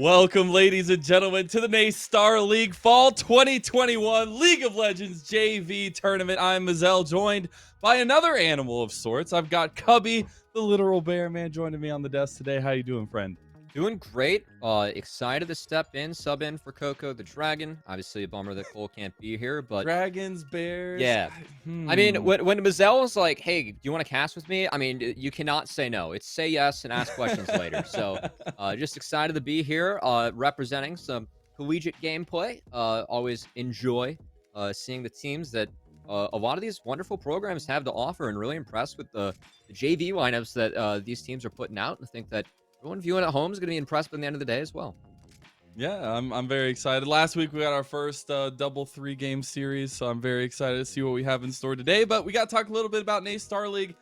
Welcome, ladies and gentlemen, to the NACE Starleague Fall 2021 League of Legends JV Tournament. I'm Mazel, joined by another animal of sorts. I've got Cubby, the literal bear man, joining me on the desk today. How you doing, friend? Doing great. Excited to sub in for Coco the Dragon. Obviously, a bummer that Cole can't be here, but Dragons, bears. yeah. I mean, when Mazel was like, "Hey, do you want to cast with me?" I mean, you cannot say no. It's say yes and ask questions later. So, just excited to be here, representing some collegiate gameplay. Always enjoy seeing the teams that a lot of these wonderful programs have to offer, and really impressed with the JV lineups that these teams are putting out. And I think that everyone viewing at home is going to be impressed by the end of the day as well. Yeah, I'm very excited. Last week we got our first double 3-game series, so I'm very excited to see what we have in store today. But we got to talk a little bit about NACE Starleague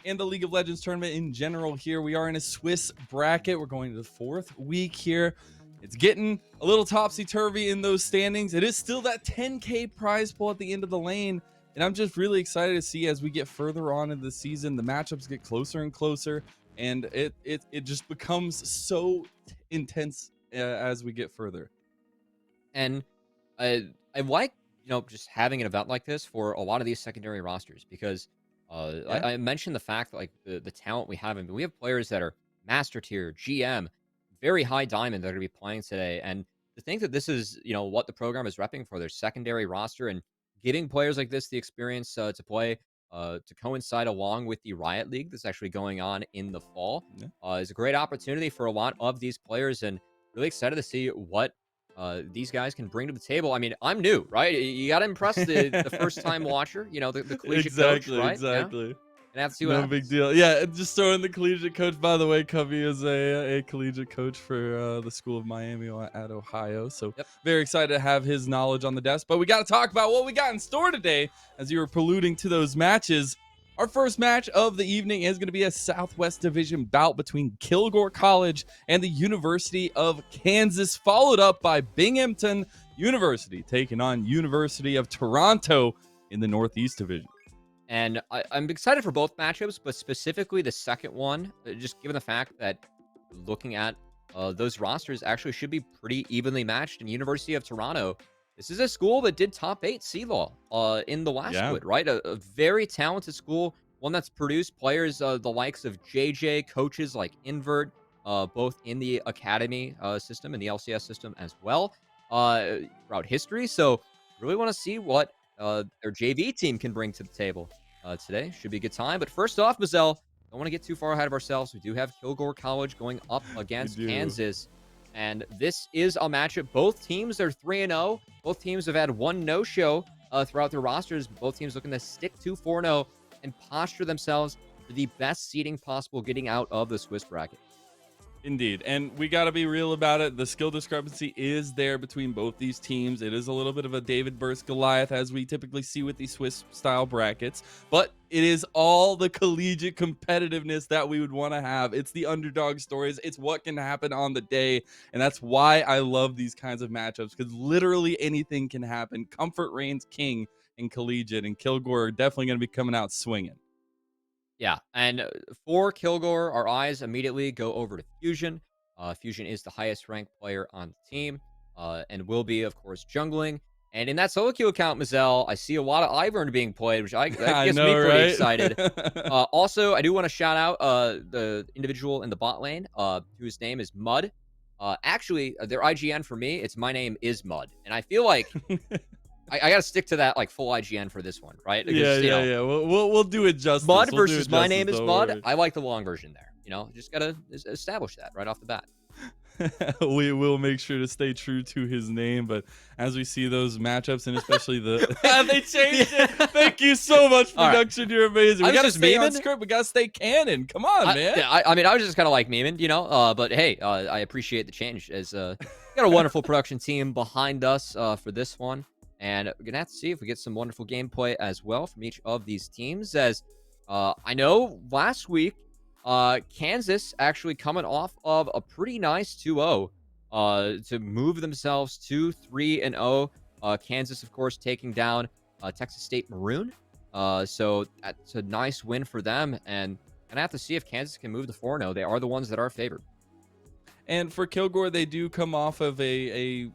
and the League of Legends tournament in general here. We are in a Swiss bracket. We're going to the 4th week here. It's getting a little topsy-turvy in those standings. It is still that 10K prize pool at the end of the lane. And I'm just really excited to see as we get further on in the season, the matchups get closer and closer. And it just becomes so intense as we get further. And I like, just having an event like this for a lot of these secondary rosters because Yeah. I mentioned the fact that like the talent we have, and we have players that are master tier, GM, very high diamond that are going to be playing today. And to think that this is, what the program is repping for their secondary roster and giving players like this the experience to play to coincide along with the Riot League that's actually going on in the fall Yeah. is a great opportunity for a lot of these players, and really excited to see what these guys can bring to the table. I mean, I'm new, right? You got to impress the first time watcher, the collegiate coach, Exactly, right? Yeah, exactly. and have to see what No big happens. deal. Yeah, and just throwing the collegiate coach. By the way, Covey is a collegiate coach for the School of Miami at Ohio. So Yep. very excited to have his knowledge on the desk. But we got to talk about what we got in store today as you were preluding to those matches. Our first match of the evening is going to be a Southwest Division bout between Kilgore College and the University of Kansas, followed up by Binghamton University taking on University of Toronto in the Northeast Division. And I'm excited for both matchups, but specifically the second one, just given the fact that looking at those rosters actually should be pretty evenly matched. And University of Toronto, this is a school that did top 8 CLaw in the last Yeah. split, right? A very talented school, one that's produced players the likes of JJ, coaches like Invert, both in the academy system and the LCS system as well throughout history. So really want to see what their JV team can bring to the table today. Should be a good time. But first off, Mazel, don't want to get too far ahead of ourselves. We do have Kilgore College going up We against do. Kansas. And this is a matchup. Both teams are 3-0. Both teams have had one no-show throughout their rosters. Both teams looking to stick to 4-0 and posture themselves for the best seeding possible getting out of the Swiss bracket. Indeed. And we got to be real about it. The skill discrepancy is there between both these teams. It is a little bit of a David versus Goliath, as we typically see with these Swiss style brackets, but it is all the collegiate competitiveness that we would want to have. It's the underdog stories. It's what can happen on the day. And that's why I love these kinds of matchups, because literally anything can happen. Comfort reigns king in collegiate, and Kilgore are definitely going to be coming out swinging. Yeah, and for Kilgore, our eyes immediately go over to Fusion. Fusion is the highest ranked player on the team, and will be, of course, jungling. And in that solo queue account, Mazel, I see a lot of Ivern being played, which that I gets me know, pretty right? excited. Also, I do want to shout out the individual in the bot lane, whose name is Mud. Actually, their IGN for me, it's my name is Mud, and I feel like I got to stick to that like full IGN for this one, right? Yeah, Because yeah, yeah. We'll do it justice. Mud We'll do versus it my justice. name is Don't Mud. worry. I like the long version there. Just gotta establish that right off the bat. We will make sure to stay true to his name, but as we see those matchups, and especially the they changed it. Thank you so much, All right. production. You're amazing. I We was gotta just stay on memeing. script. We gotta stay canon. Come on, man. I mean, I was just kind of like memeing, but hey, I appreciate the change. As got a wonderful production team behind us for this one, and we're gonna have to see if we get some wonderful gameplay as well from each of these teams. As I know, last week, Kansas actually coming off of a pretty nice 2-0 to move themselves to 3-0. Kansas, of course, taking down Texas State Maroon. So that's a nice win for them, and gonna have to see if Kansas can move to 4-0. They are the ones that are favored. And for Kilgore, they do come off of I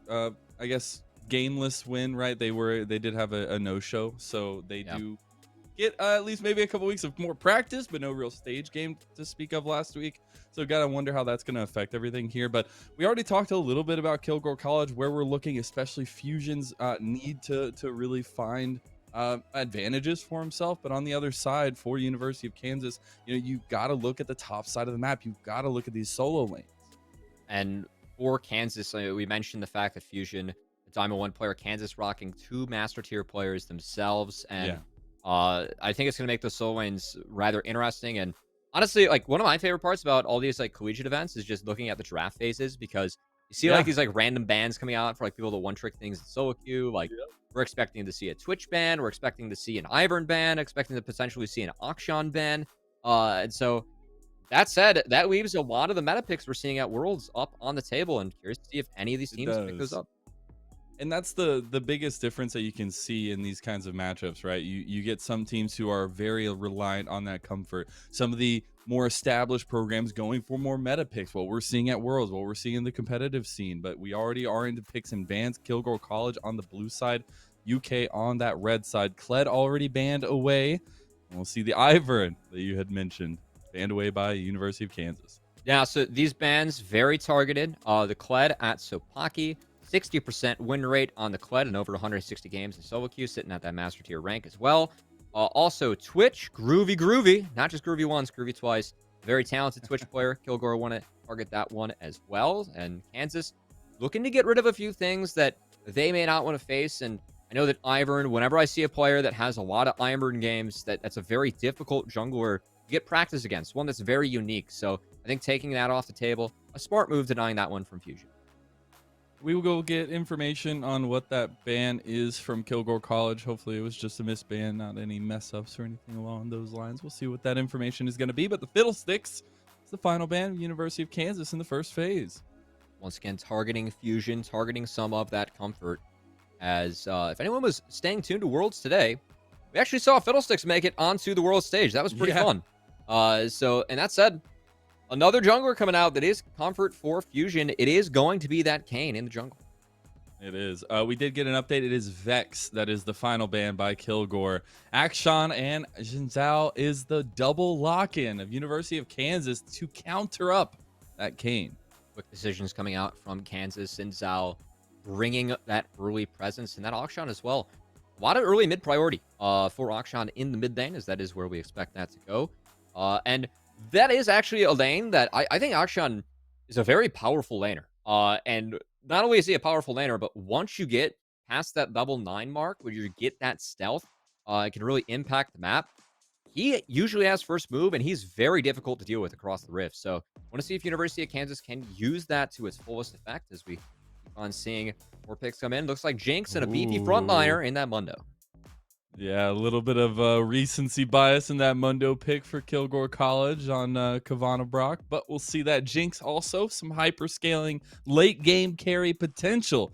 guess gameless win, right? They did have a no show, so they Yeah. do get at least maybe a couple weeks of more practice, but no real stage game to speak of last week. So gotta wonder how that's going to affect everything here. But we already talked a little bit about Kilgore College, where we're looking, especially Fusion's need to really find advantages for himself. But on the other side, for University of Kansas, you got to look at the top side of the map. You've got to look at these solo lanes. And for Kansas, we mentioned the fact that Fusion, the Diamond 1 player, Kansas rocking 2 Master Tier players themselves. And I think it's going to make the solo lanes rather interesting. And honestly, like, one of my favorite parts about all these like collegiate events is just looking at the draft phases, because you see like these like random bans coming out for like people to one-trick things in solo queue. Like, we're expecting to see a Twitch ban. We're expecting to see an Ivern ban. Expecting to potentially see an Akshan ban. And so that said, that leaves a lot of the meta picks we're seeing at Worlds up on the table, and curious to see if any of these teams pick those up. And that's the biggest difference that you can see in these kinds of matchups, right? You get some teams who are very reliant on that comfort. Some of the more established programs going for more meta picks, what we're seeing at Worlds, what we're seeing in the competitive scene. But we already are into picks and bans. Kilgore College on the blue side, UK on that red side. Kled already banned away. And we'll see the Ivern that you had mentioned banned away by University of Kansas. Yeah, so these bans very targeted. The Kled at Sopaki, 60% win rate on the Kled and over 160 games in solo queue, sitting at that master tier rank as well. Also Twitch, groovy, not just groovy once, groovy twice. Very talented Twitch player. Kilgore want to target that one as well. And Kansas looking to get rid of a few things that they may not want to face. And I know that Ivern, whenever I see a player that has a lot of Ivern games, that's a very difficult jungler to get practice against, one that's very unique. So I think taking that off the table, a smart move, denying that one from Fusion. We will go get information on what that ban is from Kilgore College. Hopefully it was just a misban, not any mess ups or anything along those lines. We'll see what that information is going to be. But the Fiddlesticks is the final ban, University of Kansas in the first phase. Once again, targeting Fusion, targeting some of that comfort. As if anyone was staying tuned to Worlds today, we actually saw Fiddlesticks make it onto the World stage. That was pretty fun. And that said, another jungler coming out that is comfort for Fusion. It is going to be that Kayn in the jungle. It is. We did get an update. It is Vex that is the final ban by Kilgore. Akshan and Jinzhao is the double lock-in of University of Kansas to counter up that Kayn. Quick decisions coming out from Kansas and Zhao, bringing that early presence, and that Akshan as well. A lot of early mid priority for Akshan in the mid lane, as that is where we expect that to go. And that is actually a lane that I think Akshan is a very powerful laner. And not only is he a powerful laner, but once you get past that level 9 mark, where you get that stealth, it can really impact the map. He usually has first move, and he's very difficult to deal with across the rift. So I want to see if University of Kansas can use that to its fullest effect as we keep on seeing more picks come in. Looks like Jinx and a beefy frontliner in that Mundo. Yeah, a little bit of recency bias in that Mundo pick for Kilgore College on Kavana Brock, but we'll see that Jinx also some hyper-scaling late game carry potential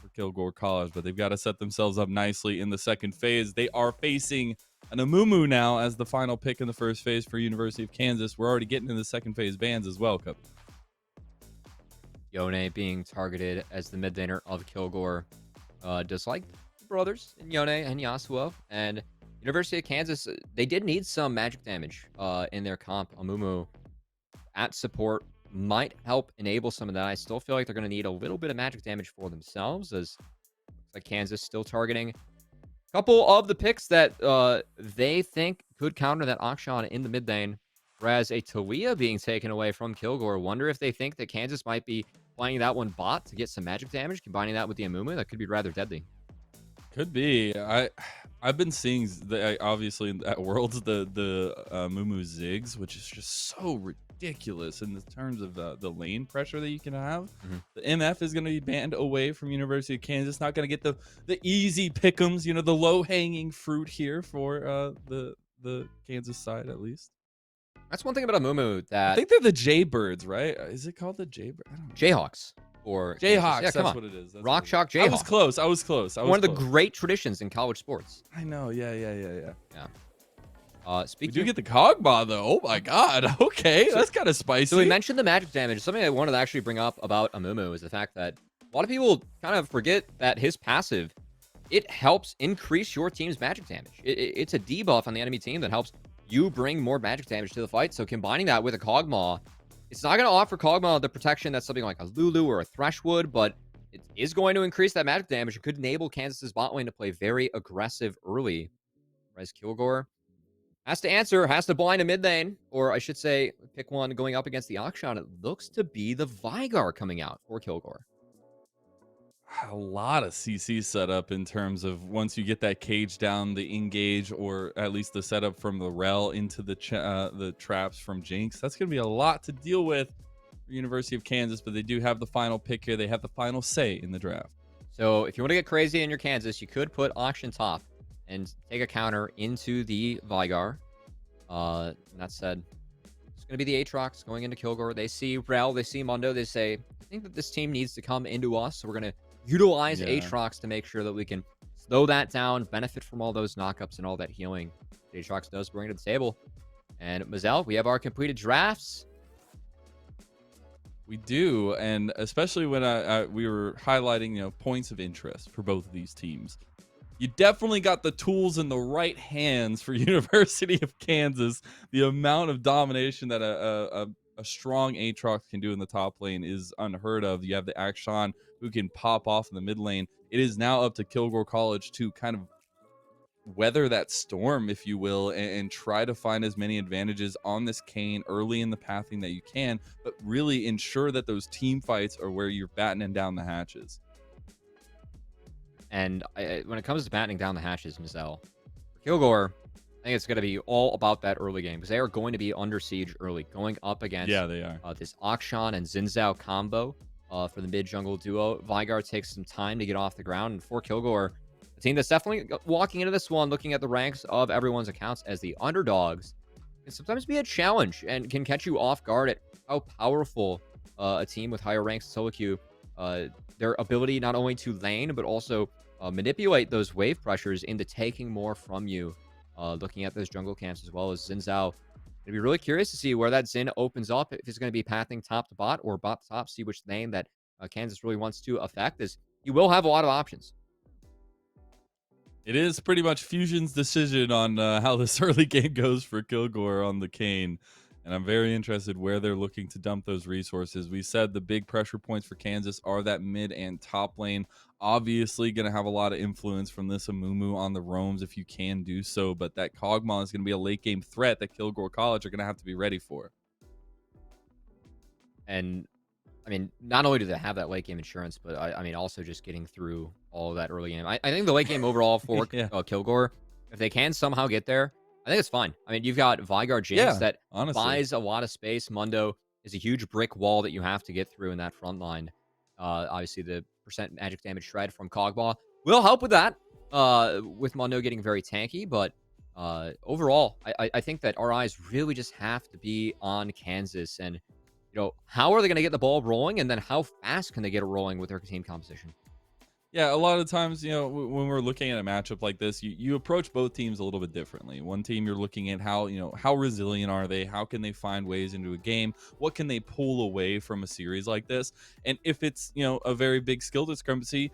for Kilgore College, but they've got to set themselves up nicely in the second phase. They are facing an Amumu now as the final pick in the first phase for University of Kansas. We're already getting in the second phase bans as well, Cup. Yone being targeted as the mid laner of Kilgore. Just like brothers in Yone and Yasuo, and University of Kansas, they did need some magic damage in their comp. Amumu at support might help enable some of that. I still feel like they're going to need a little bit of magic damage for themselves, as looks like Kansas still targeting a couple of the picks that they think could counter that Akshan in the mid lane, whereas a Talia being taken away from Kilgore. Wonder if they think that Kansas might be playing that one bot to get some magic damage, combining that with the Amumu. That could be rather deadly. Could be. I've been seeing obviously at Worlds the Mumu Ziggs, which is just so ridiculous in the terms of the lane pressure that you can have. The MF is going to be banned away from University of Kansas. Not going to get the easy pick'ems, the low hanging fruit here for the Kansas side at least. That's one thing about Amumu that I think they're the Jaybirds, right? Is it called the Jaybird? I don't know. Jayhawks. Or Jayhawks, yeah, that's what it is. Rock Chalk Jayhawk. I was close. One of the great traditions in college sports. I know. Yeah. Speaking, we do get the Kog'Maw though. Oh my God. Okay, that's kind of spicy. So we mentioned the magic damage. Something I wanted to actually bring up about Amumu is the fact that a lot of people kind of forget that his passive it helps increase your team's magic damage. It's a debuff on the enemy team that helps you bring more magic damage to the fight. So combining that with a Kog'Maw, it's not going to offer Kog'Maw the protection that something like a Lulu or a Thresh would, but it is going to increase that magic damage. It could enable Kansas's bot lane to play very aggressive early. Whereas Kilgore has to answer, has to blind a mid lane, or I should say, pick one going up against the Akshan. It looks to be the Vigar coming out for Kilgore. A lot of CC setup in terms of once you get that cage down, the engage, or at least the setup from the rel into the traps from Jinx. That's going to be a lot to deal with for University of Kansas, but they do have the final pick here. They have the final say in the draft. So if you want to get crazy in your Kansas, you could put Auction top and take a counter into the Vigar. That said, it's going to be the Aatrox going into Kilgore. They see Rel, they see Mundo. They say, I think that this team needs to come into us. So we're going to utilize Aatrox to make sure that we can slow that down, benefit from all those knockups and all that healing Aatrox does bring to the table. And Mazel, we have our completed drafts. We do, and especially when we were highlighting, points of interest for both of these teams. You definitely got the tools in the right hands for University of Kansas. The amount of domination that a strong Aatrox can do in the top lane is unheard of. You have the Akshan who can pop off in the mid lane. It is now up to Kilgore College to kind of weather that storm, if you will, and try to find as many advantages on this Kayn early in the pathing that you can, but really ensure that those team fights are where you're battening down the hatches. And when it comes to battening down the hatches, Mazel, for Kilgore, I think it's going to be all about that early game because they are going to be under siege early, going up against they are. This Akshan and Xin Zhao combo for the mid jungle duo. Vigar takes some time to get off the ground, and for Kilgore, a team that's definitely walking into this one, looking at the ranks of everyone's accounts as the underdogs, can sometimes be a challenge and can catch you off guard at how powerful a team with higher ranks solo queue, their ability not only to lane, but also manipulate those wave pressures into taking more from you, looking at those jungle camps as well as Xin Zhao. I'd be really curious to see where that Xin opens up, if it's going to be pathing top to bot or bot to top, see which lane that Kansas really wants to affect, as you will have a lot of options. It is pretty much Fusion's decision on how this early game goes for Kilgore on the Kayn. And I'm very interested where they're looking to dump those resources. We said the big pressure points for Kansas are that mid and top lane. Obviously going to have a lot of influence from this Amumu on the roams if you can do so. But that Kog'Maw is going to be a late game threat that Kilgore College are going to have to be ready for. And I mean, not only do they have that late game insurance, but I mean, also just getting through all of that early game. I think the late game overall for Kilgore, if they can somehow get there, I think it's fine. I mean, you've got Vigar Jinx that buys a lot of space. Mundo is a huge brick wall that you have to get through in that front line. Obviously, the percent magic damage shred from Kog'Maw will help with that, with Mundo getting very tanky. But overall, I think that our eyes really just have to be on Kansas. And, how are they going to get the ball rolling? And then how fast can they get it rolling with their team composition? Yeah, a lot of times, when we're looking at a matchup like this, you approach both teams a little bit differently. One team, you're looking at how resilient are they? How can they find ways into a game? What can they pull away from a series like this? And if it's, a very big skill discrepancy,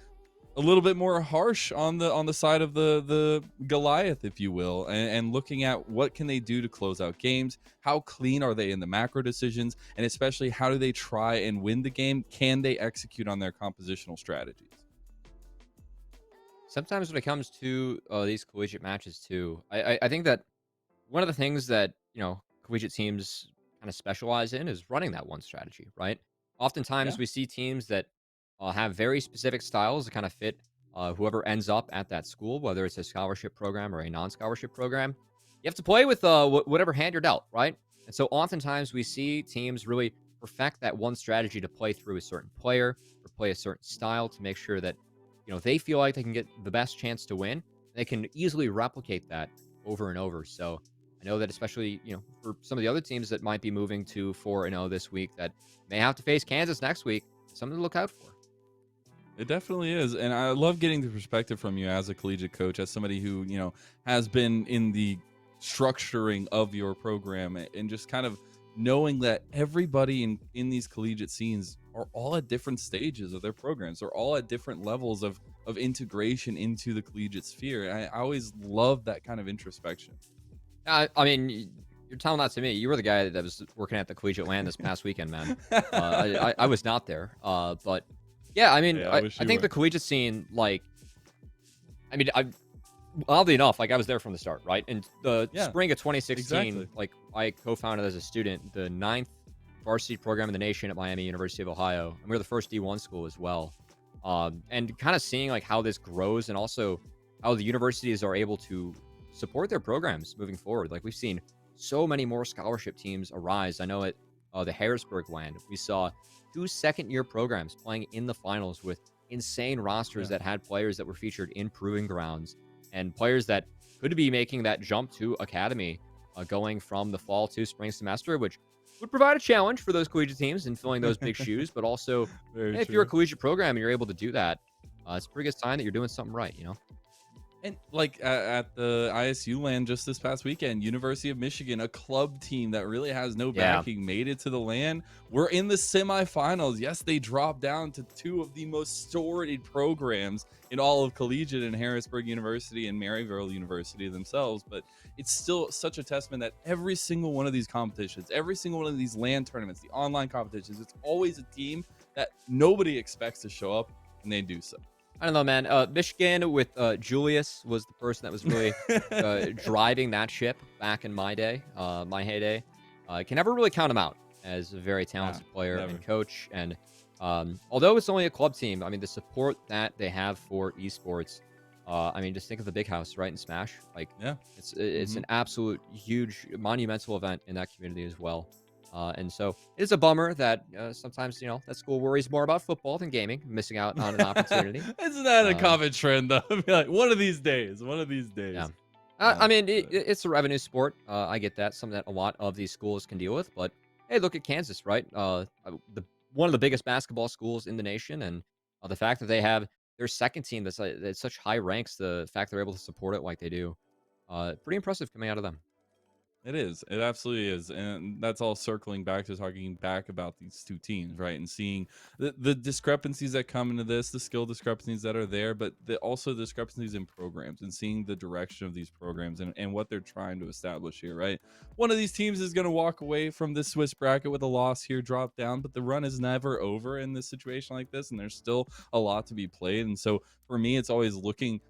a little bit more harsh on the side of the Goliath, if you will, and looking at what can they do to close out games? How clean are they in the macro decisions? And especially, how do they try and win the game? Can they execute on their compositional strategies? Sometimes when it comes to these collegiate matches too, I think that one of the things that, collegiate teams kind of specialize in is running that one strategy, right? Oftentimes we see teams that have very specific styles that kind of fit whoever ends up at that school, whether it's a scholarship program or a non-scholarship program. You have to play with whatever hand you're dealt, right? And so oftentimes we see teams really perfect that one strategy to play through a certain player or play a certain style to make sure that they feel like they can get the best chance to win. They can easily replicate that over and over. So I know that especially, for some of the other teams that might be moving to 4-0 this week that may have to face Kansas next week, something to look out for. It definitely is. And I love getting the perspective from you as a collegiate coach, as somebody who, has been in the structuring of your program, and just kind of knowing that everybody in these collegiate scenes are all at different stages of their programs. They're all at different levels of integration into the collegiate sphere. And I always love that kind of introspection. I mean, you're telling that to me. You were the guy that was working at the collegiate land this past weekend, man. I was not there. But yeah, I mean, Yeah, I I, wish I you think the were. collegiate scene, like, I mean, oddly enough, like I was there from the start, right? In the Yeah, spring of 2016, exactly. like I co-founded as a student the ninth varsity program in the nation at Miami University of Ohio, and we were the first D1 school as well. And kind of seeing like how this grows, and also how the universities are able to support their programs moving forward. Like we've seen so many more scholarship teams arise. I know at the Harrisburg land, we saw two second-year programs playing in the finals with insane rosters Yeah. that had players that were featured in proving grounds and players that could be making that jump to academy, going from the fall to spring semester, which would provide a challenge for those collegiate teams in filling those big shoes. But also, Very if you're a true. collegiate program and you're able to do that, it's a pretty good sign that you're doing something right, you know? And like at the ISU land just this past weekend, University of Michigan, a club team that really has no Yeah. backing, made it to the land. We're in the semifinals. Yes, they dropped down to two of the most storied programs in all of collegiate in Harrisburg University and Maryville University themselves. But it's still such a testament that every single one of these competitions, every single one of these land tournaments, the online competitions, it's always a team that nobody expects to show up, and they do so. I don't know, man. Michigan with Julius was the person that was really driving that ship back in my day, my heyday. Can never really count him out as a very Ah, talented player never. and coach. And although it's only a club team, I mean, the support that they have for esports, I mean, just think of the big house, right, in Smash. Like, Yeah. it's Hmm. an absolute huge, monumental event in that community as well. And so it's a bummer that sometimes, that school worries more about football than gaming, missing out on an opportunity. Isn't that a Um, common trend though? Be like, one of these days, one of these yeah. days. I mean, But it's a revenue sport. I get that, something that a lot of these schools can deal with. But hey, look at Kansas, right? One of the biggest basketball schools in the nation, and the fact that they have their second team that's such high ranks, the fact they're able to support it like they do, pretty impressive coming out of them. it is. It absolutely is. And that's all circling back to talking back about these two teams, right? And seeing the discrepancies that come into this, the skill discrepancies that are there, but also discrepancies in programs and seeing the direction of these programs and what they're trying to establish here, right? One of these teams is going to walk away from this Swiss bracket with a loss here, drop down, but the run is never over in this situation like this. And there's still a lot to be played. And so for me, it's always looking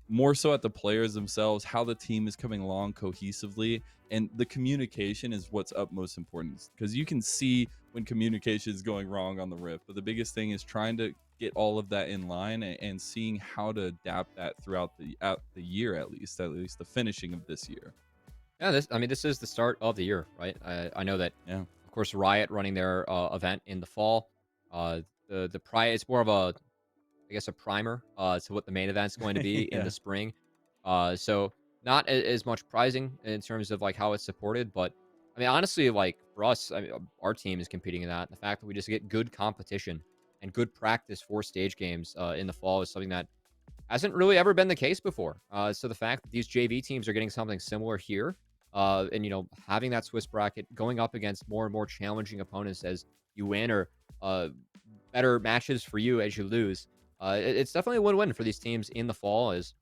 more so at the players themselves, how the team is coming along cohesively, and the communication is what's utmost important because you can see when communication is going wrong on the rip. But the biggest thing is trying to get all of that in line and seeing how to adapt that throughout the year, at least the finishing of this year. Yeah, this is the start of the year, right? I know that, Yeah. of course, Riot running their event in the fall. The prize, it's more of a, I guess, a primer to what the main event's going to be in the Yeah. spring. So not as much prizing in terms of like how it's supported, but I mean, honestly, like for us, I mean, our team is competing in that. The fact that we just get good competition and good practice for stage games in the fall is something that hasn't really ever been the case before. So the fact that these JV teams are getting something similar here, and having that Swiss bracket going up against more and more challenging opponents as you win, or better matches for you as you lose, it's definitely a win-win for these teams in the fall. As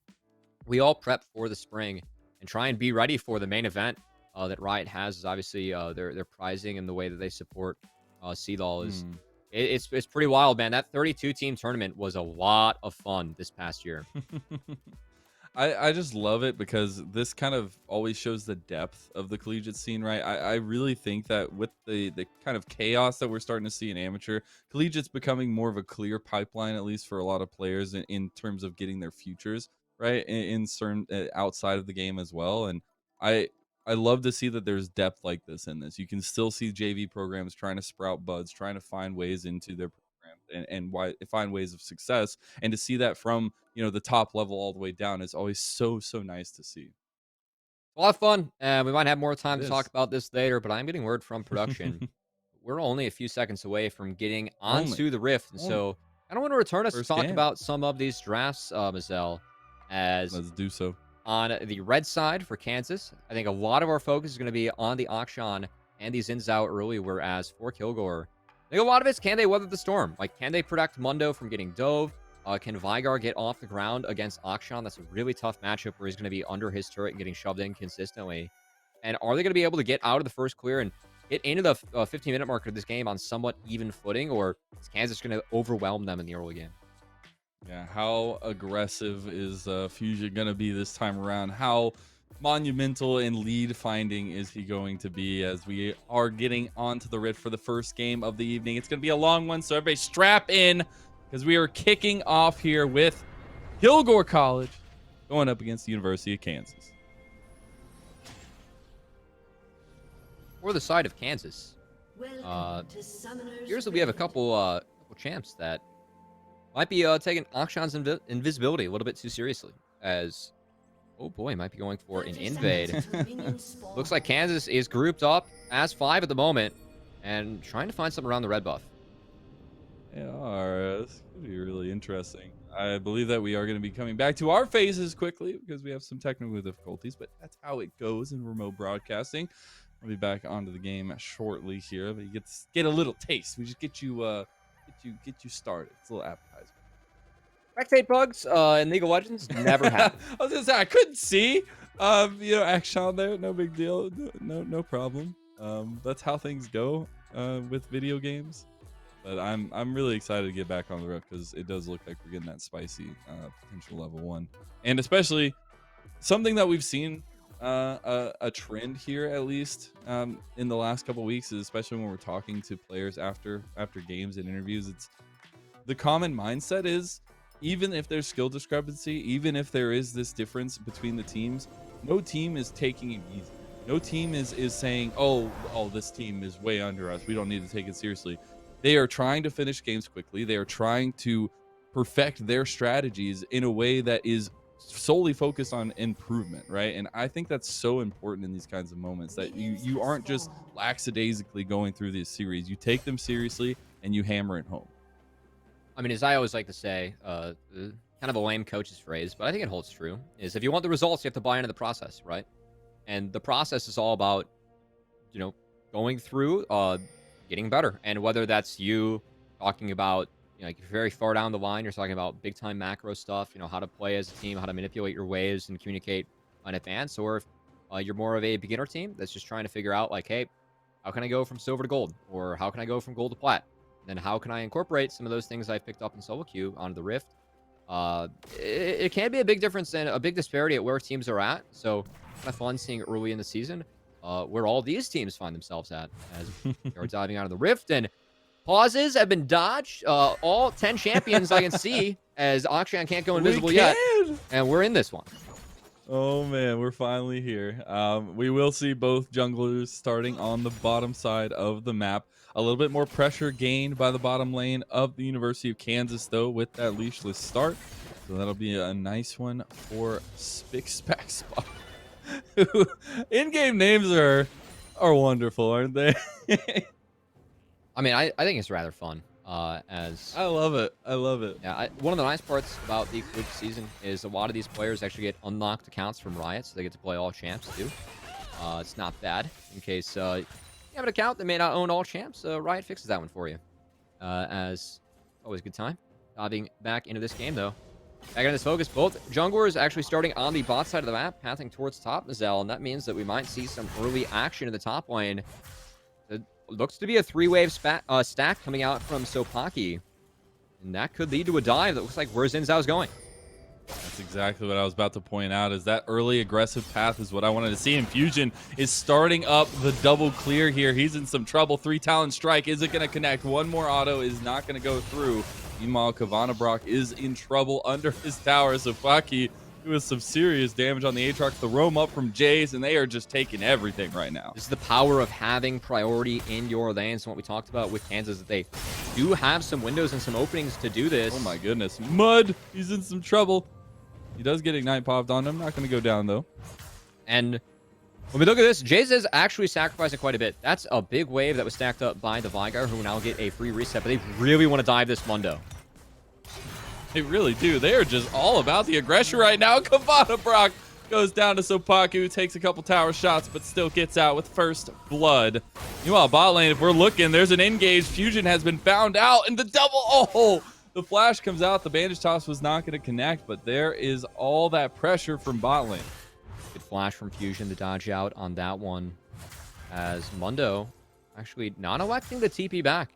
we all prep for the spring and try and be ready for the main event that Riot has, is obviously their prizing and the way that they support Seedall is Hmm. it's pretty wild, man. That 32 team tournament was a lot of fun this past year. I just love it because this kind of always shows the depth of the collegiate scene, right? I really think that with the kind of chaos that we're starting to see in amateur, collegiate's becoming more of a clear pipeline, at least for a lot of players in terms of getting their futures, right? In certain outside of the game as well. And I I love to see that there's depth like this in this. You can still see JV programs trying to sprout buds, trying to find ways into their programs and why find ways of success. And to see that from the top level all the way down is always so nice to see. A lot of fun, and we might have more It time to talk is. about this later, but I'm getting word from production. We're only a few seconds away from getting Only. onto the Rift, and Only. so I don't want to return us to First talk game. about some of these drafts, Mazel, as Let's do so. on the red side for Kansas, I think a lot of our focus is going to be on the Akshan and these ins out early, whereas for Kilgore, I think a lot of it's, can they weather the storm? Like, can they protect Mundo from getting dove? Can Vigar get off the ground against Akshan? That's a really tough matchup where he's going to be under his turret and getting shoved in consistently. And are they going to be able to get out of the first clear and get into the 15-minute mark of this game on somewhat even footing? Or is Kansas going to overwhelm them in the early game? Yeah, how aggressive is Fusion going to be this time around? How monumental and lead finding is he going to be as we are getting onto the Rift for the first game of the evening? It's going to be a long one, so everybody strap in because we are kicking off here with Kilgore College going up against the University of Kansas. For the side of Kansas, here's we have a couple champs that might be taking Akshan's invisibility a little bit too seriously, as oh boy, might be going for an invade. Looks like Kansas is grouped up as 5 at the moment and trying to find something around the red buff. They are. This could be really interesting. I believe that we are going to be coming back to our phases quickly because we have some technical difficulties, but that's how it goes in remote broadcasting. I'll be back onto the game shortly here, but you get a little taste. We just get you started. It's a little appetizer. Spectate bugs in League of Legends never happen. I was gonna say I couldn't see, action there. No big deal. No problem. That's how things go with video games. But I'm really excited to get back on the road because it does look like we're getting that spicy potential level 1, and especially something that we've seen a trend here at least in the last couple weeks, is especially when we're talking to players after games and interviews. It's the common mindset is, even if there's skill discrepancy, even if there is this difference between the teams, no team is taking it easy. No team is saying, oh, this team is way under us, we don't need to take it seriously. They are trying to finish games quickly. They are trying to perfect their strategies in a way that is solely focused on improvement, right? And I think that's so important in these kinds of moments, that you aren't just lackadaisically going through this series. You take them seriously and you hammer it home. I mean, as I always like to say, kind of a lame coach's phrase, but I think it holds true, is if you want the results, you have to buy into the process, right? And the process is all about, going through, getting better. And whether that's you talking about, like, you're very far down the line, you're talking about big time macro stuff, how to play as a team, how to manipulate your waves and communicate in advance, or if you're more of a beginner team that's just trying to figure out, like, hey, how can I go from silver to gold, or how can I go from gold to plat? Then how can I incorporate some of those things I've picked up in solo queue onto the Rift? It can be a big difference and a big disparity at where teams are at. So kind of fun seeing early in the season where all these teams find themselves at as they're diving out of the Rift. And pauses have been dodged. All 10 champions I can see, as Akshan can't go invisible yet. And we're in this one. Oh man, we're finally here. We will see both junglers starting on the bottom side of the map. A little bit more pressure gained by the bottom lane of the University of Kansas, though, with that leashless start. So that'll be a nice one for Spixpax. In-game names are wonderful, aren't they? I mean, I think it's rather fun. As I love it. I love it. Yeah, one of the nice parts about the exclusive season is a lot of these players actually get unlocked accounts from Riot, so they get to play all champs too. It's not bad. In case you have an account that may not own all champs, Riot fixes that one for you. As always, a good time. Diving back into this game though. Back into this focus, both junglers actually starting on the bot side of the map, pathing towards top Mazel, and that means that we might see some early action in the top lane. It looks to be a 3-wave stack coming out from Sopaki, and that could lead to a dive that looks like where Xin Zhao's going. That's exactly what I was about to point out, is that early aggressive path is what I wanted to see. And Fusion is starting up the double clear here. He's in some trouble. 3 Talon Strike. Is it going to connect? One more auto is not going to go through. Meanwhile, Kavanabrock is in trouble under his tower. Sopaki doing some serious damage on the Aatrox. The roam up from Jays, and they are just taking everything right now. This is the power of having priority in your lanes, and what we talked about with Kansas, that they do have some windows and some openings to do this. Oh my goodness. Mud, he's in some trouble. He does get Ignite popped on him. Not going to go down, though. And when we look at this, Jays is actually sacrificing quite a bit. That's a big wave that was stacked up by the Vigar, who will now get a free reset, but they really want to dive this Mundo. They really do. They are just all about the aggression right now. Kavanabrock goes down to Sopaku, takes a couple tower shots, but still gets out with first blood. Meanwhile, bot lane, if we're looking, there's an engage. Fusion has been found out, and the double, oh, the flash comes out. The bandage toss was not going to connect, but there is all that pressure from bot lane. Good flash from Fusion to dodge out on that one, as Mundo actually not electing the TP back.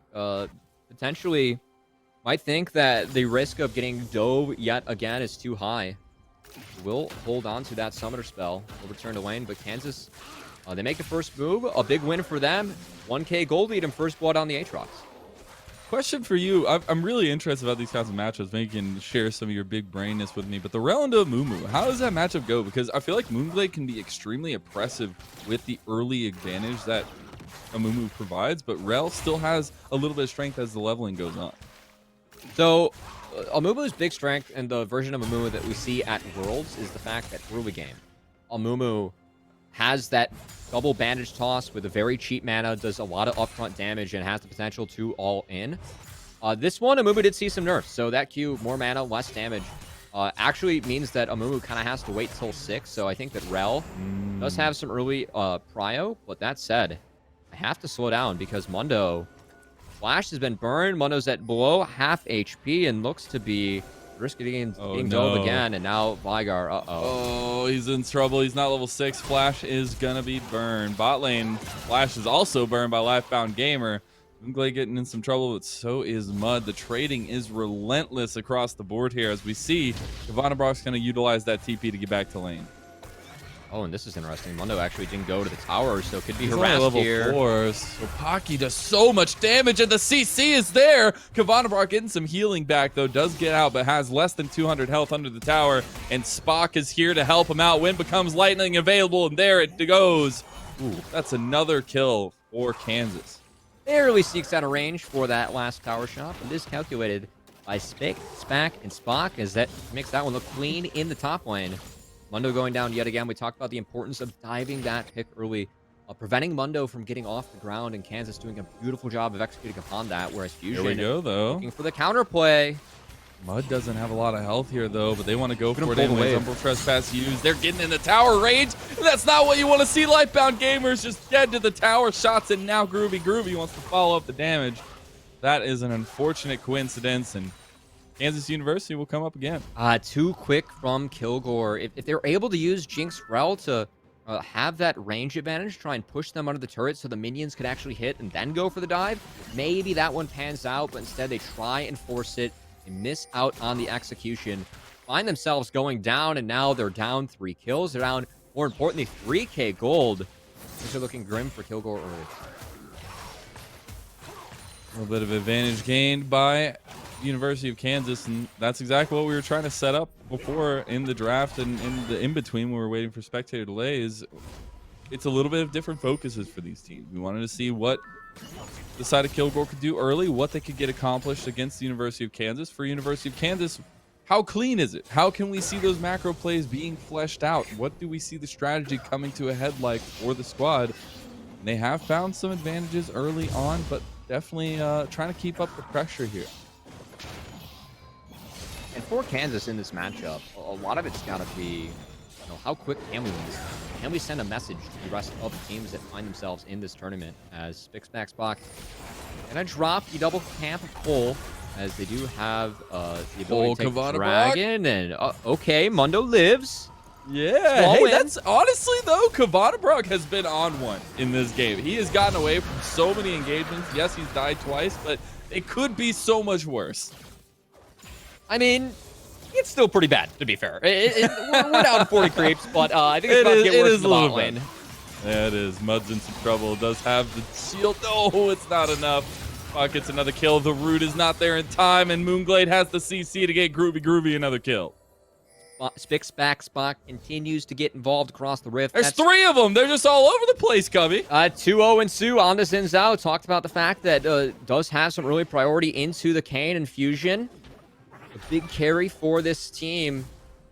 Potentially might think that the risk of getting dove yet again is too high. Will hold on to that summoner spell. Will return to lane, but Kansas, they make the first move. A big win for them. 1K gold lead and first blood on the Aatrox. Question for you. I'm really interested about these kinds of matchups. Maybe you can share some of your big brainness with me. But the Rel into Amumu, how does that matchup go? Because I feel like Moonglade can be extremely oppressive with the early advantage that Amumu provides, but Rel still has a little bit of strength as the leveling goes on. So, Amumu's big strength and the version of Amumu that we see at Worlds is the fact that early game, Amumu has that double bandage toss with a very cheap mana, does a lot of upfront damage, and has the potential to all in. This one, Amumu did see some nerfs, so that Q, more mana, less damage, actually means that Amumu kind of has to wait till 6, so I think that Rel does have some early prio, but that said, I have to slow down because Mundo, Flash has been burned, Mundo's at below half HP and looks to be risk of getting dove again, and now Vigar, Oh, he's in trouble. He's not level 6. Flash is gonna be burned. Bot lane, Flash is also burned by Lifebound Gamer. Moonglade getting in some trouble, but so is Mud. The trading is relentless across the board here as we see Kavanabrok's gonna utilize that TP to get back to lane. Oh, and this is interesting. Mundo actually didn't go to the tower, so could be He's harassed level here. 4, so Pocky does so much damage, and the CC is there. Kavanabrok getting some healing back, though. Does get out, but has less than 200 health under the tower, and Spock is here to help him out. Wind becomes lightning available, and there it goes. Ooh, that's another kill for Kansas. Barely sneaks out of range for that last tower shot, but it is calculated by Spack and Spock, as that makes that one look clean in the top lane. Mundo going down yet again. We talked about the importance of diving that pick early, preventing Mundo from getting off the ground, and Kansas doing a beautiful job of executing upon that, whereas Fusion Here we go, though. looking for the counterplay. Mud doesn't have a lot of health here, though, but they want to go for it pull anyways. Umbral Trespass used. They're getting in the tower range, and that's not what you want to see. Lifebound Gamers just dead to the tower shots, and now Groovy wants to follow up the damage. That is an unfortunate coincidence, and Kansas University will come up again. Too quick from Kilgore. If they're able to use Jinx Rel to have that range advantage, try and push them under the turret so the minions could actually hit and then go for the dive, maybe that one pans out, but instead they try and force it. They miss out on the execution, find themselves going down, and now they're down 3 kills. They're down, more importantly, 3K gold. Things are looking grim for Kilgore early. A little bit of advantage gained by University of Kansas, and that's exactly what we were trying to set up before in the draft and in the in-between when we were waiting for spectator delays. It's a little bit of different focuses for these teams. We wanted to see what the side of Kilgore could do early, what they could get accomplished against the University of Kansas. For University of Kansas, how clean is it? How can we see those macro plays being fleshed out? What do we see the strategy coming to a head like for the squad? And they have found some advantages early on, but definitely trying to keep up the pressure here. And for Kansas in this matchup, a lot of it's got to be, how quick can we win this? Can we send a message to the rest of the teams that find themselves in this tournament? As Spock gonna drop the double camp pull, as they do have the ability to take Dragon, and okay, Mundo lives. Yeah, Small hey, win. that's honestly though, Kavanabrok has been on one in this game. He has gotten away from so many engagements. Yes, he's died twice, but it could be so much worse. I mean, it's still pretty bad, to be fair. We're down 40 creeps, but I think it's about to get worse in the bot lane. Yeah, it is. Mud's in some trouble. Does have the shield. No, it's not enough. Spock gets another kill. The root is not there in time, and Moonglade has the CC to get Groovy another kill. Spock continues to get involved across the rift. There's 3 of them. They're just all over the place, Cubby. 2-0 and Sue on the Xin Zhao talked about the fact that does have some early priority into the Kayn and Fusion. A big carry for this team.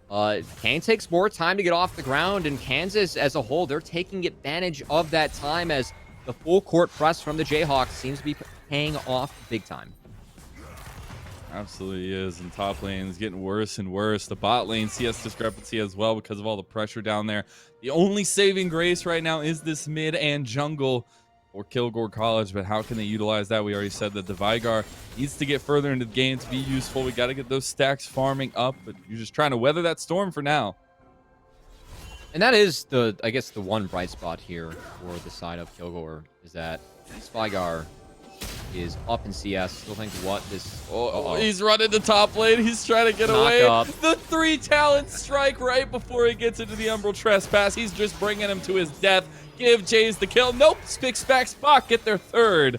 Kayn takes more time to get off the ground, and Kansas as a whole, they're taking advantage of that time as the full court press from the Jayhawks seems to be paying off big time. Absolutely is. And top lane is getting worse and worse. The bot lane CS discrepancy as well because of all the pressure down there. The only saving grace right now is this mid and jungle for Kilgore College, but how can they utilize that? We already said that the Vigar needs to get further into the game to be useful. We got to get those stacks farming up, but you're just trying to weather that storm for now. And that is I guess the one bright spot here for the side of Kilgore is that Vigar is up in CS. Still think what this... He's running the top lane. He's trying to get away. The 3 talent strike right before he gets into the Umbral Trespass. He's just bringing him to his death. Give Jays the kill. Nope. Spock get their third.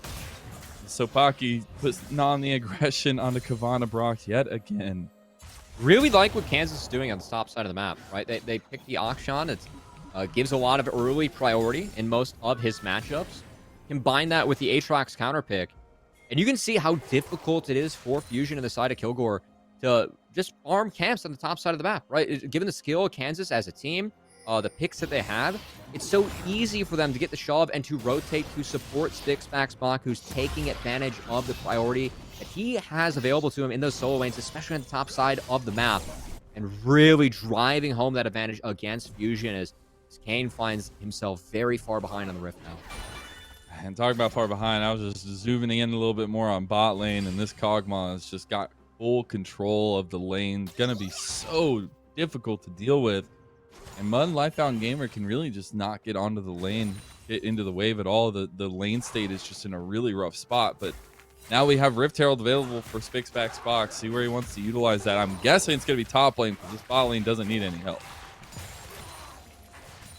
Sopaki puts on the aggression onto Kavana Brock yet again. Really like what Kansas is doing on the top side of the map, right? They pick the Akshan. It gives a lot of early priority in most of his matchups. Combine that with the Aatrox counter pick, and you can see how difficult it is for Fusion and the side of Kilgore to just farm camps on the top side of the map, right? Given the skill of Kansas as a team, the picks that they have, it's so easy for them to get the shove and to rotate to support Spock, who's taking advantage of the priority that he has available to him in those solo lanes, especially on the top side of the map, and really driving home that advantage against Fusion as Kane finds himself very far behind on the Rift now. And talking about far behind, I was just zooming in a little bit more on bot lane, and this Kog'Maw has just got full control of the lane. It's going to be so difficult to deal with. And Mud Lifebound Gamer can really just not get onto the lane, get into the wave at all. The lane state is just in a really rough spot. But now we have Rift Herald available for Spock. See where he wants to utilize that. I'm guessing it's going to be top lane because this bot lane doesn't need any help.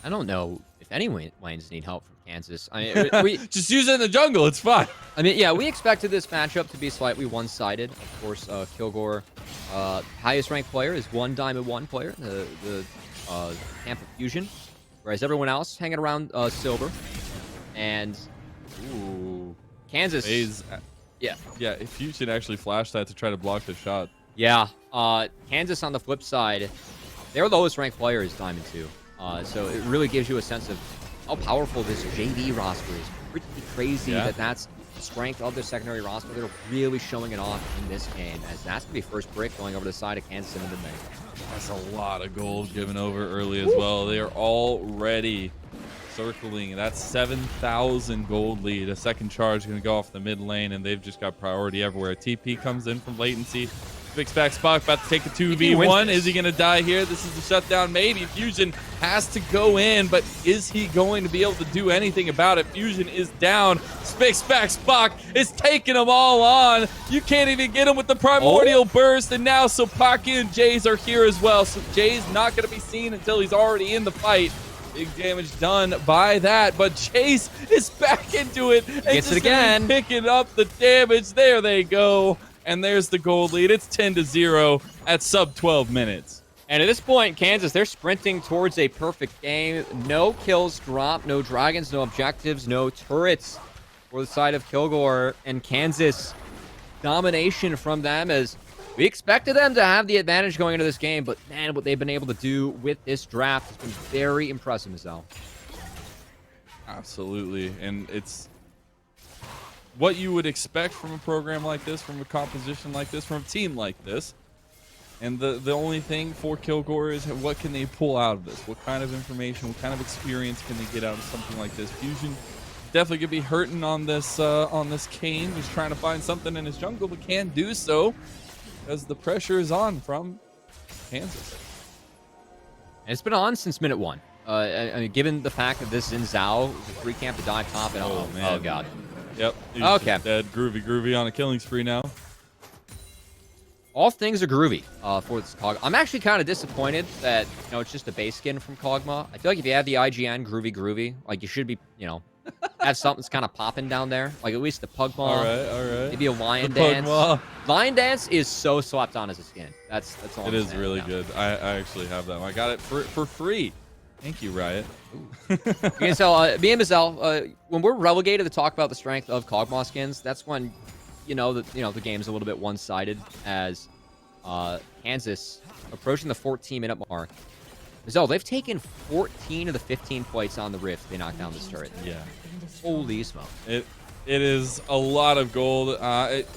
I don't know if any lanes need help from Kansas. I mean, we just use it in the jungle. It's fine. I mean, yeah, we expected this matchup to be slightly one-sided. Of course, Kilgore, highest ranked player is one Diamond 1 player, the Camp of Fusion, whereas everyone else hanging around silver. And Kansas. Yeah. If Fusion actually flashed that to try to block the shot. Yeah. Kansas on the flip side, their lowest ranked player is Diamond 2. So it really gives you a sense of how powerful this JV roster is. Pretty crazy that's the strength of their secondary roster. They're really showing it off in this game, as that's going to be first brick going over to the side of Kansas in the mid-lane. That's a lot of gold given over early as well. They are already circling. That's 7,000 gold lead. A second charge going to go off the mid lane, and they've just got priority everywhere. TP comes in from latency. Spock about to take a 2v1. Is he going to die here? This is the shutdown. Maybe Fusion has to go in, but is he going to be able to do anything about it? Fusion is down. Spock is taking them all on. You can't even get him with the primordial burst, and now Sopaki and Jays are here as well. So Jays not going to be seen until he's already in the fight. Big damage done by that, but Chase is back into it and gets it again, picking up the damage. There they go. And there's the gold lead. It's 10-0 at sub 12 minutes. And at this point, Kansas, they're sprinting towards a perfect game. No kills dropped, no dragons, no objectives, no turrets for the side of Kilgore. And Kansas, domination from them, as we expected them to have the advantage going into this game. But man, what they've been able to do with this draft has been very impressive, Mizel. Absolutely. And it's what you would expect from a program like this, from a composition like this, from a team like this. And the only thing for Kilgore is what can they pull out of this? What kind of information, what kind of experience can they get out of something like this? Fusion definitely could be hurting on this Kane, who's trying to find something in his jungle, but can't do so because the pressure is on from Kansas. And it's been on since minute 1. I mean, given the fact that this is Xin Zhao, the free camp to dive top, and oh god. Yep. Okay. Dead. Groovy on a killing spree now. All things are groovy for this Kog'Maw. I'm actually kind of disappointed that, it's just a base skin from Kog'Maw. I feel like if you have the IGN groovy, like you should be, have something that's kind of popping down there. Like at least the Pugmaw. All right. Maybe a Lion Dance. Pugmaw. Lion Dance is so slept on as a skin. That's all. It is really good. I actually have that one. I got it for free. Thank you, Riot. Okay, so me and Mizel, when we're relegated to talk about the strength of Kog'Maw skins, that's when the game's a little bit one-sided, as Kansas approaching the 14-minute mark. Mizel, they've taken 14 of the 15 plates on the Rift. They knocked down this turret. Yeah. Holy smoke. It It is a lot of gold.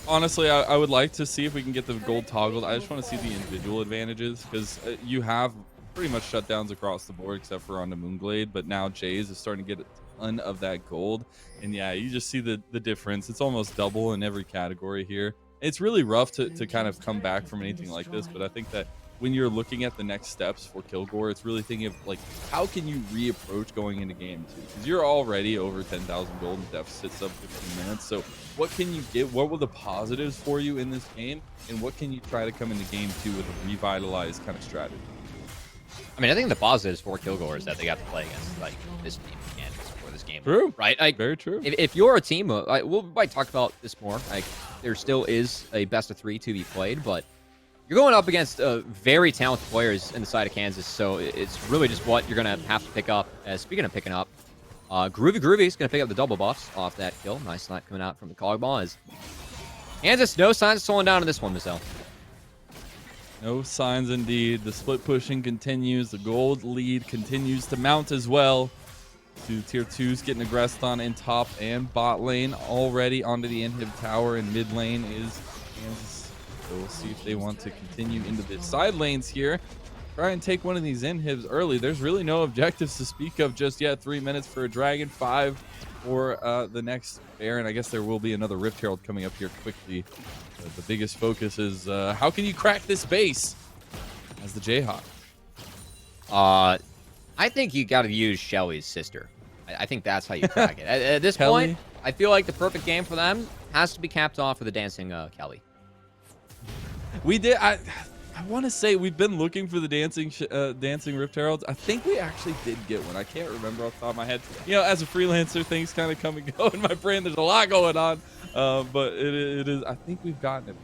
Honestly, I would like to see if we can get the gold toggled. I just want to see the individual advantages because you have pretty much shutdowns across the board except for on the Moonglade. But now Jays is starting to get a ton of that gold. And yeah, you just see the difference. It's almost double in every category here. It's really rough to kind of come back from anything like this. But I think that when you're looking at the next steps for Kilgore, it's really thinking of like, how can you reapproach going into game 2? Because you're already over 10,000 gold and deficit sub 15 minutes. So what can you get? What were the positives for you in this game? And what can you try to come into game 2 with a revitalized kind of strategy? I mean, I think the positives for Kilgore is that they got to play against like this team again for this game. True. Right? Like, very true. If you're a team, we might talk about this more. Like, there still is a best of 3 to be played, but you're going up against very talented players in the side of Kansas, so it's really just what you're going to have to pick up. Speaking of picking up, Groovy is going to pick up the double buffs off that kill. Nice snipe coming out from the Cogball. As Kansas, no signs of slowing down in this one, Michelle. No signs indeed. The split pushing continues. The gold lead continues to mount as well. Two tier 2s getting aggressed on in top and bot lane. Already onto the inhib tower in mid lane is Kansas. So we'll see if they want to continue into the side lanes here. Try and take one of these inhibs early. There's really no objectives to speak of just yet. 3 minutes for a dragon, 5 for the next Baron. I guess there will be another Rift Herald coming up here quickly. The biggest focus is how can you crack this base as the Jayhawk? I think you got to use Shelly's sister. I think that's how you crack it. At this point, I feel like the perfect game for them has to be capped off with a dancing Kelly. We did. I want to say we've been looking for the dancing Rift Heralds. I think we actually did get one. I can't remember off the top of my head. You know, as a freelancer, things kind of come and go in my brain. There's a lot going on, but it is. I think we've gotten it.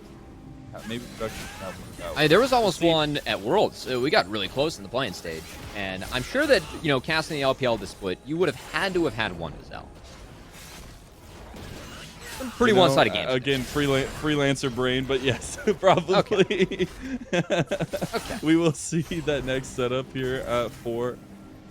Maybe production. There was almost one at Worlds. We got really close in the playing stage, and I'm sure that casting the LPL this split, you would have had to have had one as well. Pretty one-sided game. Again, freelancer brain, but yes, probably. Okay. We will see that next setup here for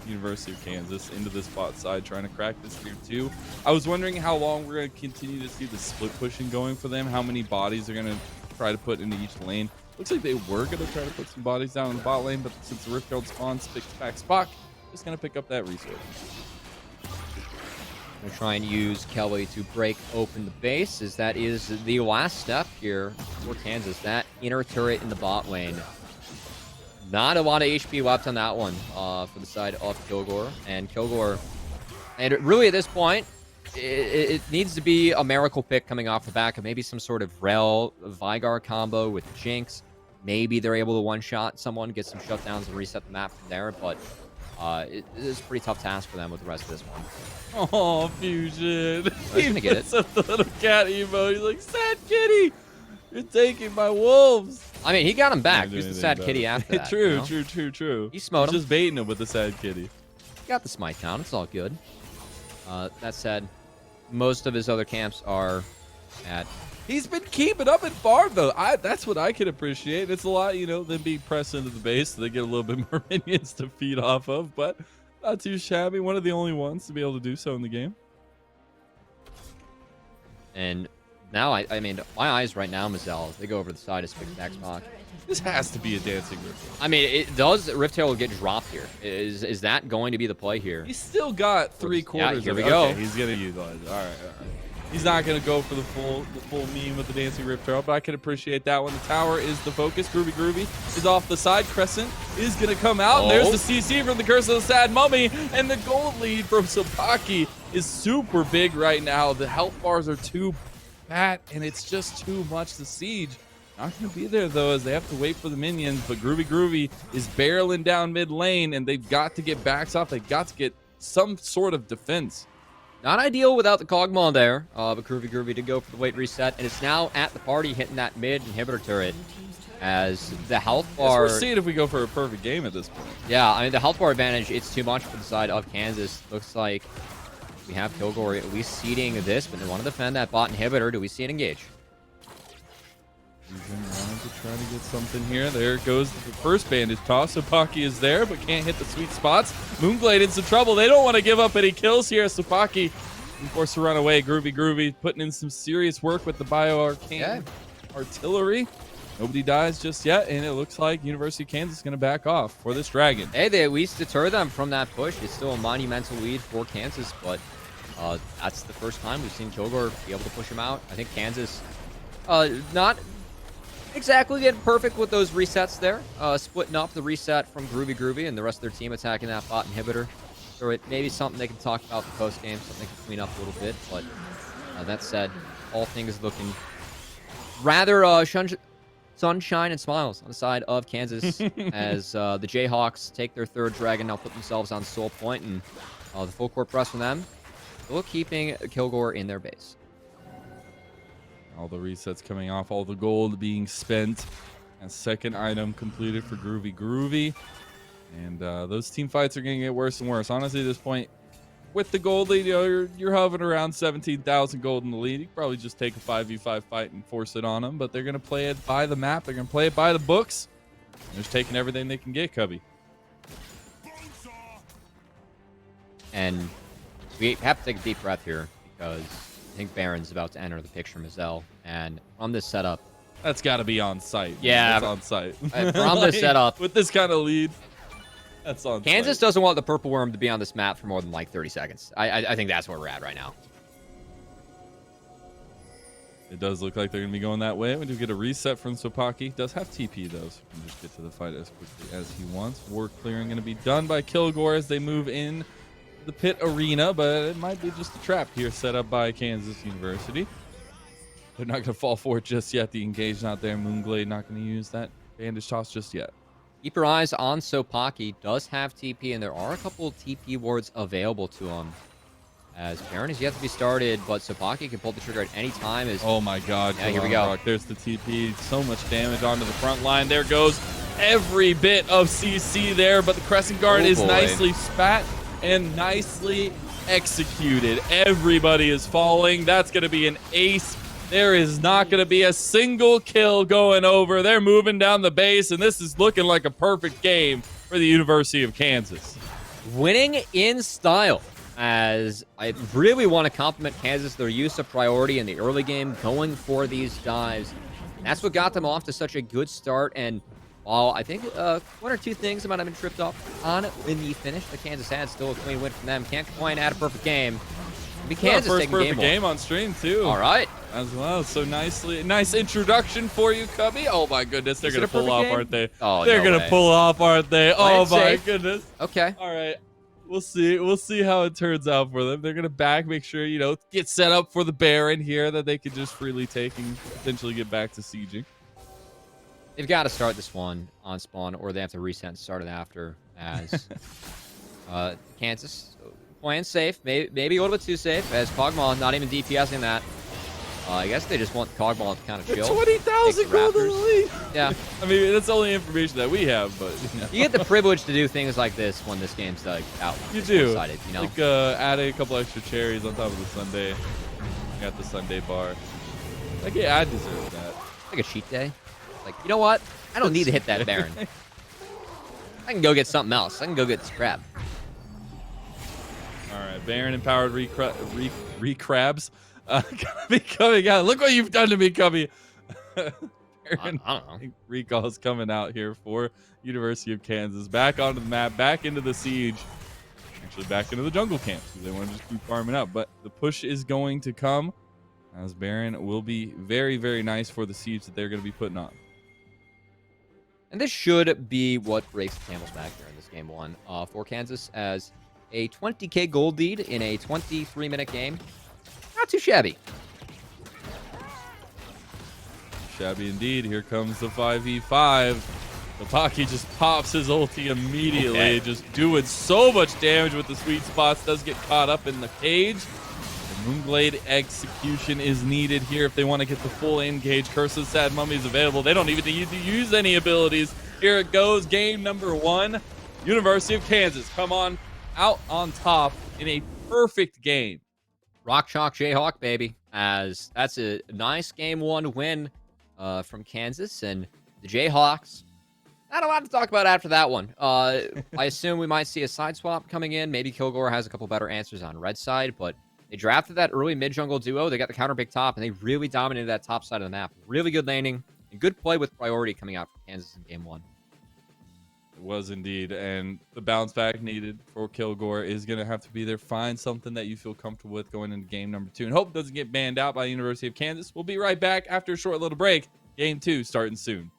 University of Kansas into this bot side, trying to crack this tier 2. I was wondering how long we're going to continue to see the split pushing going for them, how many bodies they're going to try to put into each lane. Looks like they were going to try to put some bodies down in the bot lane, but since the Rift Herald spawns, picks back Spock, just going to pick up that resource. Going to try and use Kelly to break open the base, as that is the last step here for Kansas. That inner turret in the bot lane. Not a lot of HP left on that one for the side of Kilgore. And Kilgore, and really at this point, it needs to be a miracle pick coming off the back of maybe some sort of Rel Vigar combo with Jinx. Maybe they're able to one-shot someone, get some shutdowns, and reset the map from there. But it is a pretty tough task for them with the rest of this one. Oh, Fusion. He's gonna get it. The little cat emo. He's like, sad kitty, you're taking my wolves. I mean, he got him back. Who's the sad kitty after that? True. He smote him. Just baiting him with the sad kitty. He got the smite down. It's all good. That said, most of his other camps are at... He's been keeping up in farm, though. That's what I can appreciate. It's a lot, them being pressed into the base, so they get a little bit more minions to feed off of, but not too shabby. One of the only ones to be able to do so in the game. And now, I mean, my eyes right now, Mazel, they go over to the side of Spixback. This has to be a dancing Rift Herald. I mean, does Rift Herald get dropped here? Is that going to be the play here? He's still got 3/4. Yeah, here we go. Okay, he's going to utilize it. All right. He's not going to go for the full meme with the dancing Rift Herald, but I can appreciate that one. The tower is the focus. Groovy is off the side. Crescent is going to come out. And there's the CC from the Curse of the Sad Mummy. And the gold lead from Sopaki is super big right now. The health bars are too fat, and it's just too much. The siege not going to be there, though, as they have to wait for the minions. But Groovy is barreling down mid lane, and they've got to get backs off. They've got to get some sort of defense. Not ideal without the Cogmaw there, but Groovy did go for the weight reset, and it's now at the party hitting that mid inhibitor turret as the health bar... We're seeing if we go for a perfect game at this point. Yeah, I mean, the health bar advantage, it's too much for the side of Kansas. Looks like we have Kilgore at least seeding this, but they want to defend that bot inhibitor. Do we see it engage? Fusion wanted to try to get something here. There goes the first bandage toss. Sopaki is there, but can't hit the sweet spots. Moonglade in some trouble. They don't want to give up any kills here. Sopaki forced to run away. Groovy putting in some serious work with the bio-arcane artillery. Nobody dies just yet, and it looks like University of Kansas is going to back off for this dragon. Hey, they at least deter them from that push. It's still a monumental lead for Kansas, but that's the first time we've seen Kilgore be able to push him out. I think Kansas not exactly getting perfect with those resets there. Splitting up the reset from Groovy and the rest of their team attacking that bot inhibitor. So it may be something they can talk about the post-game, something they can clean up a little bit. But that said, all things looking rather sunshine and smiles on the side of Kansas as the Jayhawks take their third dragon, now put themselves on Soul Point, and the full court press from them, still keeping Kilgore in their base. All the resets coming off, all the gold being spent, and second item completed for Groovy. And those team fights are going to get worse and worse. Honestly, at this point, with the gold lead, you're hovering around 17,000 gold in the lead. You can probably just take a 5v5 fight and force it on them, but they're going to play it by the map. They're going to play it by the books. They're just taking everything they can get, Cubby. And we have to take a deep breath here because I think Baron's about to enter the picture, Mazel. And from this setup, that's got to be on site. Yeah, that's on site. From this setup, with this kind of lead, that's on Kansas site. doesn't want the purple worm to be on this map for more than like 30 seconds. I think that's where we're at right now. It does look like they're going to be going that way. We do get a reset from Sopaki. Does have TP, though, so we can just get to the fight as quickly as he wants. War clearing going to be done by Kilgore as they move in the pit arena, but it might be just a trap here set up by Kansas University. They're not going to fall for it just yet. The engage not there. Moonglade not going to use that bandage toss just yet. Keep your eyes on Sopaki. Does have TP, and there are a couple of TP wards available to him. As Baron is yet to be started, but Sopaki can pull the trigger at any time. Oh my god. Yeah, here we go. Rock. There's the TP. So much damage onto the front line. There goes every bit of CC there, but the Crescent Guard is nicely spat and nicely executed. Everybody is falling. That's going to be an ace. There is not going to be a single kill going over. They're moving down the base, and this is looking like a perfect game for the University of Kansas. Winning in style, as I really want to compliment Kansas, their use of priority in the early game, going for these dives. That's what got them off to such a good start, and while I think one or two things might have been tripped off on in the finish that Kansas had, still a clean win from them. Can't complain, had a perfect game. Kansas first perfect game on stream, too. All right. As well, so nice introduction for you, Cubby. Oh my goodness, they're gonna pull off, aren't they? Oh, they're gonna pull off, aren't they? Oh my goodness. Okay. All right, we'll see how it turns out for them. They're gonna make sure get set up for the Baron here that they could just freely take and potentially get back to sieging. They've got to start this one on spawn, or they have to reset and start it after. As Kansas playing safe, maybe a little bit too safe. As Kog'Maw not even DPSing that. I guess they just want Kog'Maw to kind of chill. 20,000 gold in the lead. Yeah. I mean, that's the only information that we have, but you get the privilege to do things like this when this game's like out. You do. Like adding a couple extra cherries on top of the sundae. Got the sundae bar. Like, yeah, I deserve that. Like a cheat day. Like, you know what? I don't need to hit that Baron. I can go get something else. I can go get this crab. All right, Baron empowered re-crabs. Gonna be coming out. Look what you've done to me, Cubby. I don't know. Recall's coming out here for University of Kansas. Back onto the map, back into the siege. Actually, back into the jungle camps because they want to just keep farming up. But the push is going to come as Baron will be very, very nice for the siege that they're going to be putting on. And this should be what breaks the camel's back here in this game one for Kansas, as a 20k gold lead in a 23-minute game. Not too shabby. Shabby indeed. Here comes the 5v5. Sopaki just pops his ulti immediately, just doing so much damage with the sweet spots. Does get caught up in the cage. The Moonglade execution is needed here if they want to get the full engage. Curse of Sad Mummy is available. They don't even need to use any abilities. Here it goes. Game number 1. University of Kansas come on out on top in a perfect game. Rock Chalk Jayhawk, baby, as that's a nice game 1 win from Kansas. And the Jayhawks, not a lot to talk about after that one. I assume we might see a side swap coming in. Maybe Kilgore has a couple better answers on red side, but They drafted that early mid-jungle duo. They got the counter pick top, and they really dominated that top side of the map. Really good laning and good play with priority coming out from Kansas in game 1. It was indeed, and the bounce back needed for Kilgore is going to have to be there. Find something that you feel comfortable with going into game number 2, and hope it doesn't get banned out by the University of Kansas. We'll be right back after a short little break. Game 2 starting soon.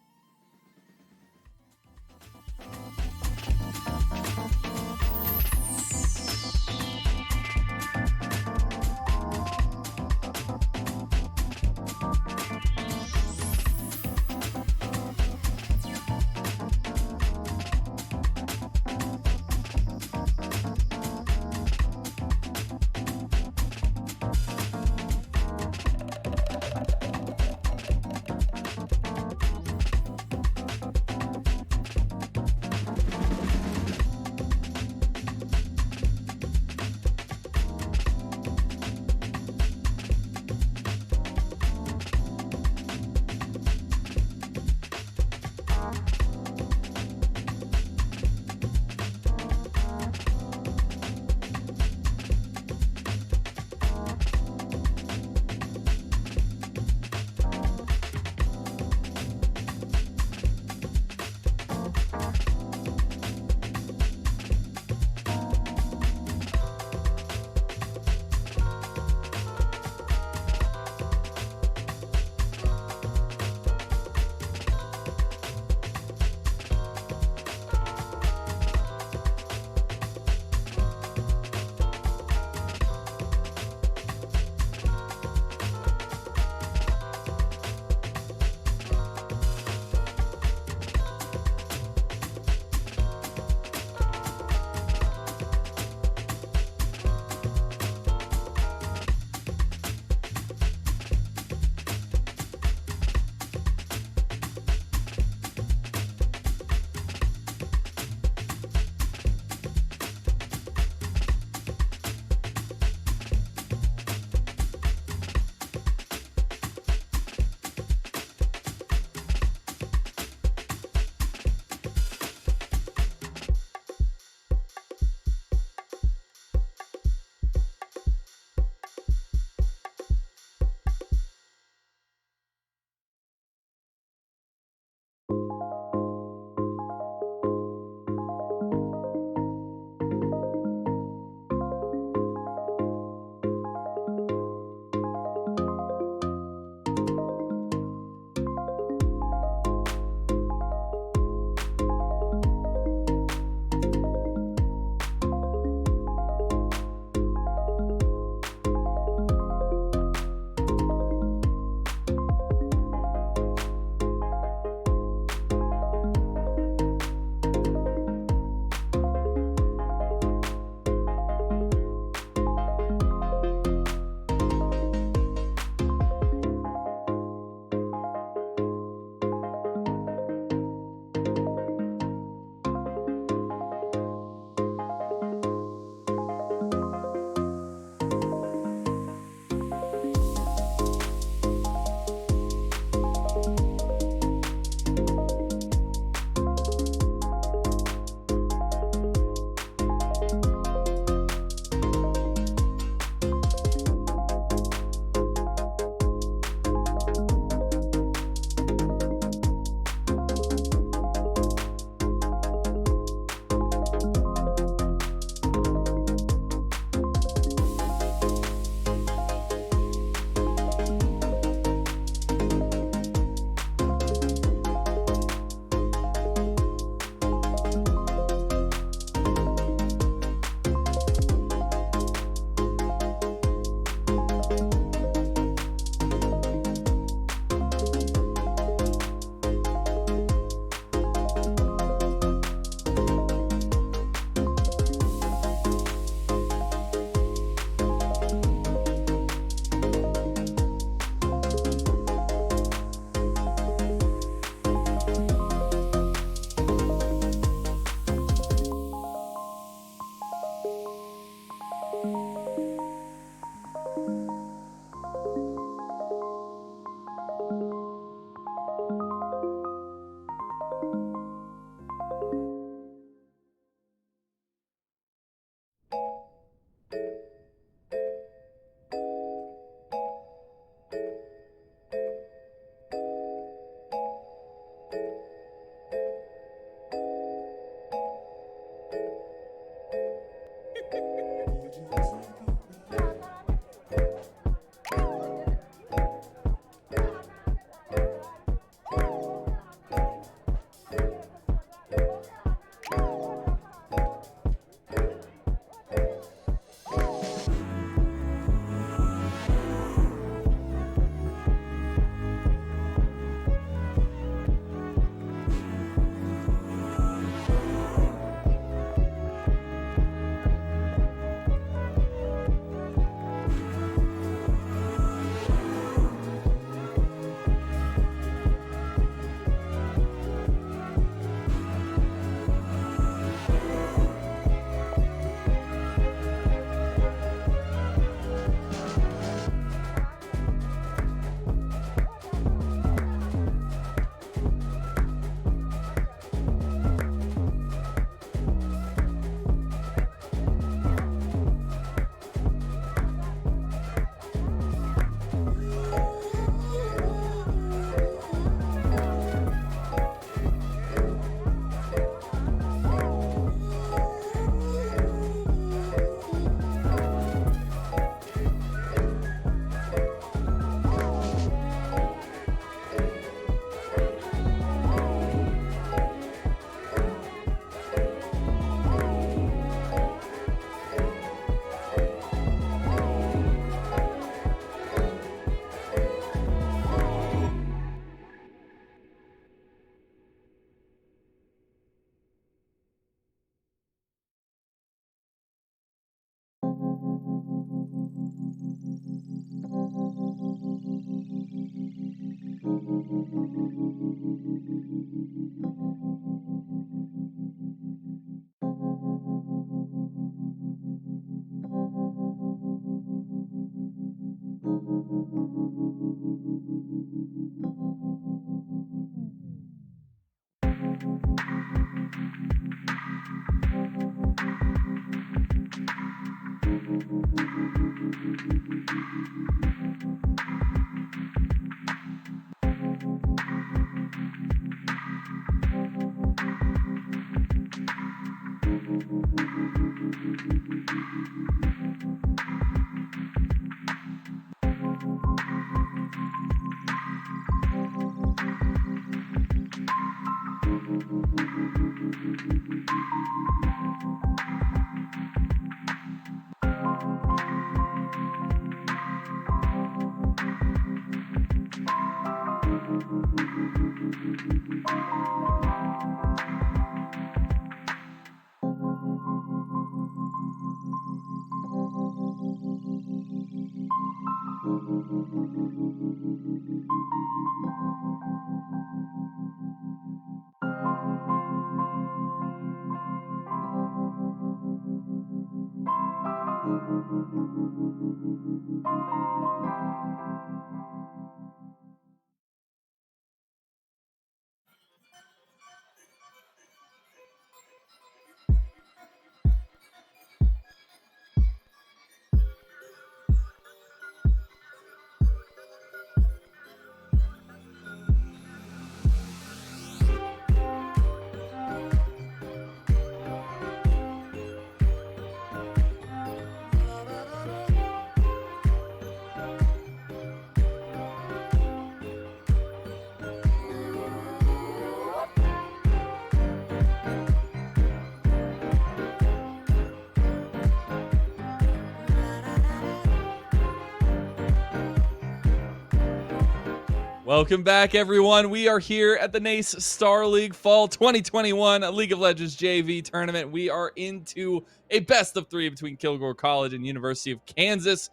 Welcome back, everyone. We are here at the NACE Starleague Fall 2021 League of Legends JV tournament. We are into a best of 3 between Kilgore College and University of Kansas.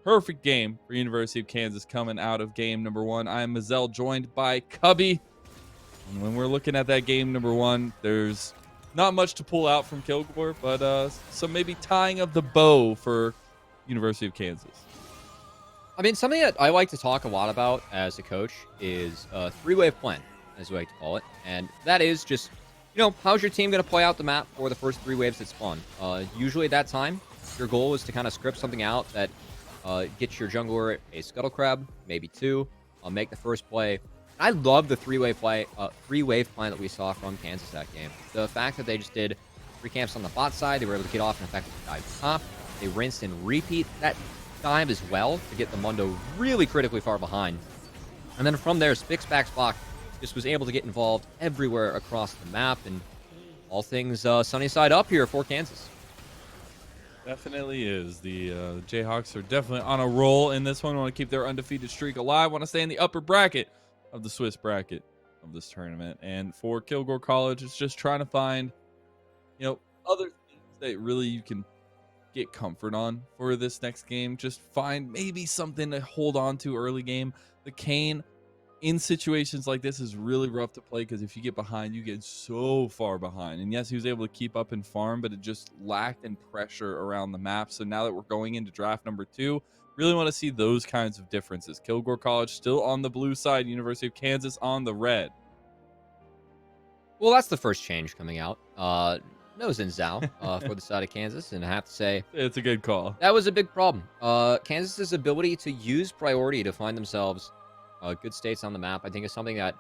Perfect game for University of Kansas coming out of game number 1. I am Mazel, joined by Cubby. And when we're looking at that game number 1, there's not much to pull out from Kilgore, but some maybe tying of the bow for University of Kansas. I mean, something that I like to talk a lot about as a coach is a 3-wave plan, as we like to call it. And that is just, how's your team going to play out the map for the first 3 waves that spawn? Usually at that time, your goal is to kind of script something out that gets your jungler a Scuttle Crab, maybe 2, make the first play. I love the 3-wave play, 3-wave plan that we saw from Kansas that game. The fact that they just did 3 camps on the bot side, they were able to get off and effectively dive top. They rinsed and repeat that time as well to get the Mundo really critically far behind. And then from there, Spock just was able to get involved everywhere across the map, and all things sunny side up here for Kansas. Definitely is. The Jayhawks are definitely on a roll in this one. Want to keep their undefeated streak alive. Want to stay in the upper bracket of the Swiss bracket of this tournament. And for Kilgore College, it's just trying to find, other things that really you can get comfort on for this next game. Just find maybe something to hold on to early game. The Kane in situations like this is really rough to play because if you get behind, you get so far behind. And yes, he was able to keep up and farm, but it just lacked in pressure around the map. So now that we're going into draft number 2, really want to see those kinds of differences. Kilgore College still on the blue side, University of Kansas on the red. Well, that's the first change coming out. No Xin Zhao for the side of Kansas, and I have to say it's a good call. That was a big problem. Kansas's ability to use priority to find themselves good states on the map, I think, is something that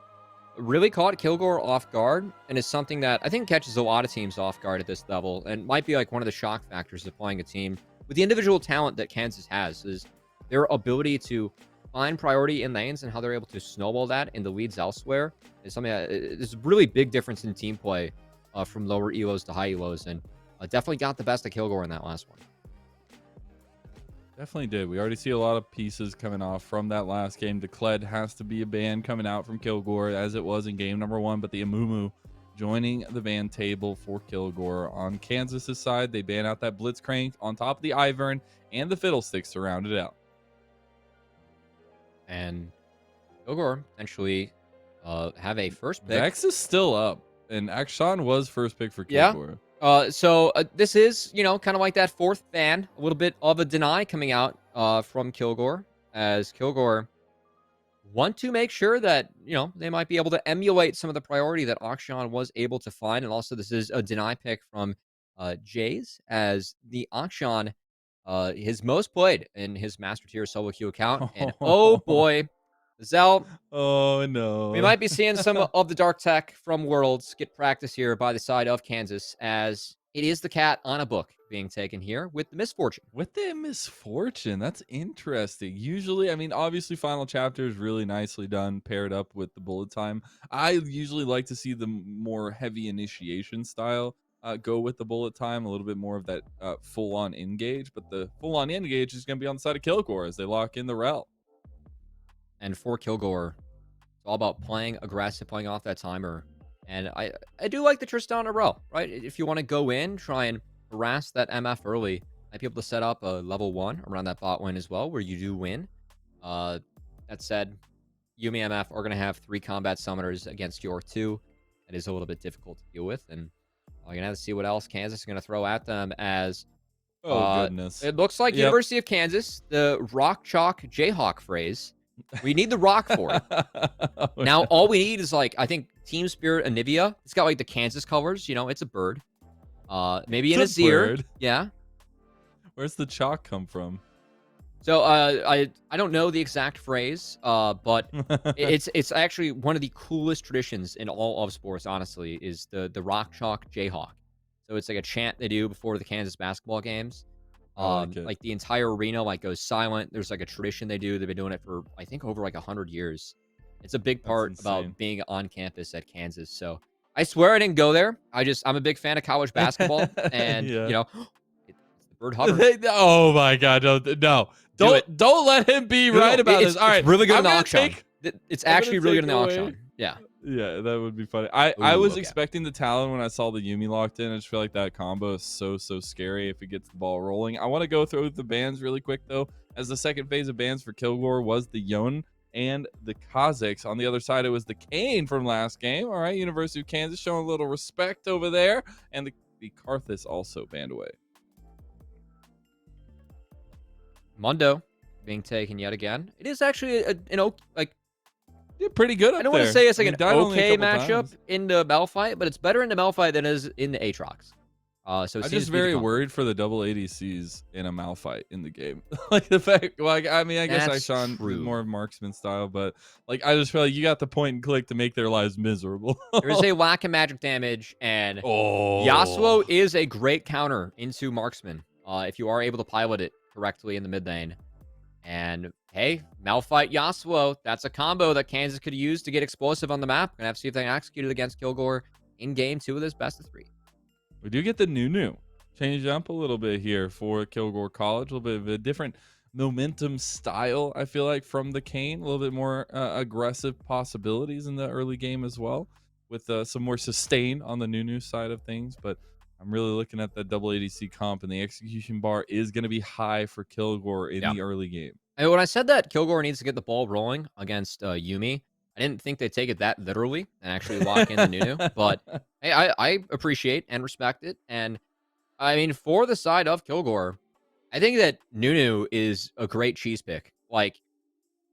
really caught Kilgore off guard, and is something that I think catches a lot of teams off guard at this level, and might be like one of the shock factors of playing a team with the individual talent that Kansas has, is their ability to find priority in lanes and how they're able to snowball that in the leads elsewhere is something that is a really big difference in team play. From lower elos to high elos, and definitely got the best of Kilgore in that last one. Definitely did. We already see a lot of pieces coming off from that last game. Decled has to be a ban coming out from Kilgore, as it was in game number 1, but the Amumu joining the ban table for Kilgore. On Kansas's side, they ban out that Blitzcrank on top of the Ivern and the Fiddlesticks to round it out. And Kilgore essentially have a first pick. Vex is still up. And Akshan was first pick for Kilgore. Yeah. So this is, kind of like that 4th ban. A little bit of a deny coming out from Kilgore, as Kilgore want to make sure that, they might be able to emulate some of the priority that Akshan was able to find. And also, this is a deny pick from Jays, as the Akshan, his most played in his Master Tier solo queue account. And oh boy, Zell, Oh we no. might be seeing some of the dark tech from Worlds get practice here by the side of Kansas, as it is the cat on a book being taken here with the misfortune. With the misfortune, that's interesting. Usually, I mean, obviously, final chapter is really nicely done, paired up with the bullet time. I usually like to see the more heavy initiation style go with the bullet time, a little bit more of that full on engage. But the full on engage is going to be on the side of Kilgore as they lock in the rel. And for Kilgore, it's all about playing aggressive, playing off that timer. And I do like the Tristan in a row, right? If you want to go in, try and harass that MF early, might be able to set up a level 1 around that bot win as well, where you do win. That said, Yumi MF are going to have 3 combat summoners against your 2. That is a little bit difficult to deal with. And we're going to have to see what else Kansas is going to throw at them, as Oh, goodness. it looks like Yep. University of Kansas, the rock chalk Jayhawk phrase. We need the rock for it. Oh, Now, no. all we need is, like, I think Team Spirit Anivia. It's got, like, the Kansas colors. It's a bird. Maybe in It's his a ear. bird. Yeah. Where's the chalk come from? So, I don't know the exact phrase, but it's actually one of the coolest traditions in all of sports, honestly, is the rock chalk Jayhawk. So it's like a chant they do before the Kansas basketball games. I like it. Like the entire arena goes silent. There's like a tradition they do. They've been doing it for, I think, over 100 years. It's a big part insane. about being on campus at Kansas. So I swear I didn't go there. I'm a big fan of college basketball, and Yeah. it's the bird hovers. Oh my God! No, don't let him be No, right about it's, this. All right, it's really good I'm in the gonna auction. take- It's I'm gonna actually really good in the take away- auction. Yeah. Yeah, that would be funny. I Ooh, was okay. expecting the Talon when I saw the Yumi locked in. I just feel like that combo is so scary if it gets the ball rolling. I want to go through the bans really quick though, as the second phase of bans for Kilgore was the Yon and the Kazakhs. On the other side, it was the Kane from last game. All right, University of Kansas showing a little respect over there, and the Karthus also banned away. Mundo being taken yet again. It is actually Yeah, pretty good up I don't there. want to say it's like I mean, an died only a okay couple matchup times. in the Malphite, but it's better in the Malphite than it is in the Aatrox. So it I'm seems just to be the very combo. worried for the double ADCs in a Malphite in the game. Like the fact, I mean, I guess That's Aishan true. is more of marksman style, but I just feel like you got the point and click to make their lives miserable. There is a lack of magic damage, and Oh, Yasuo is a great counter into marksman if you are able to pilot it correctly in the mid lane. And hey, Malphite Yasuo, that's a combo that Kansas could use to get explosive on the map. Gonna have to see if they can execute it against Kilgore in game 2 of this best of 3. We do get the Nunu change up a little bit here for Kilgore College, a little bit of a different momentum style, I feel like, from the Kane, a little bit more aggressive possibilities in the early game as well, with some more sustain on the Nunu side of things. But I'm really looking at that double ADC comp, and the execution bar is going to be high for Kilgore in the early game. And when I said that Kilgore needs to get the ball rolling against Yumi, I didn't think they'd take it that literally and actually lock in the Nunu. But hey, I appreciate and respect it. And I mean, for the side of Kilgore, I think that Nunu is a great cheese pick. Like,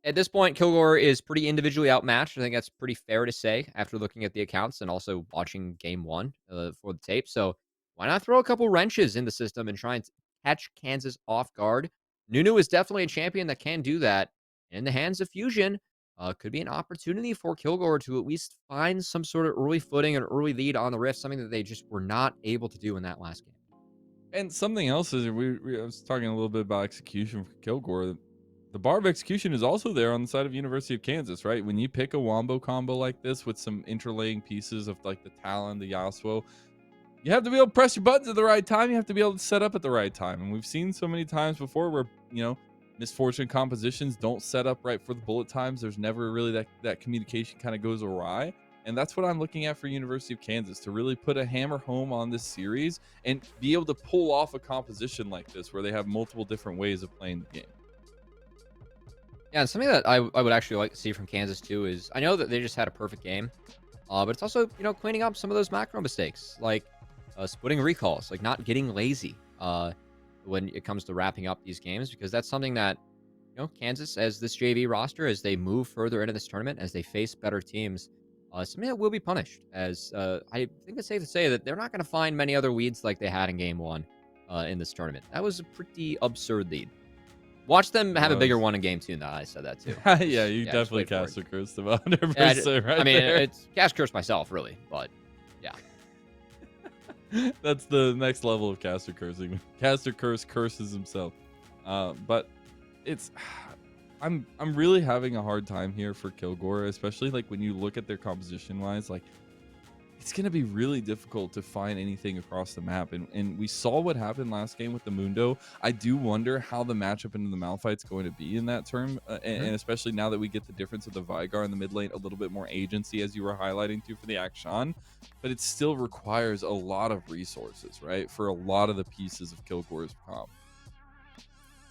at this point, Kilgore is pretty individually outmatched. I think that's pretty fair to say after looking at the accounts and also watching game 1 for the tape. So why not throw a couple wrenches in the system and try and catch Kansas off guard? Nunu is definitely a champion that can do that. In the hands of Fusion, could be an opportunity for Kilgore to at least find some sort of early footing and early lead on the Rift, something that they just were not able to do in that last game. And something else is I was talking a little bit about execution for Kilgore. The bar of execution is also there on the side of University of Kansas, right? When you pick a wombo combo like this with some interlaying pieces of like the Talon, the Yasuo, you have to be able to press your buttons at the right time. You have to be able to set up at the right time. And we've seen so many times before where, misfortune compositions don't set up right for the bullet times. There's never really that communication kind of goes awry. And that's what I'm looking at for University of Kansas, to really put a hammer home on this series and be able to pull off a composition like this where they have multiple different ways of playing the game. Yeah, and something that I would actually like to see from Kansas too is, I know that they just had a perfect game, but it's also, cleaning up some of those macro mistakes, like splitting recalls, like not getting lazy when it comes to wrapping up these games, because that's something that Kansas as this JV roster as they move further into this tournament, as they face better teams. Something that will be punished, as I think it's safe to say that they're not going to find many other leads like they had in game one in this tournament. That was a pretty absurd lead. Watch them It have a bigger was. one in game two. No, I said that too. Yeah, you Just definitely wait for it. cast a curse about 100% Yeah, right I mean, there. it's cast curse myself, really, but yeah. That's the next level of caster cursing. Caster curses himself. But it's I'm really having a hard time here for Kilgore, especially like when you look at their composition wise. Like, it's gonna be really difficult to find anything across the map. And we saw what happened last game with the Mundo. I do wonder how the matchup into the Malphite's going to be in that term, and especially now that we get the difference of the Vigar in the mid lane, a little bit more agency, as you were highlighting to for the Akshan. But it still requires a lot of resources, right, for a lot of the pieces of Kilgore's comp.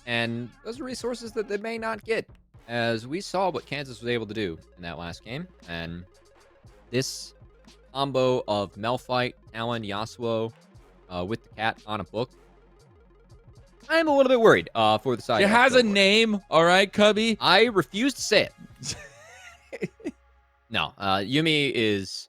And those are resources that they may not get, as we saw what Kansas was able to do in that last game. And this combo of Malphite, Talon, Yasuo with the cat on a book, I'm a little bit worried for the side. It has a Kilgore. name, all right, Cubby. I refuse to say it. No, Yumi is...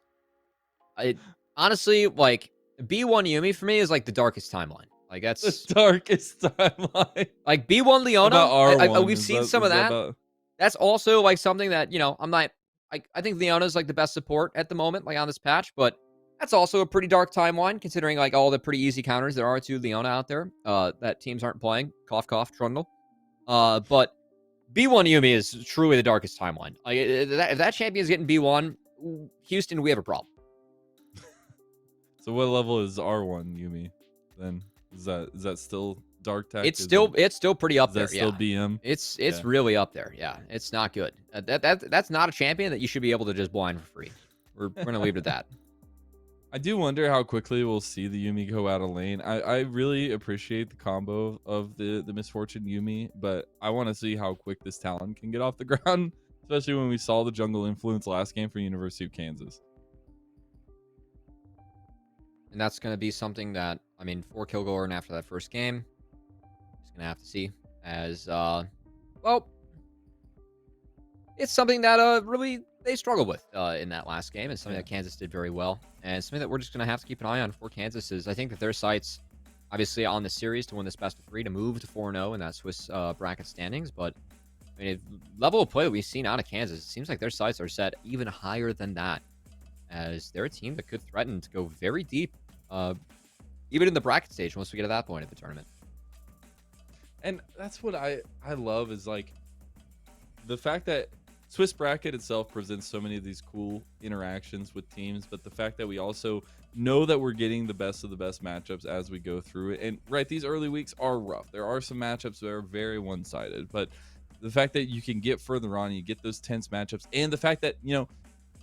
honestly, like, B1 Yumi for me is like the darkest timeline. Like, that's The darkest timeline. like B1 Leona. About R1. We've seen some of that. That's also like something that, I'm not. I think Leona's like the best support at the moment, like on this patch, but that's also a pretty dark timeline considering like all the pretty easy counters there are to Leona out there that teams aren't playing. Cough, cough, trundle. But B1 Yumi is truly the darkest timeline. Like, if that champion's getting B1, Houston, we have a problem. So what level is R1 Yumi then? Is that still dark tech? It's still pretty up there. Is that still BM? It's really up there. Yeah, it's not good. That's not a champion that you should be able to just blind for free. We're gonna leave it at that. I do wonder how quickly we'll see the Yumi go out of lane. I really appreciate the combo of the Misfortune Yumi, but I want to see how quick this Talon can get off the ground, especially when we saw the jungle influence last game for University of Kansas. And that's going to be something that, I mean, for Kilgore and after that first game, just going to have to see as, well, it's something that really they struggled with in that last game, and something that Kansas did very well, and something that we're just going to have to keep an eye on for Kansas is I think that their sights, obviously, on the series to win this best of 3 to move to 4-0 in that Swiss bracket standings, but I mean, level of play that we've seen out of Kansas, it seems like their sights are set even higher than that, as they're a team that could threaten to go very deep, even in the bracket stage once we get to that point of the tournament. And that's what I love is like the fact that Swiss bracket itself presents so many of these cool interactions with teams, but the fact that we also know that we're getting the best of the best matchups as we go through it. And right, these early weeks are rough. There are some matchups that are very one-sided, but the fact that you can get further on, you get those tense matchups, and the fact that,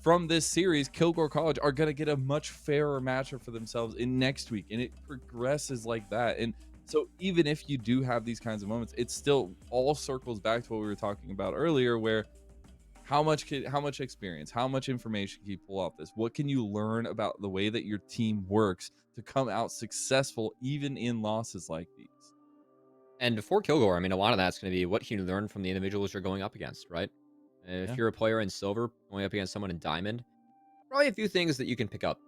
from this series, Kilgore College are going to get a much fairer matchup for themselves in next week, and it progresses like that. And so even if you do have these kinds of moments, it still all circles back to what we were talking about earlier, where how much experience, how much information can you pull off this? What can you learn about the way that your team works to come out successful even in losses like these? And for Kilgore, I mean, a lot of that's going to be what can you learn from the individuals you're going up against, right? If you're a player in silver going up against someone in diamond, probably a few things that you can pick up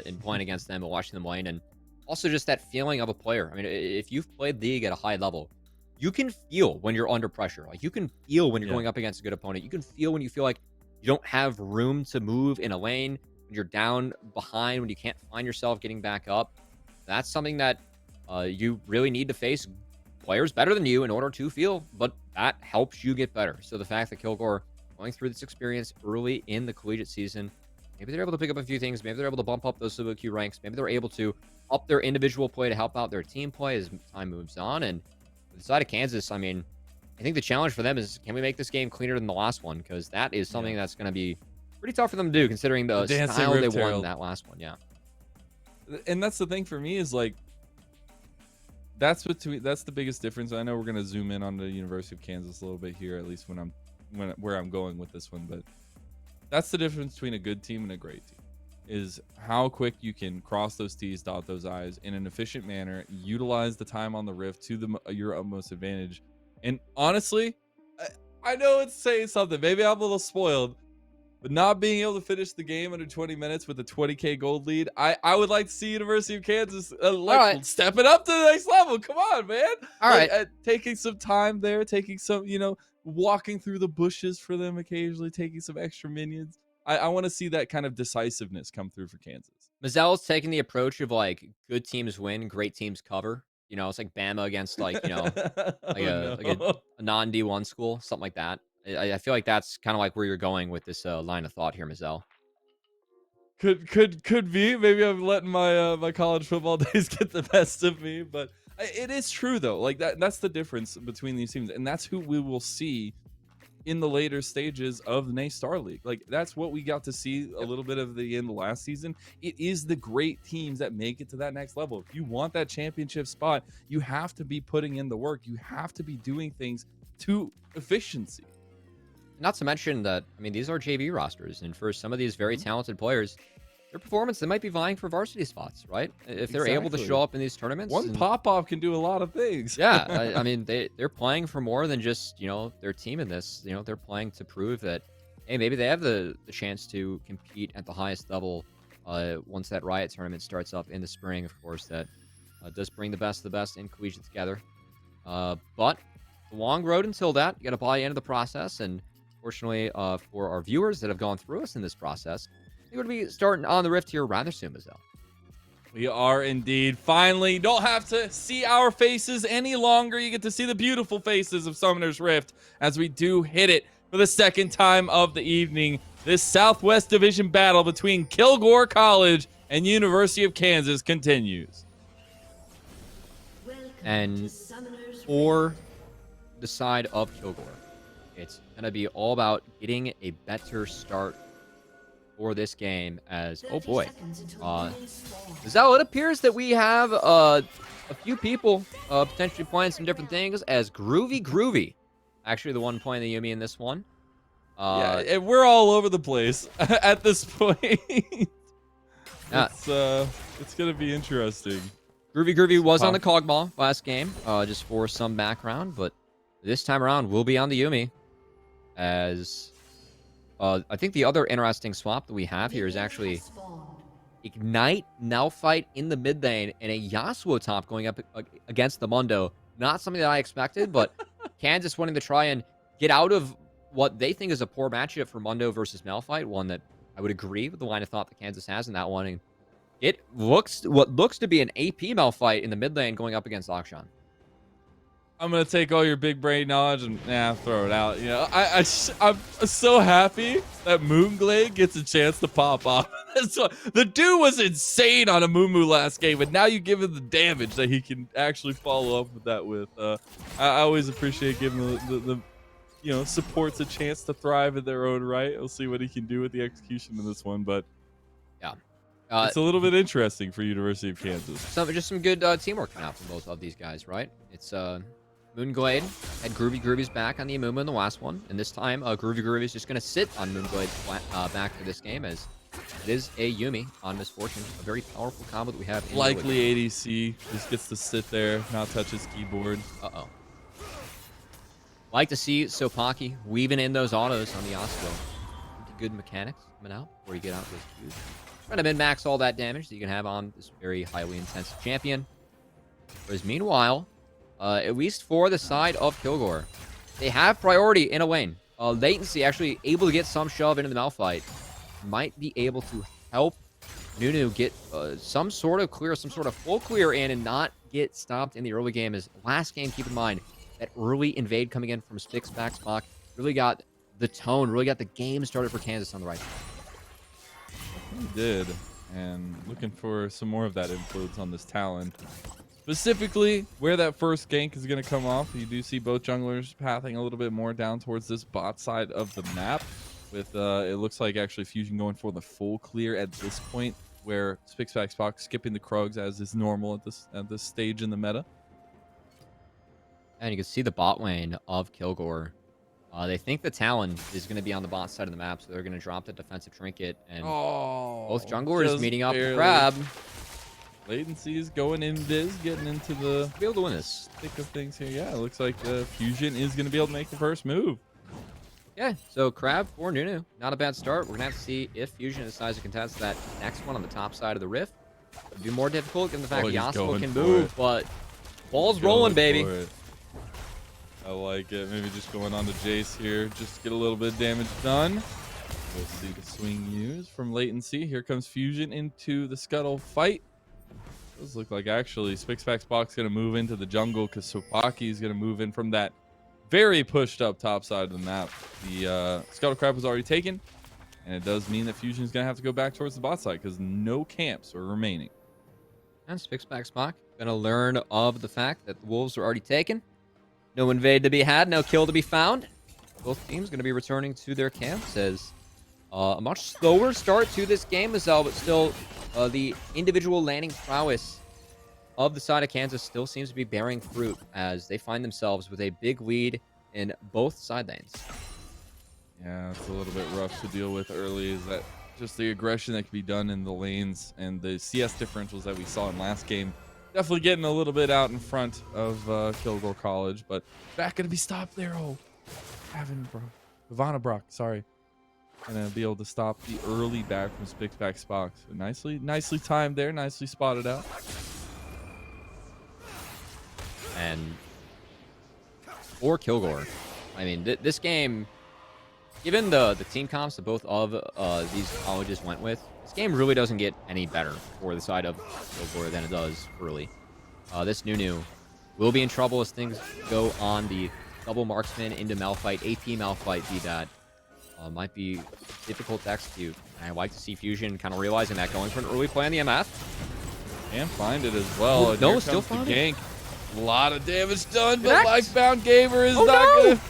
in playing against them and watching them lane, and also just that feeling of a player. I mean, if you've played League at a high level, you can feel when you're under pressure. Like, you can feel when you're going up against a good opponent. You can feel when you feel like you don't have room to move in a lane, when you're down behind, when you can't find yourself getting back up. That's something that you really need to face players better than you in order to feel, but that helps you get better. So the fact that Kilgore going through this experience early in the collegiate season, maybe they're able to pick up a few things. Maybe they're able to bump up those solo queue ranks. Maybe they're able to up their individual play to help out their team play as time moves on. And for the side of Kansas, I mean, I think the challenge for them is, can we make this game cleaner than the last one? Because that is something that's going to be pretty tough for them to do, considering the style they won in that last one. Yeah. And that's the thing for me is like, that's the biggest difference. I know we're going to zoom in on the University of Kansas a little bit here, at least where I'm going with this one, but that's the difference between a good team and a great team, is how quick you can cross those T's, dot those I's in an efficient manner, utilize the time on the rift to your utmost advantage. And honestly, I know it's saying something. Maybe I'm a little spoiled. But not being able to finish the game under 20 minutes with a 20K gold lead, I would like to see University of Kansas step it up to the next level. Come on, man. All right. Taking some time there, taking some, walking through the bushes for them occasionally, taking some extra minions. I want to see that kind of decisiveness come through for Kansas. Mazzel's taking the approach of like good teams win, great teams cover. It's like Bama against like a non D1 school, something like that. I feel like that's kind of like where you're going with this line of thought here, Mazzel. Could be. Maybe I'm letting my college football days get the best of me, but it is true though. Like that's the difference between these teams, and that's who we will see in the later stages of the NACE Starleague. Like that's what we got to see a little bit of the end of last season. It is the great teams that make it to that next level. If you want that championship spot, you have to be putting in the work. You have to be doing things to efficiency. Not to mention that, I mean, these are JV rosters, and for some of these very talented players, their performance, they might be vying for varsity spots, right? If they're able to show up in these tournaments. One pop-off can do a lot of things. Yeah, I mean, they're playing for more than just, their team in this. They're playing to prove that, hey, maybe they have the chance to compete at the highest level once that Riot tournament starts up in the spring, of course. That does bring the best of the best in collegiate together. But the long road until that, you got to buy into the process, and fortunately, for our viewers that have gone through us in this process, we're going to be starting on the Rift here rather soon, Mazzel. We are indeed. Finally, you don't have to see our faces any longer. You get to see the beautiful faces of Summoner's Rift as we do hit it for the second time of the evening. This Southwest Division battle between Kilgore College and University of Kansas continues. And for the side of Kilgore, it's going to be all about getting a better start for this game as, oh boy, Mazzel, it appears that we have a few people potentially playing some different things as Groovy, actually the one playing the Yumi in this one. Yeah, and we're all over the place at this point. It's going to be interesting. Groovy was on the Cogmaw last game, just for some background, but this time around we'll be on the Yumi as... I think the other interesting swap that we have here is actually Ignite, Nelphite in the mid lane, and a Yasuo top going up against the Mundo. Not something that I expected, but Kansas wanting to try and get out of what they think is a poor matchup for Mundo versus Nelphite, one that I would agree with the line of thought that Kansas has in that one. And it looks to be an AP Nelphite in the mid lane going up against Akshan. I'm gonna take all your big brain knowledge and throw it out. I'm so happy that Moonglade gets a chance to pop off. The dude was insane on a Mumu last game, and now you give him the damage that he can actually follow up with that with. I always appreciate giving the supports a chance to thrive in their own right. We'll see what he can do with the execution in this one, but yeah. It's a little bit interesting for University of Kansas. Just some good teamwork coming out from both of these guys, right? It's Moonglade had Groovy's back on the Amumu in the last one, and this time Groovy is just going to sit on Moonglade's back for this game, as it is a Yumi on Misfortune, a very powerful combo that we have. Likely ADC just gets to sit there, not touch his keyboard. Uh-oh. Like to see Sopaki weaving in those autos on the Yasuo. Good mechanics coming out before you get out those Qs. Trying to min-max all that damage that you can have on this very highly intensive champion. Whereas meanwhile, at least for the side of Kilgore, they have priority in a lane. Latency actually able to get some shove into the Malphite. Might be able to help Nunu get some sort of full clear in and not get stopped in the early game. As last game, keep in mind, that early invade coming in from Spix back Spock really got the tone, really got the game started for Kansas on the right side. He did, and looking for some more of that influence on this Talon. Specifically, where that first gank is going to come off, you do see both junglers pathing a little bit more down towards this bot side of the map. With it looks like actually Fusion going for the full clear at this point, where Spixback Spock skipping the Krugs as is normal at this stage in the meta. And you can see the bot lane of Kilgore. They think the Talon is going to be on the bot side of the map, so they're going to drop the defensive trinket. And both junglers meeting up to grab. Latency is going in biz, getting into the be able to win this thick of things here. Yeah, it looks like Fusion is going to be able to make the first move. Yeah, so Crab for Nunu. Not a bad start. We're going to have to see if Fusion decides to contest that next one on the top side of the Rift. It'd be more difficult given the fact he's Yasuo going can for move, it. but ball's rolling, baby. For it. I like it. Maybe just going on to Jace here. Just to get a little bit of damage done. We'll see the swing used from latency. Here comes Fusion into the Scuttle fight. Does look like actually Spixpax Box going to move into the jungle because Sopaki is going to move in from that very pushed up top side of the map. The Scuttle Crab was already taken, and it does mean that Fusion is going to have to go back towards the bot side because no camps are remaining. And Spixpax Box going to learn of the fact that the Wolves are already taken. No invade to be had, no kill to be found. Both teams going to be returning to their camps as a much slower start to this game as well, but still the individual landing prowess of the side of Kansas still seems to be bearing fruit as they find themselves with a big lead in both side lanes. Yeah, it's a little bit rough to deal with early. Is that just the aggression that can be done in the lanes and the CS differentials that we saw in last game. Definitely getting a little bit out in front of Kilgore College, but back going to be stopped there. Oh, Ivana Brock, sorry. Gonna be able to stop the early back from Spixpax Box. So nicely timed there, nicely spotted out. And for Kilgore, I mean, this game, given the team comps that both of these colleges went with, this game really doesn't get any better for the side of Kilgore than it does early. This Nunu will be in trouble as things go on the double marksman into Malphite, AP Malphite be that. Might be difficult to execute. And I'd like to see Fusion kind of realizing that, going for an early play on the MF. And find it as well. Ooh, no, still found it. Gank. A lot of damage done, but Connect. Lifebound Gamer is not gonna.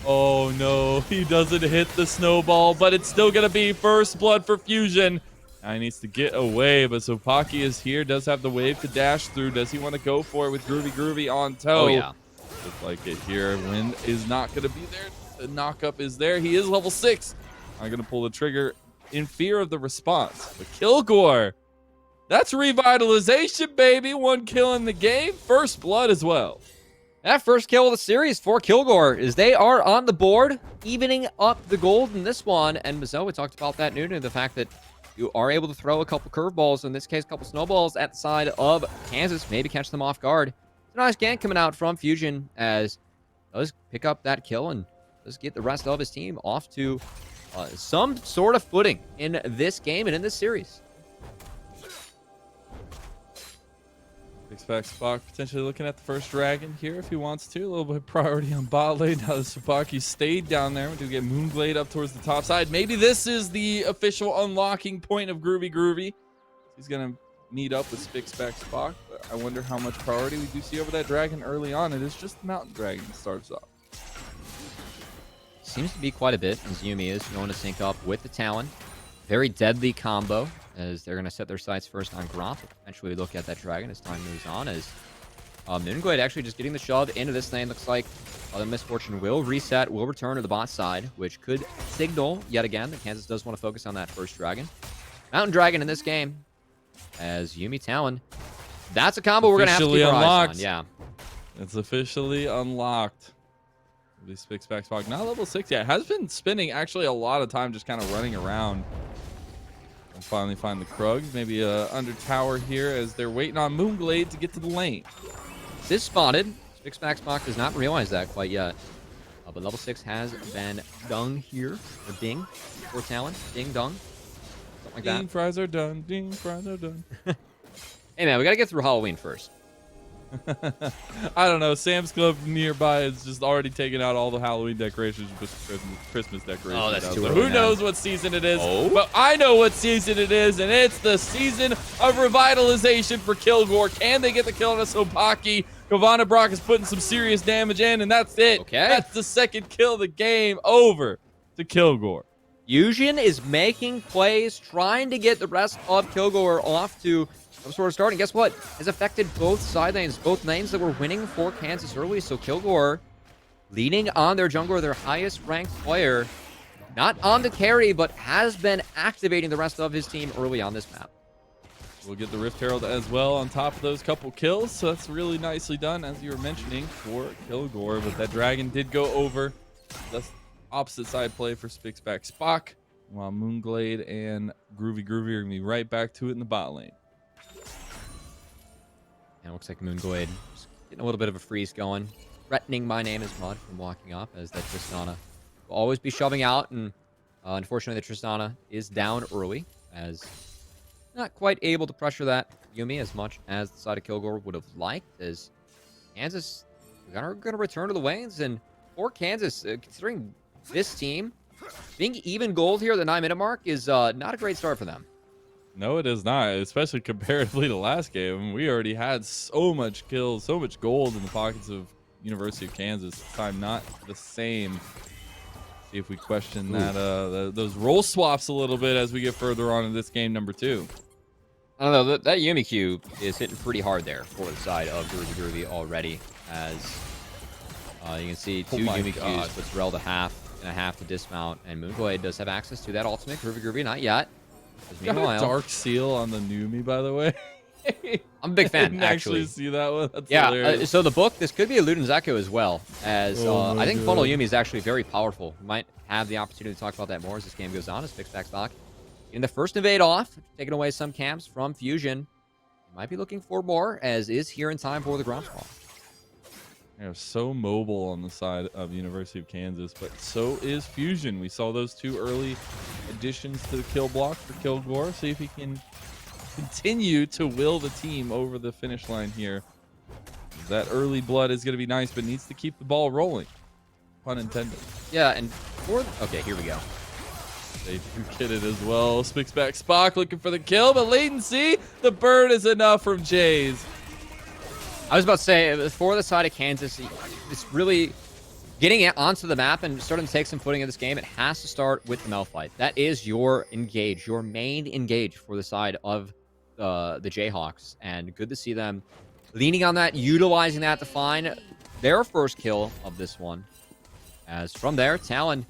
Oh no, he doesn't hit the snowball, but it's still gonna be first blood for Fusion. Now he needs to get away, but Sopaki is here, does have the wave to dash through. Does he want to go for it with Groovy on toe? Oh yeah. Looks like it here. Wind is not gonna be there. The knockup is there. He is level 6. I'm going to pull the trigger in fear of the response. But Kilgore, that's revitalization, baby. 1 kill in the game. First blood as well. That first kill of the series for Kilgore is they are on the board, evening up the gold in this one. And Mazo, we talked about that Nunu, the fact that you are able to throw a couple curveballs, in this case, a couple snowballs at the side of Kansas, maybe catch them off guard. It's a nice gank coming out from Fusion as does pick up that kill and let's get the rest of his team off to some sort of footing in this game and in this series. Expect Spock potentially looking at the first dragon here if he wants to. A little bit of priority on bot lane. Now that Sopaki stayed down there. We do get Moonglade up towards the top side. Maybe this is the official unlocking point of Groovy. He's going to meet up with Spixpax Spock. But I wonder how much priority we do see over that dragon early on. It is just the Mountain Dragon that starts off. Seems to be quite a bit as Yumi is going to sync up with the Talon. Very deadly combo as they're going to set their sights first on Gromp. Eventually look at that dragon as time moves on as Moonglade actually just getting the shove into this lane. Looks like the Misfortune will reset, will return to the bot side, which could signal yet again that Kansas does want to focus on that first dragon. Mountain Dragon in this game as Yumi Talon. That's a combo we're going to have to keep our eyes on. Yeah. It's officially unlocked. These Spixpax Spock, not level 6 yet. Has been spending actually a lot of time just kind of running around. And finally find the Krugs. Maybe under tower here as they're waiting on Moonglade to get to the lane. This spotted. Spixpax Spock does not realize that quite yet. But level 6 has been dung here. Or ding for Talon. Ding dung. Something like that. Ding fries are done. Ding fries are done. Hey man, we got to get through Halloween first. I don't know. Sam's Club nearby is just already taking out all the Halloween decorations, Christmas decorations. Oh, that's too so early. who knows what season it is? Oh? But I know what season it is, and it's the season of revitalization for Kilgore. Can they get the kill on a Sopaki? Giovanna Brock is putting some serious damage in, and that's it. Okay. That's the second kill of the game. Over to Kilgore. Fusion is making plays, trying to get the rest of Kilgore off to some sort of start. And guess what? Has affected both side lanes, both lanes that were winning for Kansas early. So Kilgore leading on their jungler, their highest ranked player. Not on the carry, but has been activating the rest of his team early on this map. We'll get the Rift Herald as well on top of those couple kills. So that's really nicely done, as you were mentioning, for Kilgore. But that dragon did go over. That's opposite side play for Spixback Spock, while Moonglade and Groovy are going to be right back to it in the bot lane. And it looks like Moonglade just getting a little bit of a freeze going. Threatening my name is Mud from walking up, as that Tristana will always be shoving out. And unfortunately, the Tristana is down early, as not quite able to pressure that Yuumi as much as the side of Kilgore would have liked, as Kansas are going to return to the lanes. And for Kansas, considering this team, being even gold here at the 9-minute mark is not a great start for them. No, it is not, especially comparatively to last game. We already had so much kills, so much gold in the pockets of University of Kansas. This time not the same. See if we question that those role swaps a little bit as we get further on in this game number 2. I don't know, that Yuumi Q is hitting pretty hard there for the side of Groovy already, as you can see 2 Yuumi Qs puts Rel to half and a half to dismount, and Moonglade does have access to that ultimate. Groovy not yet. Meanwhile, dark seal on the Numi, by the way. I'm a big fan, I didn't actually see that one. That's hilarious. So the book, this could be a Luden Zeko as well, as I think Funnel Yuumi is actually very powerful. We might have the opportunity to talk about that more as this game goes on, as Spixback Spock in the first invade off, taking away some camps from Fusion. Might be looking for more, as is here in time for the ground squall. They're so mobile on the side of University of Kansas, but so is Fusion. We saw those 2 early additions to the kill block for Kilgore. See if he can continue to will the team over the finish line here. That early blood is going to be nice, but needs to keep the ball rolling. Pun intended. Yeah, and okay, here we go. They do get it as well. Spixback Spock looking for the kill, but latency, the bird is enough from Jays. I was about to say, for the side of Kansas, it's really getting it onto the map and starting to take some footing in this game. It has to start with the Malphite. That is your engage, your main engage for the side of the Jayhawks. And good to see them leaning on that, utilizing that to find their first kill of this one. As from there, Talon,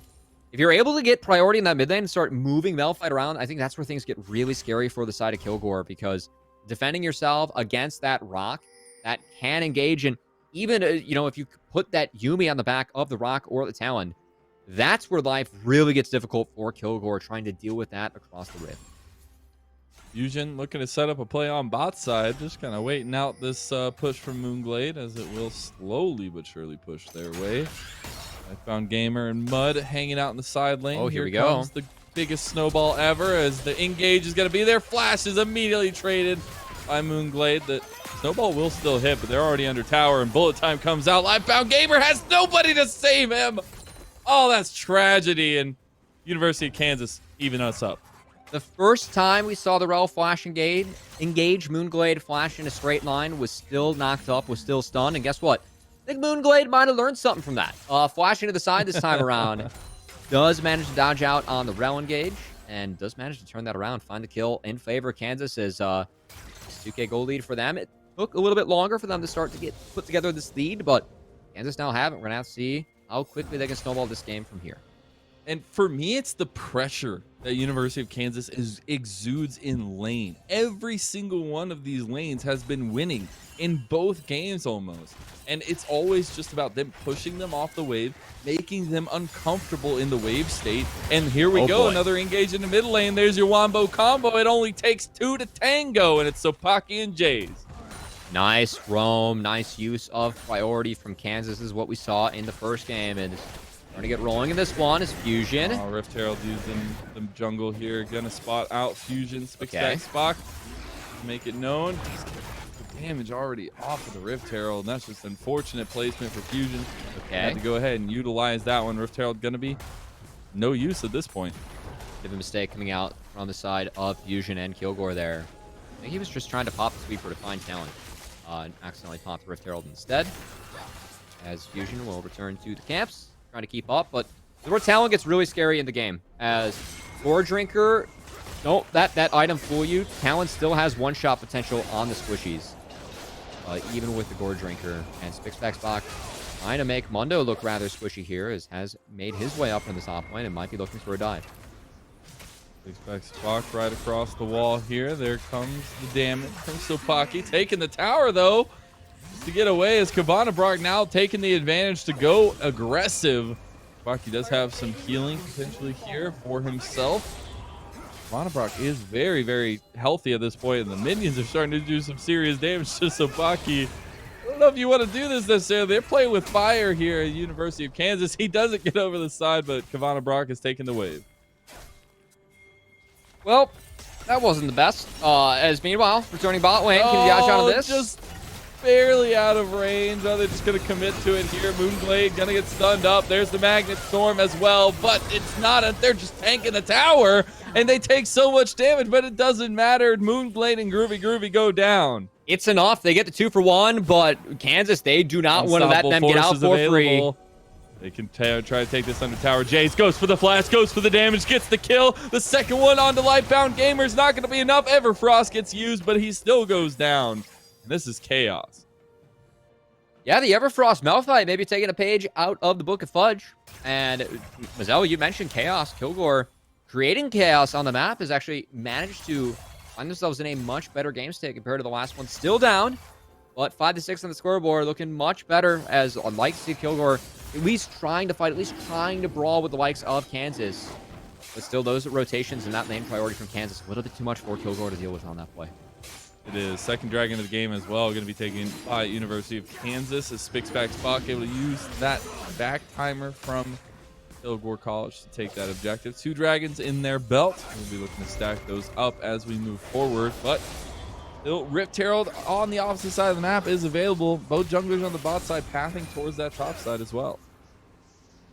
if you're able to get priority in that mid lane and start moving Malphite around, I think that's where things get really scary for the side of Kilgore, because defending yourself against that rock that can engage, and even, if you put that Yuumi on the back of the rock or the Talon, that's where life really gets difficult for Kilgore, trying to deal with that across the rift. Fusion looking to set up a play on bot side, just kind of waiting out this push from Moonglade, as it will slowly but surely push their way. I found Gamer and Mud hanging out in the side lane. Oh, here we comes go. The biggest snowball ever, as the engage is going to be there. Flash is immediately traded by Moonglade. The snowball will still hit, but they're already under tower, and bullet time comes out. Livebound Gamer has nobody to save him. Oh, that's tragedy, and University of Kansas even us up. The first time we saw the Rel flash engage, Moonglade flash in a straight line, was still knocked up, was still stunned, and guess what? I think Moonglade might have learned something from that. Flashing to the side this time around, does manage to dodge out on the Rel engage, and does manage to turn that around, find the kill in favor of Kansas, as 2K goal lead for them. It took a little bit longer for them to start to put together this lead, but Kansas now have it. We're going to have to see how quickly they can snowball this game from here. And for me, it's the pressure that University of Kansas exudes in lane. Every single one of these lanes has been winning in both games almost. And it's always just about them pushing them off the wave, making them uncomfortable in the wave state. And here we go, another engage in the mid lane. There's your wombo combo. It only takes 2 to tango, and it's Sopaki and Jays. Nice roam, nice use of priority from Kansas is what we saw in the first game. And trying to get rolling in this one is Fusion. Rift Herald using the jungle here. Gonna spot out Fusion. Spixback Spock. Make it known. He's getting the damage already off of the Rift Herald, and that's just unfortunate placement for Fusion. Had to go ahead and utilize that one. Rift Herald gonna be no use at this point. Bit of a mistake coming out from the side of Fusion and Kilgore there. I think he was just trying to pop the sweeper to find talent. And accidentally popped Rift Herald instead. As Fusion will return to the camps, trying to keep up, but this is where talent gets really scary in the game. As Gore Drinker, don't that item fool you. Talon still has one-shot potential on the squishies, even with the Gore Drinker. And Spixback Spock trying to make Mundo look rather squishy here, as has made his way up from the top lane and might be looking for a dive. Spixback Spock right across the wall here. There comes the damage from Sopaki. Taking the tower, though, to get away, as Cabana Brock now taking the advantage to go aggressive Baki does have some healing potentially here for himself. Monobrock is very, very healthy at this point, and the minions are starting to do some serious damage to Sobaki. I don't know if you want to do this necessarily. They're playing with fire here at University of Kansas. He doesn't get over the side, but Kavana Brock is taking the wave. Well, that wasn't the best. As meanwhile, returning bot lane, can Yash out of this? Just barely out of range. Oh, they're just going to commit to it here. Moonblade going to get stunned up. There's the Magnet Storm as well, but it's not they're just tanking the tower, and they take so much damage, but it doesn't matter. Moonblade and Groovy go down. It's enough. They get the 2-for-1, but Kansas, they do not want to let them get out for free. They can try to take this under tower. Jace goes for the flash, goes for the damage, gets the kill. The second one onto Lightbound Gamer is not going to be enough. Everfrost gets used, but he still goes down. And this is chaos. Yeah, the Everfrost Malphite maybe taking a page out of the Book of Fudge. And Mazel, you mentioned chaos. Kilgore creating chaos on the map has actually managed to find themselves in a much better game state compared to the last one. Still down, but 5-6 on the scoreboard, looking much better as I'd like to see Kilgore at least trying to fight, at least trying to brawl with the likes of Kansas. But still, those rotations and that lane priority from Kansas, a little bit too much for Kilgore to deal with on that play. It is. Second dragon of the game as well. Going to be taken by University of Kansas as Spock able to use that back timer from Kilgore College to take that objective. 2 dragons in their belt. We'll be looking to stack those up as we move forward. But still, Rift Herald on the opposite side of the map is available. Both junglers on the bot side pathing towards that top side as well.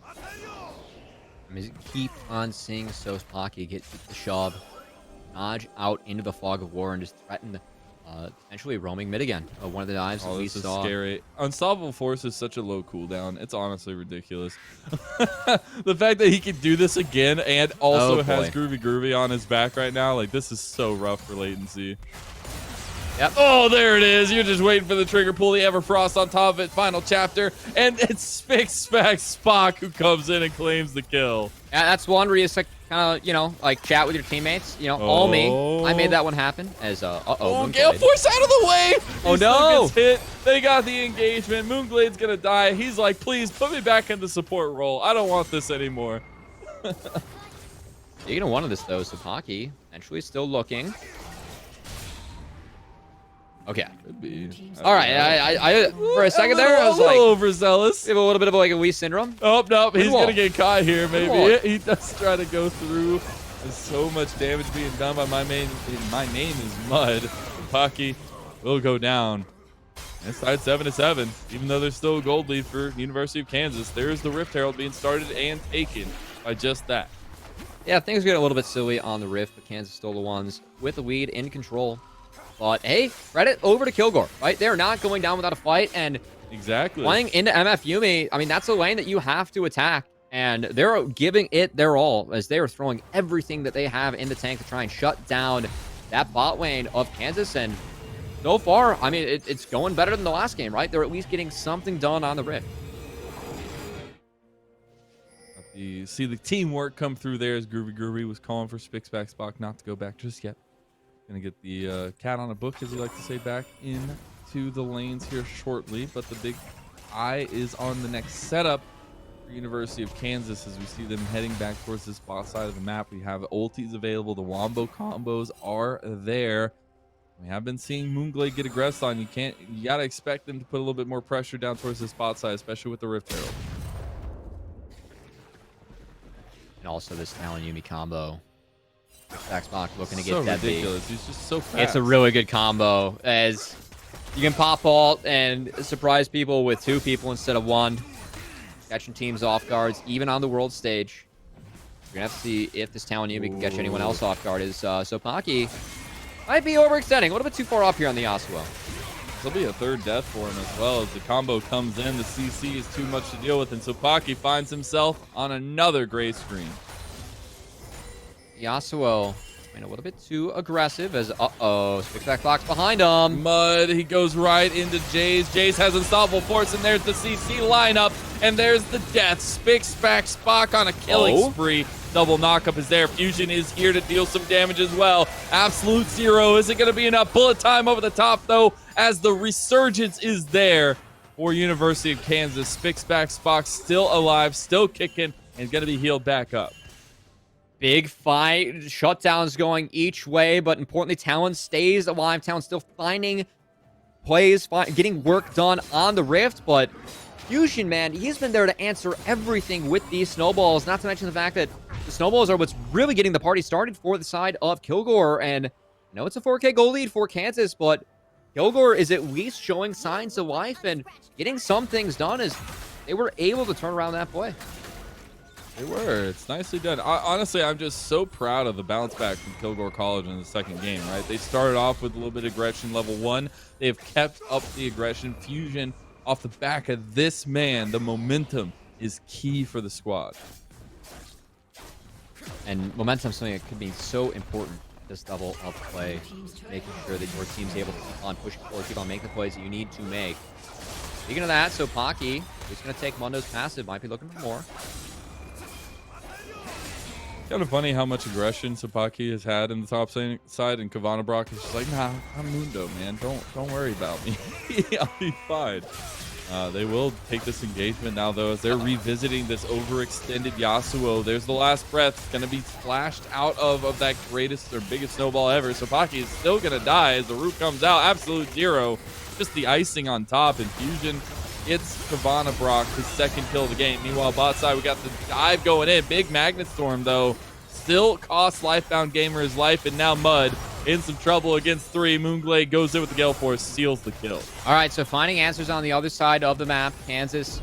I mean, keep on seeing Spock get the shove, dodge out into the fog of war, and just threaten potentially roaming mid again. One of the dives that we this is saw. Scary. Unstoppable Force is such a low cooldown. It's honestly ridiculous. The fact that he can do this again and also has Groovy on his back right now, like, this is so rough for latency. Yep. Oh, there it is. You're just waiting for the trigger pull. The Everfrost on top of it. Final chapter. And it's Spock who comes in and claims the kill. Yeah, that's one where you just kind of, you know, like chat with your teammates. You know, all me. I made that one happen. As Gale Force out of the way. Oh no! Gets hit. They got the engagement. Moonglade's gonna die. He's like, please put me back in the support role. I don't want this anymore. You're gonna want this though. Spock eventually still looking. Okay. Could be. All right. I for a second there, I was like, overzealous. Give a little bit of like a Wii syndrome. Oh no, he's gonna get caught here. Maybe he does try to go through. There's so much damage being done by my name is Mud. Pocky will go down. It's tied 7-7. Even though there's still a gold lead for University of Kansas, there's the Rift Herald being started and taken by just that. Yeah, things get a little bit silly on the Rift, but Kansas still the ones with the lead in control. But hey, credit over to Kilgore, right? They're not going down without a fight, and exactly playing into MF Yumi, I mean, that's a lane that you have to attack, and they're giving it their all as they are throwing everything that they have in the tank to try and shut down that bot lane of Kansas. And so far, I mean, it's going better than the last game, right? They're at least getting something done on the Rift. You see the teamwork come through there as Groovy was calling for Spock not to go back just yet. Gonna get the cat on a book, as you like to say, back into the lanes here shortly. But the big eye is on the next setup for University of Kansas as we see them heading back towards this bot side of the map. We have ultis available. The wombo combos are there. We have been seeing Moonglade get aggressed on. You gotta expect them to put a little bit more pressure down towards this bot side, especially with the Rift Herald. And also this Talon Yumi combo. Spock looking to get so that ridiculous. He's just so fast. It's a really good combo as you can pop ult and surprise people with 2 people instead of 1. Catching teams off guards, even on the world stage. We're gonna have to see if this Talon Yumi can catch anyone else off guard. So Pocky might be overextending. A little bit too far up here on the Yasuo. There'll be a third death for him as well as the combo comes in. The CC is too much to deal with, and so Pocky finds himself on another gray screen. Yasuo being a little bit too aggressive as Spock box behind him. Mud, he goes right into Jace. Jace has Unstoppable Force, and there's the CC lineup, and there's the death. Spock on a killing spree. Double knockup is there. Fusion is here to deal some damage as well. Absolute Zero. Is it going to be enough? Bullet time over the top, though, as the resurgence is there for University of Kansas. Spock still alive, still kicking. and going to be healed back up. Big fight. Shutdowns going each way, but importantly, Talon stays alive. Talon still finding plays, getting work done on the Rift, but Fusion, man, he's been there to answer everything with these snowballs, not to mention the fact that the snowballs are what's really getting the party started for the side of Kilgore, and I know it's a 4K goal lead for Kansas, but Kilgore is at least showing signs of life and getting some things done as they were able to turn around that play. They were. It's nicely done. Honestly, I'm just so proud of the bounce back from Kilgore College in the second game, right? They started off with a little bit of aggression level 1. They've kept up the aggression. Fusion off the back of this man. The momentum is key for the squad. And momentum is something that could be so important at this level of play. Making sure that your team's able to keep on pushing forward, keep on making the plays that you need to make. Speaking of that, so Pocky, who's going to take Mundo's passive, might be looking for more. Kind of funny how much aggression Sapaki has had in the top side, and Kavana Brock is just like, nah, I'm Mundo, man. Don't worry about me. I'll be fine. They will take this engagement now, though, as they're revisiting this overextended Yasuo. There's the last breath. It's going to be flashed out of that greatest or biggest snowball ever. Sapaki is still going to die as the root comes out. Absolute zero. Just the icing on top, and Fusion it's Kavana Brock, his second kill of the game. Meanwhile, bot side, we got the dive going in. Big Magnet Storm, though, still costs Lifebound Gamer his life, and now Mud in some trouble against 3. Moonglade goes in with the Gale Force, seals the kill. All right, so finding answers on the other side of the map. Kansas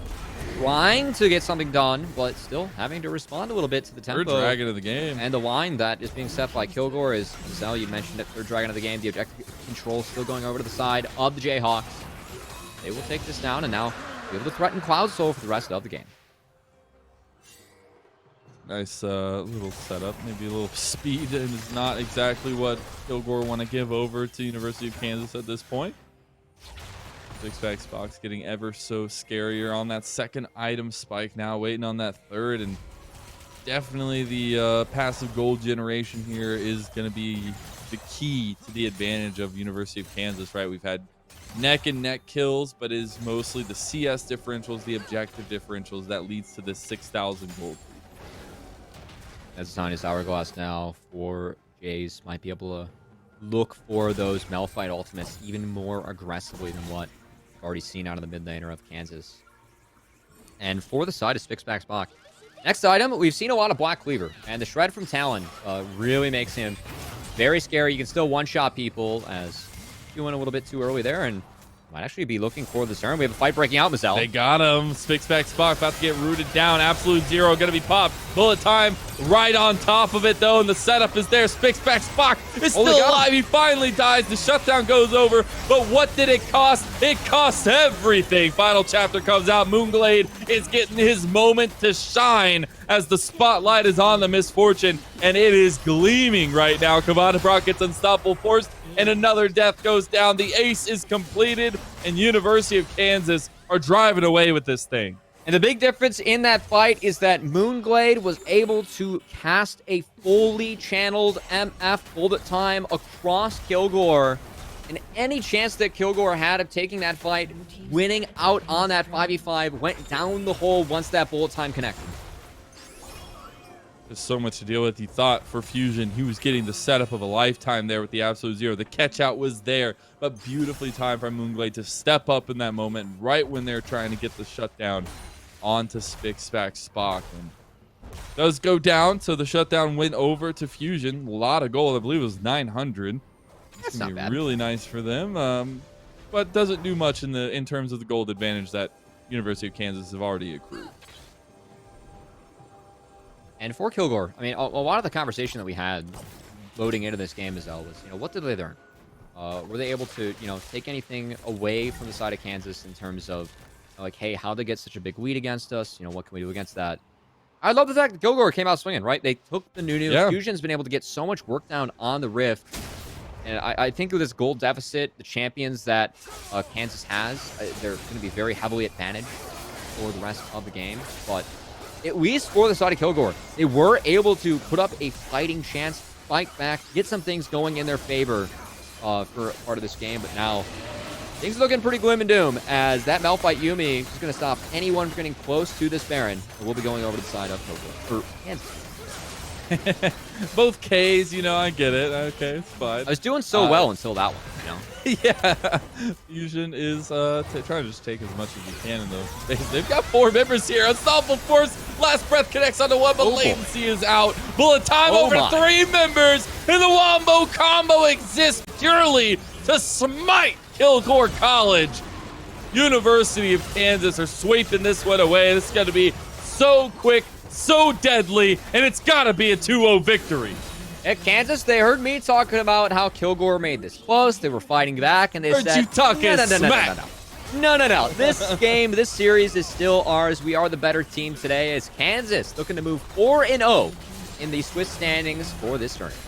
trying to get something done, but still having to respond a little bit to the tempo. Third dragon of the game. And the line that is being set by Kilgore is, Zell, you mentioned it, third dragon of the game. The objective control still going over to the side of the Jayhawks. They will take this down and now be able to threaten Cloud Soul for the rest of the game. Nice little setup. Maybe a little speed, and is not exactly what Kilgore want to give over to University of Kansas at this point. Six-pack Spock's getting ever so scarier on that second item spike now, waiting on that third, and definitely the passive gold generation here is going to be the key to the advantage of University of Kansas, right? We've had neck and neck kills, but it is mostly the CS differentials, the objective differentials that leads to this 6,000 gold. That's on his hourglass now for Jays. Might be able to look for those Malphite ultimates even more aggressively than what we've already seen out of the mid laner of Kansas. And for the side of Spixback Spock. Next item, we've seen a lot of Black Cleaver, and the Shred from Talon really makes him very scary. You can still one-shot people, as you went a little bit too early there, and might actually be looking for the turn. We have a fight breaking out, Mazel. They got him. Spixback Spock about to get rooted down. Absolute zero going to be popped. Bullet time right on top of it, though, and the setup is there. Spixback Spock is still alive. He finally dies. The shutdown goes over, but what did it cost? It costs everything. Final chapter comes out. Moonglade is getting his moment to shine as the spotlight is on the misfortune, and it is gleaming right now. Kavana Brock gets unstoppable force, and another death goes down. The ace is completed, and University of Kansas are driving away with this thing. And the big difference in that fight is that Moonglade was able to cast a fully channeled MF bullet time across Kilgore. And any chance that Kilgore had of taking that fight, winning out on that 5v5, went down the hole once that bullet time connected. There's so much to deal with. He thought for Fusion he was getting the setup of a lifetime there with the absolute zero. The catch out was there, but beautifully timed by Moonglade to step up in that moment right when they're trying to get the shutdown onto Spixback Spock. And does go down, so the shutdown went over to Fusion. A lot of gold. I believe it was 900. That's not bad. Really nice for them, but doesn't do much in terms of the gold advantage that University of Kansas have already accrued. And for Kilgore, I mean, a lot of the conversation that we had loading into this game, Mazel, was, what did they learn? Were they able to, take anything away from the side of Kansas in terms of, like, hey, how'd they get such a big lead against us? What can we do against that? I love the fact that Kilgore came out swinging, right? They took the new. Yeah. Fusion's been able to get so much work down on the Rift. And I think with this gold deficit, the champions that Kansas has, they're going to be very heavily advantaged for the rest of the game. But at least for the side of Kilgore, they were able to put up a fighting chance, fight back, get some things going in their favor for part of this game. But now Things are looking pretty gloom and doom as that Malphite Yumi is going to stop anyone from getting close to this Baron. And we'll be going over to the side of Kogo. Both Ks, you know, I get it. Okay, it's fine. I was doing so well until that one, you know? Yeah. Fusion is trying to just take as much as you can in those. They've got 4 members here. Unstoppable Force. Last breath connects onto one, but latency is out. Bullet time over 3 members. And the Wombo combo exists purely to smite Kilgore College. University of Kansas are sweeping this one away. This is going to be so quick, so deadly, and it's got to be a 2-0 victory. At Kansas, they heard me talking about how Kilgore made this close. They were fighting back, and they heard said, you talking smack. No. This game, this series is still ours. We are the better team today as Kansas looking to move 4-0 in the Swiss standings for this tournament.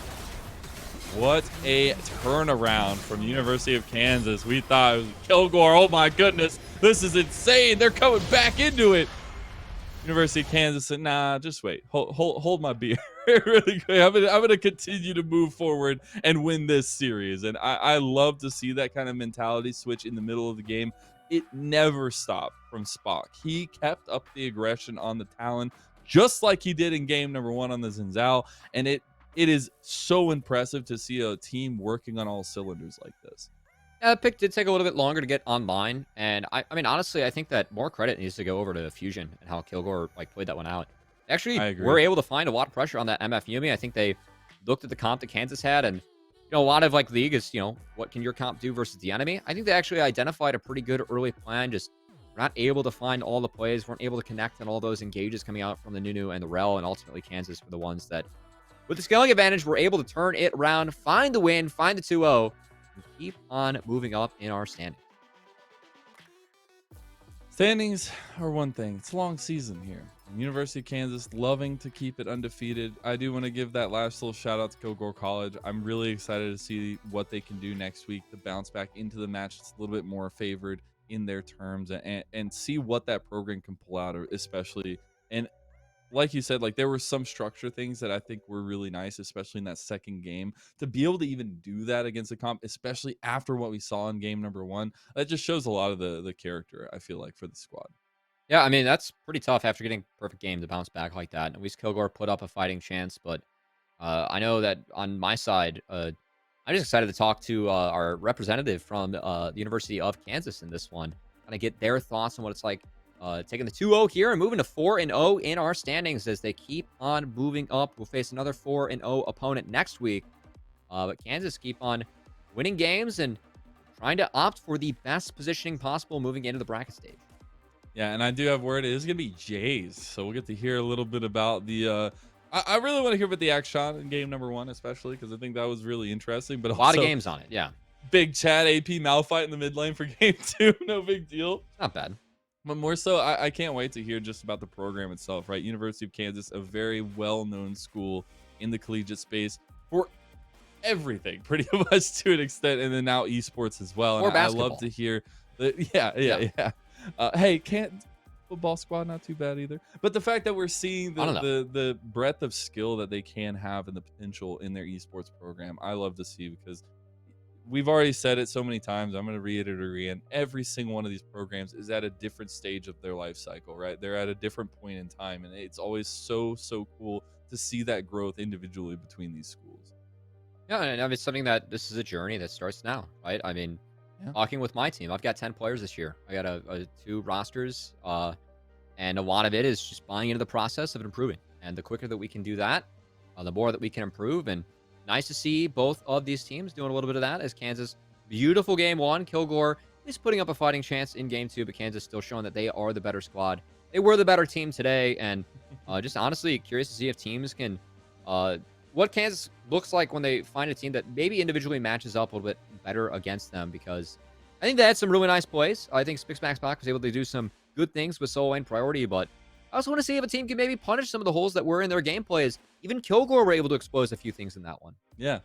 What a turnaround from University of Kansas. We thought it was Kilgore. Oh my goodness, this is insane. They're coming back into it. University of Kansas said, nah, just wait. Hold my beer. Really quick. I'm gonna continue to move forward and win this series. And I love to see that kind of mentality switch in the middle of the game. It never stopped from Spock. He kept up the aggression on the Talon, just like he did in game number 1 on the Zinzao. And it is so impressive to see a team working on all cylinders like this. Yeah, pick did take a little bit longer to get online, and I mean, honestly, I think that more credit needs to go over to Fusion and how Kilgore played that one out. Actually, were able to find a lot of pressure on that MF Yumi. I think they looked at the comp that Kansas had, and a lot of league is what can your comp do versus the enemy. I think they actually identified a pretty good early plan. Just were not able to find all the plays, weren't able to connect on all those engages coming out from the Nunu and the Rel, and ultimately Kansas were the ones that, with the scaling advantage, were able to turn it around, find the win, find the 2-0. And keep on moving up in our standings. Standings are one thing. It's a long season here. University of Kansas loving to keep it undefeated. I do want to give that last little shout out to Kilgore College. I'm really excited to see what they can do next week to bounce back into the match. It's a little bit more favored in their terms and see what that program can pull out, especially. And like you said, there were some structure things that I think were really nice, especially in that second game. To be able to even do that against a comp, especially after what we saw in game number 1, that just shows a lot of the character, I feel like, for the squad. Yeah, I mean, that's pretty tough after getting a perfect game to bounce back like that. At least Kilgore put up a fighting chance, but I know that on my side, I'm just excited to talk to our representative from the University of Kansas in this one, kind of get their thoughts on what it's like taking the 2-0 here and moving to 4-0 in our standings as they keep on moving up. We'll face another 4-0 opponent next week. But Kansas keep on winning games and trying to opt for the best positioning possible moving into the bracket stage. Yeah, and I do have word. It is going to be Jays, so we'll get to hear a little bit about the... I really want to hear about the action in game number 1, especially, because I think that was really interesting. But a lot of games on it, yeah. Big Chad AP Malphite in the mid lane for game 2. No big deal. Not bad. But more so, I can't wait to hear just about the program itself, right? University of Kansas, a very well-known school in the collegiate space for everything, pretty much to an extent, and then now esports as well. Or and basketball. I love to hear that. Yeah. Hey, can't football squad not too bad either. But the fact that we're seeing the breadth of skill that they can have and the potential in their esports program, I love to see, because we've already said it so many times. I'm going to reiterate it again. Every single one of these programs is at a different stage of their life cycle, right? They're at a different point in time, and it's always so cool to see that growth individually between these schools. Yeah, and it's something that this is a journey that starts now, right? I mean, talking with my team, I've got 10 players this year. I got a 2 rosters, and a lot of it is just buying into the process of improving. And the quicker that we can do that, the more that we can improve. And nice to see both of these teams doing a little bit of that, as Kansas, beautiful game 1. Kilgore is putting up a fighting chance in game 2, but Kansas still showing that they are the better squad. They were the better team today, and just honestly curious to see if teams can, what Kansas looks like when they find a team that maybe individually matches up a little bit better against them, because I think they had some really nice plays. I think Spixmaxbox was able to do some good things with solo lane priority, but I also want to see if a team can maybe punish some of the holes that were in their gameplays. Even Kilgore were able to expose a few things in that one. Yeah,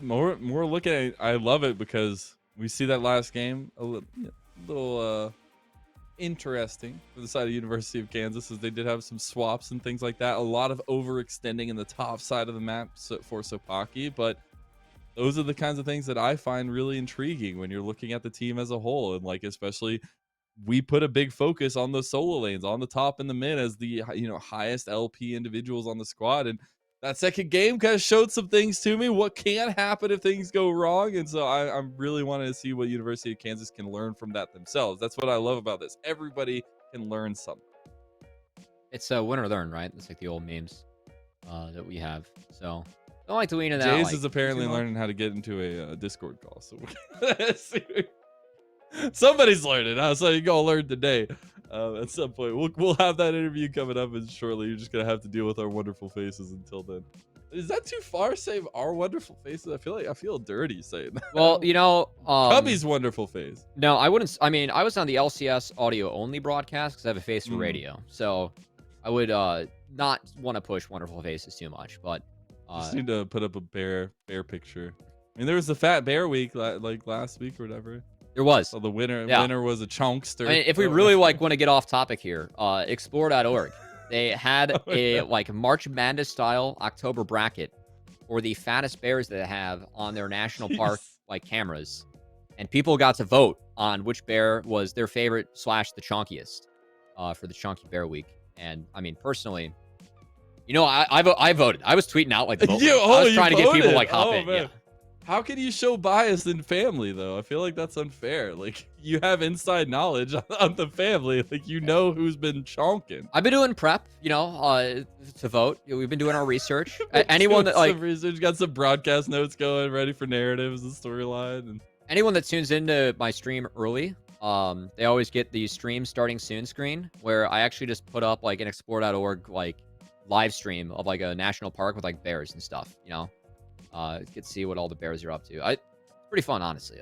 more looking at it, I love it, because we see that last game a little interesting for the side of University of Kansas, as they did have some swaps and things like that. A lot of overextending in the top side of the map for Sopaki, but those are the kinds of things that I find really intriguing when you're looking at the team as a whole. And like, especially we put a big focus on the solo lanes on the top and the mid as the highest LP individuals on the squad. And that second game kind of showed some things to me. What can happen if things go wrong? And so I'm really wanting to see what University of Kansas can learn from that themselves. That's what I love about this. Everybody can learn something. It's a win or learn, right? It's like the old memes that we have. So don't like to lean into that. Jace like, is apparently learning how to get into a Discord call. So somebody's learning. So you go learn today. At some point, we'll have that interview coming up shortly. You're just gonna have to deal with our wonderful faces until then. Is that too far? Save our wonderful faces. I feel dirty saying that. Well, Cubby's wonderful face. No, I wouldn't. I mean, I was on the LCS audio only broadcast because I have a face for radio. So I would not want to push wonderful faces too much. But just need to put up a bear picture. I mean, there was the fat bear week like last week or whatever. There was. So the winner was a chunkster. I mean, if we really want to get off topic here, explore.org. They had a March Madness style October bracket for the fattest bears that they have on their national park cameras, and people got to vote on which bear was their favorite / the chunkiest for the Chunky Bear Week. And I mean, personally, I voted. I was tweeting out the vote. I was trying to get people hop in. Man. Yeah. How can you show bias in family, though? I feel like that's unfair. You have inside knowledge on the family. Who's been chonking. I've been doing prep, to vote. We've been doing our research. Anyone that some research, got some broadcast notes going, ready for narratives and storyline. And anyone that tunes into my stream early, they always get the stream starting soon screen, where I actually just put up an explore.org live stream of a national park with bears and stuff. Get to see what all the bears are up to. It's pretty fun, honestly.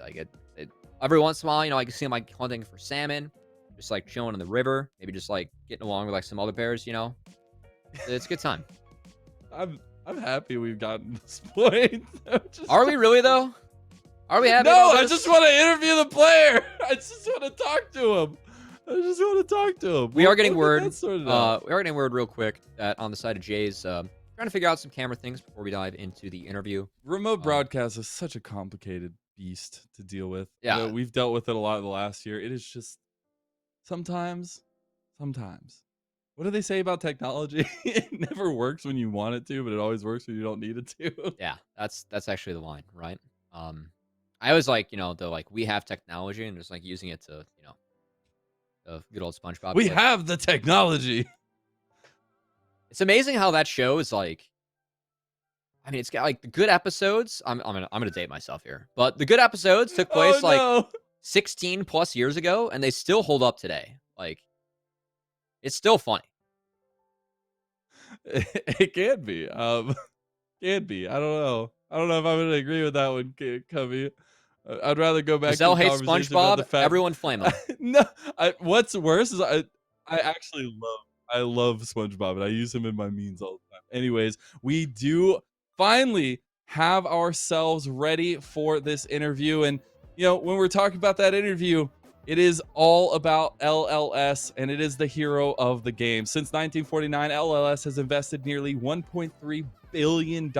Every once in a while, I can see them hunting for salmon, just chilling in the river, maybe just getting along with some other bears. It's a good time. I'm happy we've gotten to this point. Are we really though? Are we happy? No, I just want to interview the player. I just want to talk to him. We are getting word. We are getting word real quick that on the side of Jay's. Trying to figure out some camera things before we dive into the interview. Remote broadcast is such a complicated beast to deal with. Yeah. We've dealt with it a lot in the last year. It is just sometimes. What do they say about technology? It never works when you want it to, but it always works when you don't need it to. Yeah, that's actually the line, right? I always we have technology and just using it to, the good old SpongeBob. We have the technology. It's amazing how that show is I mean, it's got the good episodes. I'm gonna date myself here, but the good episodes took place 16 plus years ago, and they still hold up today. It's still funny. It can be. Can be. I don't know if I'm gonna agree with that one, Cubby. I'd rather go back Giselle to the hates conversation SpongeBob. about the fact Everyone flame him. No, what's worse is I actually love SpongeBob, and I use him in my memes all the time. Anyways, we do finally have ourselves ready for this interview. And, when we're talking about that interview, it is all about LLS, and it is the hero of the game. Since 1949, LLS has invested nearly $1.3 billion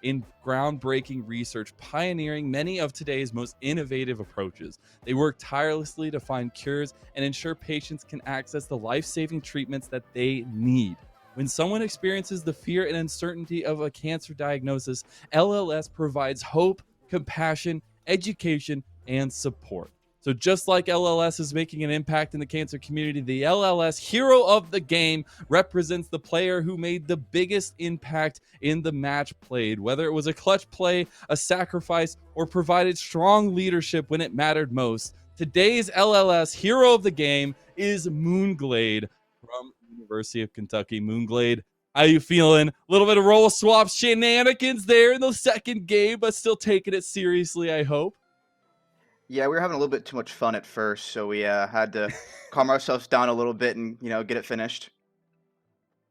in groundbreaking research, pioneering many of today's most innovative approaches. They work tirelessly to find cures and ensure patients can access the life-saving treatments that they need. When someone experiences the fear and uncertainty of a cancer diagnosis, LLS provides hope, compassion, education, and support. So just like LLS is making an impact in the cancer community, the LLS hero of the game represents the player who made the biggest impact in the match played, whether it was a clutch play, a sacrifice, or provided strong leadership when it mattered most. Today's LLS hero of the game is Moonglade from University of Kentucky. Moonglade, how you feeling? A little bit of roll swap shenanigans there in the second game, but still taking it seriously, I hope. Yeah, we were having a little bit too much fun at first, so we had to calm ourselves down a little bit and get it finished.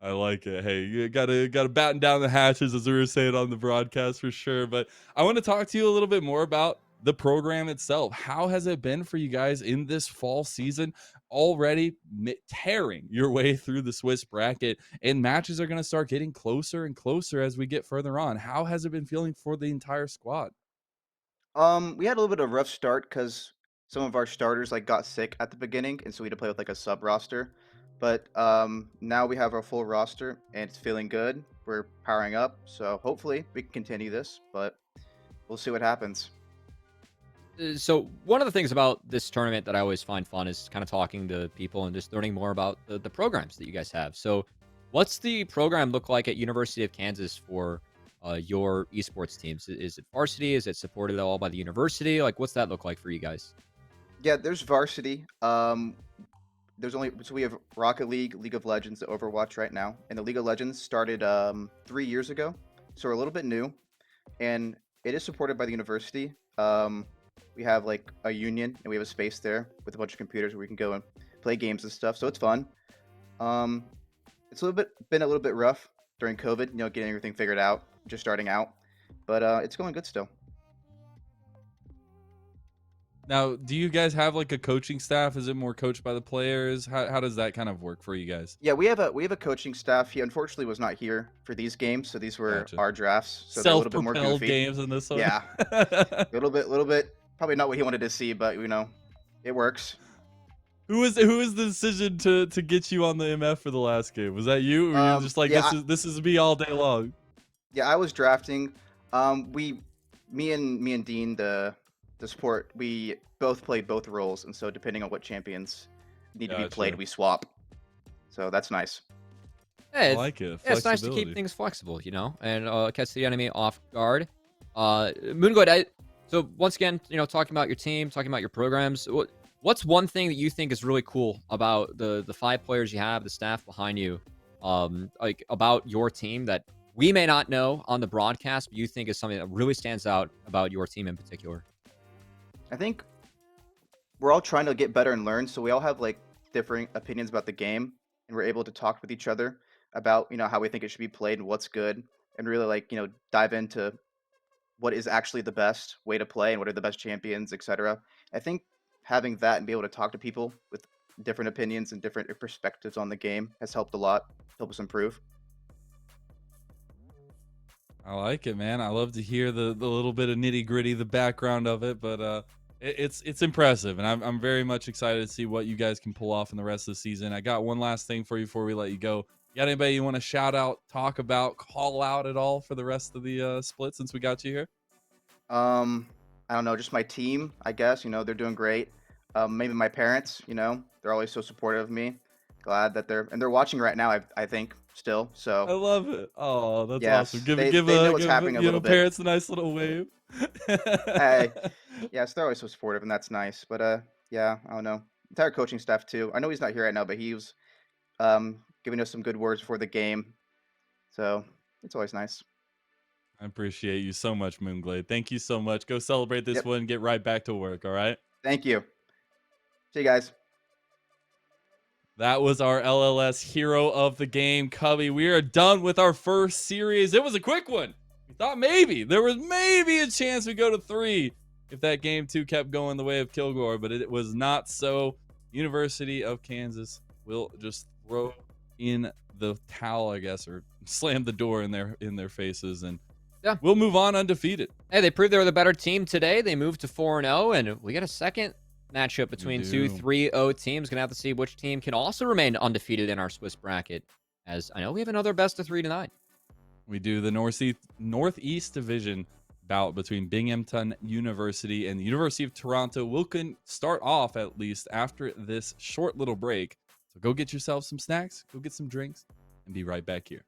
I like it. Hey, you gotta batten down the hatches, as we were saying on the broadcast for sure. But I want to talk to you a little bit more about the program itself. How has it been for you guys in this fall season? Already tearing your way through the Swiss bracket, and matches are going to start getting closer and closer as we get further on. How has it been feeling for the entire squad? We had a little bit of a rough start because some of our starters like got sick at the beginning, and so we had to play with like a sub roster. But now we have our full roster, and it's feeling good. We're powering up, so hopefully we can continue this. But we'll see what happens. So one of the things about this tournament that I always find fun is kind of talking to people and just learning more about the programs that you guys have. So what's the program look like at University of Kansas for your esports teams? Is it varsity? Is it supported at all by the university? Like, what's that look like for you guys? Yeah, there's varsity. There's only so we have Rocket League, League of Legends, Overwatch right now, and the League of Legends started 3 years ago, so we're a little bit new, and it is supported by the university. We have like a union, and we have a space there with a bunch of computers where we can go and play games and stuff. So it's fun. Um, it's been a little bit rough during COVID, getting everything figured out, just starting out, but it's going good still. Now, do you guys have like a coaching staff? Is it more coached by the players? How does that kind of work for you guys? Yeah, we have a coaching staff. He unfortunately was not here for these games, so these were Gotcha. our drafts, so they're a little bit more Self-propelled goofy. games in this one. Yeah, little bit, probably not what he wanted to see, but it works. Who was the decision to get you on the MF for the last game? Was that you, or you're just like Yeah, this is me all day long? yeah, I was drafting. We, me and Dean, the support, we both played both roles, and so depending on what champions need to be played, Gotcha. we swap. So that's nice. Yeah, I it's, like it. yeah, it's nice to keep Flexibility. things flexible, and catch the enemy off guard. Moongood, so once again, talking about your team, talking about your programs, what's one thing that you think is really cool about the 5 players you have, the staff behind you, like about your team that we may not know on the broadcast, but you think is something that really stands out about your team in particular? I think we're all trying to get better and learn, so we all have like differing opinions about the game, and we're able to talk with each other about how we think it should be played and what's good, and really like dive into what is actually the best way to play and what are the best champions, etc. I think having that and be able to talk to people with different opinions and different perspectives on the game has helped a lot, help us improve. I like it, man. I love to hear the little bit of nitty gritty, the background of it, but it's impressive, and I'm very much excited to see what you guys can pull off in the rest of the season. I got one last thing for you before we let you go. You got anybody you want to shout out, talk about, call out at all for the rest of the split since we got you here? Um, I don't know, just my team, I guess. They're doing great. Maybe my parents. They're always so supportive of me. Glad that they're watching right now. I think still. I So love it. Oh, that's awesome. yes, Give they give they know what's give happening a little bit. parents a nice little wave. Hey, yes, they're always so supportive, and that's nice. But yeah, I don't know. Entire coaching staff too. I know he's not here right now, but he was giving us some good words before the game. So it's always nice. I appreciate you so much, Moonglade. Thank you so much. Go celebrate this Yep. one. Get right back to work. All right. Thank you. See you guys. That was our LLS hero of the game, Cubby. We are done with our first series. It was a quick one. We thought maybe there was maybe a chance we go to 3 if that game 2 kept going the way of Kilgore, but it was not so. University of Kansas will just throw in the towel, I guess, or slam the door in their faces, and Yeah. we'll move on undefeated. Hey, they proved they were the better team today. They moved to 4-0, and we got a second matchup between two do. 3-0 teams. Gonna have to see which team can also remain undefeated in our Swiss bracket. As I know we have another best of 3 tonight. We do the Northeast Division bout between Binghamton University and the University of Toronto. We'll start off at least after this short little break. So go get yourself some snacks, go get some drinks, and be right back here.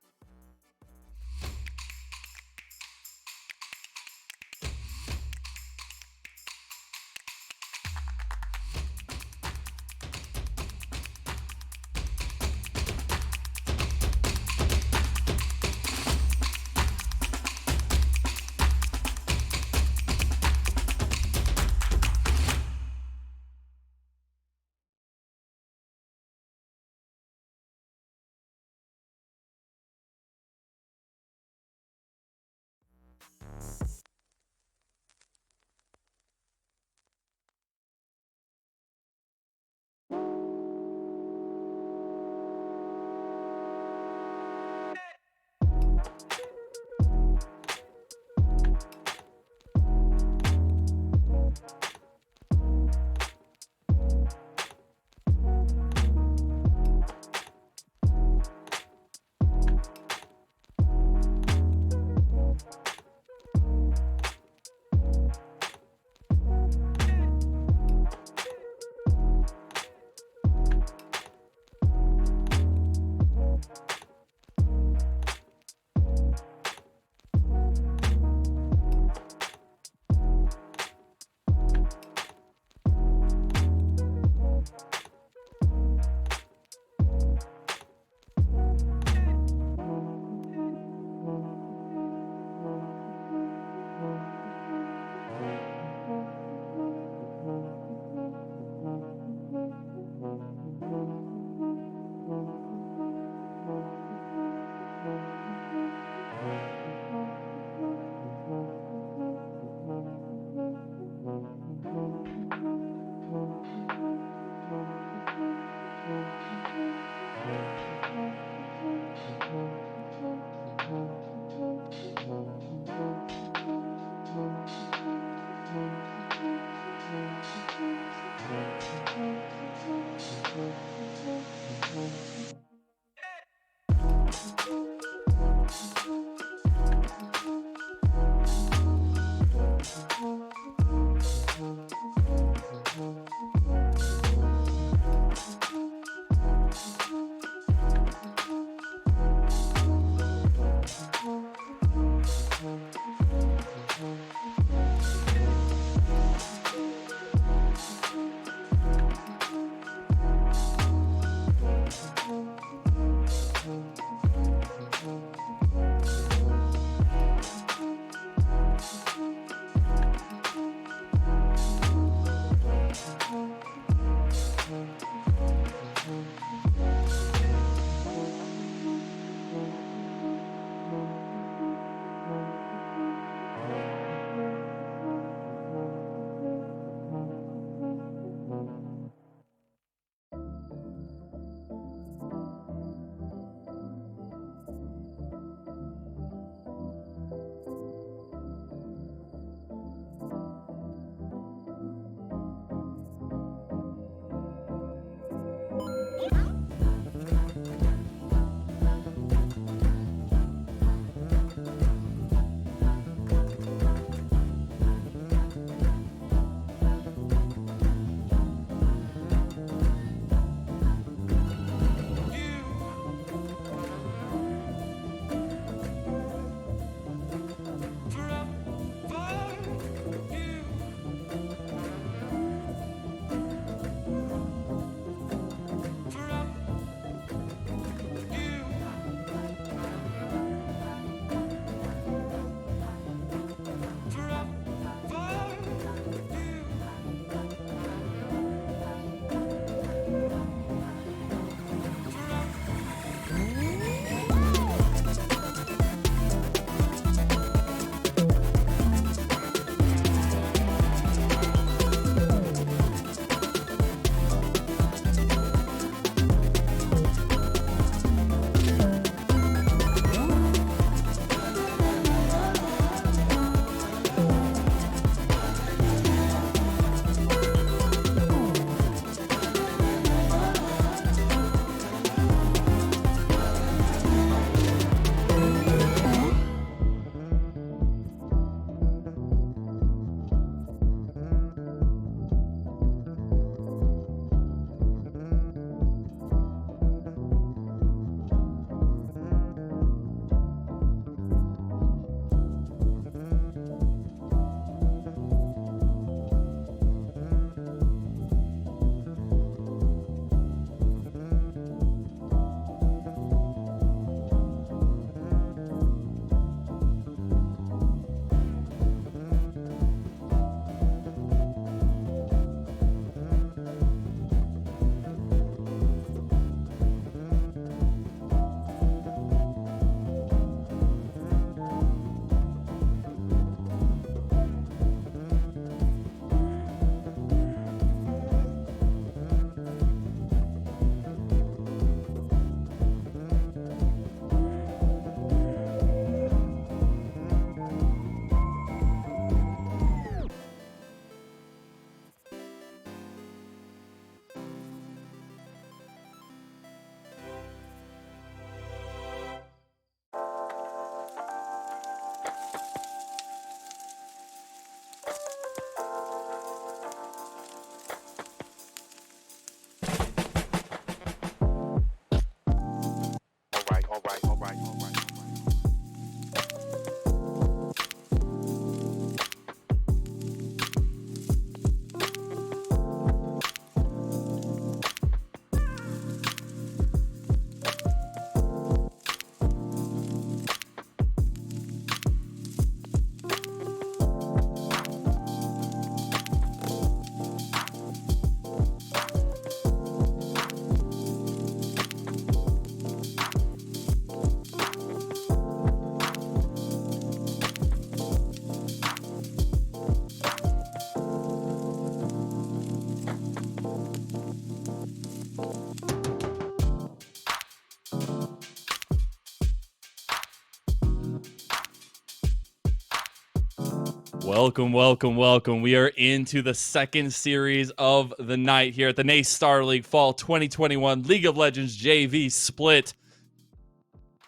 Welcome, welcome, welcome. We are into the second series of the night here at the NACE Starleague Fall 2021 League of Legends JV Split.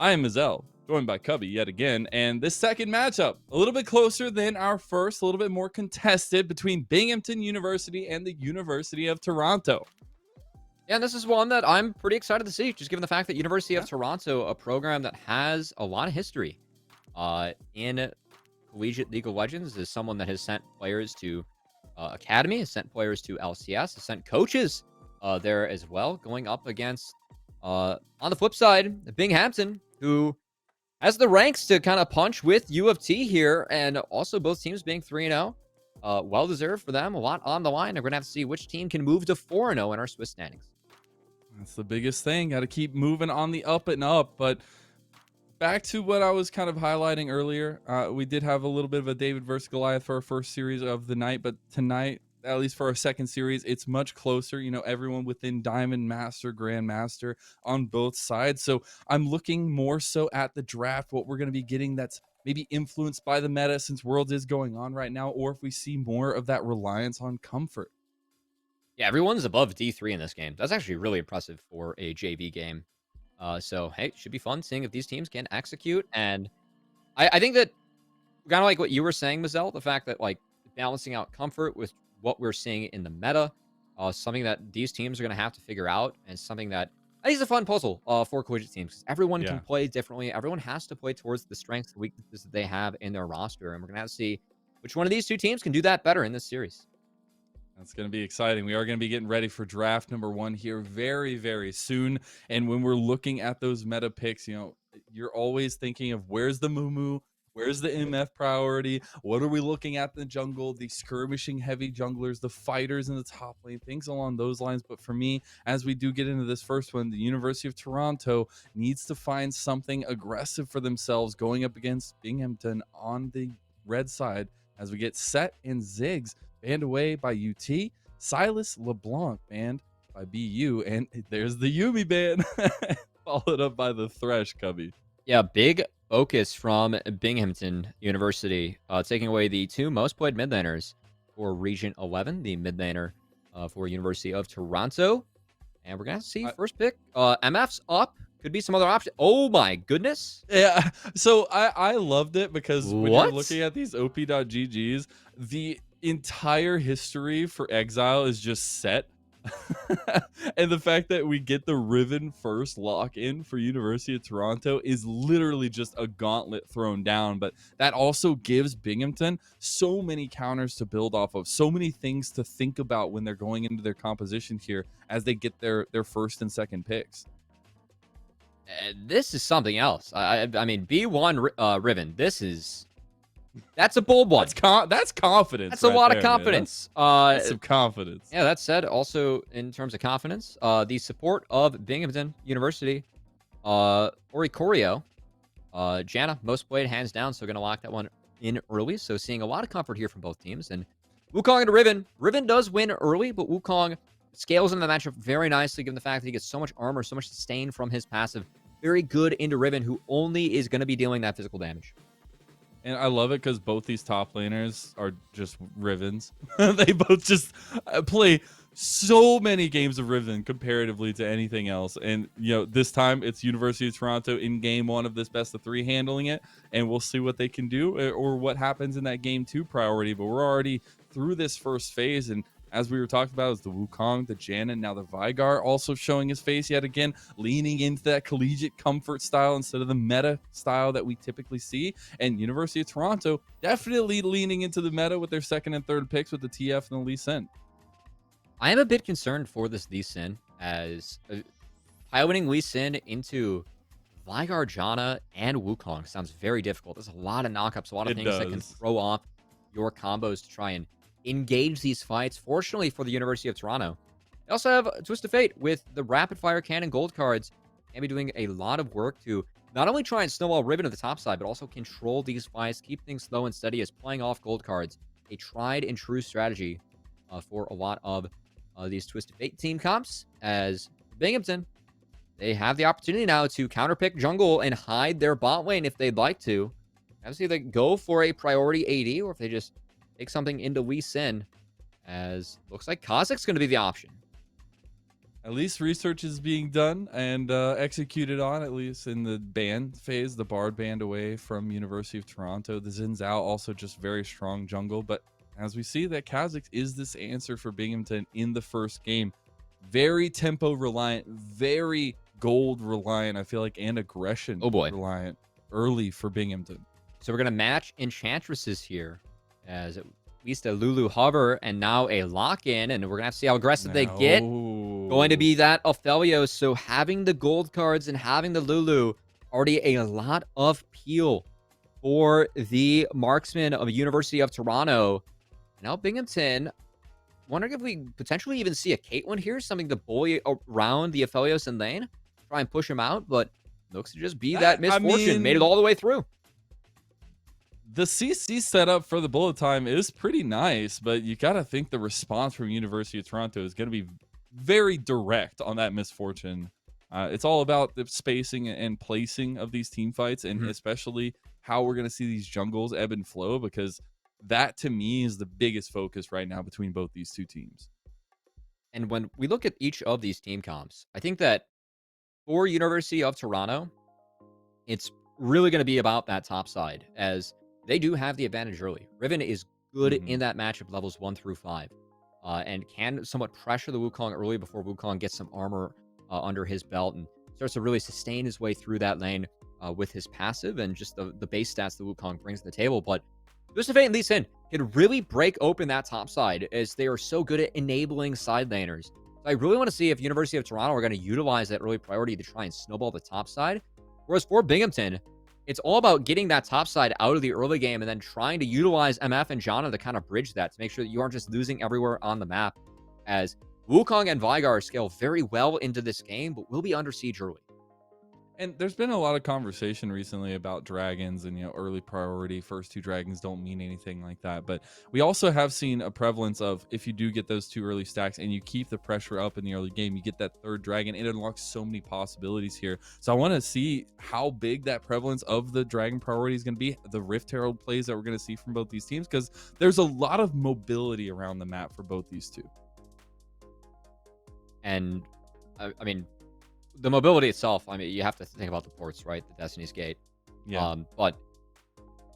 I am Mazel, joined by Cubby yet again, and this second matchup, a little bit closer than our first, a little bit more contested between Binghamton University and the University of Toronto. Yeah, and this is one that I'm pretty excited to see, just given the fact that University of Toronto, a program that has a lot of history in collegiate League of Legends, is someone that has sent players to Academy, has sent players to LCS, has sent coaches there as well, going up against, on the flip side, Binghamton, who has the ranks to kind of punch with UofT here, and also both teams being 3-0. Well-deserved for them, a lot on the line. We're going to have to see which team can move to 4-0 in our Swiss standings. That's the biggest thing. Got to keep moving on the up and up. But back to what I was kind of highlighting earlier, we did have a little bit of a David versus Goliath for our first series of the night. But tonight, at least for our second series, it's much closer. You know, everyone within Diamond Master, Grandmaster on both sides. So I'm looking more so at the draft, what we're going to be getting that's maybe influenced by the meta since Worlds is going on right now, or if we see more of that reliance on comfort. Yeah, everyone's above D3 in this game. That's actually really impressive for a JV game. So, hey, should be fun seeing if these teams can execute. And I think that kind of like what you were saying, Mazel, the fact that like balancing out comfort with what we're seeing in the meta, something that these teams are going to have to figure out, and something that I think is a fun puzzle for collegiate teams, because everyone can play differently. Everyone has to play towards the strengths and weaknesses that they have in their roster. And we're going to have to see which one of these two teams can do that better in this series. That's going to be exciting. We are going to be getting ready for draft number 1 here very, very soon. And when we're looking at those meta picks, you know, you're always thinking of where's the Mumu, where's the MF priority, what are we looking at in the jungle, the skirmishing heavy junglers, the fighters in the top lane, things along those lines. But for me, as we do get into this first one, the University of Toronto needs to find something aggressive for themselves going up against Binghamton on the red side as we get Set and Ziggs banned away by UT, Silas LeBlanc banned by BU, and there's the Yumi ban, followed up by the Thresh, Cubby. Yeah, big focus from Binghamton University, taking away the 2 most played mid laners for Region 11, the mid laner for University of Toronto. And we're going to see first pick. MF's up. Could be some other option. Oh my goodness. Yeah, so I loved it because when you're looking at these OP.GGs, the entire history for Exile is just set. And the fact that we get the Riven first lock-in for University of Toronto is literally just a gauntlet thrown down. But that also gives Binghamton so many counters to build off of, so many things to think about when they're going into their composition here as they get their first and second picks. This is something else. I mean, B1 Riven. That's a bold one. That's confidence. That's a lot of confidence. That's some confidence. Yeah, that said, also in terms of confidence, the support of Binghamton University, Oricorio, Janna, most played hands down, so going to lock that one in early. So seeing a lot of comfort here from both teams. And Wukong into Riven. Riven does win early, but Wukong scales in the matchup very nicely, given the fact that he gets so much armor, so much sustain from his passive. Very good into Riven, who only is going to be dealing that physical damage. And I love it because both these top laners are just Rivens. They both just play so many games of Riven comparatively to anything else. And, you know, this time it's University of Toronto in game 1 of this best of 3 handling it. And we'll see what they can do or what happens in that game 2 priority. But we're already through this first phase. And as we were talking about, is the Wukong, the Janna, now the Vygar also showing his face yet again, leaning into that collegiate comfort style instead of the meta style that we typically see. And University of Toronto definitely leaning into the meta with their second and third picks with the TF and the Lee Sin. I am a bit concerned for this Lee Sin, as piloting Lee Sin into Vygar, Janna, and Wukong sounds very difficult. There's a lot of knockups, a lot of things that can throw off your combos to try and engage these fights. Fortunately for the University of Toronto, they also have a Twist of Fate with the rapid fire cannon gold cards, and be doing a lot of work to not only try and snowball Riven to the top side, but also control these fights, keep things slow and steady as playing off gold cards, a tried and true strategy for a lot of these Twist of Fate team comps. As Binghamton, they have the opportunity now to counterpick jungle and hide their bot lane if th'd like to. Have to see if they go for a priority AD or if they just take something into Lee Sin, as looks like Kazac's going to be the option. At least research is being done and executed on, at least in the band phase, the Bard band away from University of Toronto. The Xin Zhao also just very strong jungle. But as we see that Kha'Zix is this answer for Binghamton in the first game. Very tempo reliant, very gold reliant, I feel like, and aggression reliant early for Binghamton. So we're going to match Enchantresses here as at least a Lulu hover and now a lock-in, and we're going to have to see how aggressive they get. Going to be that Aphelios, so having the gold cards and having the Lulu, already a lot of peel for the marksman of University of Toronto. Now Binghamton, wondering if we potentially even see a Caitlyn here, something to bully around the Aphelios in lane, try and push him out, but looks to just be that misfortune. Made it all the way through. The CC setup for the bullet time is pretty nice, but you got to think the response from University of Toronto is going to be very direct on that misfortune. It's all about the spacing and placing of these team fights, and especially how we're going to see these jungles ebb and flow, because that to me is the biggest focus right now between both these two teams. And when we look at each of these team comps, I think that for University of Toronto, it's really going to be about that top side, as they do have the advantage early. Riven is good in that matchup levels 1 through 5, and can somewhat pressure the Wukong early before Wukong gets some armor under his belt and starts to really sustain his way through that lane with his passive and just the base stats that Wukong brings to the table. But Josephine and Lee Sin can really break open that top side, as they are so good at enabling side laners. So I really want to see if University of Toronto are going to utilize that early priority to try and snowball the top side. Whereas for Binghamton, it's all about getting that top side out of the early game and then trying to utilize MF and Janna to kind of bridge that to make sure that you aren't just losing everywhere on the map, as Wukong and Vigar scale very well into this game, but will be under siege early. And there's been a lot of conversation recently about dragons and, early priority. First 2 dragons don't mean anything like that. But we also have seen a prevalence of, if you do get those 2 early stacks and you keep the pressure up in the early game, you get that 3rd dragon. It unlocks so many possibilities here. So I want to see how big that prevalence of the dragon priority is going to be, the Rift Herald plays that we're going to see from both these teams, because there's a lot of mobility around the map for both these two. And I mean, the mobility itself, I mean, you have to think about the ports, right? The Destiny's Gate. Yeah. But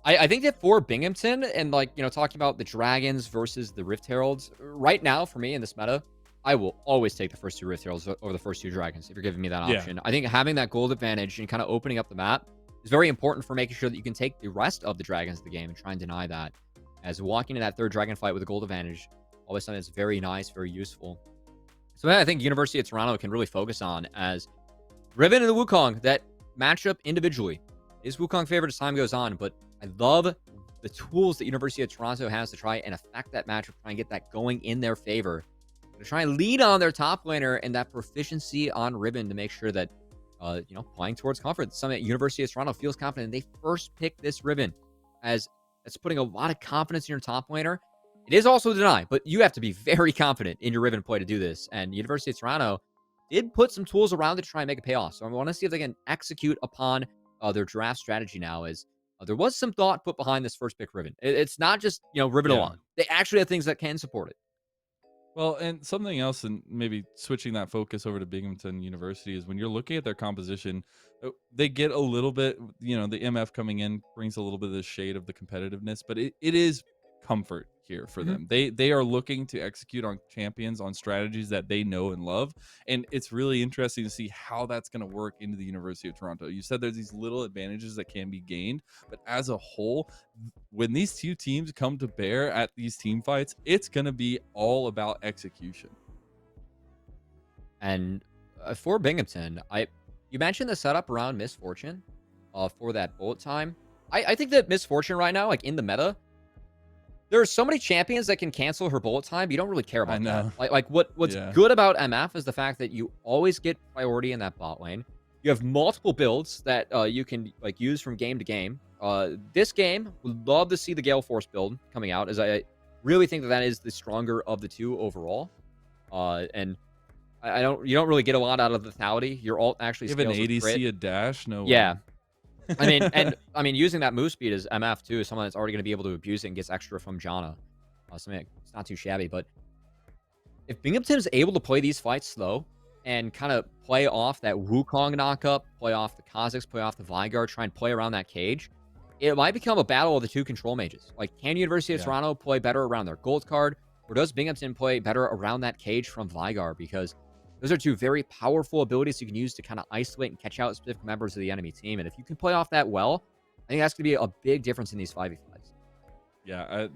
I think that for Binghamton and, like, talking about the Dragons versus the Rift Heralds, right now, for me in this meta, I will always take the first 2 Rift Heralds over the first 2 Dragons, if you're giving me that option. I think having that gold advantage and kind of opening up the map is very important for making sure that you can take the rest of the Dragons of the game and try and deny that. As walking in that 3rd Dragon fight with a gold advantage, always something that's very nice, very useful. So I think University of Toronto can really focus on, as Riven and the Wukong, that matchup individually is Wukong favorite as time goes on, but I love the tools that University of Toronto has to try and affect that matchup, try and get that going in their favor, to try and lead on their top laner and that proficiency on Riven to make sure that, playing towards comfort, something that University of Toronto feels confident. They first pick this Riven, as that's putting a lot of confidence in your top laner. It is also deny, but you have to be very confident in your Riven play to do this. And University of Toronto did put some tools around it to try and make a payoff. So I want to see if they can execute upon their draft strategy now, as there was some thought put behind this first pick Riven. It's not just, Riven alone. They actually have things that can support it. Well, and something else, and maybe switching that focus over to Binghamton University, is when you're looking at their composition, they get a little bit, the MF coming in brings a little bit of the shade of the competitiveness, but it is comfort here for them. They are looking to execute on champions, on strategies that they know and love, and it's really interesting to see how that's going to work into the University of Toronto. You said there's these little advantages that can be gained, but as a whole, when these 2 teams come to bear at these team fights, it's going to be all about execution. And for Binghamton, you mentioned the setup around Misfortune for that bullet time. I think that Misfortune right now, like in the meta, there are so many champions that can cancel her bullet time. You don't really care about that. Like what's good about MF is the fact that you always get priority in that bot lane. You have multiple builds that you can use from game to game. This game, would love to see the Gale Force build coming out, as I really think that is the stronger of the 2 overall. And you don't really get a lot out of the lethality. Your ult actually give an scales with ADC crit. a dash. No. Yeah. I mean, using that move speed as MF too is someone that's already going to be able to abuse it and gets extra from Janna. Something it's not too shabby, but if Binghamton is able to play these fights slow and kind of play off that Wukong knockup, play off the Kha'Zix, play off the Veigar, try and play around that cage, it might become a battle of the two control mages. Like, can University of Yeah. Toronto play better around their gold card, or does Binghamton play better around that cage from Veigar? Because those are two very powerful abilities you can use to kind of isolate and catch out specific members of the enemy team. And if you can play off that well, I think that's going to be a big difference in these 5v5s. Yeah,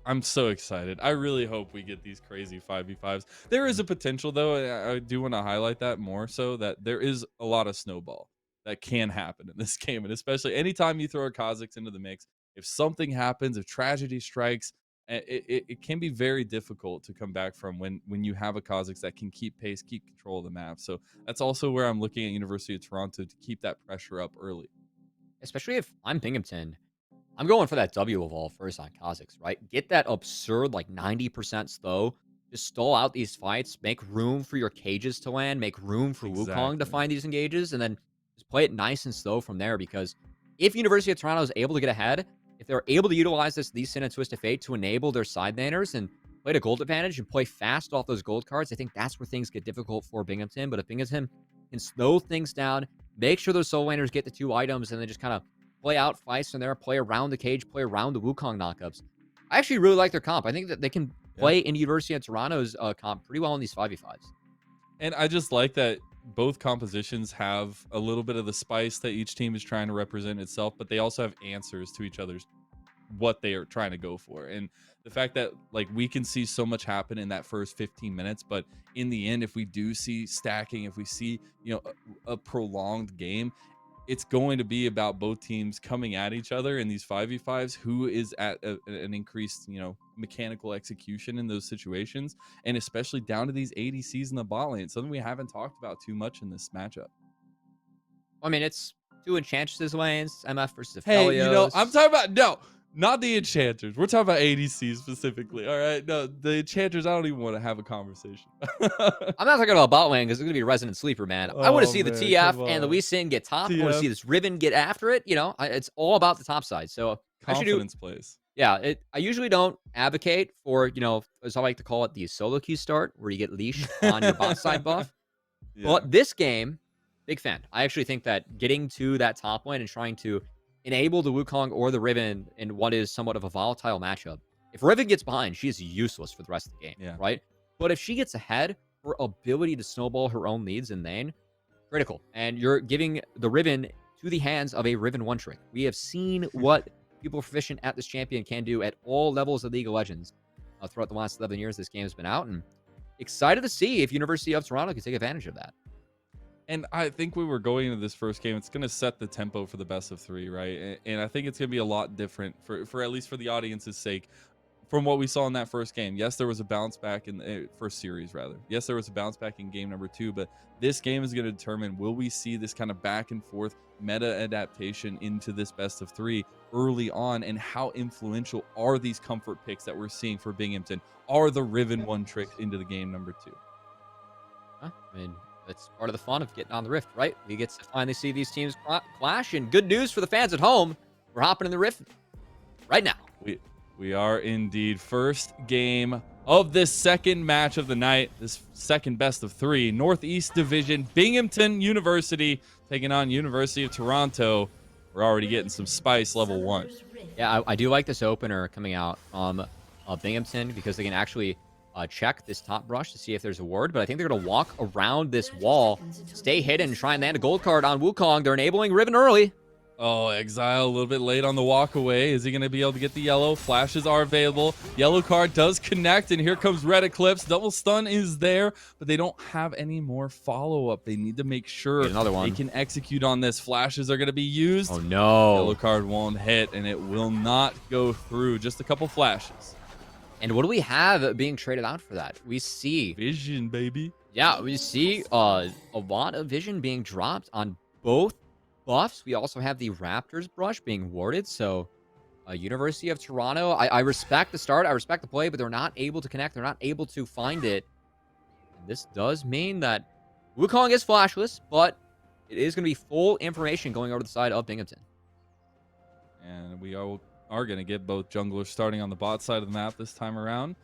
I'm so excited. I really hope we get these crazy 5v5s. There is a potential, though, and I do want to highlight that more so, that there is a lot of snowball that can happen in this game. And especially anytime you throw a Kha'Zix into the mix, if something happens, if tragedy strikes, it can be very difficult to come back from when you have a Kha'Zix that can keep pace, keep control of the map. So that's also where I'm looking at University of Toronto to keep that pressure up early. Especially if I'm Binghamton, I'm going for that W evolve first on Kha'Zix, right? Get that absurd, like 90% slow. Just stall out these fights. Make room for your cages to land. Make room for Wukong to Exactly. find these engages. And then just play it nice and slow from there. Because if University of Toronto is able to get ahead, if they're able to utilize this Lee Sin and Twist of Fate to enable their side laners and play the gold advantage and play fast off those gold cards, I think that's where things get difficult for Binghamton. But if Binghamton can slow things down, make sure those solo laners get the 2 items, and then just kind of play out fights from there, play around the cage, play around the Wukong knockups. I actually really like their comp. I think that they can play in University of Toronto's comp pretty well in these 5v5s. And I just like that both compositions have a little bit of the spice that each team is trying to represent itself, but they also have answers to each other's what they are trying to go for. And the fact that, like, we can see so much happen in that first 15 minutes, but in the end, if we do see stacking, if we see, a prolonged game, it's going to be about both teams coming at each other in these 5v5s, who is at an increased, mechanical execution in those situations, and especially down to these ADCs in the bot lane, something we haven't talked about too much in this matchup. I mean, it's 2 Enchantresses lanes, MF versus Hey, Aphelios. I'm talking about, not the enchanters. We're talking about ADCs specifically. All right, no, the enchanters, I don't even want to have a conversation. I'm not talking about bot lane because it's going to be Resident Sleeper, man. I want to Oh, see the man, TF come and the on. Lee Sin get top. I want to TF. see this Riven get after it. It's all about the top side. So I should do. Confidence plays. Yeah, I usually don't advocate for, as I like to call it, the solo queue start, where you get leash on your bot side buff. Yeah. But this game, big fan. I actually think that getting to that top lane and trying to enable the Wukong or the Riven in what is somewhat of a volatile matchup. If Riven gets behind, she is useless for the rest of the game, Yeah. right? But if she gets ahead, her ability to snowball her own leads in lane, critical. And you're giving the Riven to the hands of a Riven one-trick. We have seen what people proficient at this champion can do at all levels of League of Legends throughout the last 11 years this game has been out. And excited to see if University of Toronto can take advantage of that. And I think we were going into this first game, it's going to set the tempo for the best of 3, right? And I think it's going to be a lot different for at least for the audience's sake from what we saw in that first game. Yes, there was a bounce back in the first series, rather. Yes, there was a bounce back in game number 2, but this game is going to determine, will we see this kind of back and forth meta adaptation into this best of 3 early on, and how influential are these comfort picks that we're seeing for Binghamton? Are the Riven one trick into the game number 2? I mean, that's part of the fun of getting on the Rift, right? We get to finally see these teams clash, and good news for the fans at home. We're hopping in the Rift right now. We are indeed. First game of this second match of the night, this second best of 3, Northeast Division, Binghamton University taking on University of Toronto. We're already getting some spice level 1. Yeah, I do like this opener coming out from Binghamton, because they can actually check this top brush to see if there's a ward, but I think they're going to walk around this wall, stay hidden, and try and land a gold card on Wukong. They're enabling Riven early. Oh, Exile a little bit late on the walk away. Is he going to be able to get the yellow? Flashes are available. Yellow card does connect, and here comes Red Eclipse. Double stun is there, but they don't have any more follow-up. They need to make sure another one. They can execute on this. Flashes are going to be used. Oh, no. Yellow card won't hit, and it will not go through. Just a couple flashes. And what do we have being traded out for that? We see Vision, baby. Yeah, we see a lot of vision being dropped on both buffs. We also have the Raptors brush being warded. So University of Toronto, I respect the start. I respect the play, but they're not able to connect. They're not able to find it. And this does mean that Wukong is flashless, but it is going to be full information going over to the side of Binghamton. And we are are going to get both junglers starting on the bot side of the map this time around.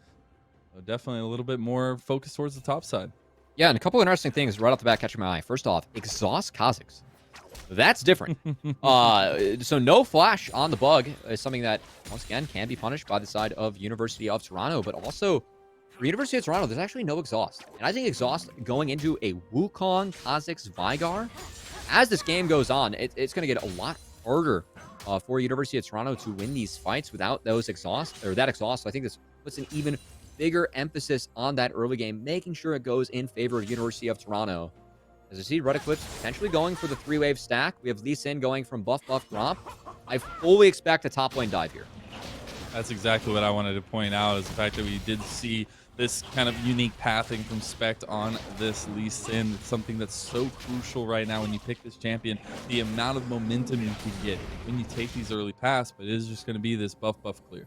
So definitely a little bit more focused towards the top side. Yeah, and a couple of interesting things right off the bat catching my eye. First off, exhaust Kha'Zix. That's different. So no flash on the bug is something that, once again, can be punished by the side of University of Toronto, but also for University of Toronto, there's actually no exhaust. And I think exhaust going into a Wukong, Kha'Zix, Vigar, as this game goes on, it's going to get a lot harder for University of Toronto to win these fights without those exhaust, or that exhaust. So I think this puts an even bigger emphasis on that early game, making sure it goes in favor of University of Toronto. As I see Red Eclipse potentially going for the 3-wave stack. We have Lee Sin going from buff, Gromp. I fully expect a top lane dive here. That's exactly what I wanted to point out, is the fact that we did see this kind of unique pathing from Spect on this Lee Sin. It's something that's so crucial right now when you pick this champion. The amount of momentum you can get when you take these early paths, but it is just going to be this buff clear.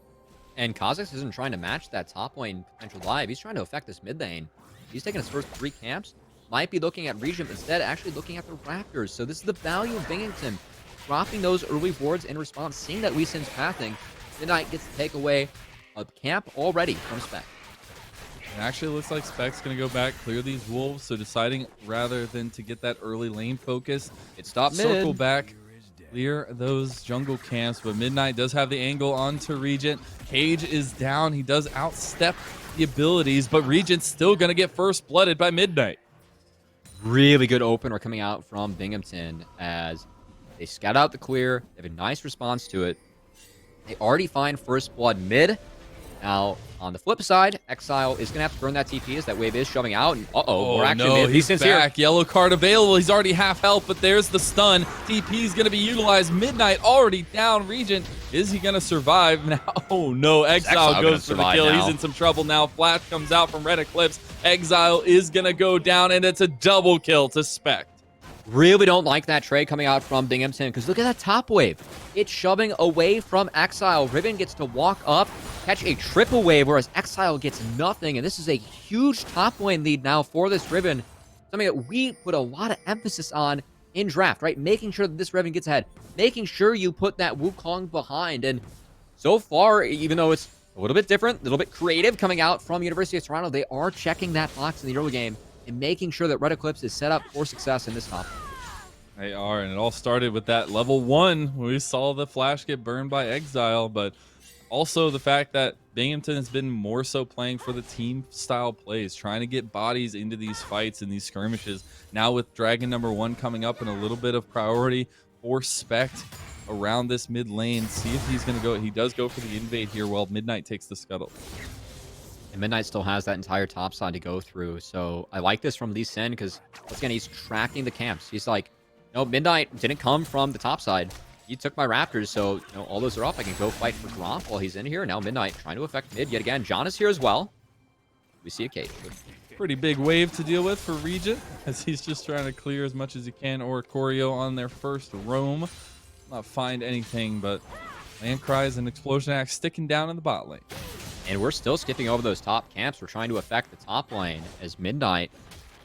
And Kha'Zix isn't trying to match that top lane potential dive. He's trying to affect this mid lane. He's taking his first 3 camps. Might be looking at Regent, but instead actually looking at the Raptors. So this is the value of Binghamton. Dropping those early wards in response, seeing that Lee Sin's pathing. Midnight gets to take away a camp already from Spec. It actually looks like Spec's going to go back, clear these wolves. So deciding rather than to get that early lane focus, It stopped mid. circle back, clear those jungle camps. But Midnight does have the angle onto Regent. Cage is down. He does outstep the abilities, but Regent's still going to get first blooded by Midnight. Really good opener coming out from Binghamton as they scout out the clear. They have a nice response to it. They already find first blood mid. Now, on the flip side, Exile is going to have to burn that TP as that wave is shoving out. And we're actually no, mid. he's Sin's back. here. Yellow card available. He's already half health, but there's the stun. TP is going to be utilized. Midnight already down. Regent, is he going to survive now? Oh no, Exile goes for the kill. Now. He's in some trouble now. Flash comes out from Red Eclipse. Exile is going to go down, and it's a double kill to Spect. Really don't like that trade coming out from Binghamton because look at that top wave. It's shoving away from Exile. Riven gets to walk up, catch a triple wave, whereas Exile gets nothing. And this is a huge top lane lead now for this Riven. Something that we put a lot of emphasis on in draft, right? Making sure that this Riven gets ahead. Making sure you put that Wukong behind. And so far, even though it's a little bit different, a little bit creative coming out from University of Toronto, they are checking that box in the early game and making sure that Red Eclipse is set up for success in this top. They are, and it all started with that level 1 where we saw the Flash get burned by Exile, but also the fact that Binghamton has been more so playing for the team style plays, trying to get bodies into these fights and these skirmishes. Now with Dragon number 1 coming up and a little bit of priority for Spect around this mid lane, see if he's going to go. He does go for the invade here while Midnight takes the scuttle. And Midnight still has that entire top side to go through. So I like this from Lee Sin because, once again, he's tracking the camps. He's like, no, Midnight didn't come from the top side. He took my Raptors, so all those are up. I can go fight for Gromp while he's in here. Now Midnight trying to affect mid yet again. John is here as well. We see a Cage. Pretty big wave to deal with for Regent as he's just trying to clear as much as he can. Or Choreo on their first roam. Not find anything, but Land Cries and Explosion Axe sticking down in the bot lane. And we're still skipping over those top camps. We're trying to affect the top lane as Midnight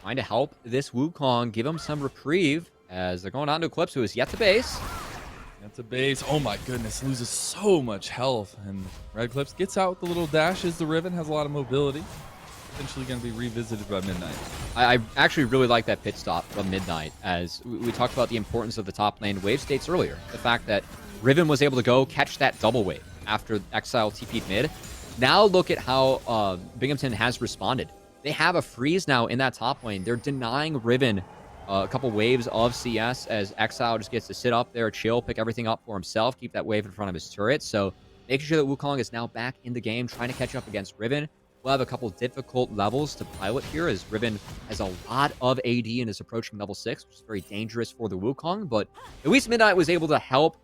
trying to help this Wukong, give him some reprieve as they're going on to Eclipse, who is yet to base. That's a base. Oh my goodness, loses so much health. And Red Eclipse gets out with the little dashes. The Riven has a lot of mobility. Potentially going to be revisited by Midnight. I actually really like that pit stop from Midnight as we talked about the importance of the top lane wave states earlier. The fact that Riven was able to go catch that double wave after Exile TP'd mid. Now look at how Binghamton has responded. They have a freeze now in that top lane. They're denying Riven a couple waves of CS as Exile just gets to sit up there, chill, pick everything up for himself, keep that wave in front of his turret. So making sure that Wukong is now back in the game, trying to catch up against Riven. We'll have a couple difficult levels to pilot here as Riven has a lot of AD and is approaching level 6, which is very dangerous for the Wukong. But at least Midnight was able to help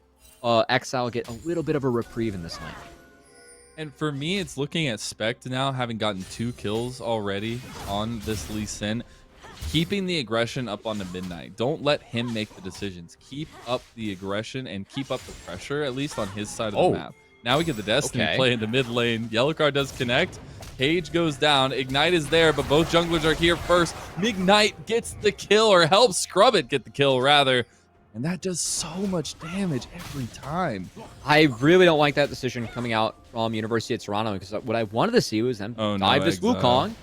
Exile get a little bit of a reprieve in this lane. And for me, it's looking at Spect now, having gotten 2 kills already on this Lee Sin. Keeping the aggression up on the Midnight. Don't let him make the decisions. Keep up the aggression and keep up the pressure, at least on his side of the map. Now we get the Destiny play in the mid lane. Yellow card does connect. Cage goes down. Ignite is there, but both junglers are here first. Ignite gets the kill, or helps Scrubbit get the kill, rather. And that does so much damage every time. I really don't like that decision coming out from University of Toronto, because what I wanted to see was them dive this Exile. Wukong.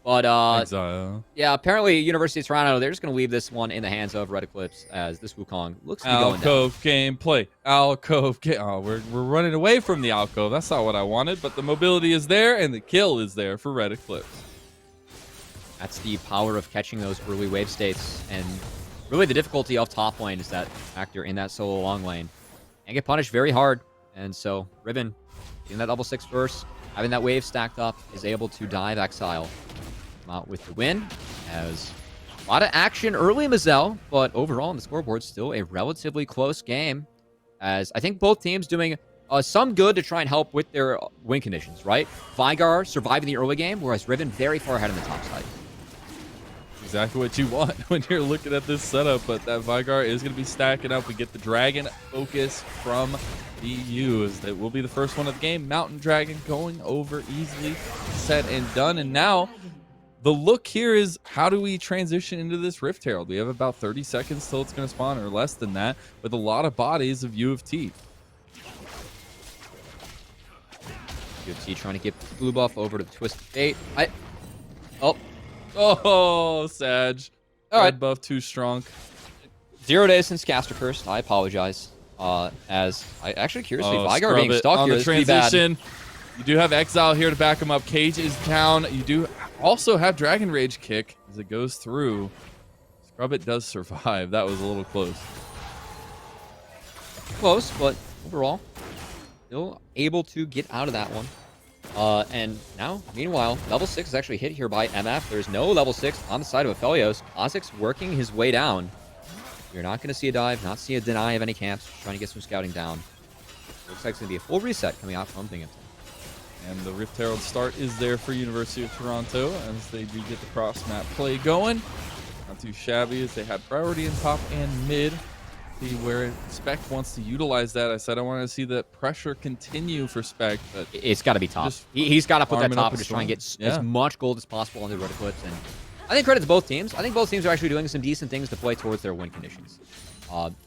But Exile. yeah, apparently University of Toronto, they're just going to leave this one in the hands of Red Eclipse, as this Wukong looks to be going down. Alcove gameplay. Alcove game. Oh, we're running away from the alcove. That's not what I wanted, but the mobility is there and the kill is there for Red Eclipse. That's the power of catching those early wave states, and really the difficulty of top lane is that factor in that solo long lane. And get punished very hard. And so Riven, getting that double 6 first, having that wave stacked up, is able to dive Exile. Come out with the win. Has a lot of action early in Mazel, but overall on the scoreboard, still a relatively close game. As I think both teams doing some good to try and help with their win conditions, right? Vigar surviving the early game, whereas Riven very far ahead on the top side. Exactly what you want when you're looking at this setup, but that Vigar is going to be stacking up. We get the Dragon focus from BU, as that will be the first one of the game. Mountain Dragon going over easily, set and done. And now the look here is, how do we transition into this Rift Herald? We have about 30 seconds till it's going to spawn, or less than that, with a lot of bodies of UofT. UofT trying to get blue buff over to the Twisted Fate. Oh, Sag. All right. Red buff too strong. 0 days since Caster Cursed. I apologize. As I actually curiously, Vigar Scrub being it stuck on here the is pretty bad. transition. You do have Exile here to back him up. Cage is down. You do also have Dragon Rage kick as it goes through. Scrub it does survive. That was a little close. Close, but overall, still able to get out of that one. And now, meanwhile, level 6 is actually hit here by MF. There's no level 6 on the side of Aphelios. Kha'Zix working his way down. You're not going to see a dive, not see a deny of any camps. Trying to get some scouting down. Looks like it's going to be a full reset coming out from Binghamton. And the Rift Herald start is there for University of Toronto as they do get the cross-map play going. Not too shabby as they had priority in top and mid. See where Spec wants to utilize that. I said I want to see that pressure continue for Spec, but it's got to be top. He's got to put that top and just try and get as much gold as possible on the Red Eclipse. And I think credit to both teams. I think both teams are actually doing some decent things to play towards their win conditions.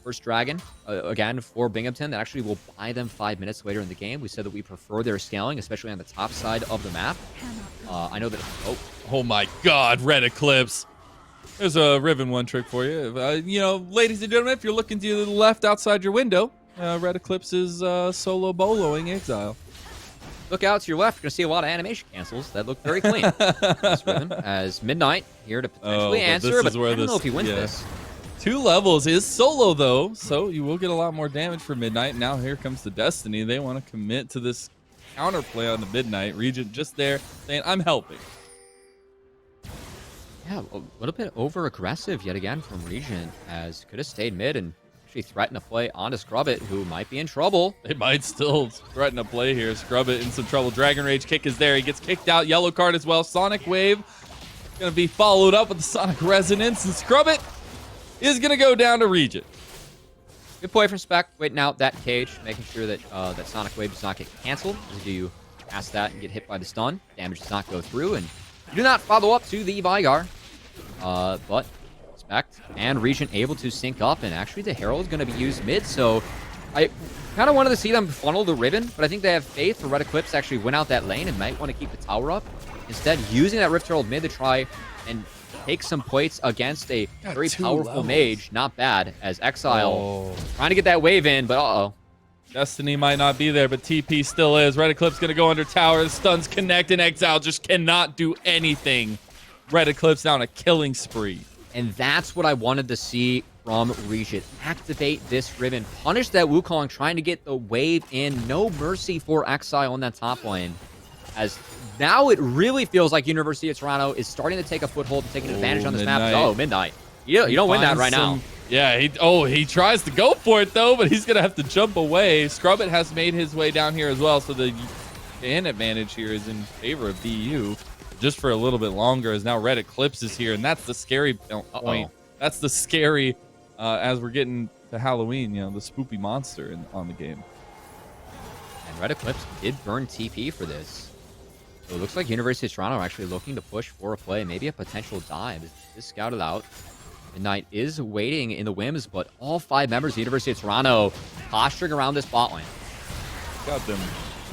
First Dragon, again, for Binghamton, that actually will buy them 5 minutes later in the game. We said that we prefer their scaling, especially on the top side of the map. I know that... Oh my god, Red Eclipse. There's a Riven one trick for you. You know, ladies and gentlemen, if you're looking to the left outside your window, Red Eclipse is solo boloing Exile. Look out to your left. You're going to see a lot of animation cancels that look very clean. This Riven, as Midnight here to potentially answer, but I don't know if he wins this. 2 levels is solo, though, so you will get a lot more damage for Midnight. Now here comes the Destiny. They want to commit to this counterplay on the Midnight. Regent just there saying, I'm helping. Yeah, a little bit over-aggressive yet again from Regent, as could have stayed mid and actually threatened to play onto Scrubbit, who might be in trouble. They might still threaten to play here. Scrubbit in some trouble. Dragon Rage kick is there. He gets kicked out. Yellow card as well. Sonic Wave going to be followed up with the Sonic Resonance, and Scrubbit is going to go down to Regent. Good play from Spec, waiting out that cage, making sure that that Sonic Wave does not get canceled. As you pass that and get hit by the stun, damage does not go through, and you do not follow up to the Vigar. But Spec and Regent able to sync up, and actually the Herald is going to be used mid, so I kind of wanted to see them funnel the Riven, but I think they have faith for Red Eclipse to actually win out that lane and might want to keep the tower up. Instead, using that Rift Herald mid to try and take some plates against a very powerful mage. Not bad, as Exile trying to get that wave in, but uh-oh. Destiny might not be there, but TP still is. Red Eclipse going to go under tower. The stuns connect, and Exile just cannot do anything. Red Eclipse down a killing spree. And that's what I wanted to see from Regent. Activate this Riven. Punish that Wukong trying to get the wave in. No mercy for Exile in that top lane. As now it really feels like University of Toronto is starting to take a foothold and taking advantage on this map. Oh, Midnight. You don't win that right now. Yeah, he tries to go for it, though, but he's going to have to jump away. Scrubbit has made his way down here as well, so the end advantage here is in favor of BU. Just for a little bit longer, as now Red Eclipse is here, and that's the scary point. That's the scary, as we're getting to Halloween, you know, the spoopy monster on the game. And Red Eclipse did burn TP for this. So it looks like University of Toronto are actually looking to push for a play, maybe a potential dive. This scouted out. Midnight is waiting in the whims, but all 5 members of the University of Toronto posturing around this bot lane. Got them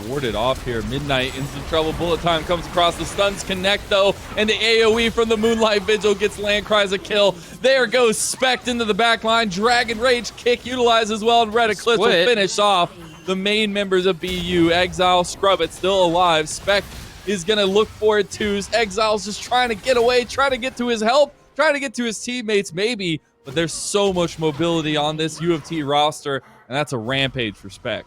warded off here. Midnight in some trouble. Bullet time comes across. The stuns connect though, and the AoE from the Moonlight Vigil gets Landcry's a kill. There goes Spect into the back line. Dragon Rage kick utilized as well, and Red Eclipse will finish off the main members of BU. Exile, Scrubbit still alive. Spect is gonna look for it too. Exile's just trying to get away, trying to get to his help, trying to get to his teammates maybe, but there's so much mobility on this UofT roster, and that's a rampage for Spect.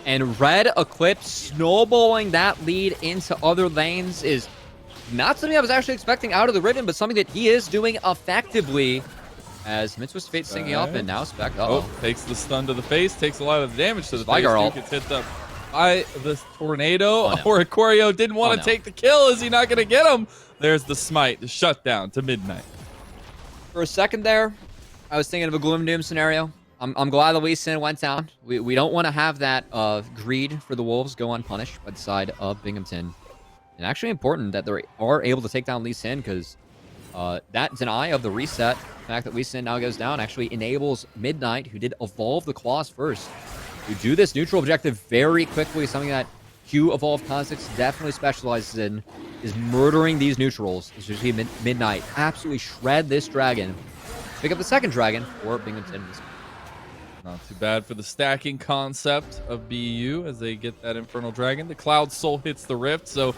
And Red Eclipse snowballing that lead into other lanes is not something I was actually expecting out of the Riven, but something that he is doing effectively. As Mitzvah's Fate sinking up, and now Spec. Takes the stun to the face, takes a lot of the damage to the Vigar face. Gets hit up by the tornado. Or Ikorio didn't want to take the kill. Is he not going to get him? There's the smite, the shutdown to Midnight. For a second there, I was thinking of a Gloom Doom scenario. I'm glad the Lee Sin went down. We don't want to have that greed for the Wolves go unpunished by the side of Binghamton. And actually important that they are able to take down Lee Sin, because that deny of the reset, the fact that Lee Sin now goes down, actually enables Midnight, who did evolve the claws first, to do this neutral objective very quickly. Something that Q Evolve Kha'Zix definitely specializes in, is murdering these neutrals. Especially Midnight absolutely shred this dragon. Pick up the second dragon for Binghamton. Not too bad for the stacking concept of BU as they get that Infernal Dragon. The Cloud Soul hits the Rift, so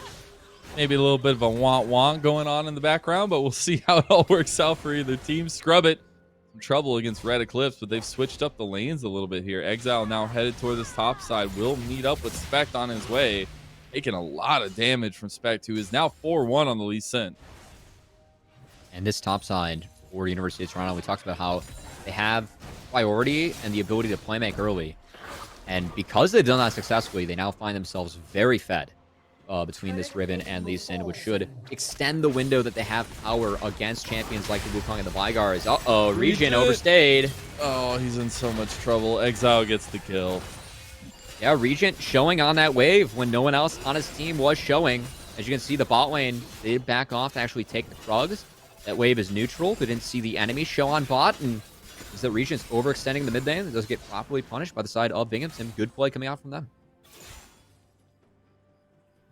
maybe a little bit of a want going on in the background, but we'll see how it all works out for either team. Scrubbit in trouble against Red Eclipse, but they've switched up the lanes a little bit here. Exile now headed toward this top side, will meet up with Spect on his way, taking a lot of damage from Spect, who is now 4-1 on the Lee Sin. And this top side for University of Toronto, we talked about how they have priority and the ability to playmake early. And because they've done that successfully, they now find themselves very fed between this Riven and Lee Sin, which should extend the window that they have power against champions like the Wukong and the Vigars. Uh-oh, Regen overstayed. Oh, he's in so much trouble. Exile gets the kill. Yeah, Regent showing on that wave when no one else on his team was showing. As you can see, the bot lane did back off to actually take the Krugs. That wave is neutral. They didn't see the enemy show on bot, and is that Regent's overextending the mid lane. It does get properly punished by the side of Binghamton. Good play coming out from them.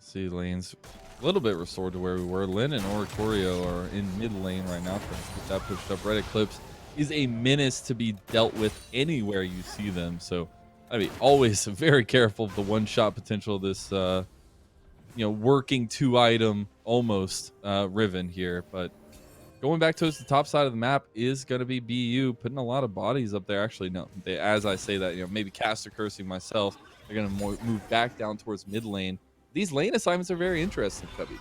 See, lanes a little bit restored to where we were. Lin and Ikorio are in mid lane right now. Trying to get that pushed up. Red Eclipse is a menace to be dealt with anywhere you see them. So, I mean, always very careful of the one-shot potential of this, working 2-item almost Riven here. But going back towards the top side of the map is going to be BU, putting a lot of bodies up there. Actually, no. As I say that, maybe caster cursing myself. They're going to move back down towards mid lane. These lane assignments are very interesting, Cubby.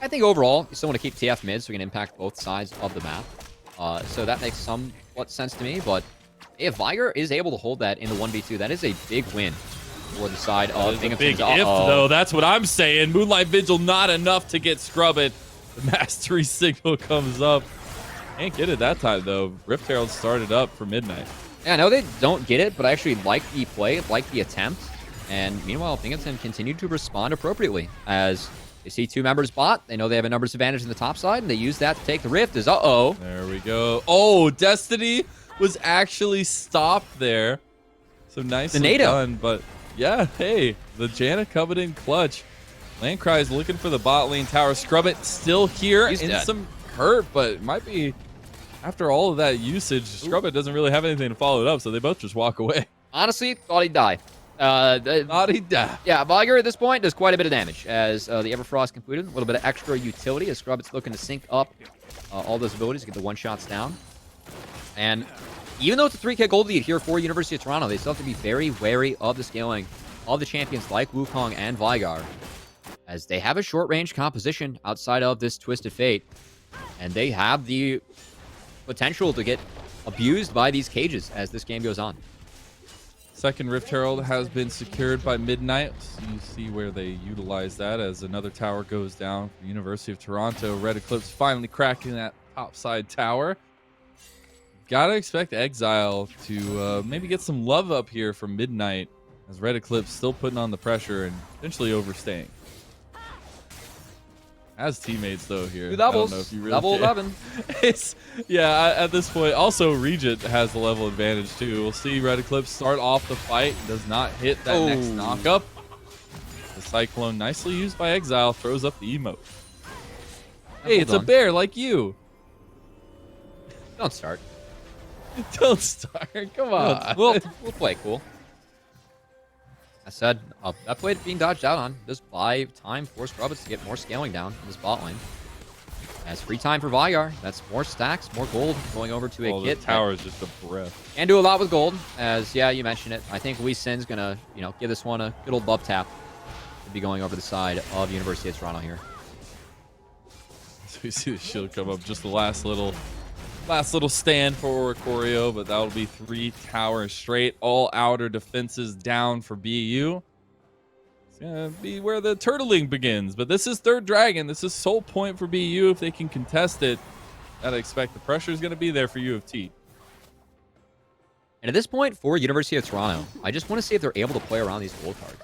I think overall, you still want to keep TF mid so we can impact both sides of the map. So that makes somewhat sense to me. But if Vigar is able to hold that in the 1v2, that is a big win for the side of Binghamton's. Big if, though. That's what I'm saying. Moonlight Vigil not enough to get Scrubbit. The Mastery signal comes up. Can't get it that time, though. Rift Herald started up for Midnight. Yeah, I know they don't get it, but I actually like the play, like the attempt. And meanwhile, Binghamton continued to respond appropriately. As they see 2 members bot, they know they have a numbers advantage in the top side, and they use that to take the Rift. There we go. Oh, Destiny was actually stopped there. So nicely done. But yeah, hey, the Janet Covenant clutch. Landcry is looking for the bot lane tower. Scrubbit still here in some hurt, but it might be after all of that usage. Scrubbit doesn't really have anything to follow it up, so they both just walk away. Honestly, thought he'd die. Thought he'd die. Yeah, Vigar at this point does quite a bit of damage as the Everfrost completed. A little bit of extra utility as Scrubbit's looking to sync up all those abilities to get the one-shots down. And even though it's a 3K gold lead here for University of Toronto, they still have to be very wary of the scaling of the champions like Wukong and Vigar, as they have a short-range composition outside of this Twisted Fate, and they have the potential to get abused by these cages as this game goes on. Second Rift Herald has been secured by Midnight. So you see where they utilize that as another tower goes down for University of Toronto. Red Eclipse finally cracking that topside tower. Gotta expect Exile to maybe get some love up here from Midnight, as Red Eclipse still putting on the pressure and potentially overstaying. Has teammates though here. Two doubles. I don't know if you really Double care. 11. It's at this point. Also, Regent has the level advantage too. We'll see Red Eclipse start off the fight. Does not hit that next knockup. The Cyclone, nicely used by Exile, throws up the emote. Hey, it's a bear like you. Don't start. Don't start. Come on. We'll play cool. I said that play being dodged out on. Just buy time for Scrubbits to get more scaling down in this bot lane. As free time for Vygar. That's more stacks, more gold going over to a kit. The tower is just a breath. And do a lot with gold. As you mentioned it. I think Lee Sin's gonna give this one a good old buff tap. To be going over the side of University of Toronto here. So we see the shield come up. Just the last little stand for Oricorio, but that'll be 3 towers straight. All outer defenses down for BU. It's gonna be where the turtling begins. But this is third dragon. This is sole point for BU. If they can contest it, I'd expect the pressure is gonna be there for UofT. And at this point for University of Toronto, I just want to see if they're able to play around these gold cards.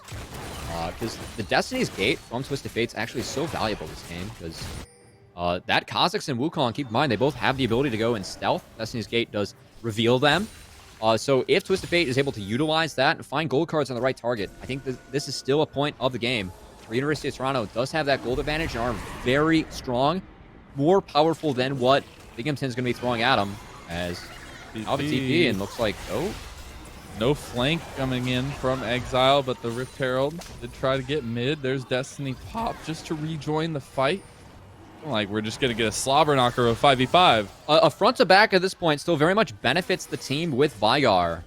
Because the Destiny's Gate from Twisted Fate's actually so valuable this game. Because that Kha'Zix and Wukong, keep in mind, they both have the ability to go in stealth. Destiny's Gate does reveal them. So if Twisted Fate is able to utilize that and find gold cards on the right target, I think this is still a point of the game where University of Toronto does have that gold advantage and are very strong, more powerful than what Binghamton's going to be throwing at them. As Alpha TP and looks like, no flank coming in from Exile, but the Rift Herald did try to get mid. There's Destiny Pop just to rejoin the fight. Like we're just gonna get a slobber knocker of 5v5. A front to back at this point still very much benefits the team with Vygar,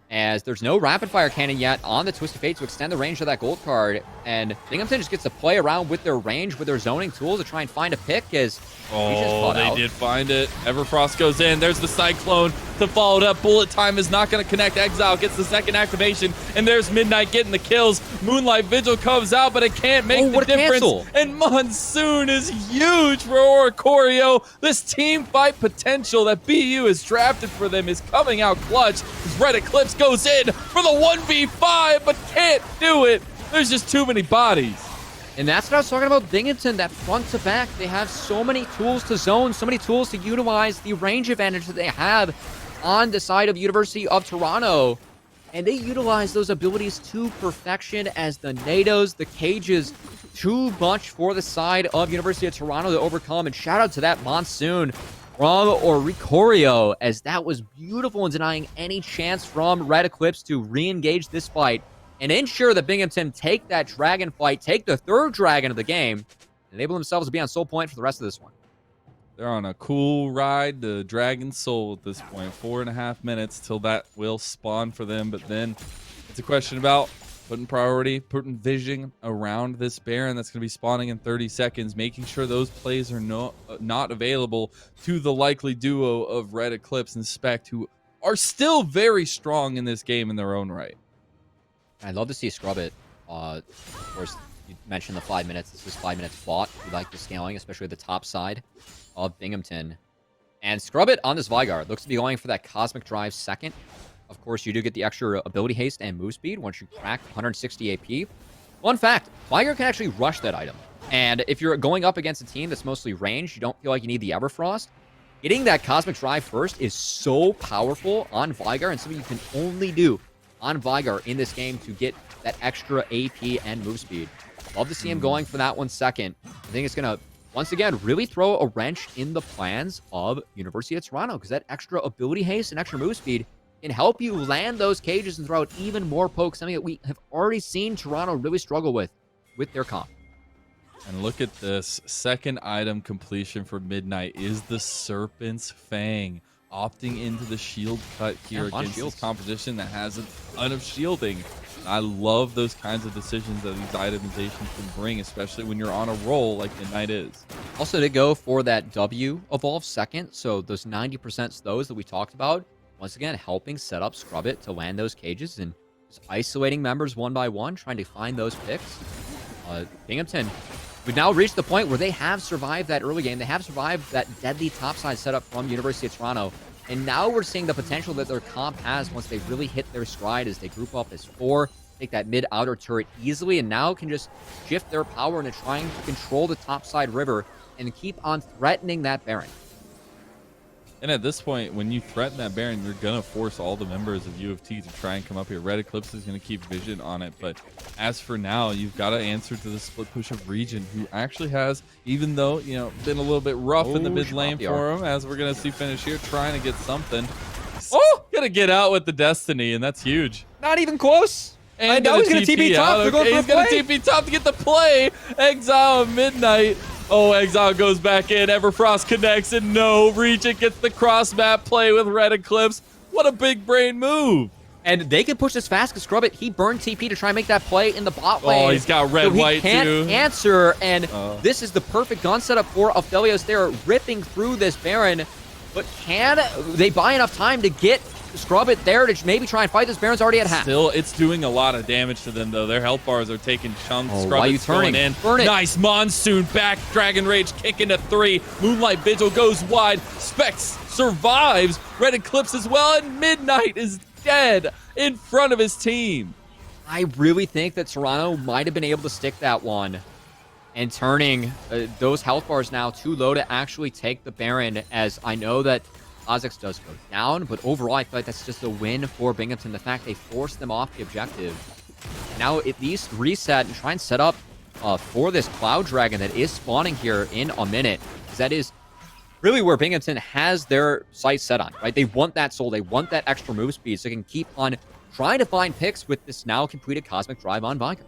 as there's no rapid fire cannon yet on the Twisted Fate to extend the range of that gold card, and Binghamton just gets to play around with their range, with their zoning tools to try and find a pick. As they did find it. Everfrost goes in. There's the Cyclone to follow it up. Bullet time is not going to connect. Exile gets the second activation, and there's Midnight getting the kills. Moonlight Vigil comes out, but it can't make the difference. Cancel. And Monsoon is huge for Oricorio. This team fight potential that BU has drafted for them is coming out clutch. As Red Eclipse goes in for the 1v5, but can't do it. There's just too many bodies. And that's what I was talking about, Binghamton, that front to back. They have so many tools to zone, so many tools to utilize the range advantage that they have on the side of University of Toronto. And they utilize those abilities to perfection, as the NATOs, the cages, too much for the side of University of Toronto to overcome. And shout out to that Monsoon from Oricorio, as that was beautiful in denying any chance from Red Eclipse to re-engage this fight and ensure that Binghamton take that dragon fight, take the third dragon of the game, and enable themselves to be on soul point for the rest of this one. They're on a cool ride to Dragon Soul at this point. 4.5 minutes till that will spawn for them. But then it's a question about putting priority, putting vision around this Baron that's going to be spawning in 30 seconds, making sure those plays are not available to the likely duo of Red Eclipse and Spect, who are still very strong in this game in their own right. I'd love to see Scrubbit. Of course, you mentioned the 5 minutes. This is 5 minutes bought. We like the scaling, especially the top side of Binghamton. And Scrubbit on this Vygar looks to be going for that Cosmic Drive second. Of course, you do get the extra ability haste and move speed once you crack 160 AP. Fun fact, Vygar can actually rush that item. And if you're going up against a team that's mostly ranged, you don't feel like you need the Everfrost, getting that Cosmic Drive first is so powerful on Vygar, and something you can only do on Vygar in this game to get that extra AP and move speed. Love to see him going for that 1 second. I think it's going to, once again, really throw a wrench in the plans of University of Toronto, because that extra ability haste and extra move speed can help you land those cages and throw out even more pokes, something that we have already seen Toronto really struggle with their comp. And look at this. Second item completion for Midnight is the Serpent's Fang, opting into the shield cut here against this composition that has a ton of shielding. I love those kinds of decisions that these itemizations can bring, especially when you're on a roll like Midnight is. Also, to go for that W evolve second, so those 90% those that we talked about, once again, helping set up Scrubbit to land those cages and just isolating members one by one, trying to find those picks. Binghamton, we've now reached the point where they have survived that early game. They have survived that deadly topside setup from University of Toronto. And now we're seeing the potential that their comp has once they really hit their stride as they group up as 4. take that mid-outer turret easily, and now can just shift their power into trying to control the topside river and keep on threatening that Baron. And at this point, when you threaten that Baron, you're going to force all the members of UofT to try and come up here. Red Eclipse is going to keep vision on it. But as for now, you've got to answer to the split push of Region, who actually has, even though, you know, been a little bit rough in the mid lane for him, as we're going to see finish here, trying to get something. Oh, going to get out with the Destiny, and that's huge. Not even close. And I know he's going to TP top. They're going for he's going to TP top to get the play. Exile at Midnight. Oh, Exile goes back in. Everfrost connects, and no. Regent gets the cross map play with Red Eclipse. What a big brain move. And they can push as fast as Scrub It. He burned TP to try and make that play in the bot lane. Oh, he's got red, white, he can't too. answer, and this is the perfect gun setup for Aphelios. They're ripping through this Baron, but can they buy enough time to get Scrub It there to maybe try and fight this? Baron's already at half. Still, it's doing a lot of damage to them, though. Their health bars are taking chunks. Oh, Scrub why are you It's going turning? in. Burn it. Nice Monsoon back. Dragon Rage kicking to 3. Moonlight Vigil goes wide. Specs survives. Red Eclipse as well, and Midnight is dead in front of his team. I really think that Toronto might have been able to stick that one and turning those health bars now too low to actually take the Baron, as I know that Kha'Zix does go down, but overall I feel like that's just a win for Binghamton. The fact they forced them off the objective. Now at least reset and try and set up for this Cloud Dragon that is spawning here in a minute. That is really where Binghamton has their sights set on, right? They want that soul. They want that extra move speed so they can keep on trying to find picks with this now completed Cosmic Drive on Viger.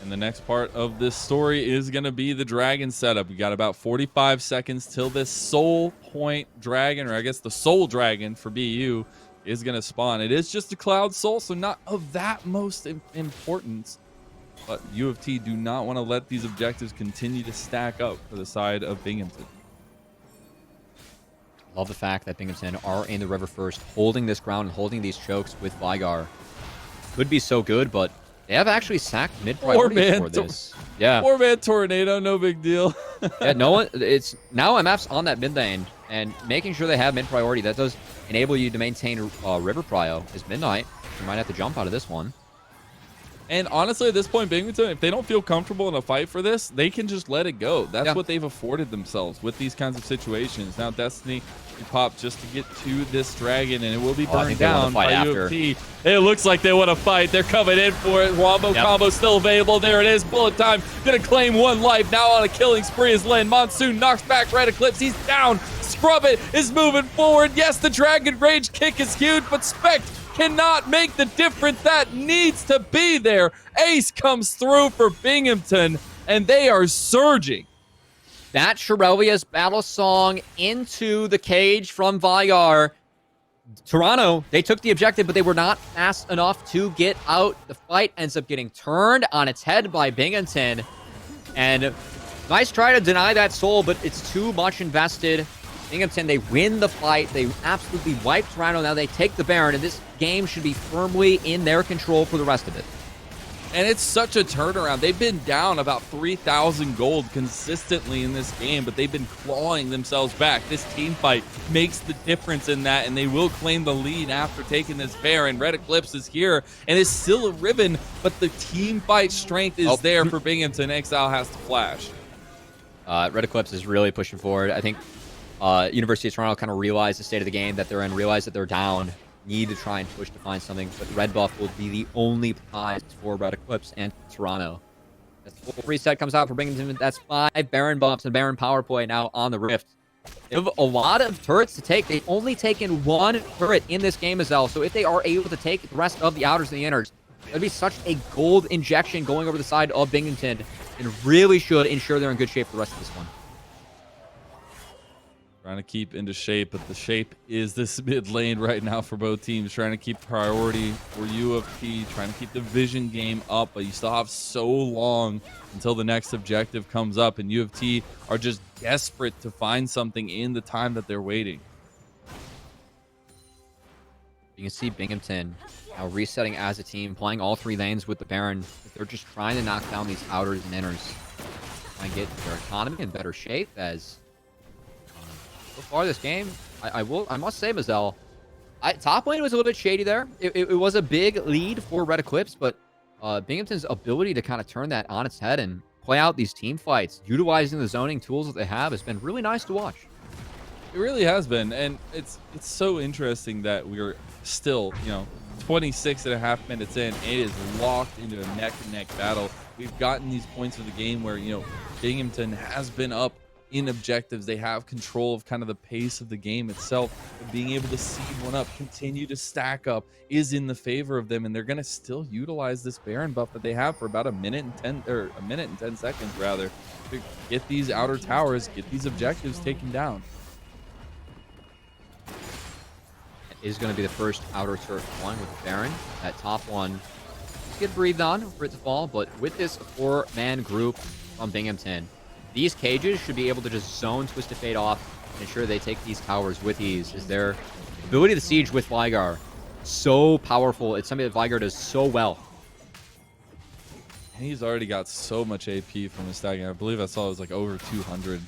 And the next part of this story is going to be the dragon setup. We got about 45 seconds till this soul point dragon, or I guess the soul dragon for BU, is going to spawn. It is just a cloud soul, so not of that most importance. But UofT do not want to let these objectives continue to stack up for the side of Binghamton. Love the fact that Binghamton are in the river first, holding this ground and holding these chokes with Vigar. Could be so good, but they have actually sacked mid-priority for this. Yeah. 4-man tornado, no big deal. Yeah, no one. It's now MF's on that mid lane and making sure they have mid-priority. That does enable you to maintain river prio. Is Midnight. You might have to jump out of this one. And honestly, at this point, Binghamton, if they don't feel comfortable in a fight for this, they can just let it go. That's what they've afforded themselves with these kinds of situations. Now, Destiny pop just to get to this dragon, and it will be burned down by UofT. It looks like they want to fight. They're coming in for it. Wombo combo still available. There it is. Bullet time. Gonna claim one life. Now on a killing spree is Lin. Monsoon knocks back Red Eclipse. He's down. Scrub It is moving forward. Yes, the Dragon Rage kick is huge, but Spec cannot make the difference that needs to be there. Ace comes through for Binghamton, and they are surging. That Shirelia's battle song into the cage from Vigar. Toronto, they took the objective, but they were not fast enough to get out. The fight ends up getting turned on its head by Binghamton. And nice try to deny that soul, but it's too much invested. Binghamton, they win the fight. They absolutely wipe Toronto. Now they take the Baron, and this game should be firmly in their control for the rest of it. And it's such a turnaround. They've been down about 3,000 gold consistently in this game, but they've been clawing themselves back. This team fight makes the difference in that, and they will claim the lead after taking this Baron. Red Eclipse is here, and it's still a ribbon, but the team fight strength is there for Binghamton. Exile has to flash. Red Eclipse is really pushing forward. I think University of Toronto kind of realized the state of the game that they're in, realized that they're down, need to try and push to find something, but red buff will be the only prize for Red Eclipse and Toronto. That's full reset comes out for Binghamton. That's 5 Baron buffs and Baron power play now on the Rift. They have a lot of turrets to take. They've only taken 1 turret in this game as well, so if they are able to take the rest of the outers and the inners, that'd be such a gold injection going over the side of Binghamton, and really should ensure they're in good shape for the rest of this one. Trying to keep into shape, but the shape is this mid lane right now for both teams. Trying to keep priority for UofT, trying to keep the vision game up, but you still have so long until the next objective comes up, and UofT are just desperate to find something in the time that they're waiting. You can see Binghamton now resetting as a team, playing all 3 lanes with the Baron. They're just trying to knock down these outers and inners and get their economy in better shape. As so far this game, I must say, Mazel, top lane was a little bit shady there. It was a big lead for Red Eclipse, but Binghamton's ability to kind of turn that on its head and play out these team fights, utilizing the zoning tools that they have, has been really nice to watch. It really has been, and it's so interesting that we're still, 26 and a half minutes in. It is locked into a neck-and-neck battle. We've gotten these points of the game where, Binghamton has been up in objectives. They have control of kind of the pace of the game itself. But being able to seed one up, continue to stack up, is in the favor of them, and they're going to still utilize this Baron buff that they have for about a minute and 10 seconds rather, to get these outer towers, get these objectives taken down. Is going to be the first outer turret one with the Baron. That top one get breathed on for it to fall, but with this 4-man group from Binghamton, these cages should be able to just zone Twisted Fate off and ensure they take these towers with ease. Is their ability to siege with Vigar so powerful? It's something that Vigar does so well. And he's already got so much AP from his stacking. I believe I saw it was like over 200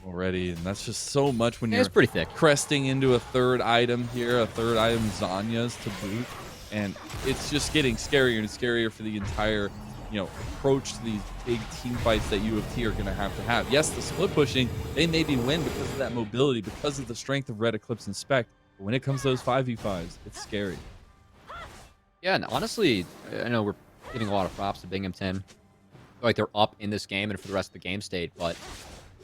already, and that's just so much when you're pretty thick. Cresting into a third item here, a third item Zanya's to boot, and it's just getting scarier and scarier for the entire approach to these big team fights that UofT are going to have. Yes, the split pushing, they maybe win because of that mobility, because of the strength of Red Eclipse and Spec, but when it comes to those 5v5s, it's scary. Yeah, and honestly, I know we're giving a lot of props to Binghamton. I feel like they're up in this game and for the rest of the game state, but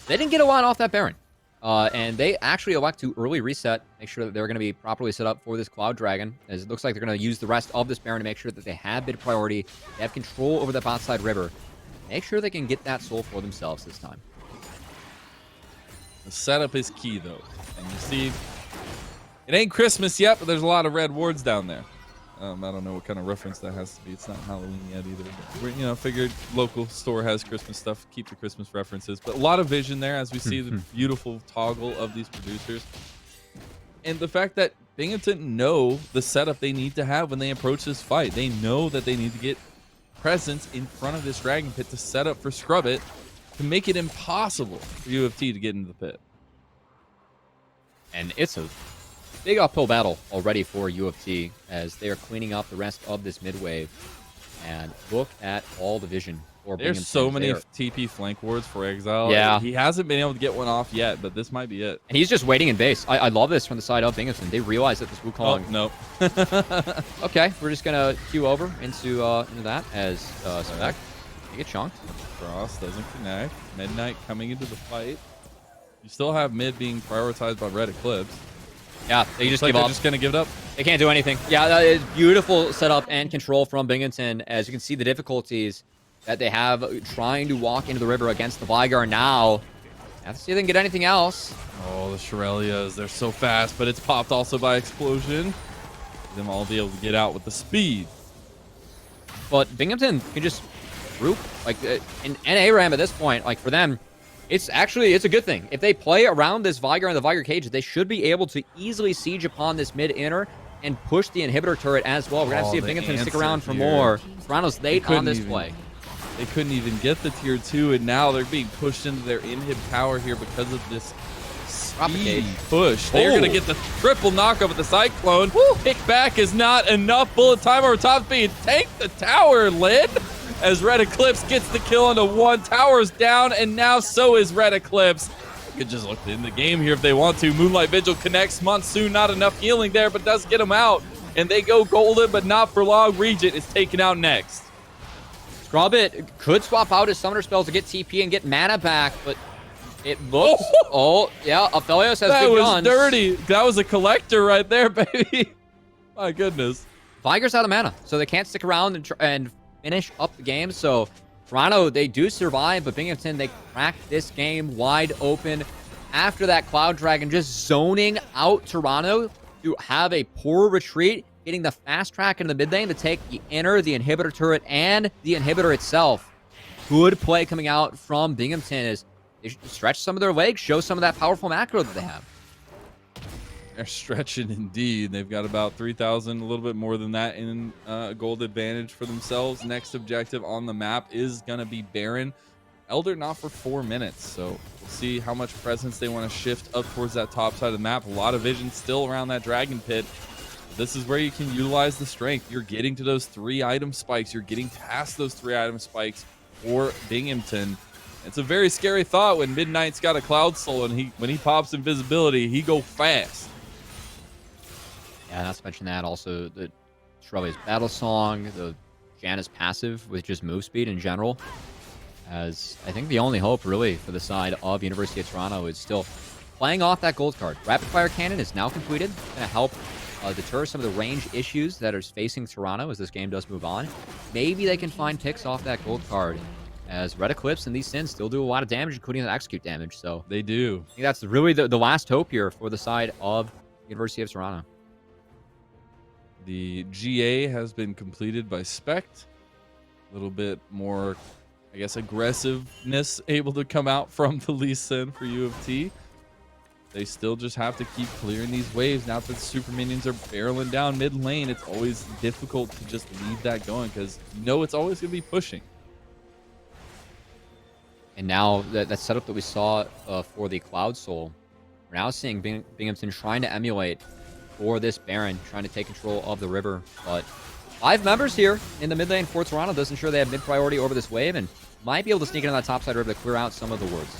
they didn't get a lot off that Baron. And they actually elect to early reset, make sure that they're going to be properly set up for this Cloud Dragon, as it looks like they're going to use the rest of this Baron to make sure that they have bid priority, they have control over the bot side river, make sure they can get that soul for themselves this time. The setup is key, though. And you see, it ain't Christmas yet, but there's a lot of red wards down there. I don't know what kind of reference that has to be. It's not Halloween yet either. But we're, figured local store has Christmas stuff. Keep the Christmas references. But a lot of vision there as we see the beautiful toggle of these producers. And the fact that Binghamton know the setup they need to have when they approach this fight. They know that they need to get presence in front of this Dragon Pit to set up for Scrub It, to make it impossible for UofT to get into the pit. And it's a big uphill battle already for UofT as they are cleaning up the rest of this mid wave. And look at all the vision for Binghamton. There's so many TP flank wards for Exile. Yeah. He hasn't been able to get one off yet, but this might be it. And he's just waiting in base. I love this from the side of Binghamton. They realize that this Wukong... Oh, no. Okay, we're just going to queue over into that as Spec. They get chunked. Cross doesn't connect. Midnight coming into the fight. You still have mid being prioritized by Red Eclipse. Yeah, they just give they're up. Just going to give it up. They can't do anything. Yeah, that is beautiful setup and control from Binghamton. As you can see, the difficulties that they have trying to walk into the river against the Vigar now. Have to see if they can get anything else. Oh, the Shirelias, they're so fast, but it's popped also by Explosion. Them all be able to get out with the speed. But Binghamton can just group, like, in NA RAM at this point, like, for them, it's a good thing. If they play around this Vigar and the Vigar cage, they should be able to easily siege upon this mid-inner and push the inhibitor turret as well. We're going to see if Binghamton stick around for more. Toronto's late on this play. They couldn't even get the tier 2, and now they're being pushed into their inhib tower here because of this speedy push. They're going to get the triple knockup with the Cyclone. Kickback is not enough. Bullet time over top speed. Take the tower, Lynn. As Red Eclipse gets the kill into one. Tower's down, and now so is Red Eclipse. They could just look in the game here if they want to. Moonlight Vigil connects. Monsoon, not enough healing there, but does get him out. And they go golden, but not for long. Regent is taken out next. Scrub It could swap out his summoner spell to get TP and get mana back, but it looks... Oh, yeah, Aphelios has good guns. That was dirty. That was a collector right there, baby. My goodness. Vigar's out of mana, so they can't stick around and finish up the game. So Toronto, they do survive, but Binghamton, they crack this game wide open after that Cloud Dragon just zoning out Toronto to have a poor retreat, getting the fast track into the mid lane to take the inner, the inhibitor turret, and the inhibitor itself. Good play coming out from Binghamton as they stretch some of their legs, show some of that powerful macro that they have. They're stretching indeed. They've got about 3,000, a little bit more than that in gold advantage for themselves. Next objective on the map is going to be Baron. Elder not for 4 minutes, so we'll see how much presence they want to shift up towards that top side of the map. A lot of vision still around that Dragon Pit. This is where you can utilize the strength. You're getting to those 3-item spikes. You're getting past those 3-item spikes for Binghamton. It's a very scary thought when Midnight's got a Cloud Soul, and when he pops invisibility, he go fast. Yeah, not to mention that also the Shirley's battle song, the Janus passive with just move speed in general. As I think the only hope really for the side of University of Toronto is still playing off that gold card. Rapid fire cannon is now completed. Going to help deter some of the range issues that are facing Toronto as this game does move on. Maybe they can find picks off that gold card, as Red Eclipse and these Sins still do a lot of damage, including the execute damage. So They do. I think that's really the last hope here for the side of University of Toronto. The GA has been completed by Spect. A little bit more, I guess, aggressiveness able to come out from the Lee Sin for U of T. They still just have to keep clearing these waves. Now that the super minions are barreling down mid lane, it's always difficult to just leave that going because you know it's always going to be pushing. And now that setup that we saw for the Cloud Soul, we're now seeing Binghamton trying to emulate for this Baron, trying to take control of the river. But 5 members here in the mid lane for Toronto does ensure they have mid priority over this wave and might be able to sneak in on that top side river to clear out some of the wards.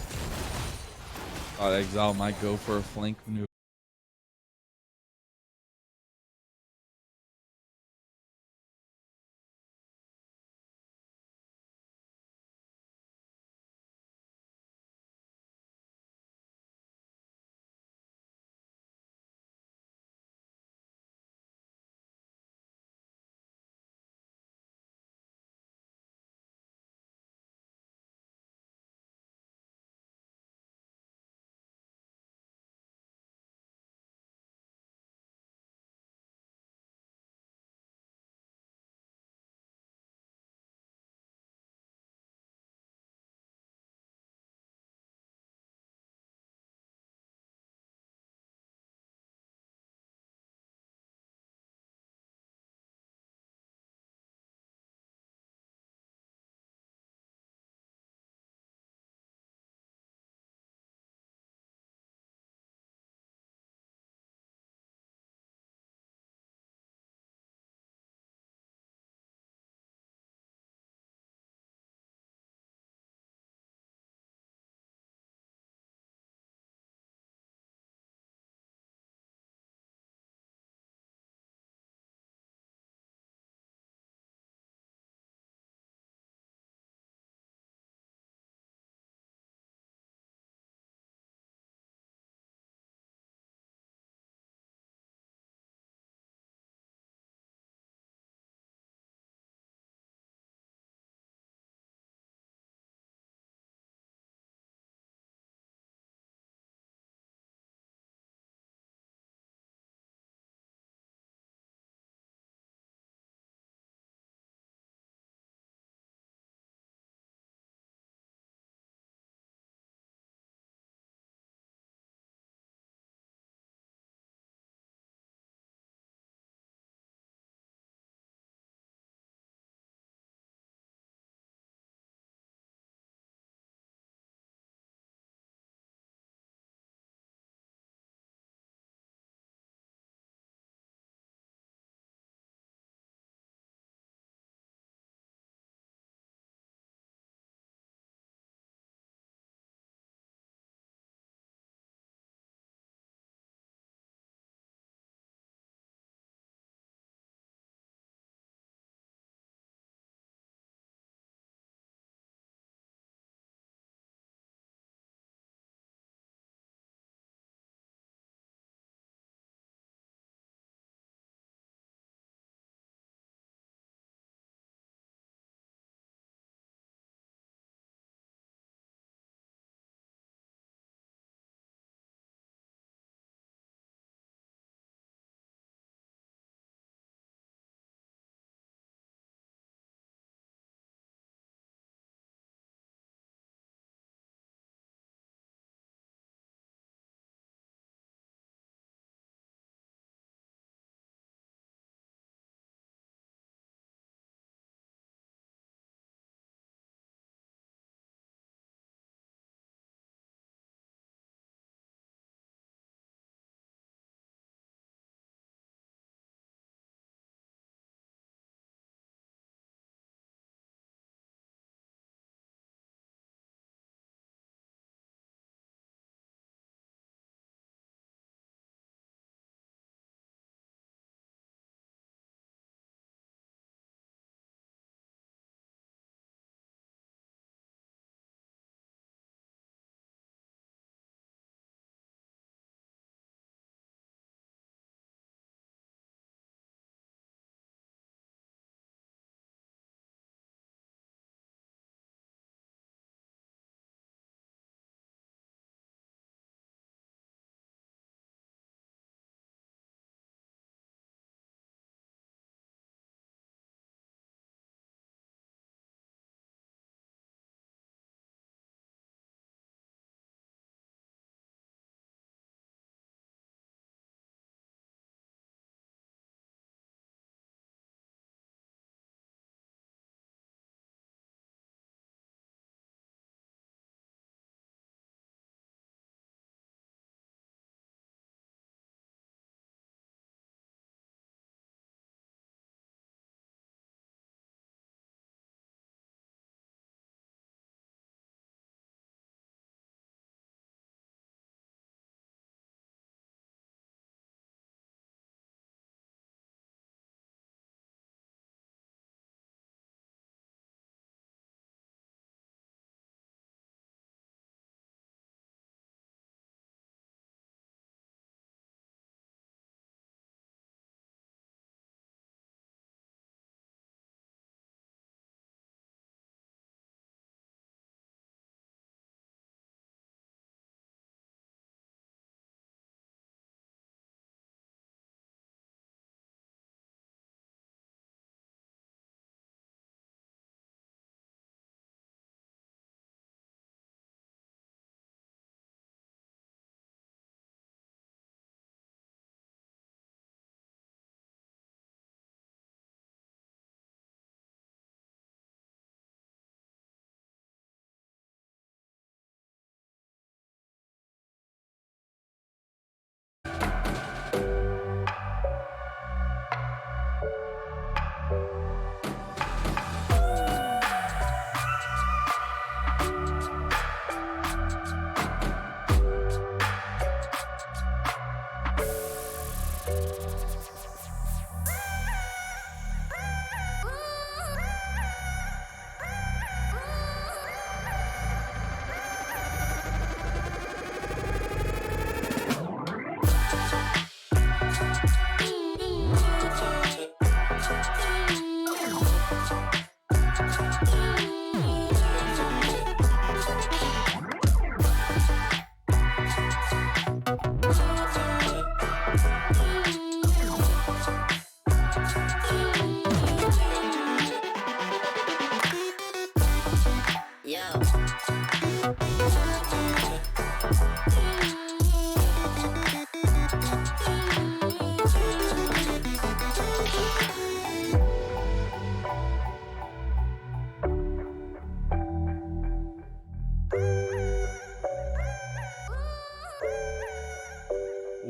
Exile might go for a flank maneuver.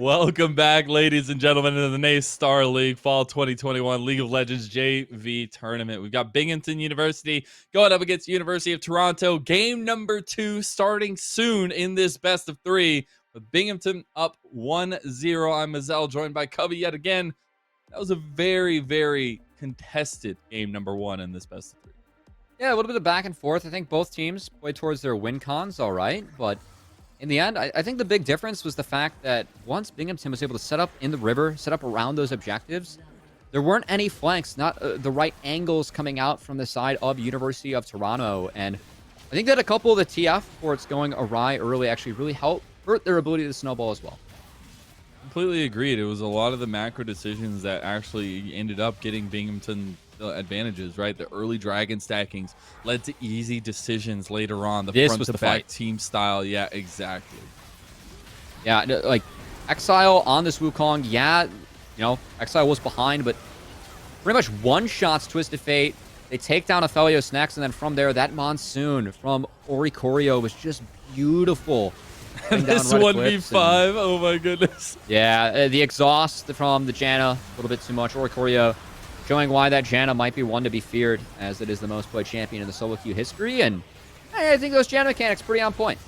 Welcome back, ladies and gentlemen, to the NACE Starleague Fall 2021 League of Legends JV Tournament. We've got Binghamton University going up against University of Toronto. Game number 2 starting soon in this best of 3 with Binghamton up 1-0. I'm Mazel, joined by Cubby yet again. That was a very, very contested game number 1 in this best of 3. Yeah, a little bit of back and forth. I think both teams played towards their win cons all right, but in the end, I think the big difference was the fact that once Binghamton was able to set up in the river, set up around those objectives, there weren't any flanks, not the right angles coming out from the side of University of Toronto. And I think that a couple of the TF ports going awry early actually really hurt their ability to snowball as well. Completely agreed. It was a lot of the macro decisions that actually ended up getting Binghamton advantages, right? The early dragon stackings led to easy decisions later on. The front to back team style. Yeah, exactly. Yeah, like Exile on this Wukong. Yeah, Exile was behind, but pretty much one-shots Twisted Fate. They take down Aphelios next, and then from there, that Monsoon from Oricorio was just beautiful. This 1v5, oh my goodness. Yeah, the exhaust from the Janna, a little bit too much. Oricorio showing why that Janna might be one to be feared, as it is the most played champion in the solo queue history, and I think those Janna mechanics pretty on point.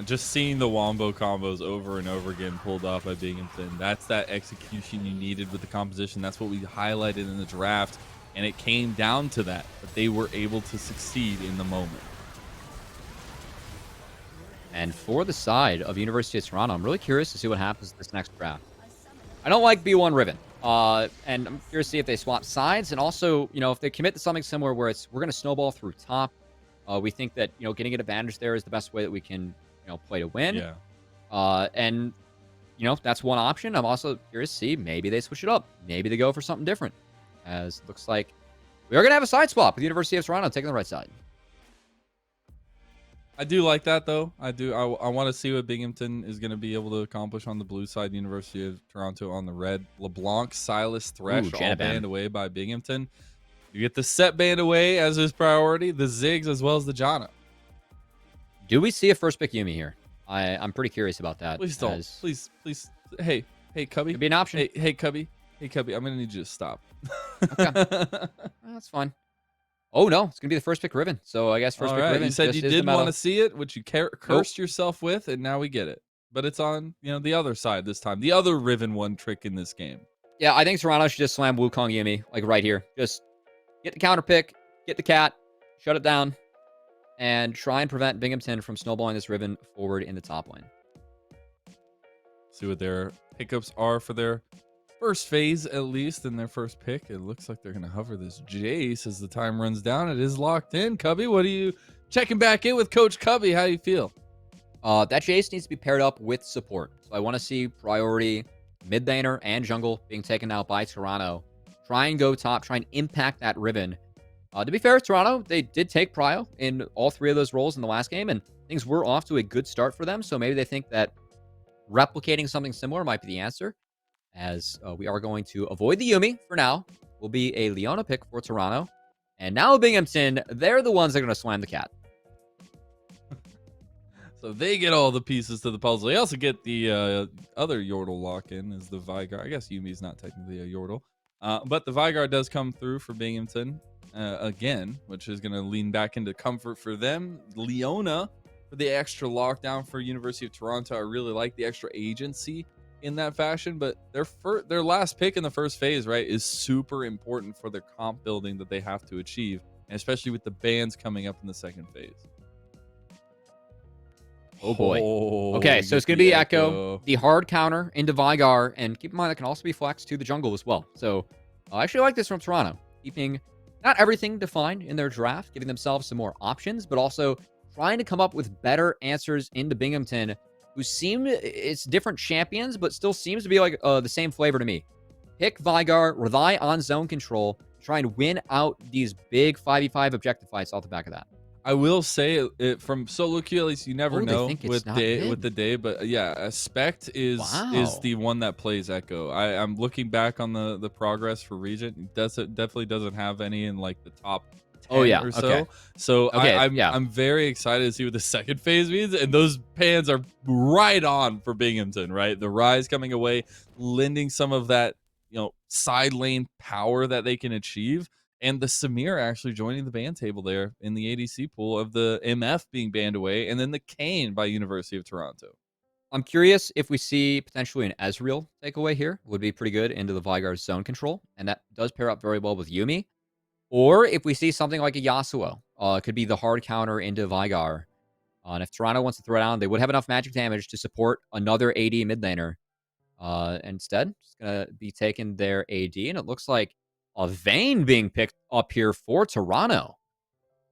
Just seeing the Wombo combos over and over again pulled off by Binghamton, that's that execution you needed with the composition. That's what we highlighted in the draft, and it came down to that they were able to succeed in the moment. And for the side of University of Toronto, I'm really curious to see what happens this next draft. I don't like B1 Riven. And I'm curious to see if they swap sides, and also, if they commit to something similar where we're going to snowball through top. We think that, getting an advantage there is the best way that we can, play to win. Yeah. And, that's one option. I'm also curious to see maybe they switch it up. Maybe they go for something different, as it looks like we are going to have a side swap with University of Toronto taking the right side. I do like that, though. I do. I want to see what Binghamton is going to be able to accomplish on the blue side. University of Toronto on the red. LeBlanc, Silas, Thresh, all banned away by Binghamton. You get the set banned away as his priority, the Ziggs as well as the Janna. Do we see a first pick Yuumi here? I'm pretty curious about that. Please don't. Please. Hey, Cubby. Could be an option. Hey, Cubby. I'm going to need you to stop. Okay. That's fine. Oh, no. It's going to be the first pick Riven. So I guess first pick Riven. You said you did want to see it, which you cursed yourself with, and now we get it. But it's on, the other side this time. The other Riven one trick in this game. Yeah, I think Toronto should just slam Wukong Yuumi, like right here. Just get the counter pick, get the cat, shut it down, and try and prevent Binghamton from snowballing this Riven forward in the top lane. See what their pickups are for their first phase, at least in their first pick. It looks like they're going to hover this Jace as the time runs down. It is locked in. Cubby, what are you checking back in with Coach Cubby? How do you feel? That Jace needs to be paired up with support. So I want to see priority mid laner and jungle being taken out by Toronto. Try and go top, try and impact that Riven. To be fair, Toronto, they did take prio in all 3 of those roles in the last game, and things were off to a good start for them. So maybe they think that replicating something similar might be the answer. As we are going to avoid the Yuumi for now. Will be a Leona pick for Toronto. And now Binghamton, they're the ones that are going to slam the cat. So they get all the pieces to the puzzle. They also get the other Yordle lock-in is the Vigard. I guess Yumi's not technically a Yordle. But the Vigard does come through for Binghamton again, which is going to lean back into comfort for them. Leona for the extra lockdown for University of Toronto. I really like the extra agency in that fashion, but their last pick in the first phase, right, is super important for their comp building that they have to achieve, and especially with the bans coming up in the second phase. Oh boy. Okay, so it's going to be Echo, the hard counter into Vigar, and keep in mind that can also be flexed to the jungle as well. So I actually like this from Toronto, keeping not everything defined in their draft, giving themselves some more options, but also trying to come up with better answers into Binghamton, who it's different champions, but still seems to be like the same flavor to me. Pick Vigar, rely on zone control, try and win out these big 5v5 objective fights off the back of that. I will say it from solo queue, at least you never know with the day, but yeah, Spect is the one that plays Echo. I'm looking back on the progress for Regent. It definitely doesn't have any in like the top Oh, 10 yeah. or Okay. so. So Okay. I'm Yeah. I'm very excited to see what the second phase means. And those pans are right on for Binghamton, right? The Rise coming away, lending some of that, side lane power that they can achieve. And the Samir actually joining the ban table there in the ADC pool of the MF being banned away, and then the Kane by University of Toronto. I'm curious if we see potentially an Ezreal takeaway here. Would be pretty good into the Veigar's zone control. And that does pair up very well with Yuumi. Or if we see something like a Yasuo. It could be the hard counter into Veigar. And if Toronto wants to throw it down, they would have enough magic damage to support another AD mid laner. Instead, it's going to be taking their AD. And it looks like a Vayne being picked up here for Toronto.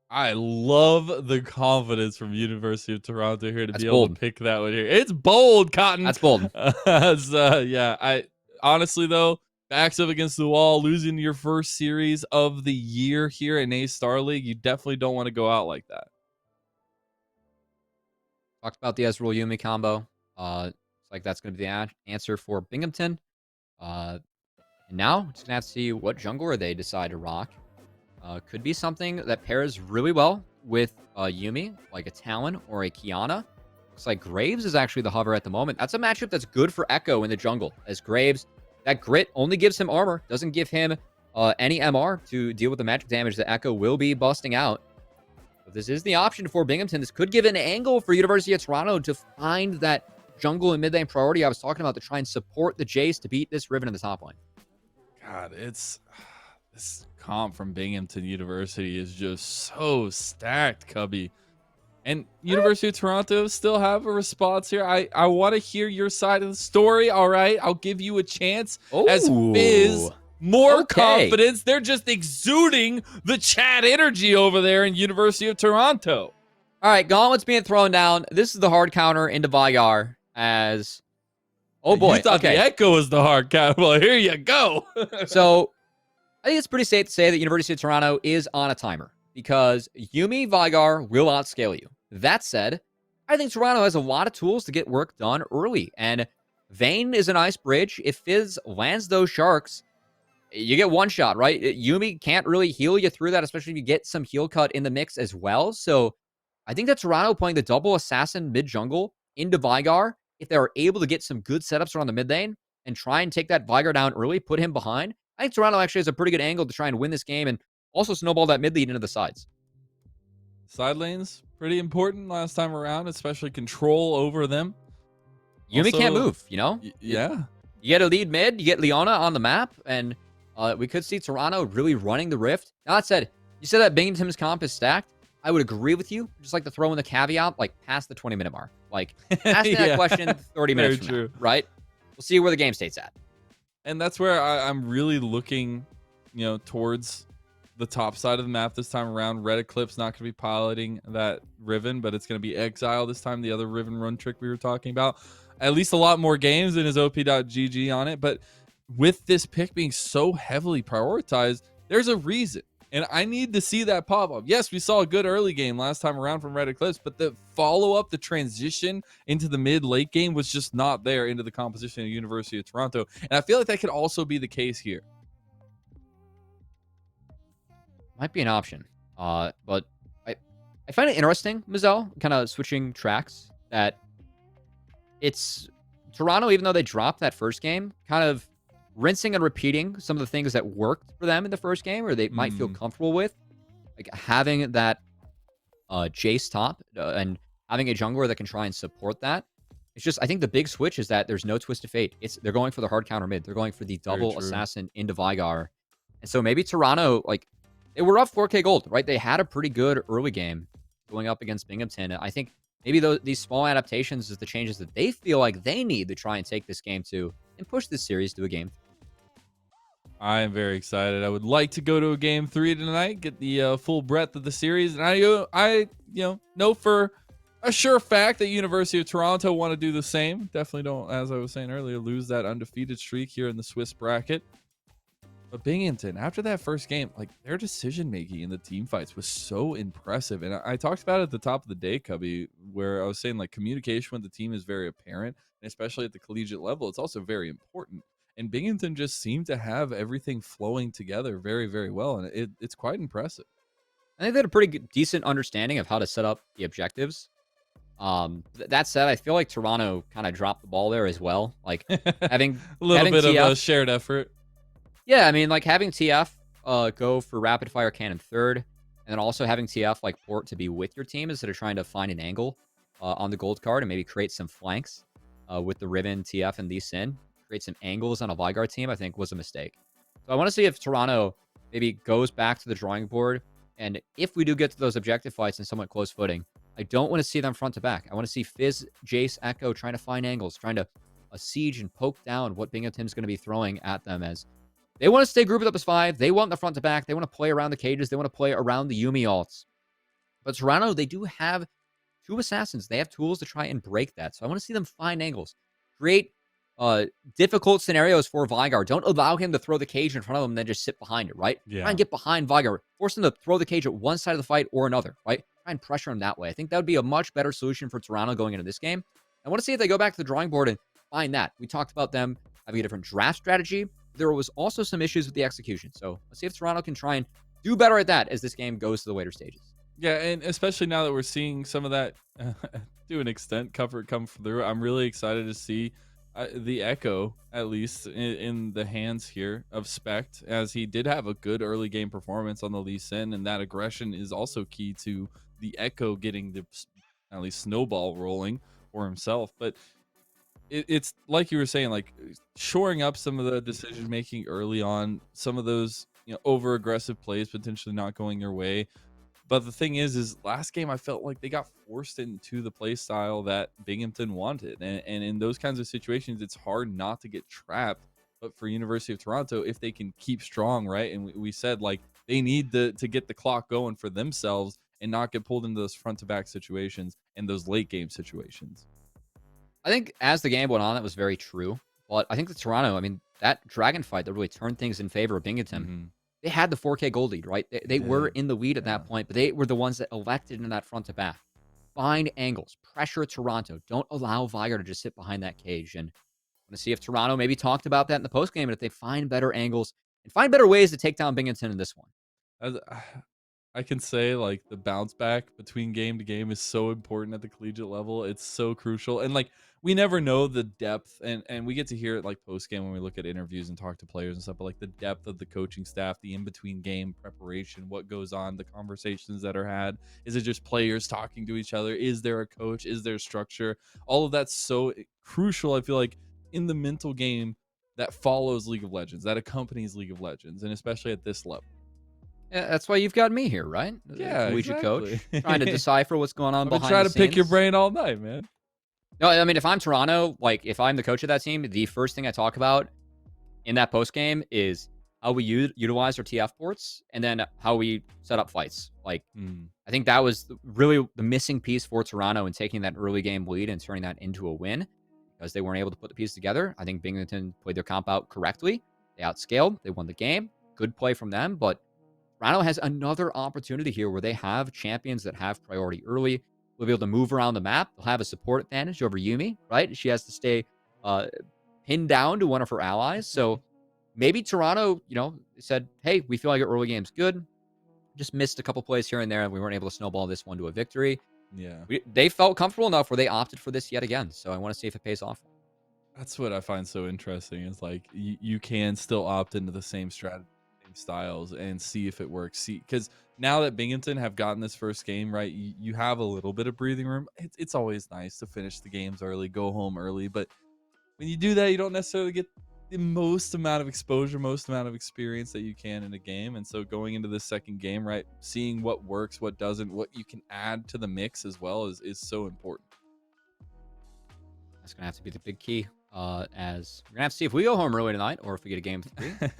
I love the confidence from University of Toronto here to That's be able to bold. pick that one here. It's bold, Cotton. That's bold. Yeah, I honestly though, backs up against the wall, losing your first series of the year here in NACE Starleague, you definitely don't want to go out like that. Talked about the Ezreal Yuumi combo. Looks like that's going to be the answer for Binghamton. And now, just going to have to see what jungler they decide to rock. Could be something that pairs really well with Yuumi, like a Talon or a Kiana. Looks like Graves is actually the hover at the moment. That's a matchup that's good for Echo in the jungle, as Graves, that grit only gives him armor, doesn't give him any MR to deal with the magic damage that Echo will be busting out. But this is the option for Binghamton. This could give an angle for University of Toronto to find that jungle and mid lane priority I was talking about to try and support the Jace to beat this Riven in the top lane. God, this comp from Binghamton University is just so stacked, Cubby. And University of Toronto still have a response here. I want to hear your side of the story. All right, I'll give you a chance. As Fizz, more confidence. They're just exuding the chat energy over there in University of Toronto. All right, Gauntlet's being thrown down. This is the hard counter into Veigar as... Oh, boy. You thought the Echo was the hard counter. Well, here you go. So, I think it's pretty safe to say that University of Toronto is on a timer because Yuumi Veigar will outscale you. That said, I think Toronto has a lot of tools to get work done early, and Vayne is a nice bridge. If Fizz lands those sharks, you get one shot, right? Yuumi can't really heal you through that, especially if you get some heal cut in the mix as well. So I think that Toronto playing the double assassin mid-jungle into Veigar, if they're able to get some good setups around the mid lane and try and take that Veigar down early, put him behind, I think Toronto actually has a pretty good angle to try and win this game and also snowball that mid lead into the sides. Side lanes, pretty important last time around, especially control over them. Yuumi can't move, you know? Yeah. You get a lead mid, you get Leona on the map, and we could see Toronto really running the Rift. Now, that said, you said that Binghamton's comp is stacked. I would agree with you. Just like to throw in the caveat, like past the 20-minute mark. Like, ask me that question 30 minutes from now, right? We'll see where the game state's at. And that's where I'm really looking, towards the top side of the map this time around. Red Eclipse not going to be piloting that Riven, but it's going to be Exile this time, the other Riven run trick we were talking about. At least a lot more games than his OP.GG on it. But with this pick being so heavily prioritized, there's a reason. And I need to see that pop up. Yes, we saw a good early game last time around from Red Eclipse, but the follow-up, the transition into the mid-late game was just not there into the composition of University of Toronto. And I feel like that could also be the case here. Might be an option. But I find it interesting, Mazel, kind of switching tracks, that it's Toronto, even though they dropped that first game, kind of rinsing and repeating some of the things that worked for them in the first game or they might feel comfortable with. Like having that Jace top and having a jungler that can try and support that. It's just, I think the big switch is that there's no twist of fate. They're going for the hard counter mid. They're going for the double assassin into Veigar. And so maybe Toronto, like, they were up 4K gold, right? They had a pretty good early game going up against Binghamton. I think maybe these small adaptations is the changes that they feel like they need to try and take this game to and push this series to a game. I am very excited. I would like to go to a game 3 tonight, get the full breadth of the series, and I know for a sure fact that University of Toronto want to do the same. Definitely don't, as I was saying earlier, lose that undefeated streak here in the Swiss bracket. But Binghamton, after that first game, like their decision making in the team fights was so impressive, and I talked about it at the top of the day, Cubby, where I was saying like communication with the team is very apparent, and especially at the collegiate level, it's also very important. And Binghamton just seemed to have everything flowing together very, very well. And it's quite impressive. I think they had a pretty decent understanding of how to set up the objectives. That said, I feel like Toronto kind of dropped the ball there as well. Like having A little having bit of TF, a shared effort. yeah, I mean like having TF go for rapid fire cannon third, and then also having TF like port to be with your team instead of trying to find an angle on the gold card and maybe create some flanks with the Riven, TF, and Lee Sin, create some angles on a Vigard team. I think was a mistake. So I want to see if Toronto maybe goes back to the drawing board, and if we do get to those objective fights in somewhat close footing, I don't want to see them front to back. I want to see Fizz, Jace, Echo trying to find angles, trying to siege and poke down what Binghamton's going to be throwing at them as they want to stay grouped up as 5. They want the front to back. They want to play around the cages. They want to play around the Yumi alts. But Toronto, they do have 2 assassins. They have tools to try and break that. So I want to see them find angles, create difficult scenarios for Vigard. Don't allow him to throw the cage in front of him and then just sit behind it, right? Yeah. Try and get behind Vigard. Force him to throw the cage at one side of the fight or another, right? Try and pressure him that way. I think that would be a much better solution for Toronto going into this game. I want to see if they go back to the drawing board and find that. We talked about them having a different draft strategy. There was also some issues with the execution. So let's see if Toronto can try and do better at that as this game goes to the later stages. Yeah, and especially now that we're seeing some of that to an extent come through, I'm really excited to see the Echo, at least in the hands here of Spect, as he did have a good early game performance on the Lee Sin, and that aggression is also key to the Echo getting the at least snowball rolling for himself. But it's like you were saying, like shoring up some of the decision making early on, some of those over aggressive plays potentially not going your way. But the thing is last game I felt like they got forced into the play style that Binghamton wanted, and in those kinds of situations, it's hard not to get trapped. But for University of Toronto, if they can keep strong, right, and we said like they need to get the clock going for themselves and not get pulled into those front to back situations and those late game situations. I think as the game went on, that was very true. But I think that Toronto, I mean, that dragon fight that really turned things in favor of Binghamton, they had the 4K gold lead, right? They were in the lead at that point, but they were the ones that elected in that front to back. Find angles, pressure Toronto. Don't allow Vigard to just sit behind that cage. And I want to see if Toronto maybe talked about that in the post game and if they find better angles and find better ways to take down Binghamton in this one. As I can say, like the bounce back between game to game is so important at the collegiate level. It's so crucial, and like we never know the depth, and we get to hear it like post game when we look at interviews and talk to players and stuff. But like the depth of the coaching staff, the in between game preparation, what goes on, the conversations that are had. Is it just players talking to each other? Is there a coach? Is there structure? All of that's so crucial. I feel like in the mental game that follows League of Legends, that accompanies League of Legends, and especially at this level. Yeah, that's why you've got me here, right? Yeah, collegiate exactly. coach, trying to decipher what's going on I'm gonna behind try the to pick your scenes. brain all night, man. No, I mean, if I'm Toronto, like if I'm the coach of that team, the first thing I talk about in that post game is how we utilize our TF ports and then how we set up fights. Like, I think that was really the missing piece for Toronto in taking that early game lead and turning that into a win because they weren't able to put the pieces together. I think Binghamton played their comp out correctly. They outscaled. They won the game. Good play from them, but Toronto has another opportunity here where they have champions that have priority early. They'll be able to move around the map. They'll have a support advantage over Yumi, right? She has to stay pinned down to one of her allies. So maybe Toronto, said, hey, we feel like our early game's good. Just missed a couple plays here and there, and we weren't able to snowball this one to a victory. Yeah. They felt comfortable enough where they opted for this yet again. So I want to see if it pays off. That's what I find so interesting is like you can still opt into the same strategy, same styles, and see if it works. See, because now that Binghamton have gotten this first game, right, you have a little bit of breathing room. It's always nice to finish the games early, go home early. But when you do that, you don't necessarily get the most amount of exposure, most amount of experience that you can in a game. And so going into this second game, right, seeing what works, what doesn't, what you can add to the mix as well is so important. That's going to have to be the big key. As we're going to have to see if we go home early tonight or if we get a game 3.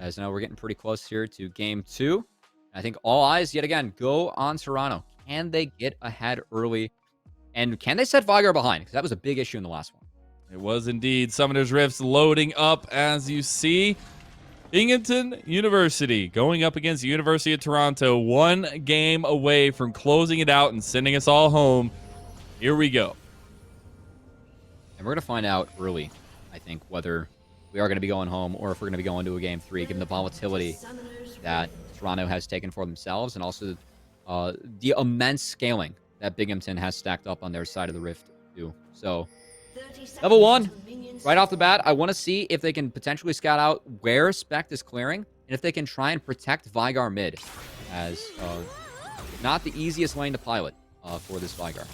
As now we're getting pretty close here to game 2. I think all eyes, yet again, go on Toronto. Can they get ahead early? And can they set Vigard behind? Because that was a big issue in the last one. It was indeed. Summoner's Rifts loading up as you see. Binghamton University going up against University of Toronto. 1 game away from closing it out and sending us all home. Here we go. And we're going to find out early, I think, whether we are going to be going home or if we're going to be going to a game 3, given the volatility that Toronto has taken for themselves and also the immense scaling that Binghamton has stacked up on their side of the rift too. So level 1, right off the bat, I want to see if they can potentially scout out where Spect is clearing, and if they can try and protect Vigar mid, as not the easiest lane to pilot for this Vigar.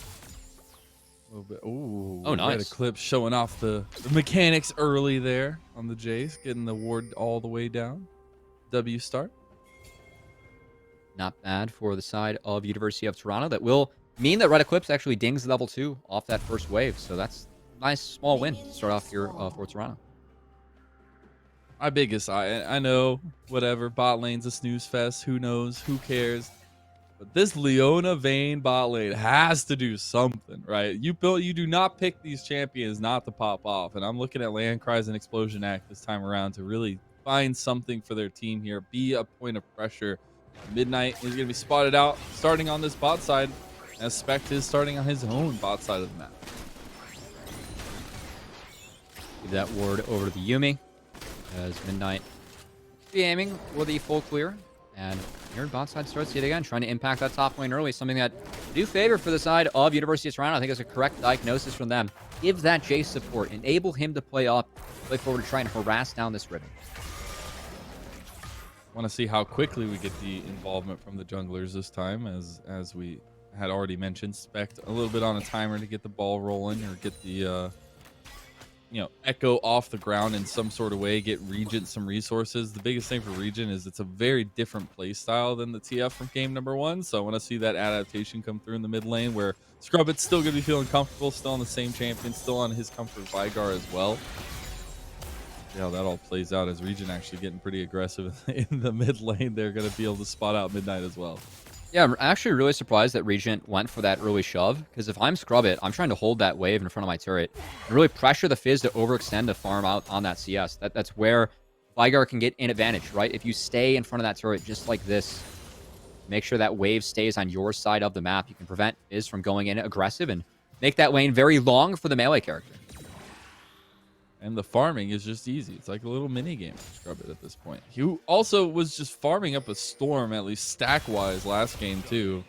A little bit. Ooh, oh, nice. Red Eclipse showing off the mechanics early there on the Jace, getting the ward all the way down. W start. Not bad for the side of University of Toronto. That will mean that Red Eclipse actually dings level 2 off that first wave. So that's a nice small win to start off here for Toronto. My biggest, I know, whatever, bot lane's a snooze fest. Who knows? Who cares? But this Leona Vayne bot lane has to do something, right? You do not pick these champions not to pop off. And I'm looking at Land Cries and Explosion Act this time around to really find something for their team here. Be a point of pressure. Midnight is going to be spotted out starting on this bot side, as Spect is starting on his own bot side of the map. Give that ward over to the Yuumi, as Midnight be aiming for the full clear. And here bot side starts yet again, trying to impact that top lane early, something that do favor for the side of University of Toronto. I think it's a correct diagnosis from them. Give that Jace support, enable him to play up, play forward to try and harass down this Riven. Want to see how quickly we get the involvement from the junglers this time, as we had already mentioned. Spect a little bit on a timer to get the ball rolling, or get the Echo off the ground in some sort of way, get Regent some resources. The biggest thing for Regent is it's a very different play style than the TF from game number 1, so I want to see that adaptation come through in the mid lane, where Scrubbit's still going to be feeling comfortable, still on the same champion, still on his comfort Vigar as well. See how that all plays out, as Regent actually getting pretty aggressive in the mid lane. They're going to be able to spot out Midnight as well. Yeah, I'm actually really surprised that Regent went for that early shove, because if I'm Scrubbit, I'm trying to hold that wave in front of my turret and really pressure the Fizz to overextend to farm out on that CS. That's where Vigar can get an advantage, right? If you stay in front of that turret just like this, make sure that wave stays on your side of the map, you can prevent Fizz from going in aggressive and make that lane very long for the melee character. And the farming is just easy. It's like a little mini game for Scrubbit at this point. He also was just farming up a Storm, at least stack-wise, last game too,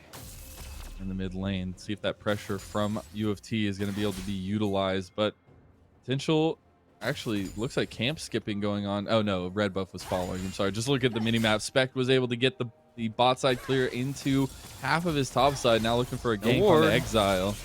in the mid lane. See if that pressure from UofT is going to be able to be utilized. But potential, actually, looks like camp skipping going on. Oh no, red buff was following. I'm sorry. Just look at the mini-map. Spect was able to get the bot side clear into half of his top side. Now looking for a gank on the Exile.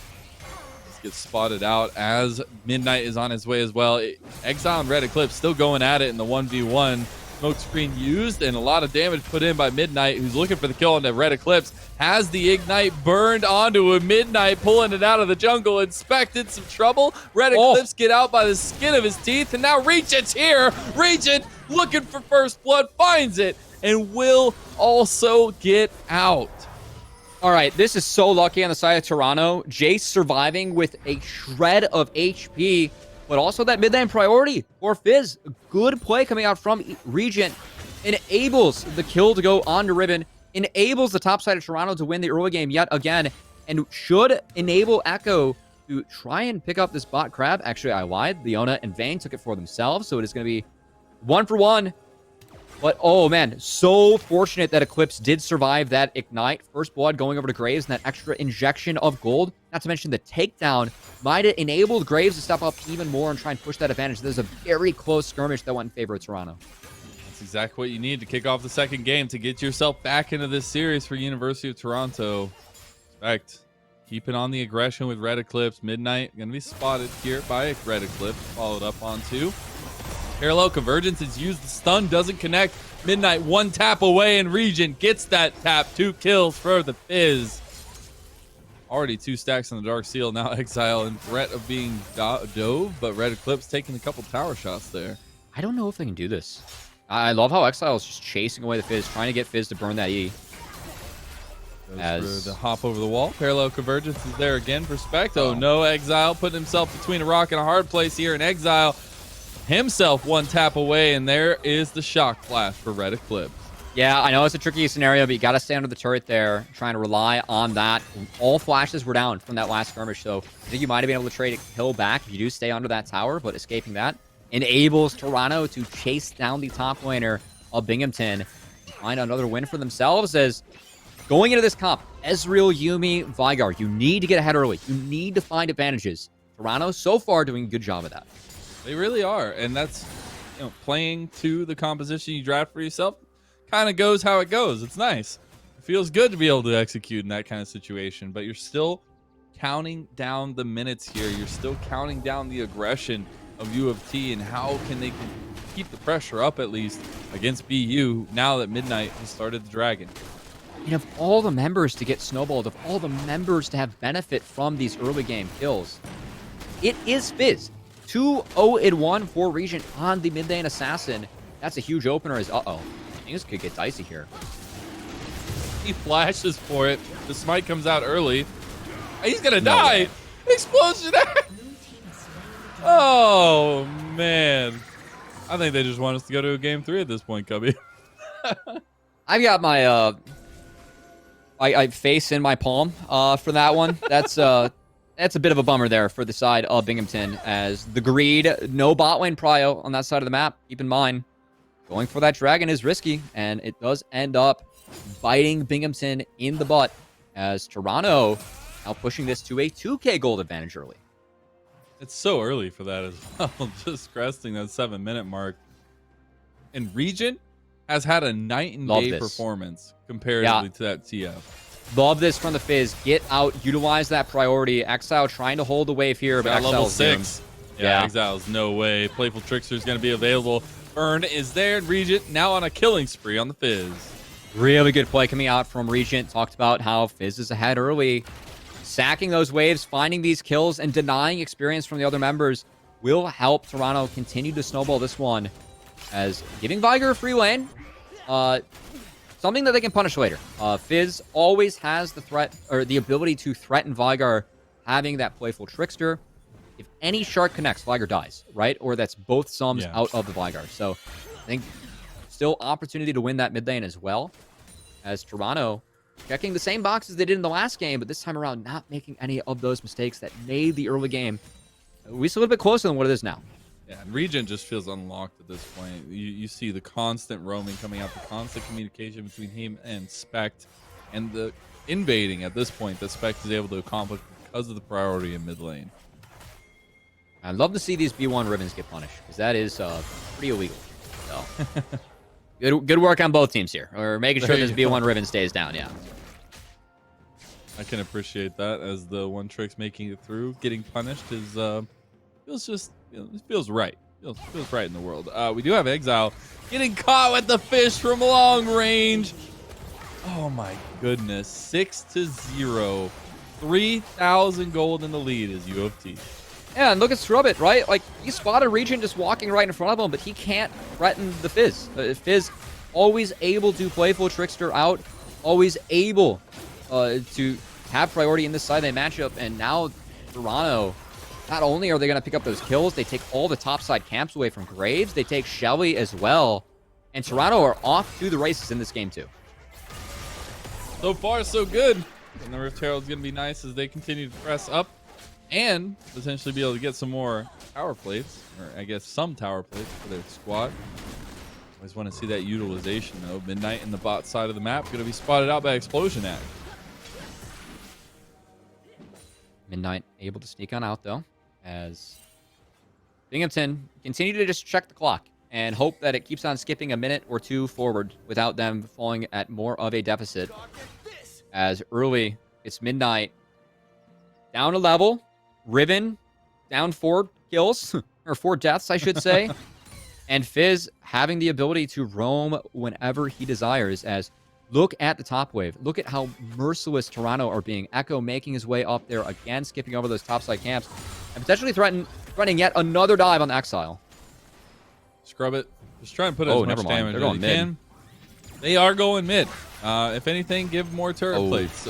Gets spotted out as Midnight is on his way as well. Exile and Red Eclipse still going at it in the 1v1. Smoke screen used and a lot of damage put in by Midnight, who's looking for the kill on the Red Eclipse. Has the Ignite burned onto a Midnight, pulling it out of the jungle. Inspected some trouble. Red Eclipse get out by the skin of his teeth, and now Regent's here. Regent looking for first blood, finds it, and will also get out. All right, this is so lucky on the side of Toronto. Jace surviving with a shred of HP, but also that mid lane priority for Fizz. Good play coming out from Regent. Enables the kill to go on to Riven. Enables the top side of Toronto to win the early game yet again. And should enable Echo to try and pick up this bot crab. Actually, I lied. Leona and Vayne took it for themselves, so it is going to be 1-for-1. But, oh, man, so fortunate that Eclipse did survive that Ignite. First blood going over to Graves and that extra injection of gold. Not to mention the takedown might have enabled Graves to step up even more and try and push that advantage. There's a very close skirmish that went in favor of Toronto. That's exactly what you need to kick off the second game to get yourself back into this series for University of Toronto. Respect. Keeping on the aggression with Red Eclipse. Midnight going to be spotted here by Red Eclipse. Followed up on 2. Parallel Convergence is used. The stun doesn't connect. Midnight 1 tap away, and Regent gets that tap. 2 kills for the Fizz. Already 2 stacks on the Dark Seal. Now Exile in threat of being dove, but Red Eclipse taking a couple tower shots there. I don't know if they can do this. I love how Exile is just chasing away the Fizz, trying to get Fizz to burn that E. Goes for the hop over the wall. Parallel Convergence is there again for Spect. Oh no, Exile putting himself between a rock and a hard place here, and Exile himself 1 tap away, and there is the shock flash for Red Eclipse. Yeah, I know it's a tricky scenario, but you got to stay under the turret there, trying to rely on that. All flashes were down from that last skirmish, so I think you might have been able to trade a kill back if you do stay under that tower, but escaping that enables Toronto to chase down the top laner of Binghamton and find another win for themselves, as Going into this comp, Ezreal, Yumi, Veigar, you need to get ahead early. You need to find advantages. Toronto, so far, doing a good job of that. They really are, and that's, you know, playing to the composition you draft for yourself. Kind of goes how it goes. It's nice. It feels good to be able to execute in that kind of situation, but you're still counting down the minutes here. You're still counting down the aggression of UofT and how can they keep the pressure up at least against BU now that Midnight has started the Dragon. And of all the members to get snowballed, of all the members to have benefit from these early game kills, it is Fizz. 2-0-1 for Regent on the mid lane assassin. That's a huge opener. Things could get dicey here. He flashes for it. The smite comes out early. He's gonna die. Explosion. Oh man. I think they just want us to go to a game 3 at this point, Cubby. I've got my I face in my palm for that one. That's a bit of a bummer there for the side of Binghamton, as the greed, no bot lane prio on that side of the map. Keep in mind, going for that dragon is risky, and it does end up biting Binghamton in the butt, as Toronto now pushing this to a 2K gold advantage early. It's so early for that as well. Just cresting that 7-minute mark. And Regent has had a night and day performance comparatively to that TF. Love this from the Fizz. Get out, utilize that priority. Exile trying to hold the wave here, but level Exile's 6. Yeah, Exile's no way. Playful Trickster is going to be available. Burn is there, and Regent now on a killing spree on the Fizz. Really good play coming out from Regent. Talked about how Fizz is ahead early. Sacking those waves, finding these kills, and denying experience from the other members will help Toronto continue to snowball this one, as giving Veigar a free lane, something that they can punish later. Fizz always has the threat, or the ability to threaten Veigar having that Playful Trickster. If any shark connects, Veigar dies, right? Or that's both sums out of the Veigar. So I think still opportunity to win that mid lane as well, as Toronto checking the same boxes they did in the last game, but this time around not making any of those mistakes that made the early game at least a little bit closer than what it is now. Yeah, and Regent just feels unlocked at this point. You see the constant roaming coming out, the constant communication between him and Spect, and the invading at this point that Spect is able to accomplish because of the priority in mid lane. I'd love to see these B1 ribbons get punished, because that is pretty illegal. So good work on both teams here, or making sure this B1 ribbon stays down. Yeah, I can appreciate that, as the one trick's making it through. Getting punished is feels just, you know, it feels right. Feels right in the world. We do have Exile getting caught with the fish from long range. Oh my goodness, 6-0, 3,000 gold in the lead is UofT. Yeah, and look at Scrubbit, right? Like, he spotted Regent just walking right in front of him, but he can't threaten the Fizz. Fizz always able to Playful Trickster out, always able to have priority in this side lane matchup, and now Toronto, not only are they going to pick up those kills, they take all the topside camps away from Graves, they take Shelly as well, and Toronto are off to the races in this game too. So far, so good. And the Rift Herald's going to be nice as they continue to press up and potentially be able to get some more tower plates, or I guess some tower plates for their squad. Always want to see that utilization though. Midnight in the bot side of the map going to be spotted out by Explosion Act. Midnight able to sneak on out though, as Binghamton continue to just check the clock and hope that it keeps on skipping a minute or two forward without them falling at more of a deficit. As early, it's Midnight down a level. Riven down 4 kills, or 4 deaths, I should say. And Fizz having the ability to roam whenever he desires, as look at the top wave. Look at how merciless Toronto are being. Echo making his way up there again, skipping over those topside camps, and potentially threatening yet another dive on the Exile. Scrub it. Just try and put as much damage as you can. They are going mid. If anything, give more turret plates.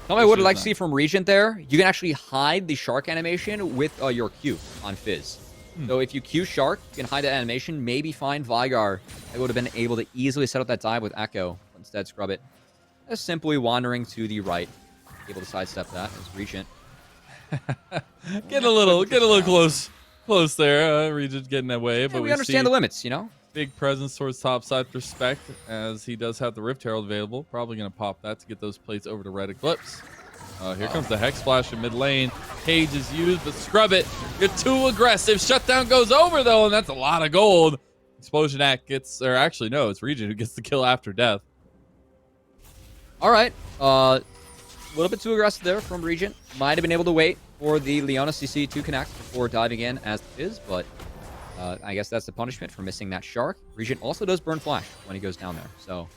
Something I would like to see from Regent there, you can actually hide the shark animation with your Q on Fizz. So if you Q shark, you can hide that animation, maybe find Veigar. I would have been able to easily set up that dive with Echo. Instead, Scrub it. Just simply wandering to the right. Able to sidestep that as Regent. Get a little close there. Regent getting away, but we understand the limits, you know? Big presence towards top side for Spect, as he does have the Rift Herald available. Probably going to pop that to get those plates over to Red Eclipse. Here comes the Hex Splash in mid lane. Cage is used, but scrub it. You're too aggressive. Shutdown goes over, though, and that's a lot of gold. Explosion Act gets, or actually, no, it's Regent who gets the kill after death. All right. A little bit too aggressive there from Regent. Might have been able to wait for the Leona CC to connect before diving in as it is, but I guess that's the punishment for missing that Shark. Regent also does burn Flash when he goes down there, so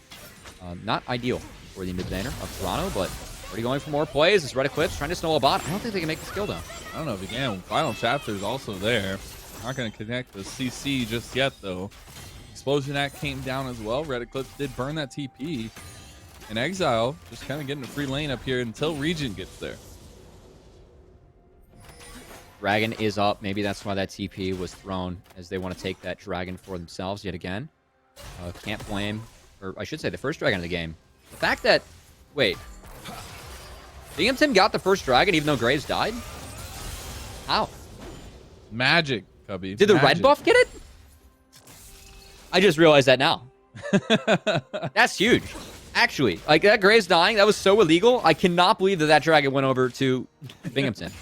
not ideal for the mid laner of Toronto, but already going for more plays. This Red Eclipse trying to snow a bot. I don't think they can make this kill, though. I don't know if he can. Final Chapter is also there. Not going to connect the CC just yet, though. Explosion Act came down as well. Red Eclipse did burn that TP. And Exile just kind of getting a free lane up here until Regent gets there. Dragon is up. Maybe that's why that TP was thrown, as they want to take that dragon for themselves yet again. Can't blame, or I should say the first dragon of the game. The fact that, wait, Binghamton got the first dragon even though Graves died? How? Magic, Cubby. Did the red buff get it? I just realized that now. That's huge. Actually, like that Graves dying, that was so illegal. I cannot believe that dragon went over to Binghamton.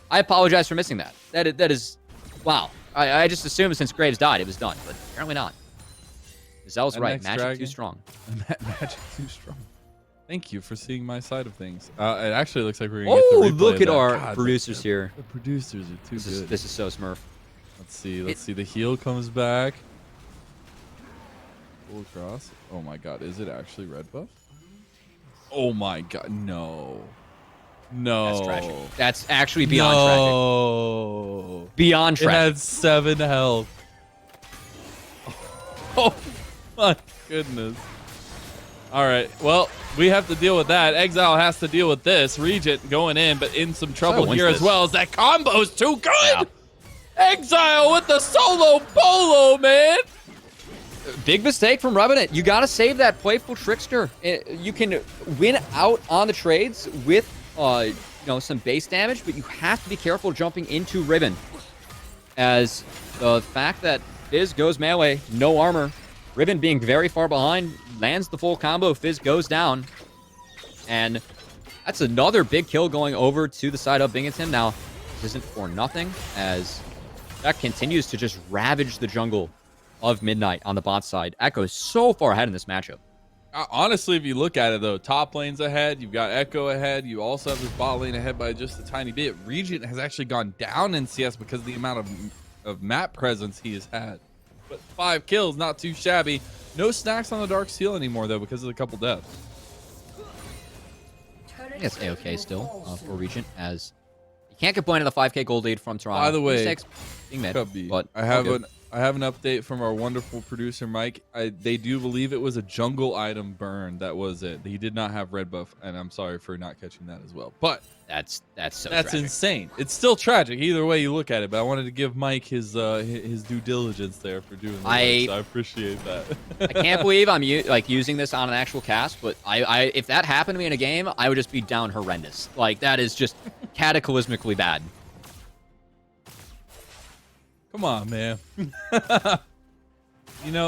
I apologize for missing that. That is, wow. I just assumed since Graves died, it was done, but apparently not. Zel's right. Magic dragon, too strong. Magic too strong. Thank you for seeing my side of things. It actually looks like we're gonna get the replay look of at that. our God, producers here. The producers are too good. This is so Smurf. Let's see. Let's see. The heal comes back. Full across. Oh my God. Is it actually red buff? Oh my God. No. No. That's tragic. That's actually beyond tragic. Beyond tragic. It had 7 health. Oh my goodness. All right. Well, we have to deal with that. Exile has to deal with this. Regent going in, but in some trouble here as well, as that combo's too good. Yeah. Exile with the solo bolo, man. Big mistake from Revenant. You got to save that playful trickster. You can win out on the trades with some base damage, but you have to be careful jumping into Ribbon, as the fact that Fizz goes melee, no armor, Ribbon being very far behind, lands the full combo, Fizz goes down, and that's another big kill going over to the side of Binghamton. Now, this isn't for nothing, as that continues to just ravage the jungle of Midnight on the bot side. Echo is so far ahead in this matchup. Honestly, if you look at it, though, top lane's ahead. You've got Echo ahead. You also have this bot lane ahead by just a tiny bit. Regent has actually gone down in CS because of the amount of map presence he has had. But 5 kills, not too shabby. No snacks on the Dark Seal anymore, though, because of the couple deaths. I think it's A-okay still for Regent, as you can't complain of the 5K gold lead from Toronto. By the way, being mid, but I have an update from our wonderful producer, Mike. They do believe it was a jungle item burn. That was it. He did not have red buff, and I'm sorry for not catching that as well. But that's tragic. Insane. It's still tragic either way you look at it. But I wanted to give Mike his due diligence there for doing that. So I appreciate that. I can't believe I'm using this on an actual cast, but if that happened to me in a game, I would just be down horrendous. Like, that is just cataclysmically bad. Come on, man.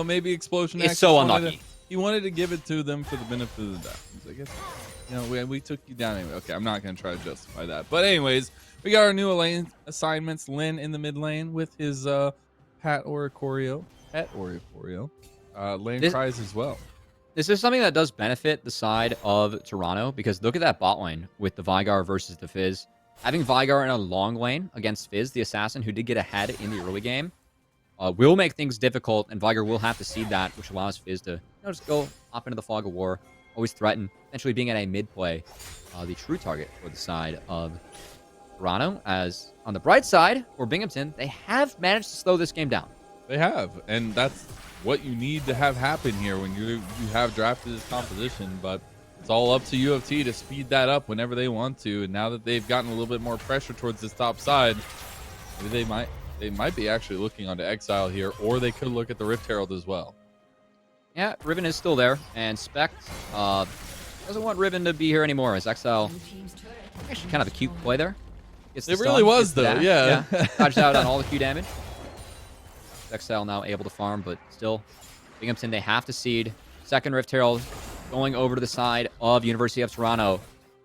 Maybe Explosion Act. It's so unlucky. He wanted to give it to them for the benefit of the doubt. I guess, we took you down anyway. Okay, I'm not going to try to justify that. But anyways, we got our new lane assignments. Lin in the mid lane with his Pat Oricorio. Lane Cries as well. This is something that does benefit the side of Toronto, because look at that bot lane with the Vigar versus the Fizz. Having Vigar in a long lane against Fizz, the assassin who did get ahead in the early game, will make things difficult, and Vigar will have to see that, which allows Fizz to just go hop into the fog of war, always threaten, essentially being at a mid-play, the true target for the side of Toronto. As on the bright side, for Binghamton, they have managed to slow this game down. They have, and that's what you need to have happen here when you have drafted this composition, but it's all up to UofT to speed that up whenever they want to. And now that they've gotten a little bit more pressure towards this top side, maybe they might be actually looking onto Exile here, or they could look at the Rift Herald as well. Yeah, Riven is still there, and Spect doesn't want Riven to be here anymore, as Exile actually kind of a cute play there. It really was, though. Yeah. Dodged out on all the Q damage. Exile now able to farm, but still, Binghamton, they have to seed. Second Rift Herald going over to the side of University of Toronto.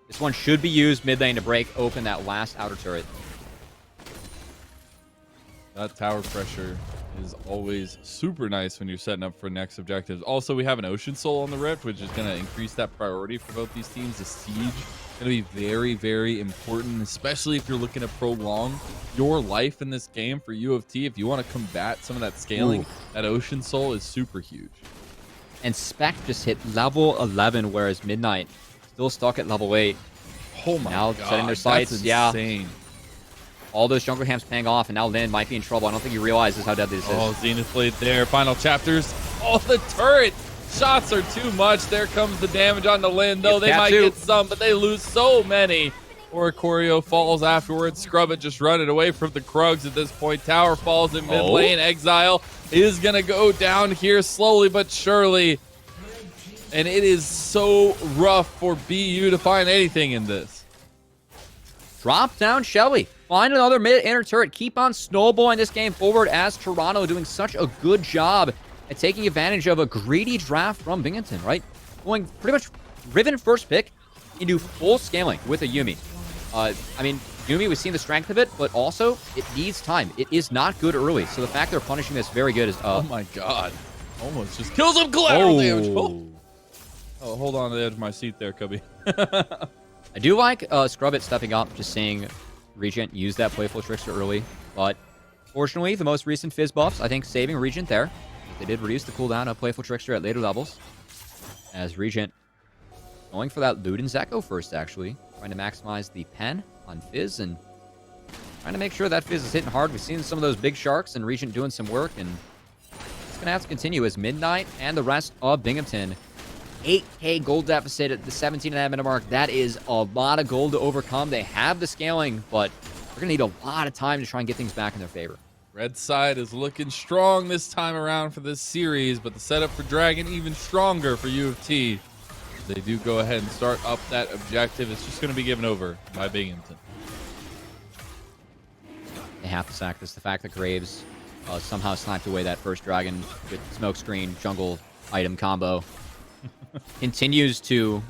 This one should be used mid lane to break open that last outer turret. That tower pressure is always super nice when you're setting up for next objectives. Also, we have an Ocean Soul on the Rift, which is going to increase that priority for both these teams. The siege is going to be very, very important, especially if you're looking to prolong your life in this game for UofT. If you want to combat some of that scaling, that Ocean Soul is super huge. And Spec just hit level 11, whereas Midnight still stuck at level 8. Oh my now God, setting their sights. that's yeah. insane. All those jungle camps paying off, and now Lin might be in trouble. I don't think he realizes how deadly this is. Oh, Zenith Blade there. Final chapters. Oh, the turret shots are too much. There comes the damage on the Lin, though. They might get some, but they lose so many. Or Corio falls afterwards. Scrubbit just running away from the Krugs at this point. Tower falls in mid lane. Exile is going to go down here slowly but surely. And it is so rough for BU to find anything in this. Drop down Shelly. Find another mid-inner turret. Keep on snowballing this game forward as Toronto doing such a good job at taking advantage of a greedy draft from Binghamton, right? Going pretty much Riven first pick into full scaling with a Yuumi. I mean, Yuumi, we've seen the strength of it, but also it needs time. It is not good early, so the fact they're punishing this very good is... oh my God. Almost just kills him. Collateral damage. Oh, hold on to the edge of my seat there, Cubby. I do like Scrubbit stepping up, just seeing Regent use that Playful Trickster early, but fortunately, the most recent Fizz buffs, I think, saving Regent there. They did reduce the cooldown of Playful Trickster at later levels, as Regent going for that Luden's Echo first, actually, trying to maximize the pen on Fizz, and trying to make sure that Fizz is hitting hard. We've seen some of those big sharks, and Regent doing some work, and it's going to have to continue as Midnight and the rest of Binghamton 8k gold deficit at the 17.5 minute mark. That is a lot of gold to overcome. They have the scaling, but they're going to need a lot of time to try and get things back in their favor. Red side is looking strong this time around for this series, but the setup for Dragon even stronger for UofT. They do go ahead and start up that objective. It's just going to be given over by Binghamton. They have to sack this. The fact that Graves somehow sniped away that first Dragon with smokescreen jungle item combo continues to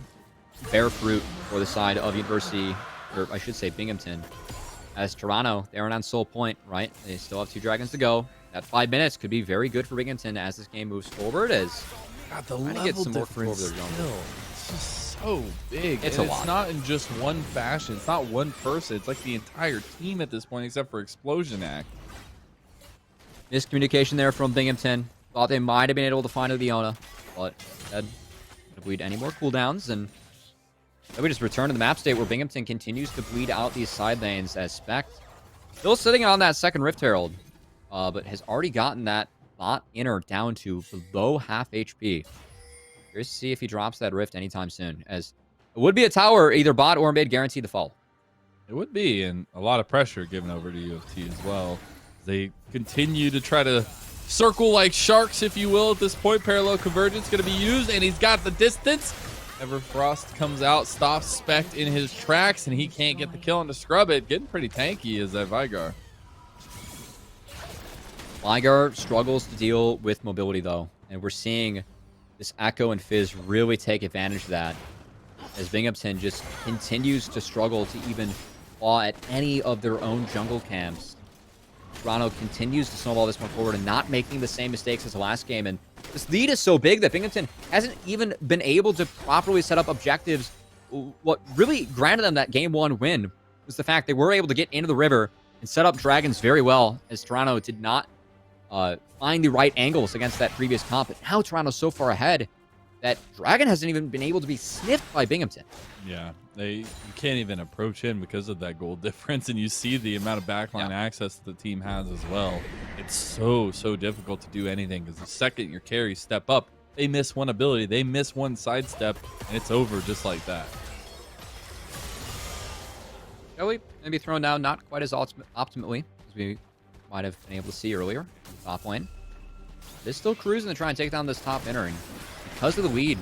bear fruit for the side of University, or I should say Binghamton. As Toronto, they are on Soul Point, right? They still have 2 Dragons to go. That 5 minutes could be very good for Binghamton as this game moves forward. As God, the trying to get some more control over their jungle. It's just so big. It's and a lot. It's not in just one fashion. It's not one person. It's like the entire team at this point, except for Explosion Act. Miscommunication there from Binghamton. Thought they might have been able to find a Leona, but instead to bleed any more cooldowns, and then we just return to the map state where Binghamton continues to bleed out these side lanes as Spec still sitting on that second Rift Herald, but has already gotten that bot inner down to below half HP. Curious to see if he drops that Rift anytime soon, as it would be a tower, either bot or mid, guaranteed to fall. It would be, and a lot of pressure given over to UofT as well. They continue to try to circle like sharks, if you will, at this point. Parallel convergence going to be used, and he's got the distance. Everfrost comes out, stops Spect in his tracks, and he can't get the kill on the Scrubbit. Getting pretty tanky is that Vigar. Vigar struggles to deal with mobility, though, and we're seeing this Echo and Fizz really take advantage of that, as Binghamton just continues to struggle to even claw at any of their own jungle camps. Toronto continues to snowball this one forward and not making the same mistakes as the last game. And this lead is so big that Binghamton hasn't even been able to properly set up objectives. What really granted them that game 1 win was the fact they were able to get into the river and set up Dragons very well, as Toronto did not find the right angles against that previous comp. But now Toronto's so far ahead that Dragon hasn't even been able to be sniffed by Binghamton. Yeah, you can't even approach him because of that gold difference, and you see the amount of backline access the team has as well. It's so difficult to do anything, because the second your carries step up, they miss one ability, they miss one sidestep, and it's over just like that. Joey maybe thrown down not quite as optimally as we might have been able to see earlier in the top lane. They're still cruising to try and take down this top inner, and because of the lead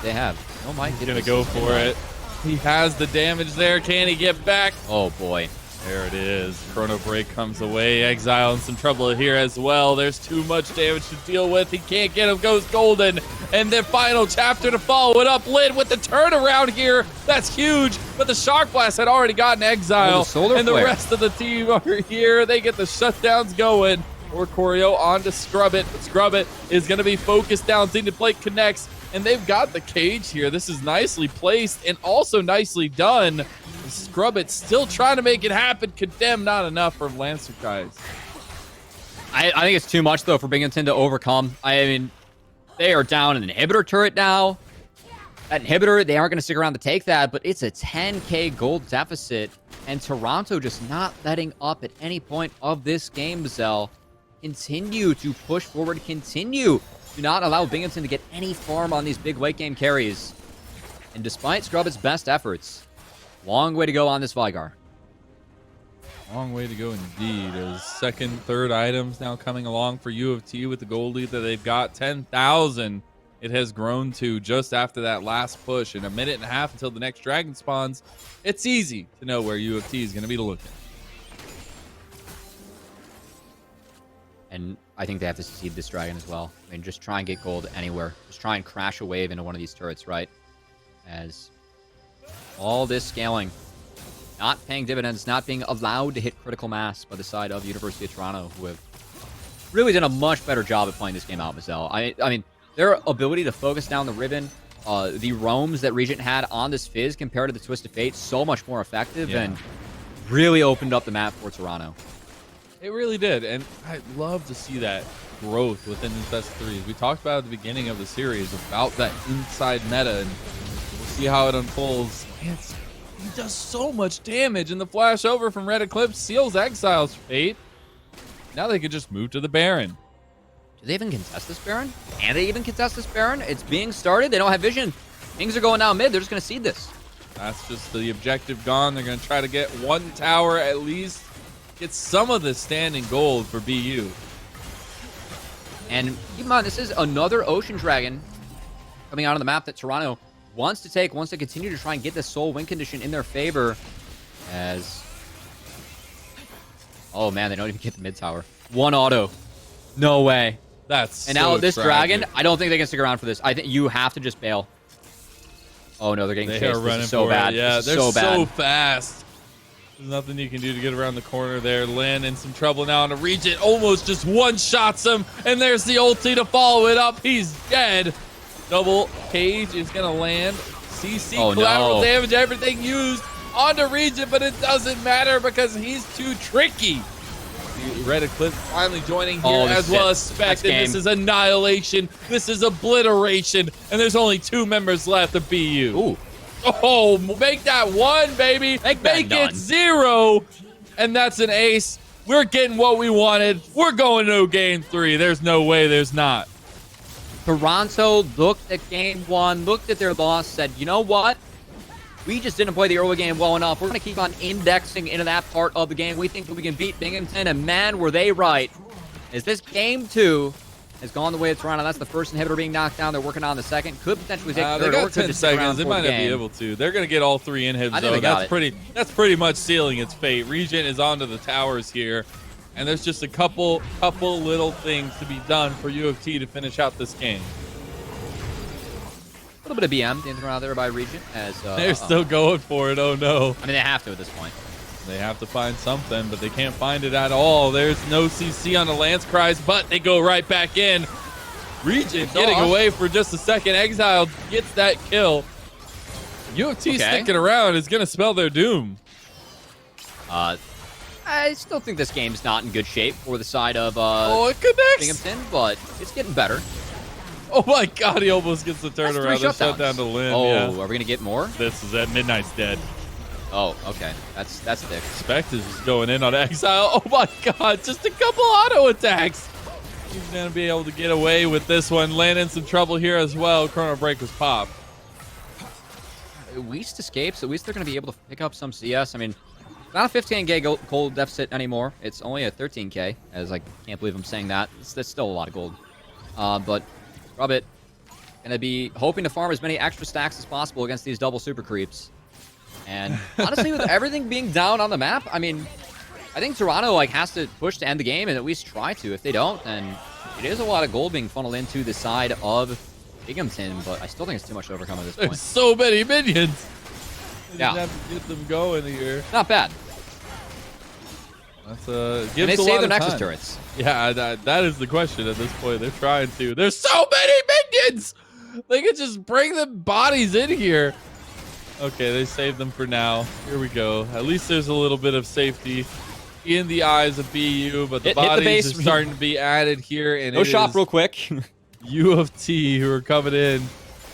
they have, no Mike gonna go for it. He has the damage there. Can he get back? Oh boy. There it is. Chrono Break comes away. Exile in some trouble here as well. There's too much damage to deal with. He can't get him. Goes Golden. And the final chapter to follow it up. Lid with the turnaround here. That's huge. But the Shock Blast had already gotten Exile. And the rest of the team are here. They get the shutdowns going. Or Choreo on to Scrub It. But Scrub It is going to be focused down. Xenoblade Plate connects. And they've got the cage here. This is nicely placed and also nicely done. Scrub It still trying to make it happen. Condemn not enough for Lancer guys. I think it's too much, though, for Binghamton to overcome. I mean, they are down an inhibitor turret now. That inhibitor, they aren't going to stick around to take that, but it's a 10k gold deficit. And Toronto just not letting up at any point of this game, Zell. Continue to push forward. Continue to not allow Binghamton to get any farm on these big late game carries. And despite Scrub It's best efforts, long way to go on this Vigar. Long way to go indeed. Those second, third items now coming along for UofT with the gold lead that they've got. 10,000 it has grown to just after that last push. In a minute and a half until the next dragon spawns, it's easy to know where UofT is going to be looking. And I think they have to succeed this dragon as well. I mean, just try and get gold anywhere. Just try and crash a wave into one of these turrets, right? As all this scaling, not paying dividends, not being allowed to hit critical mass by the side of University of Toronto, who have really done a much better job at playing this game out, Mazel. I mean, their ability to focus down the ribbon, the roams that Regent had on this Fizz compared to the Twist of Fate, so much more effective and really opened up the map for Toronto. It really did, and I love to see that growth within these best threes. We talked about at the beginning of the series about that inside meta, and we'll see how it unfolds. Man, he does so much damage, and the flash over from Red Eclipse seals Exile's fate. Now they could just move to the Baron. Do they even contest this Baron? Can they even contest this Baron? It's being started. They don't have vision. Things are going down mid. They're just going to seed this. That's just the objective gone. They're going to try to get one tower at least. Get some of the standing gold for BU. And keep in mind, this is another Ocean Dragon coming out on the map that Toronto wants to take, wants to continue to try and get this soul win condition in their favor. As... oh, man, they don't even get the mid tower. One auto. No way. That's And now so this tragic. dragon, I don't think they can stick around for this. I think you have to just bail. Oh, no, they're getting They chased. are running This is so for bad. it. Yeah, This is they're so bad. so fast. There's nothing you can do to get around the corner there. Lin in some trouble now, and a Regent almost just one-shots him, and there's the ulti to follow it up. He's dead. Double cage is going to land. CC collateral damage, everything used onto Regent, but it doesn't matter because he's too tricky. Red Eclipse finally joining here as well as Spec, and this is annihilation. This is obliteration, and there's only 2 members left of BU. Ooh. Oh, make that 1, baby. Make it 0. And that's an ace. We're getting what we wanted. We're going to game 3. There's no way there's not. Toronto looked at game 1, looked at their loss, said, you know what? We just didn't play the early game well enough. We're going to keep on indexing into that part of the game. We think that we can beat Binghamton, and man, were they right. As this game 2 has gone the way of Toronto. That's the first inhibitor being knocked down. They're working on the second. Could potentially take third. They got 10 seconds. They might not be able to. They're going to get all 3 inhibs, though. That's pretty much sealing its fate. Regent is onto the towers here. And there's just a couple little things to be done for UofT to finish out this game. A little bit of BM dancing around there by Regent. As they're still going for it. Oh, no. I mean, they have to at this point. They have to find something, but they can't find it at all. There's no CC on the Lance Cries, but they go right back in. Regent getting away for just a second. Exile gets that kill. UofT sticking around is going to spell their doom. I still think this game's not in good shape for the side of it connects. Binghamton, but it's getting better. Oh my God, he almost gets the turnaround. The shutdown to Lin. Oh, are we going to get more? This is at Midnight's dead. Oh, okay. That's thick. Spect is just going in on Exile. Oh my God, just a couple auto attacks. He's going to be able to get away with this one. Land in some trouble here as well. Chrono Break was popped. At least escapes. At least they're going to be able to pick up some CS. I mean, not a 15k gold deficit anymore. It's only a 13k, as I can't believe I'm saying that. That's still a lot of gold. But Rubbit going to be hoping to farm as many extra stacks as possible against these double super creeps. And honestly, with everything being down on the map, I mean, I think Toronto like has to push to end the game and at least try to. If they don't, then it is a lot of gold being funneled into the side of Binghamton, but I still think it's too much to overcome at this point. There's so many minions. Yeah. Have to get them going here. Not bad. That's And gives they a save lot their of Nexus time. turrets. Yeah, that is the question at this point. They're trying to. There's so many minions. They could just bring the bodies in here. Okay, they saved them for now. Here we go. At least there's a little bit of safety in the eyes of BU, but the Hit the bodies base. are starting to be added here. And Go it shop is real quick. UofT who are coming in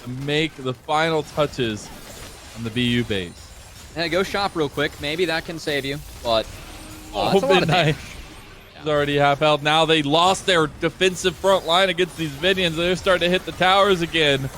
to make the final touches on the BU base. Yeah, go shop real quick. Maybe that can save you, but that's a lot of Midnight damage. is already half health. Now they lost their defensive front line against these minions. They're starting to hit the towers again.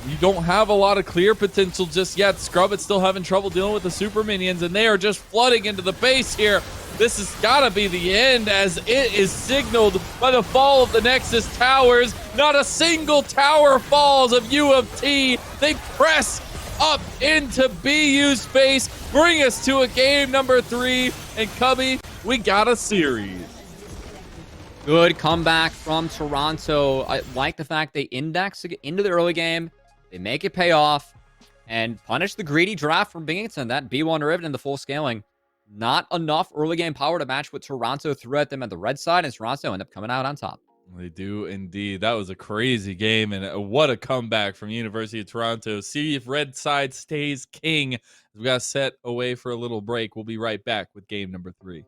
You don't have a lot of clear potential just yet. Scrubbit's still having trouble dealing with the super minions, and they are just flooding into the base here. This has got to be the end, as it is signaled by the fall of the Nexus towers. Not a single tower falls of UofT. They press up into BU space, bring us to a game number 3, and Cubby, we got a series. Good comeback from Toronto. I like the fact they index to get into the early game. They make it pay off and punish the greedy draft from Binghamton. That B1 Riven in the full scaling. Not enough early game power to match what Toronto threw at them at the red side, and Toronto end up coming out on top. They do indeed. That was a crazy game, and what a comeback from University of Toronto. See if red side stays king. We got set away for a little break. We'll be right back with game number 3.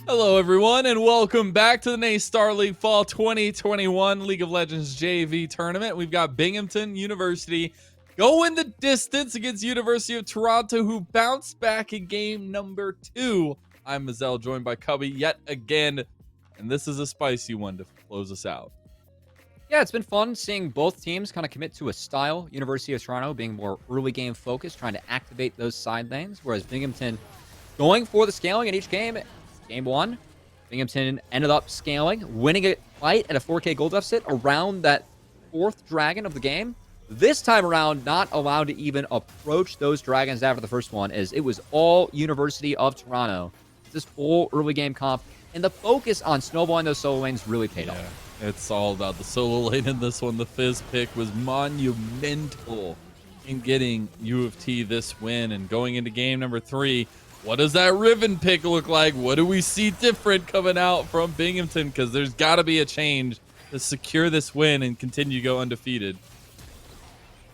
Hello, everyone, and welcome back to the NACE Starleague Fall 2021 League of Legends JV Tournament. We've got Binghamton University going the distance against University of Toronto, who bounced back in game number 2. I'm Mazel, joined by Cubby yet again, and this is a spicy one to close us out. Yeah, it's been fun seeing both teams kind of commit to a style. University of Toronto being more early game focused, trying to activate those side lanes, whereas Binghamton going for the scaling in each game. Game 1, Binghamton ended up scaling, winning a fight at a 4K gold deficit around that 4th dragon of the game. This time around, not allowed to even approach those dragons after the first one, as it was all University of Toronto. This whole early game comp, and the focus on snowballing those solo lanes really paid off. It's all about the solo lane in this one. The Fizz pick was monumental in getting UofT this win, and going into game number 3, what does that Riven pick look like? What do we see different coming out from Binghamton? Because there's got to be a change to secure this win and continue to go undefeated.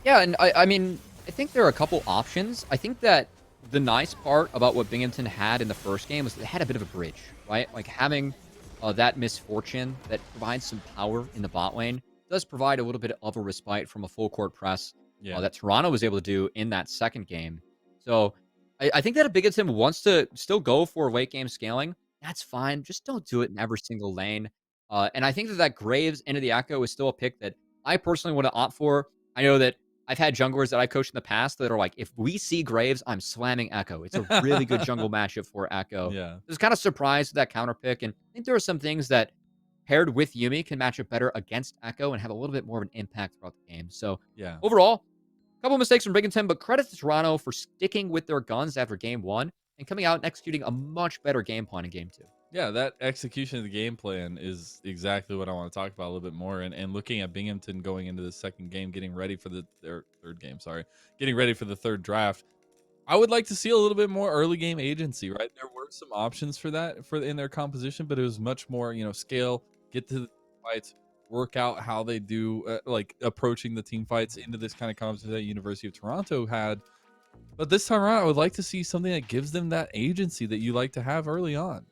Yeah, and I mean, I think there are a couple options. I think that the nice part about what Binghamton had in the first game was they had a bit of a bridge, right? Like having that misfortune that provides some power in the bot lane does provide a little bit of a respite from a full court press that Toronto was able to do in that second game. So I think that if Binghamton wants to still go for late game scaling, that's fine. Just don't do it in every single lane. And I think that Graves into the Echo is still a pick that I personally want to opt for. I know that I've had junglers that I coached in the past that are like, if we see Graves, I'm slamming Echo. It's a really good jungle matchup for Echo. Yeah. I was kind of surprised with that counter pick, and I think there are some things that paired with Yumi can match up better against Echo and have a little bit more of an impact throughout the game. So Yeah. overall, couple mistakes from Binghamton, but credit to Toronto for sticking with their guns after game 1 and coming out and executing a much better game plan in game 2. Yeah, that execution of the game plan is exactly what I want to talk about a little bit more. And looking at Binghamton going into the second game, getting ready for their third game, getting ready for the third draft. I would like to see a little bit more early game agency, right? There were some options for that in their composition, but it was much more, scale, get to the fights, work out how they do like approaching the team fights into this kind of competition that University of Toronto had. But this time around, I would like to see something that gives them that agency that you like to have early on.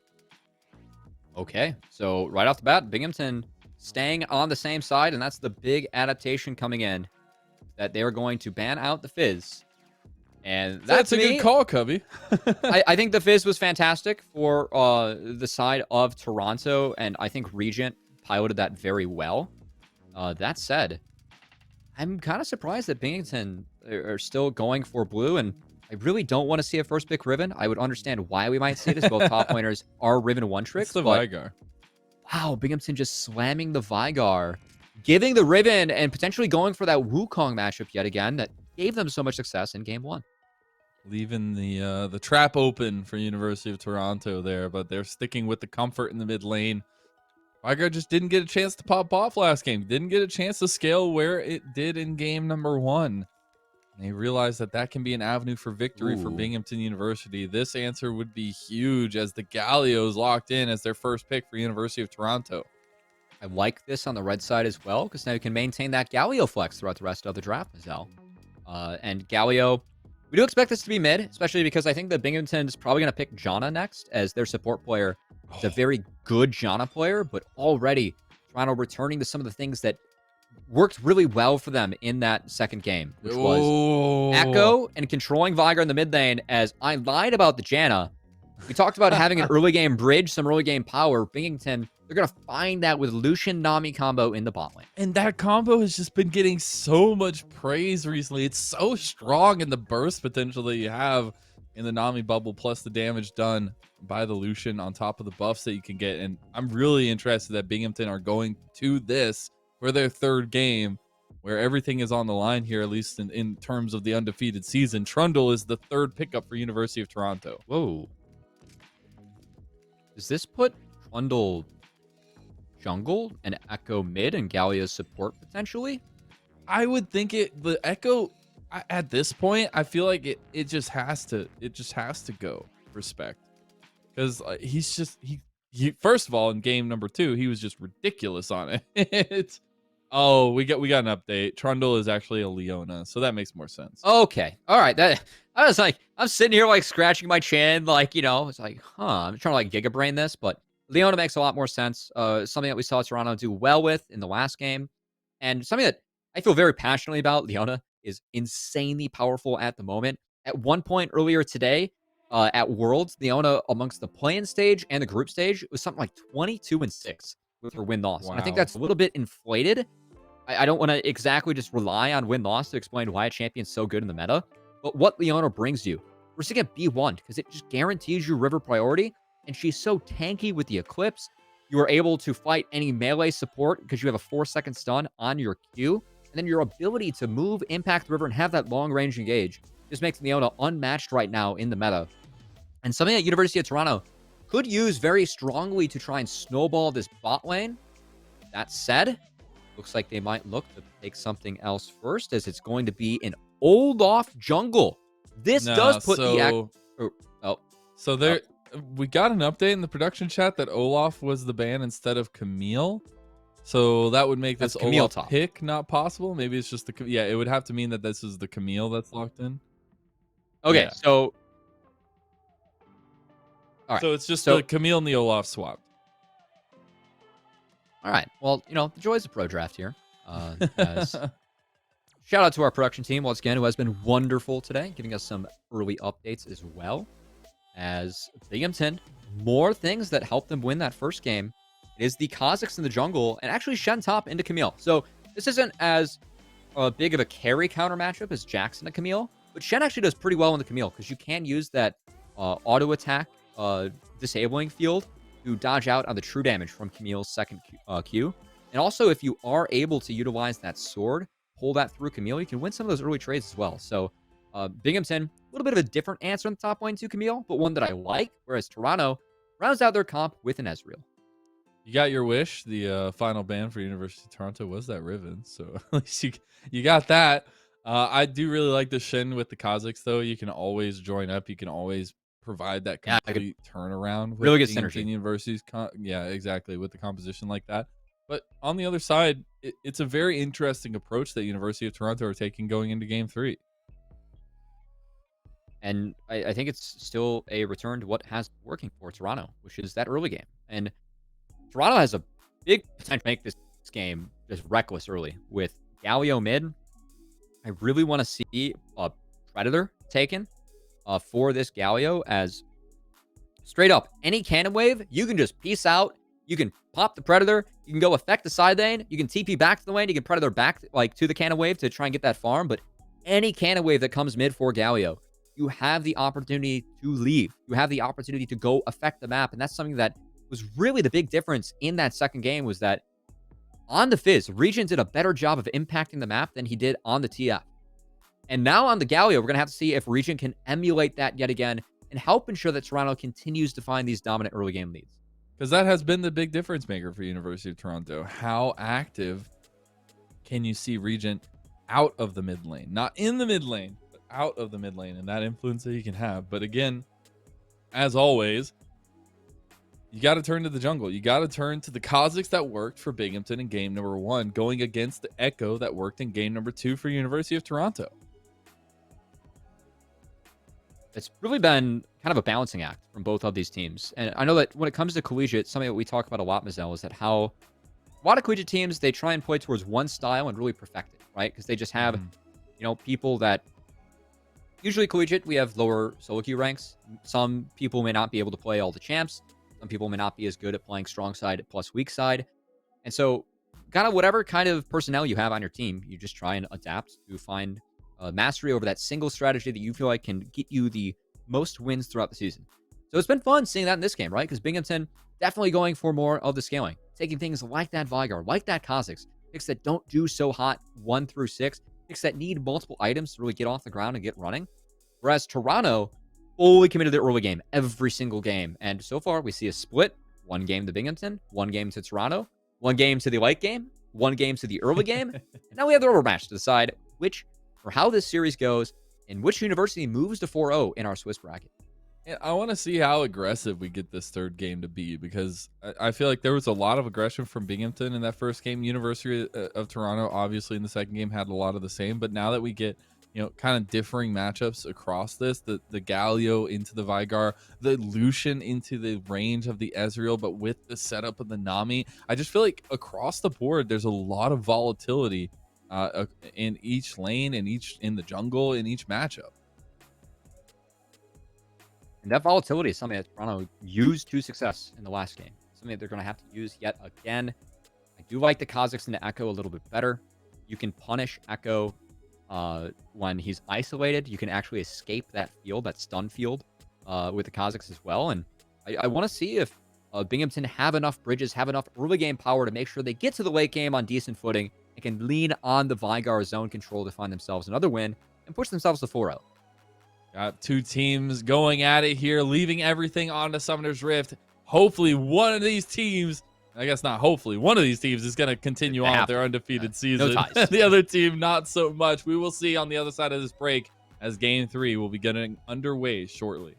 Okay, so right off the bat, Binghamton staying on the same side, and that's the big adaptation coming in, that they're going to ban out the Fizz. And that's a good call, Cubby. I think the Fizz was fantastic for the side of Toronto, and I think Regent piloted that very well. That said, I'm kind of surprised that Binghamton are still going for blue, and I really don't want to see a first pick Riven. I would understand why we might see it, as both top laners are Riven one tricks. It's the Vigar. Wow, Binghamton just slamming the Vigar, giving the Riven, and potentially going for that Wukong matchup yet again that gave them so much success in game 1. Leaving the trap open for University of Toronto there, but they're sticking with the comfort in the mid lane. Vigar just didn't get a chance to pop off last game. Didn't get a chance to scale where it did in game number 1. And they realized that can be an avenue for victory for Binghamton University. This answer would be huge, as the Gallios locked in as their first pick for University of Toronto. I like this on the red side as well, because now you can maintain that Galio flex throughout the rest of the draft as well. And Galio, we do expect this to be mid, especially because I think that Binghamton is probably going to pick Janna next as their support player He's a very good Janna player, but already Toronto returning to some of the things that worked really well for them in that second game, which was Echo and controlling Viger in the mid lane. As I lied about the Janna, we talked about having an early game bridge, some early game power. Binghamton, they're going to find that with Lucian Nami combo in the bot lane. And that combo has just been getting so much praise recently. It's so strong in the burst potential that you have in the Nami bubble, plus the damage done by the Lucian on top of the buffs that you can get. And I'm really interested that Binghamton are going to this for their third game, where everything is on the line here, at least in terms of the undefeated season. Trundle is the third pickup for University of Toronto. Whoa. Does this put Trundle jungle and Echo mid and Gallia's support potentially? I would think the Echo at this point, I feel like it just has to go respect, because he first of all, in game number 2 he was just ridiculous on it. Oh, we got an update. Trundle is actually a Leona, so that makes more sense. Okay, all right. That I was like, I'm sitting here like scratching my chin, like, it's like, I'm trying to like giga brain this, but Leona makes a lot more sense. Something that we saw Toronto do well with in the last game, and something that I feel very passionately about. Leona is insanely powerful at the moment. At one point earlier today, at Worlds, Leona amongst the play-in stage and the group stage was something like 22-6 with her win-loss. Wow. And I think that's a little bit inflated. I don't want to exactly just rely on win-loss to explain why a champion's so good in the meta, but what Leona brings you. We're seeing a B1 because it just guarantees you river priority, and she's so tanky with the Eclipse. You are able to fight any melee support because you have a 4-second stun on your Q, and then your ability to move, impact the river, and have that long-range engage just makes Leona unmatched right now in the meta. And something that University of Toronto could use very strongly to try and snowball this bot lane. That said, looks like they might look to take something else first, as it's going to be an Olaf jungle. This does put So there, we got an update in the production chat that Olaf was the ban instead of Camille. So that would make this Olaf pick not possible. Maybe it's just it would have to mean that this is the Camille that's locked in. Okay, so all right. So it's just the Camille and the Olaf swapped. All right. Well, the joys of pro draft here. Shout out to our production team once again, who has been wonderful today, giving us some early updates as well. As Binghamton, more things that helped them win that first game. It is the Kha'Zix in the jungle, and actually Shen top into Camille. So this isn't as big of a carry counter matchup as Jackson and Camille, but Shen actually does pretty well in the Camille because you can use that auto attack disabling field to dodge out on the true damage from Camille's second Q. And also, if you are able to utilize that sword, pull that through Camille, you can win some of those early trades as well. So Binghamton, a little bit of a different answer on the top lane to Camille, but one that I like, whereas Toronto rounds out their comp with an Ezreal. You got your wish. The final ban for University of Toronto was that Riven, so at least you got that. I do really like the Shen with the Kha'Zix, though. You can always join up. You can always provide that complete turnaround. With really good synergy. Universities, yeah, exactly, with the composition like that. But on the other side, it's a very interesting approach that University of Toronto are taking going into Game 3. And I think it's still a return to what has been working for Toronto, which is that early game. And Toronto has a big potential to make this game just reckless early with Galio mid. I really want to see a Predator taken for this Galio, as straight up, any cannon wave, you can just peace out. You can pop the Predator. You can go affect the side lane. You can TP back to the lane. You can Predator back to the cannon wave to try and get that farm. But any cannon wave that comes mid for Galio, you have the opportunity to leave. You have the opportunity to go affect the map. And that's something that was really the big difference in that second game, was that on the Fizz, Regent did a better job of impacting the map than he did on the TF. And now on the Galio, we're going to have to see if Regent can emulate that yet again and help ensure that Toronto continues to find these dominant early game leads. Because that has been the big difference maker for University of Toronto. How active can you see Regent out of the mid lane? Not in the mid lane, but out of the mid lane, and that influence that he can have. But again, as always, you got to turn to the jungle. You got to turn to the Kha'Zix that worked for Binghamton in game number 1, going against the Echo that worked in game number 2 for University of Toronto. It's really been kind of a balancing act from both of these teams. And I know that when it comes to collegiate, something that we talk about a lot, Mazel, is that how a lot of collegiate teams, they try and play towards one style and really perfect it, right? Because they just have, people that usually collegiate, we have lower solo queue ranks. Some people may not be able to play all the champs. Some people may not be as good at playing strong side plus weak side. And so kind of whatever kind of personnel you have on your team, you just try and adapt to find mastery over that single strategy that you feel like can get you the most wins throughout the season. So it's been fun seeing that in this game, right? Because Binghamton definitely going for more of the scaling, taking things like that Vygar, like that Kha'Zix, picks that don't do so hot 1 through 6, picks that need multiple items to really get off the ground and get running. Whereas Toronto fully committed the early game every single game. And so far, we see a split. 1 game to Binghamton, 1 game to Toronto, 1 game to the late game, 1 game to the early game. And now we have the rubber match to decide which or how this series goes and which university moves to 4-0 in our Swiss bracket. Yeah, I want to see how aggressive we get this third game to be, because I feel like there was a lot of aggression from Binghamton in that first game. University of Toronto, obviously, in the second game had a lot of the same. But now that we get, kind of differing matchups across this, the Galio into the Vygar, the Lucian into the range of the Ezreal, but with the setup of the Nami, I just feel like across the board, there's a lot of volatility in each lane, in the jungle, in each matchup. And that volatility is something that Toronto used to success in the last game. Something that they're going to have to use yet again. I do like the Kha'Zix and the Echo a little bit better. You can punish Echo when he's isolated. You can actually escape that field, that stun field, with the Kha'Zix as well. And I want to see if Binghamton have enough bridges, have enough early game power to make sure they get to the late game on decent footing and can lean on the Vygar zone control to find themselves another win and push themselves to 4-0. Got 2 teams going at it here, leaving everything onto Summoner's Rift. Hopefully one of these teams, I guess not hopefully, one of these teams is going to continue on with their undefeated season. No ties. The other team, not so much. We will see on the other side of this break as Game 3 will be getting underway shortly.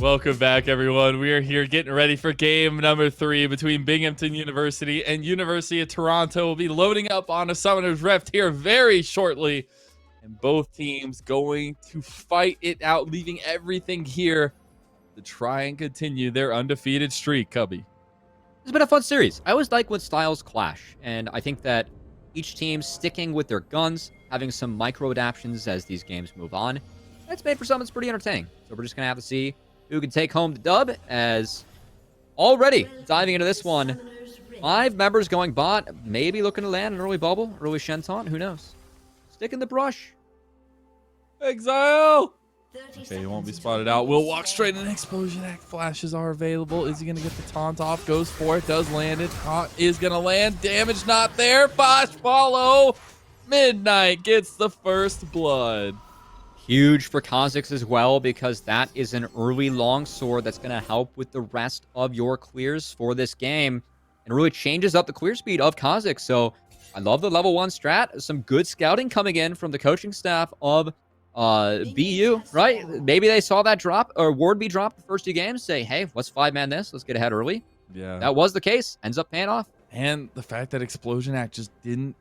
Welcome back, everyone. We are here getting ready for game number 3 between Binghamton University and University of Toronto. We'll be loading up on a Summoner's Rift here very shortly. And both teams going to fight it out, leaving everything here to try and continue their undefeated streak, Cubby. It's been a fun series. I always like when styles clash, and I think that each team sticking with their guns, having some micro adaptions as these games move on, that's made for something that's pretty entertaining. So we're just going to have to see who can take home the dub, as already diving into this one, 5 members going bot, maybe looking to land an early bubble, early Shenton, who knows? Stick in the brush. Exile! Okay, he won't be spotted out. Will walk straight in. Explosion Act flashes are available. Is he going to get the taunt off? Goes for it. Does land it. Taunt is going to land. Damage not there. Bosh follow. Midnight gets the first blood. Huge for Kha'Zix as well, because that is an early long sword that's going to help with the rest of your clears for this game. And really changes up the clear speed of Kha'Zix. So I love the level 1 strat. Some good scouting coming in from the coaching staff of BU, right? Maybe they saw that drop, or ward be dropped the first 2 games, say, hey, let's 5-man this. Let's get ahead early. Yeah. That was the case. Ends up paying off. And the fact that Explosion Act just didn't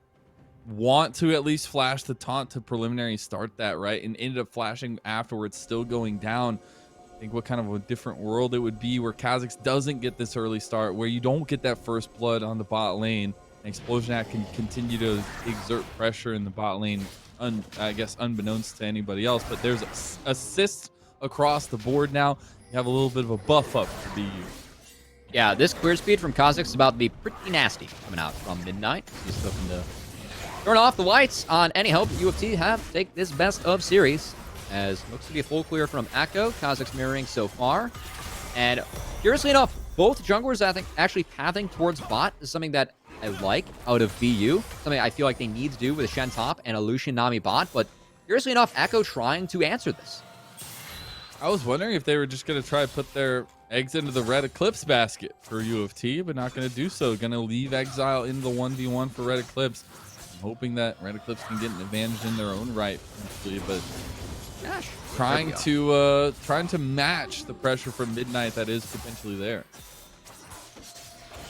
want to at least flash the taunt to preliminary start that, right? And ended up flashing afterwards, still going down. I think what kind of a different world it would be where Kha'Zix doesn't get this early start, where you don't get that first blood on the bot lane. And Explosion Act can continue to exert pressure in the bot lane, I guess unbeknownst to anybody else. But there's assists across the board now. You have a little bit of a buff up for BU. Yeah, this clear speed from Kha'Zix is about to be pretty nasty coming out from Midnight. He's looking to turn off the lights on any hope that UofT have take this best of series, as looks to be a full clear from Echo. Kha'Zix mirroring so far. And curiously enough, both junglers, I think, actually pathing towards bot is something that I like out of BU. Something I feel like they need to do with Shen top and a Lucian Nami bot. But curiously enough, Echo trying to answer this. I was wondering if they were just going to try to put their eggs into the Red Eclipse basket for UofT, but not going to do so. Going to leave Exile in the 1v1 for Red Eclipse. Hoping that Red Eclipse can get an advantage in their own right, potentially, but gosh, trying to match the pressure from Midnight that is potentially there.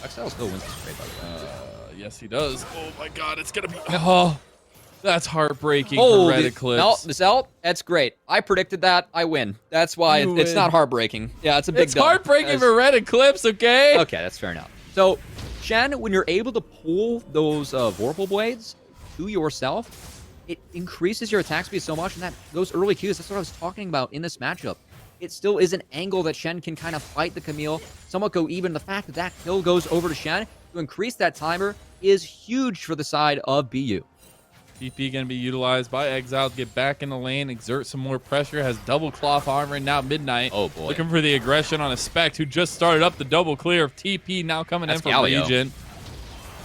Exile still wins this trade, by the way. Yes, he does. Oh my God, it's gonna be. Oh, that's heartbreaking Oh, for Red Eclipse. No, Michelle, that's great. I predicted that. I win. That's why it's not heartbreaking. Yeah, it's a big. It's heartbreaking for Red Eclipse. Okay. Okay, that's fair enough. So, Shen, when you're able to pull those Vorpal Blades to yourself, it increases your attack speed so much, and those early Qs, that's what I was talking about in this matchup. It still is an angle that Shen can kind of fight the Camille, somewhat go even. The fact that that kill goes over to Shen to increase that timer is huge for the side of BU. TP going to be utilized by Exile to get back in the lane, exert some more pressure, has double cloth armor, and now Midnight. Oh boy. Looking for the aggression on a Spect who just started up the double clear of TP now coming in from Galio. Legion.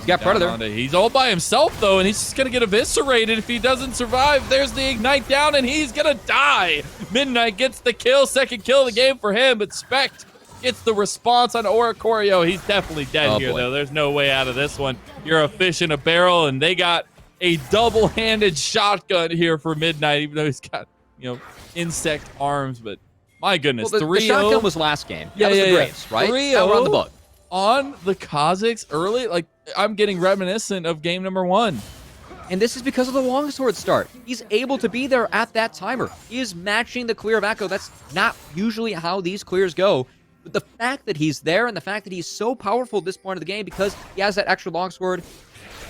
He's got Predator. He's all by himself, though, and he's just going to get eviscerated if he doesn't survive. There's the Ignite down, and he's going to die. Midnight gets the kill, second kill of the game for him, but Spect gets the response on Oricorio. He's definitely dead here, though. There's no way out of this one. You're a fish in a barrel, and they got a double-handed shotgun here for Midnight, even though he's got, insect arms, but my goodness. Well, the shotgun was last game. That was the Graves, right? 3-0 now we're on the bug. On the Kazakhs early, like, I'm getting reminiscent of game number 1. And this is because of the longsword start. He's able to be there at that timer. He is matching the clear of Echo. That's not usually how these clears go. But the fact that he's there and the fact that he's so powerful at this point of the game because he has that extra longsword,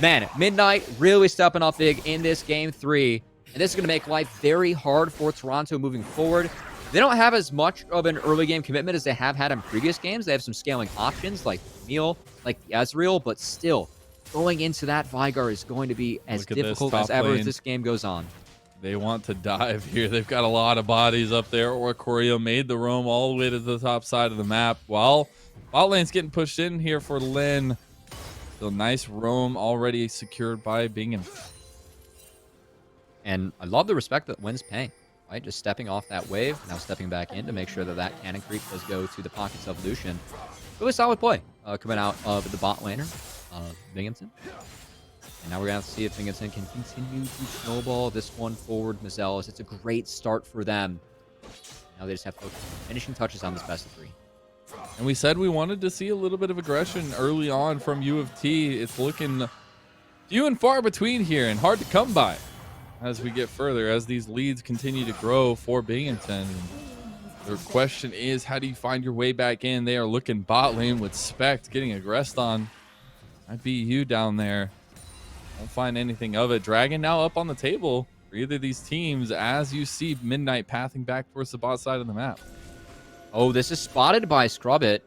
man, Midnight really stepping up big in this game 3. And this is going to make life very hard for Toronto moving forward. They don't have as much of an early game commitment as they have had in previous games. They have some scaling options like Neil, like the Ezreal, but still, going into that Vigar is going to be as difficult as ever as this game goes on. They want to dive here. They've got a lot of bodies up there. Oricorio made the roam all the way to the top side of the map. Well, bot lane's getting pushed in here for Lin. Still nice roam already secured by Bingham. And I love the respect that Win's paying. Right, just stepping off that wave, now stepping back in to make sure that that cannon creep does go to the pockets of Lucian. Really solid play coming out of the bot laner, Binghamton. And now we're going to have to see if Binghamton can continue to snowball this one forward. Mazelis, it's a great start for them. Now they just have finishing touches on this best of 3. And we said we wanted to see a little bit of aggression early on from UofT. It's looking few and far between here and hard to come by as we get further, as these leads continue to grow for Binghamton. The question is, how do you find your way back in? They are looking bot lane with Spect getting aggressed on. Might be you down there. Don't find anything of it. Dragon now up on the table for either of these teams as you see Midnight pathing back towards the bot side of the map. Oh, this is spotted by Scrubbit.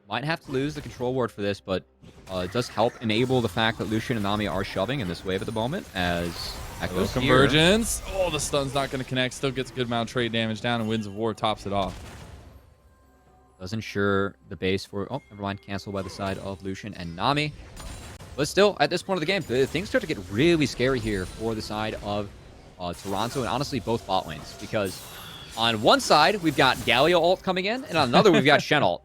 Might have to lose the control ward for this, but it does help enable the fact that Lucian and Nami are shoving in this wave at the moment as Echo's convergence. Here. Oh, the stun's not going to connect. Still gets a good amount of trade damage down, and Winds of War tops it off. Does ensure the base for... Oh, never mind. Canceled by the side of Lucian and Nami. But still, at this point of the game, things start to get really scary here for the side of Toronto, and honestly, both bot lanes. Because on one side, we've got Galio ult coming in, and on another, we've got Shen ult.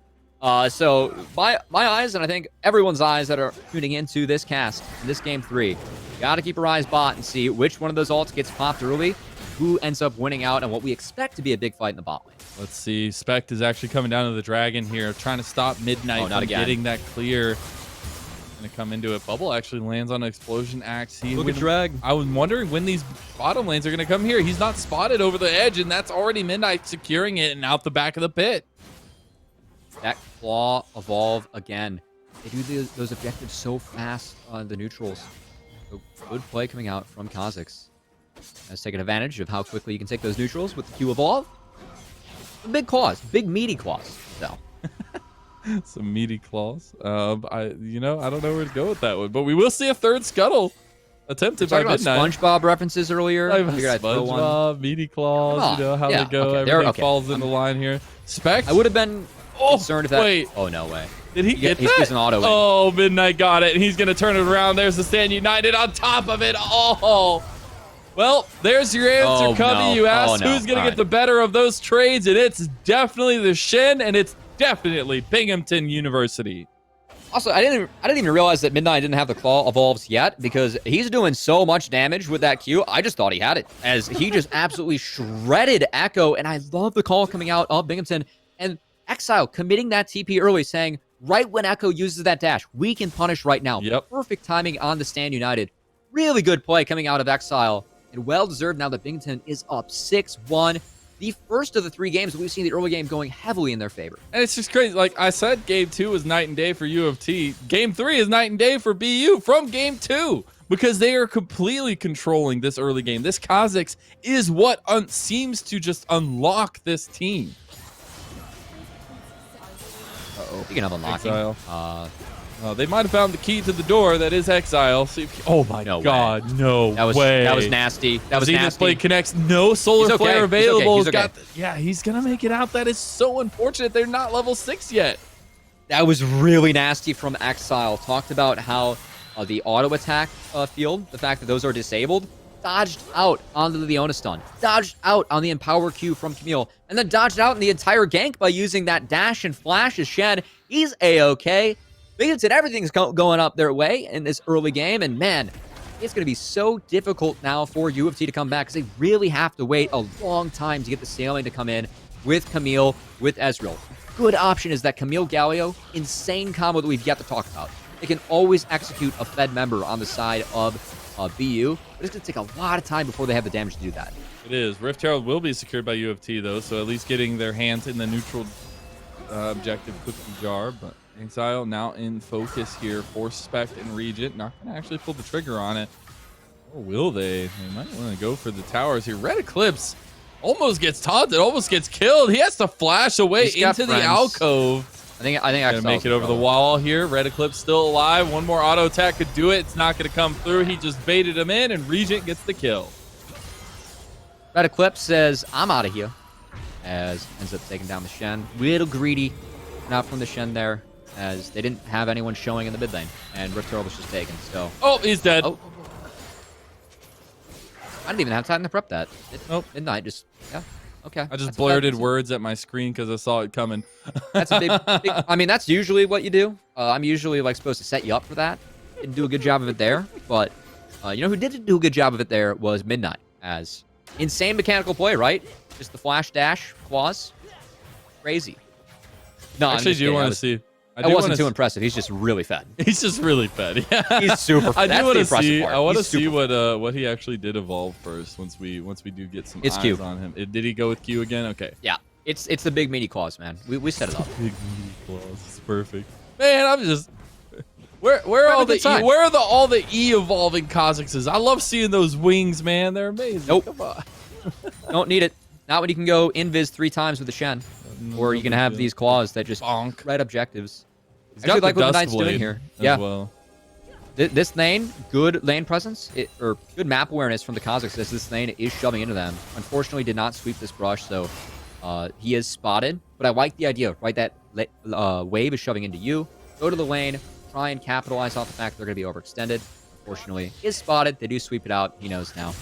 So my eyes, and I think everyone's eyes that are tuning into this cast, in this game 3, got to keep our eyes bot and see which one of those ults gets popped early, who ends up winning out, and what we expect to be a big fight in the bot lane. Let's see. Spect is actually coming down to the Dragon here, trying to stop Midnight from getting that clear. Going to come into it. Bubble actually lands on an Explosion Axe. Look at Drag. I was wondering when these bottom lanes are going to come here. He's not spotted over the edge, and that's already Midnight securing it and out the back of the pit. That claw evolve again. They do those objectives so fast on the neutrals. So good play coming out from Kazakhs. Has taken advantage of how quickly you can take those neutrals with the Q evolve. Big claws, big meaty claws. So some meaty claws. I don't know where to go with that one, but we will see a third scuttle attempted by Midnight. SpongeBob references earlier. I figured I'd throw one. SpongeBob, meaty claws. You know how they go. Okay. Everything falls into line here. Spec. I would have been concerned if that. Wait. Oh no way. Did he get that? He's an auto win. Oh, Midnight got it, and he's gonna turn it around. There's the Stand United on top of it. Oh. Well, there's your answer, Cubby. You asked who's going to get the better of those trades, and it's definitely the Shen, and it's definitely Binghamton University. Also, I didn't even realize that Midnight didn't have the claw evolves yet, because he's doing so much damage with that Q. I just thought he had it, as he just absolutely shredded Echo, and I love the call coming out of Binghamton, and Exile committing that TP early, saying, right when Echo uses that dash, we can punish right now. Yep. Perfect timing on the Stand United. Really good play coming out of Exile. And well-deserved now that Binghamton is up 6-1. The first of the 3 games that we've seen the early game going heavily in their favor. And it's just crazy. Like I said, Game 2 was night and day for UofT. Game 3 is night and day for BU from Game 2. Because they are completely controlling this early game. This Kazakhs is what seems to just unlock this team. Speaking of unlocking. Exile. They might have found the key to the door. That is Exile. Oh my God, no way. That was nasty. That was nasty. Display connects. No solar flare available. He's okay. Yeah, he's gonna make it out. That is so unfortunate. They're not level 6 yet. That was really nasty from Exile. Talked about how the auto attack field, the fact that those are disabled, dodged out onto the Leona stun, dodged out on the Empower Q from Camille, and then dodged out in the entire gank by using that dash and flash as Shen. He's A-okay. Bigots and everything's going up their way in this early game, and man, it's going to be so difficult now for UofT to come back because they really have to wait a long time to get the sailing to come in with Camille, with Ezreal. Good option is that Camille Galio, insane combo that we've yet to talk about. They can always execute a Fed member on the side of BU, but it's going to take a lot of time before they have the damage to do that. It is. Rift Herald will be secured by UofT, though, so at least getting their hands in the neutral objective cookie jar. But Exile now in focus here for Spect and Regent. Not going to actually pull the trigger on it. Or will they? They might want to go for the towers here. Red Eclipse almost gets taunted, almost gets killed. He has to flash away into the alcove. I think gonna make it over the wall here. Red Eclipse still alive. One more auto attack could do it. It's not gonna come through. He just baited him in, and Regent gets the kill. Red Eclipse says, I'm out of here, as ends up taking down the Shen. Little greedy, not from the Shen there, as they didn't have anyone showing in the mid lane, and Rift Herald was just taken. So, oh, he's dead. Oh. I didn't even have time to prep that. Nope. Midnight just, yeah. Okay. I just blurted words at my screen because I saw it coming. That's a big, I mean, that's usually what you do. I'm usually like supposed to set you up for that and do a good job of it there. But you know who did do a good job of it there was Midnight. As insane mechanical play, right? Just the flash dash claws. Crazy. No, actually, do you want to see? I wasn't too impressive. He's just really fed. He's just really fed. Yeah. He's super fed. I do want to see. Part. I want to see what he actually did evolve first. Once we do get some eyes Q. on him. Did he go with Q again? Okay. Yeah. It's the big meaty claws, man. We set it up. Big meaty claws. It's perfect. Man, I'm just. Where are all the E evolving Kha'Zixes? I love seeing those wings, man. They're amazing. Nope. Come on. Don't need it. Not when you can go invis 3 times with the Shen, or you can have these claws that just bonk red objectives. He's Actually, got like the what the Dust Knight's doing here. as Yeah. well. This lane, good lane presence, or good map awareness from the Kha'Zix as this lane is shoving into them. Unfortunately, did not sweep this brush, so he is spotted. But I like the idea, right? That wave is shoving into you. Go to the lane, try and capitalize off the fact they're going to be overextended. Unfortunately, is spotted. They do sweep it out. He knows now.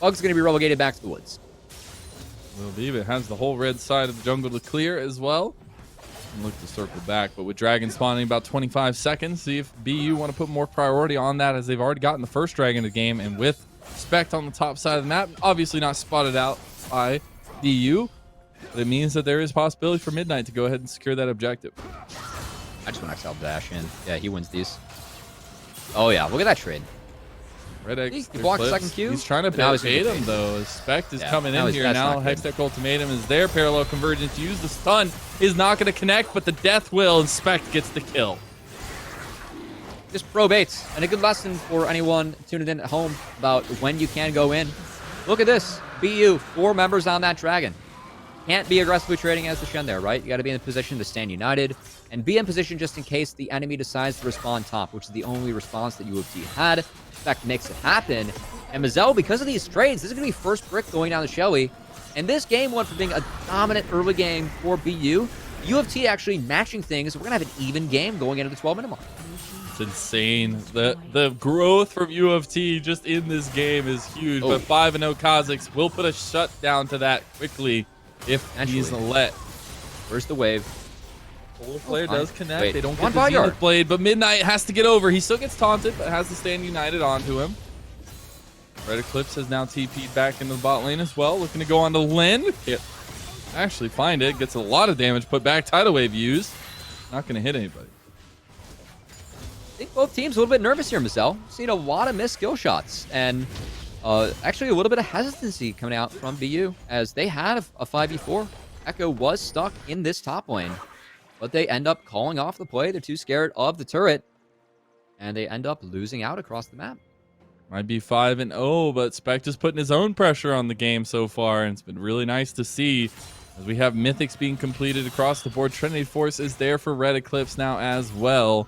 Bug's going to be relegated back to the woods. Will be, but has the whole red side of the jungle to clear as well. And look to circle back, but with Dragon spawning about 25 seconds, see if BU want to put more priority on that as they've already gotten the first Dragon of the game, and with Spect on the top side of the map, obviously not spotted out by BU, but it means that there is possibility for Midnight to go ahead and secure that objective. I just want to XL dash in. Yeah, he wins these. Oh yeah, look at that trade. Red X He blocked second Q. He's trying to bait him though. Spect is coming in here now. Hextech Ultimatum is there. Parallel Convergence used. The stun is not going to connect, but the death will, and Spect gets the kill. Just pro baits, and a good lesson for anyone tuning in at home about when you can go in. Look at this. BU, 4 members on that Dragon. Can't be aggressively trading as the Shen there, right? You got to be in a position to stand united and be in position just in case the enemy decides to respawn top, which is the only response that UofT had. Spect makes it happen. And Mazel, because of these trades, this is going to be first brick going down to Shelly. And this game went from being a dominant early game for BU. UofT actually matching things. We're going to have an even game going into the 12-minute mark. It's insane. The growth from UofT just in this game is huge. But 5-0 Kha'Zix will put a shutdown to that quickly if he's let. Where's the wave? Polar Flare does connect. Wait, they don't get the Zenith Blade, but Midnight has to get over. He still gets taunted, but has to stand united onto him. Red Eclipse has now TP'd back into the bot lane as well. Looking to go on to Lin. Can't actually find it. Gets a lot of damage put back. Tidal Wave used. Not going to hit anybody. I think both teams a little bit nervous here, Mazel. Seen a lot of missed skill shots. And actually a little bit of hesitancy coming out from BU as they had a 5v4. Echo was stuck in this top lane, but they end up calling off the play. They're too scared of the turret, and they end up losing out across the map. Might be 5-0, but Spect is putting his own pressure on the game so far, and it's been really nice to see as we have Mythics being completed across the board. Trinity Force is there for Red Eclipse now as well.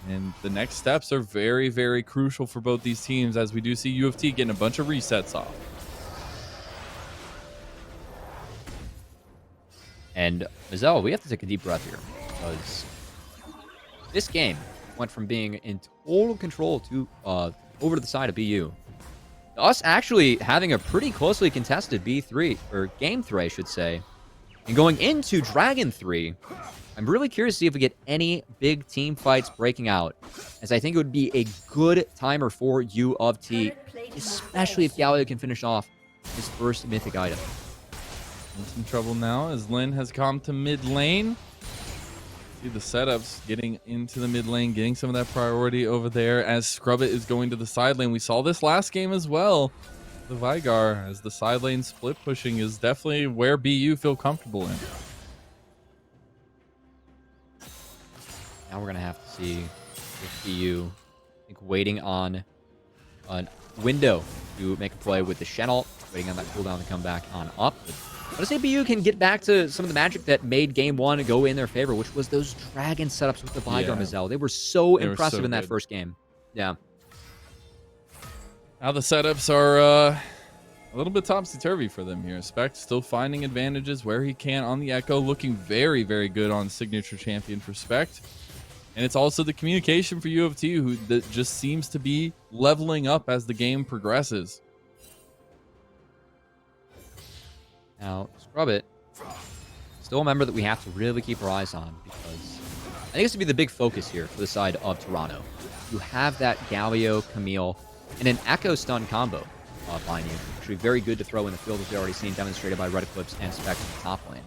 And the next steps are very, very crucial for both these teams as we do see UofT getting a bunch of resets off. And Mazel, we have to take a deep breath here because this game went from being in total control to over to the side of BU. Us actually having a pretty closely contested B3, or Game 3, I should say. And going into Dragon 3, I'm really curious to see if we get any big team fights breaking out, as I think it would be a good timer for UofT, especially if Galio can finish off his first mythic item. In some trouble now as Lin has come to mid lane. See the setups getting into the mid lane, getting some of that priority over there as Scrubbit is going to the side lane. We saw this last game as well. The Vigar, as the side lane split pushing is definitely where BU feel comfortable in. Now we're going to have to see if BU, I think, waiting on a window to make a play with the Shen ult, waiting on that cooldown to come back on up. But I want to say BU can get back to some of the magic that made game 1 go in their favor, which was those dragon setups with the Vigar Mazel. They were so impressive in that first game. Yeah. Now the setups are a little bit topsy-turvy for them here. Spect still finding advantages where he can on the Echo, looking very, very good on signature champion for Spect. And it's also the communication for UofT, who that just seems to be leveling up as the game progresses. Now, Scrubbit, still a member that we have to really keep our eyes on, because I think this would be the big focus here for the side of Toronto. You have that Galio, Camille, and an Echo stun combo behind you, which would be very good to throw in the field, as we've already seen demonstrated by Red Eclipse and Spect in the top lane.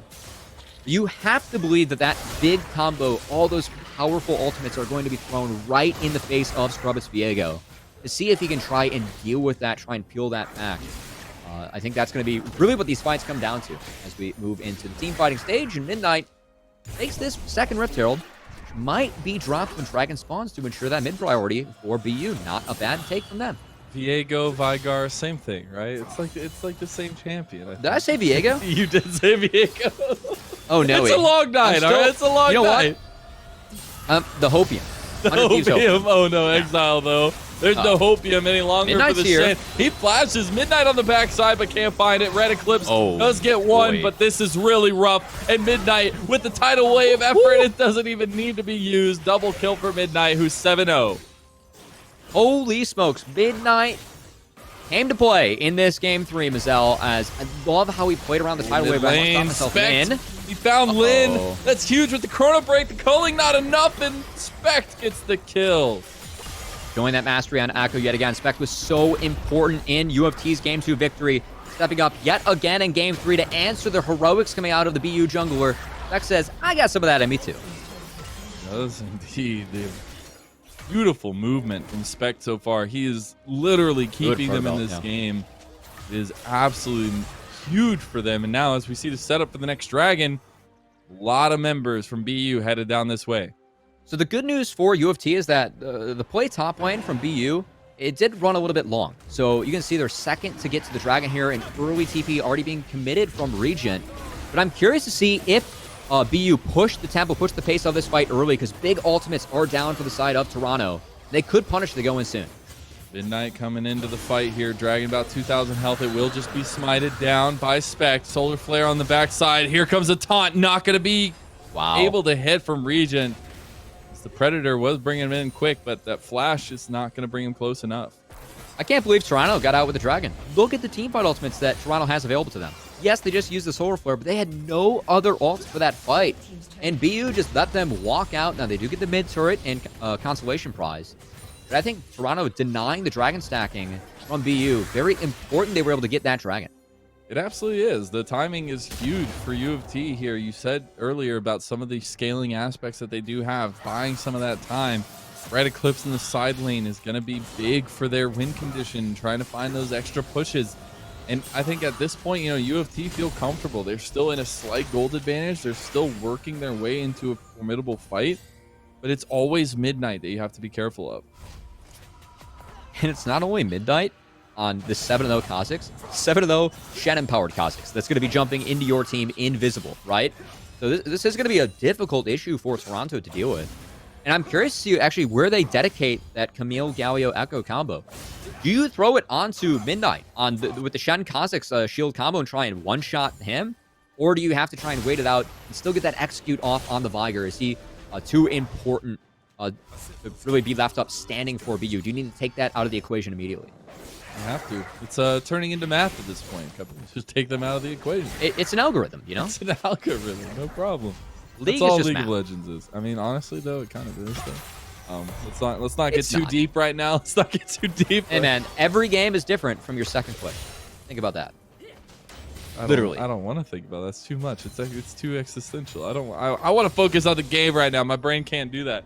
You have to believe that that big combo, all those powerful ultimates are going to be thrown right in the face of Scrubbit's Viego to see if he can try and deal with that, try and peel that back. I think that's going to be really what these fights come down to as we move into the team fighting stage. And Midnight takes this second Rift Herald, which might be dropped when Dragon spawns to ensure that mid priority for BU. Not a bad take from them. Viego, Vigar, same thing, right? It's like the same champion. Did I say Viego? You did say Viego. Oh no, it's a long night. All right, it's a long night. The Hopium. The Hopium. Oh no, Exile though. There's no Hopium any longer Midnight's for the here. Shen. He flashes Midnight on the backside, but can't find it. Red Eclipse does get one, but this is really rough. And Midnight with the tidal wave effort, it doesn't even need to be used. Double kill for Midnight, who's 7-0. Holy smokes, Midnight came to play in this game 3, Mazel, as I love how he played around the tidal wave. Lane, Spect, he found Lin. That's huge with the Chrono Break. The culling not enough, and Spect gets the kill. Showing that mastery on Echo yet again. Spect was so important in UofT's Game 2 victory, stepping up yet again in Game 3 to answer the heroics coming out of the BU jungler. Spect says, I got some of that in me too. Does indeed. The beautiful movement from Spect so far. He is literally keeping them in this game. It is absolutely huge for them. And now as we see the setup for the next Dragon, a lot of members from BU headed down this way. So the good news for UofT is that the play top lane from BU, it did run a little bit long. So you can see they're second to get to the Dragon here, and early TP already being committed from Regent. But I'm curious to see if BU push the tempo, push the pace of this fight early, because big ultimates are down for the side of Toronto. They could punish the go in soon. Midnight coming into the fight here. Dragon about 2,000 health. It will just be smited down by Spect. Solar Flare on the backside. Here comes a taunt. Not going to be able to hit from Regent. The Predator was bringing him in quick, but that flash is not going to bring him close enough. I can't believe Toronto got out with the Dragon. Look at the teamfight ultimates that Toronto has available to them. Yes, they just used the Solar Flare, but they had no other ults for that fight. And BU just let them walk out. Now, they do get the mid turret and Consolation Prize. But I think Toronto denying the Dragon stacking from BU, very important they were able to get that Dragon. It absolutely is. The timing is huge for UofT here. You said earlier about some of the scaling aspects that they do have, buying some of that time. Red Eclipse in the side lane is going to be big for their win condition, trying to find those extra pushes. And I think at this point, you know, UofT feel comfortable. They're still in a slight gold advantage. They're still working their way into a formidable fight. But it's always Midnight that you have to be careful of. And it's not only Midnight on the 7-0 Kha'Zix, 7-0 Shen-empowered Kha'Zix that's going to be jumping into your team invisible, right? So this is going to be a difficult issue for Toronto to deal with. And I'm curious to see actually where they dedicate that Camille Galio Echo combo. Do you throw it onto Midnight with the Shen Kha'Zix shield combo and try and one-shot him? Or do you have to try and wait it out and still get that execute off on the Vigar? Is he too important to really be left up standing for BU? Do you need to take that out of the equation immediately? You have to. It's turning into math at this point. Just take them out of the equation. It's an algorithm, you know? It's an algorithm, no problem. League That's all is just League math. of Legends is. I mean, honestly though, it kind of is though. Let's not get It's too not. deep right now. Let's not get too deep. Hey, man, every game is different from your second click. Think about that. Literally. I don't want to think about that. That's too much. It's too existential. I want to focus on the game right now. My brain can't do that.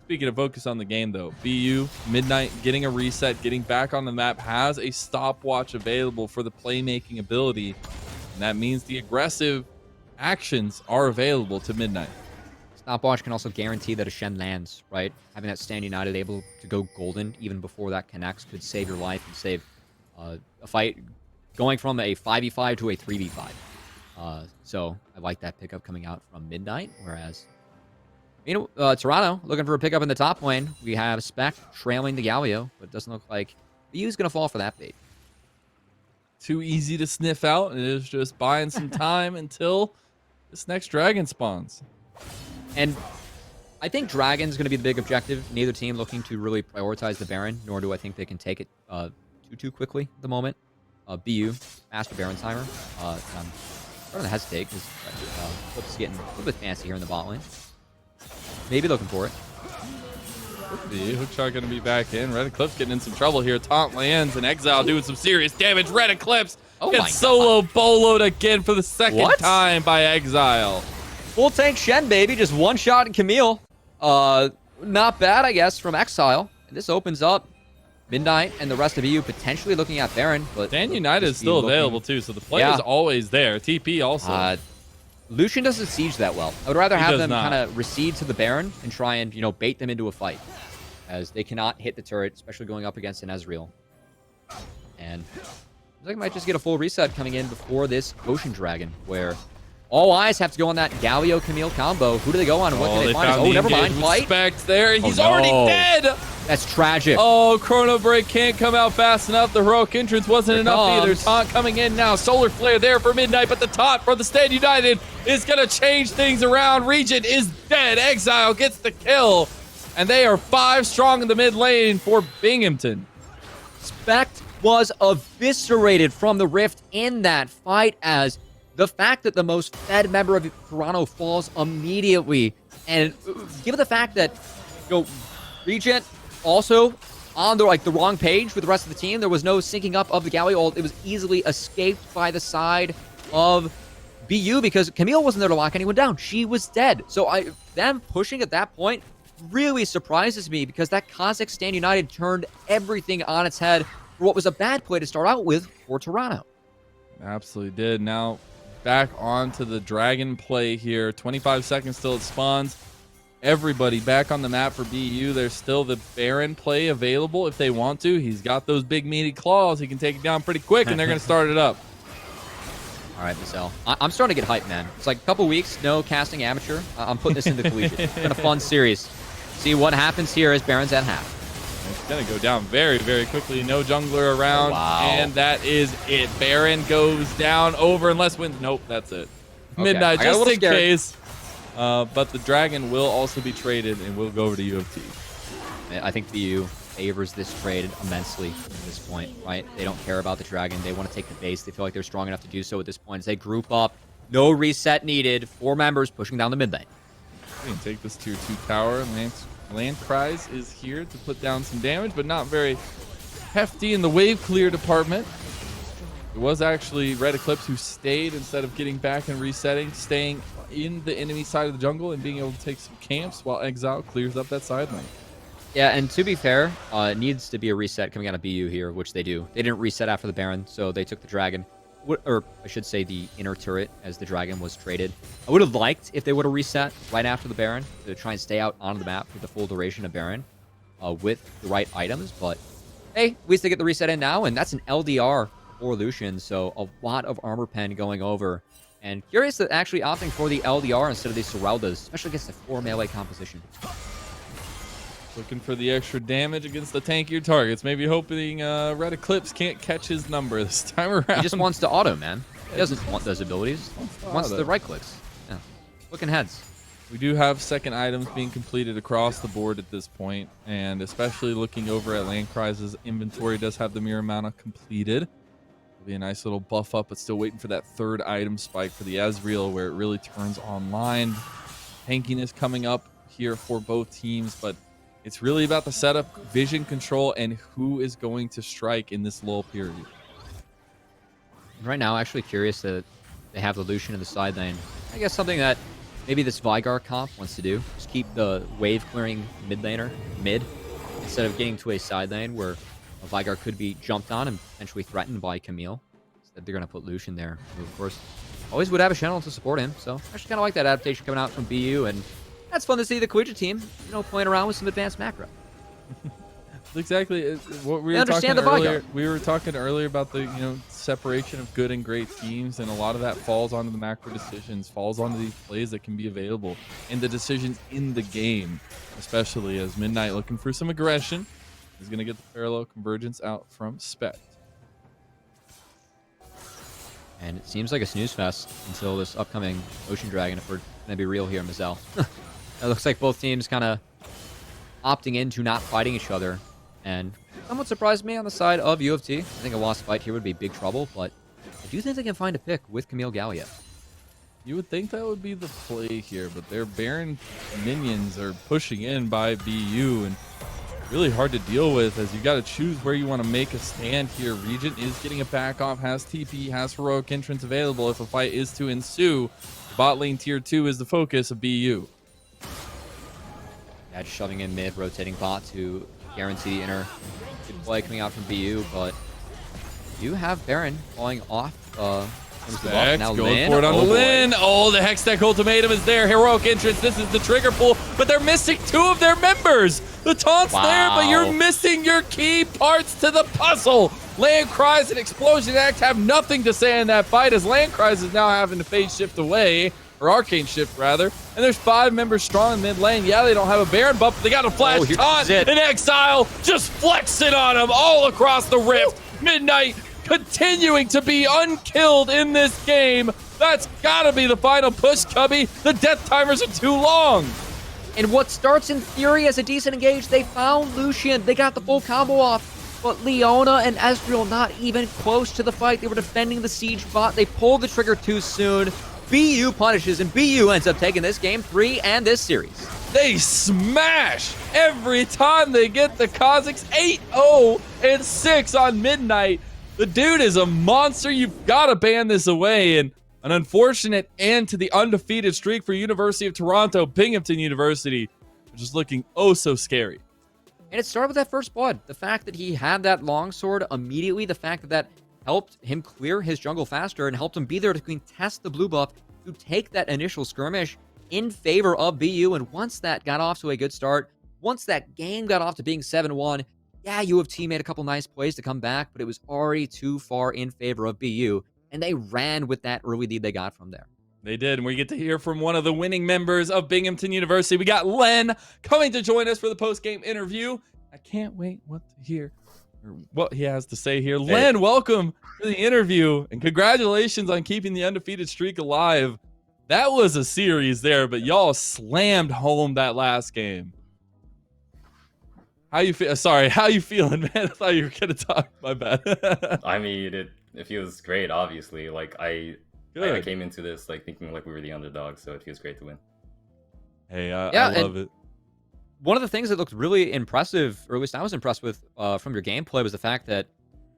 Speaking of focus on the game, though, BU, Midnight, getting a reset, getting back on the map, has a stopwatch available for the playmaking ability. And that means the aggressive actions are available to Midnight. Stopwatch can also guarantee that a Shen lands, right? Having that Stand United able to go golden even before that connects could save your life and save a fight going from a 5v5 to a 3v5. So I like that pickup coming out from Midnight, whereas... Toronto looking for a pickup in the top lane. We have Spec trailing the Galio, but it doesn't look like BU's going to fall for that bait. Too easy to sniff out, and it is just buying some time until this next dragon spawns. And I think Dragon's going to be the big objective. Neither team looking to really prioritize the Baron, nor do I think they can take it too quickly at the moment. BU, faster Baron timer. I'm starting to hesitate because Clip's getting a little bit fancy here in the bot lane. Maybe looking for it. The Hookshot going to be back in. Red Eclipse getting in some trouble here. Taunt lands and Exile doing some serious damage. Red Eclipse gets solo boloed again for the second time by Exile. Full tank Shen, baby. Just one shot in Camille. Not bad, I guess, from Exile. And this opens up Midnight and the rest of EU potentially looking at Baron. But Stand United is still available, too, so the play is always there. TP also. Lucian doesn't siege that well. I would rather have them kind of recede to the Baron and try and, bait them into a fight. As they cannot hit the turret, especially going up against an Ezreal. And looks like I might just get a full reset coming in before this Ocean Dragon, where all eyes have to go on that Galio Camille combo. Who do they go on? And what can they find? Oh, never mind. Fight. Respect there. He's already dead. That's tragic. Oh, Chrono Break can't come out fast enough. The heroic entrance wasn't enough either. Taunt coming in now. Solar Flare there for Midnight, but the taunt for the Stand United is going to change things around. Regent is dead. Exile gets the kill, and they are 5 strong in the mid lane for Binghamton. Spect was eviscerated from the Rift in that fight, as the fact that the most fed member of Toronto falls immediately, and given the fact that Regent also on the wrong page with the rest of the team, there was no syncing up of the Galio ult. It was easily escaped by the side of BU because Camille wasn't there to lock anyone down. She was dead. So them pushing at that point really surprises me, because that Kazakh Stand United turned everything on its head for what was a bad play to start out with for Toronto. Absolutely did. Now back onto the Dragon play here. 25 seconds till it spawns. Everybody back on the map for BU. There's still the Baron play available if they want to. He's got those big meaty claws. He can take it down pretty quick, and they're going to start it up. All right, Michelle. I'm starting to get hyped, man. It's like a couple weeks, no casting amateur. I'm putting this into collegiate. It's been a fun series. See what happens here as Baron's at half. It's going to go down very, very quickly. No jungler around. Oh, wow. And that is it. Baron goes down over unless wins. Nope, that's it. Okay. Midnight, just in scared. case. But the Dragon will also be traded, and we'll go over to UofT. I think BU favors this trade immensely at this point, right? They don't care about the Dragon. They want to take the base. They feel like they're strong enough to do so at this point. As they group up, no reset needed. 4 members pushing down the mid lane. We can take this tier 2 tower. Landkreis is here to put down some damage, but not very hefty in the wave clear department. It was actually Red Eclipse who stayed instead of getting back and resetting, staying in the enemy side of the jungle and being able to take some camps while Exile clears up that side lane. Yeah, and to be fair, it needs to be a reset coming out of BU here, which they do. They didn't reset after the Baron, so they took the Dragon. Or I should say the inner turret, as the Dragon was traded. I would have liked if they would have reset right after the Baron to try and stay out on the map for the full duration of Baron with the right items. But hey, at least they get the reset in now, and that's an LDR for Lucian, so a lot of armor pen going over. And curious that actually opting for the LDR instead of the Seraldas, especially against the 4 melee composition. Looking for the extra damage against the tankier targets. Maybe hoping Red Eclipse can't catch his number this time around. He just wants to auto, man. He doesn't want those abilities. He wants the right clicks. Yeah. Looking heads. We do have second items being completed across the board at this point, and especially looking over at Landkreis's inventory does have the mirror mana completed. It'll be a nice little buff up, but still waiting for that third item spike for the Ezreal where it really turns online. Tankiness coming up here for both teams, but it's really about the setup, vision control, and who is going to strike in this lull period. Right now, actually curious that they have the Lucian in the side lane. I guess something that maybe this Vigar comp wants to do. Just keep the wave clearing mid laner mid instead of getting to a side lane where a Vigar could be jumped on and potentially threatened by Camille. Instead, they're going to put Lucian there, who, of course, always would have a channel to support him. So I actually kind of like that adaptation coming out from BU, and that's fun to see the collegiate team, playing around with some advanced macro. Exactly what we were talking earlier. We were talking earlier about the separation of good and great teams, and a lot of that falls onto the macro decisions, falls onto these plays that can be available, and the decisions in the game, especially as Midnight looking for some aggression is going to get the parallel convergence out from Spect. And it seems like a snooze fest until this upcoming Ocean Dragon, if we're going to be real here, Mazel. It looks like both teams kind of opting into not fighting each other. And somewhat surprised me on the side of UofT. I think a lost fight here would be big trouble, but I do think they can find a pick with Camille Gallia. You would think that would be the play here, but their Baron minions are pushing in by BU, and really hard to deal with as you got to choose where you want to make a stand here. Regent is getting a back off, has TP, has heroic entrance available if a fight is to ensue. Bot lane tier 2 is the focus of BU. Yeah, just shoving in mid, rotating bot to guarantee inner good play coming out from BU, but you have Baron falling off. Now going for it on the Lin. Oh, the Hextech ultimatum is there. Heroic entrance. This is the trigger pull, but they're missing 2 of their members. The taunt's there, but you're missing your key parts to the puzzle. Landkreis and Explosion Act have nothing to say in that fight, as Landkreis is now having to phase shift away, or arcane shift rather. And there's 5 members strong in mid lane. Yeah, they don't have a Baron buff, but they got a flash taunt. And Exile just flexing on them all across the rift. Midnight continuing to be unkilled in this game. That's gotta be the final push, Cubby. The death timers are too long. And what starts in theory as a decent engage, they found Lucian. They got the full combo off. But Leona and Ezreal not even close to the fight. They were defending the siege bot. They pulled the trigger too soon. BU punishes, and BU ends up taking this game 3 and this series. They smash every time they get the Kazakhs. 8-0 and 6 on Midnight. The dude is a monster. You've got to ban this away. And an unfortunate end to the undefeated streak for University of Toronto, Binghamton University, which is looking oh so scary. And it started with that first blood. The fact that he had that longsword immediately, the fact that that helped him clear his jungle faster and helped him be there to contest the blue buff to take that initial skirmish in favor of BU. And once that got off to a good start, once that game got off to being 7-1, yeah, UofT made a couple nice plays to come back, but it was already too far in favor of BU, and they ran with that early lead they got from there. They did, and we get to hear from one of the winning members of Binghamton University. We got Len coming to join us for the post-game interview. I can't wait what he has to say here. Hey. Len, welcome to the interview, and congratulations on keeping the undefeated streak alive. That was a series there, but y'all slammed home that last game. How you feel? Sorry, how you feeling, man? I thought you were gonna talk. My bad. I mean, it feels great. Obviously, like I came into this like thinking like we were the underdog, so it feels great to win. Hey, I love it. One of the things that looked really impressive, or at least I was impressed with from your gameplay, was the fact that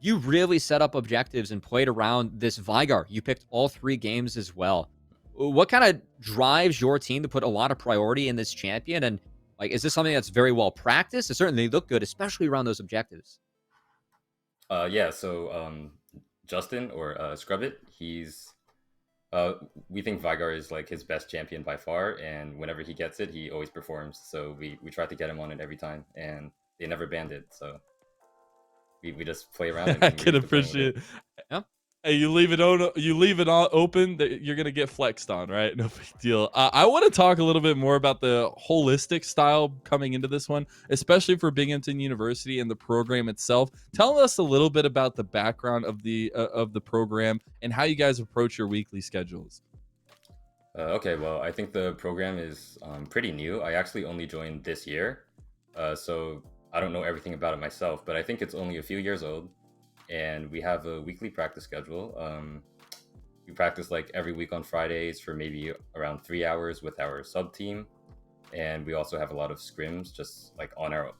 you really set up objectives and played around this Vigar. You picked all 3 games as well. What kind of drives your team to put a lot of priority in this champion? And like, is this something that's very well practiced? It certainly looked good, especially around those objectives. Yeah, so Justin, or Scrubbit, he's... we think Vigar is like his best champion by far, and whenever he gets it, he always performs. So we tried to get him on it every time, and they never banned it. So we just play around. I can appreciate it. Yeah. Hey, you leave it all open, that you're gonna get flexed on, right? No big deal. I want to talk a little bit more about the holistic style coming into this one, especially for Binghamton University and the program itself. Tell us a little bit about the background of the program and how you guys approach your weekly schedules. Okay, well, I think the program is pretty new. I actually only joined this year, so I don't know everything about it myself, but I think it's only a few years old, and we have a weekly practice schedule. We practice like every week on Fridays for maybe around 3 hours with our sub team, and we also have a lot of scrims just like on our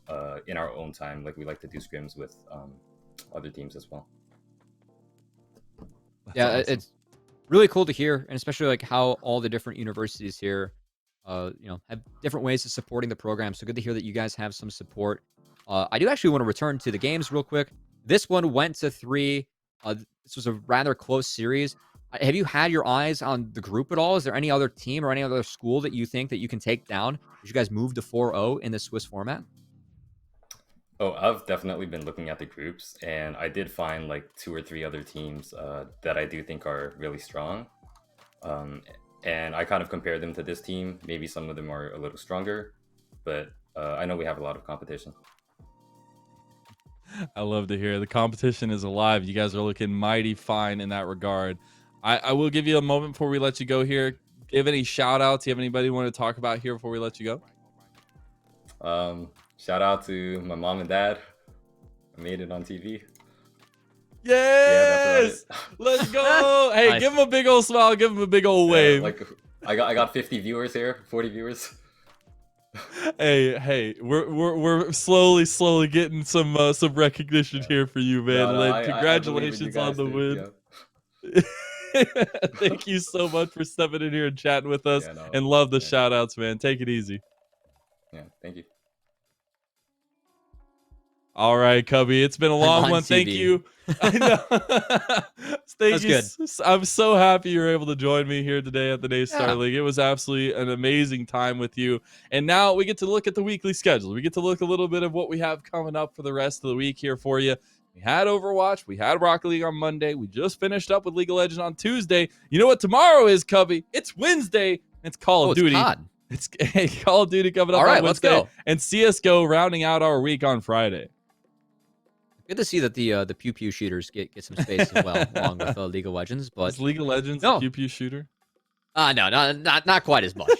in our own time. Like we like to do scrims with other teams as well. That's Yeah, awesome. it's really cool to hear, and especially like how all the different universities here, have different ways of supporting the program. So good to hear that you guys have some support. I do actually want to return to the games real quick. This one went to 3. This was a rather close series. Have you had your eyes on the group at all? Is there any other team or any other school that you think that you can take down as you guys move to 4-0 in the Swiss format? Oh, I've definitely been looking at the groups, and I did find like 2 or 3 other teams that I do think are really strong. Um, and I kind of compare them to this team. Maybe some of them are a little stronger, but I know we have a lot of competition. I love to hear the competition is alive. You guys are looking mighty fine in that regard. I will give you a moment before we let you go here. Give any shout outs. Do you have anybody you want to talk about here before we let you go? Shout out to my mom and dad. I made it on TV. Yeah, Yes, that's about it. let's go. Hey, Nice. give him a big old smile. Give him a big old Yeah, wave. like I got 50 viewers here, 40 viewers. Hey, we're slowly getting some recognition Yeah. here for you, man. No, Lynn, I believe in you congratulations on guys, the dude. win. Yeah. Thank you so much for stepping in here and chatting with us. Yeah, no. And love the Yeah, shout outs, man. Take it easy. yeah, thank you. All right, Cubby. It's been a I'm long on one. Thank TV. you. I know. Thank That's you. good. I'm so happy you were able to join me here today at the NACE Yeah. Starleague. It was absolutely an amazing time with you. And now we get to look at the weekly schedule. We get to look a little bit of what we have coming up for the rest of the week here for you. We had Overwatch. We had Rocket League on Monday. We just finished up with League of Legends on Tuesday. You know what tomorrow is, Cubby? It's Wednesday. It's Call of Oh, it's Duty. COD. It's Call of Duty coming up All right, on let's Wednesday. go. And CSGO rounding out our week on Friday. Good to see that the pew pew shooters get some space as well, along with League of Legends. But Is League of Legends a no, pew pew shooter? no, not quite as much,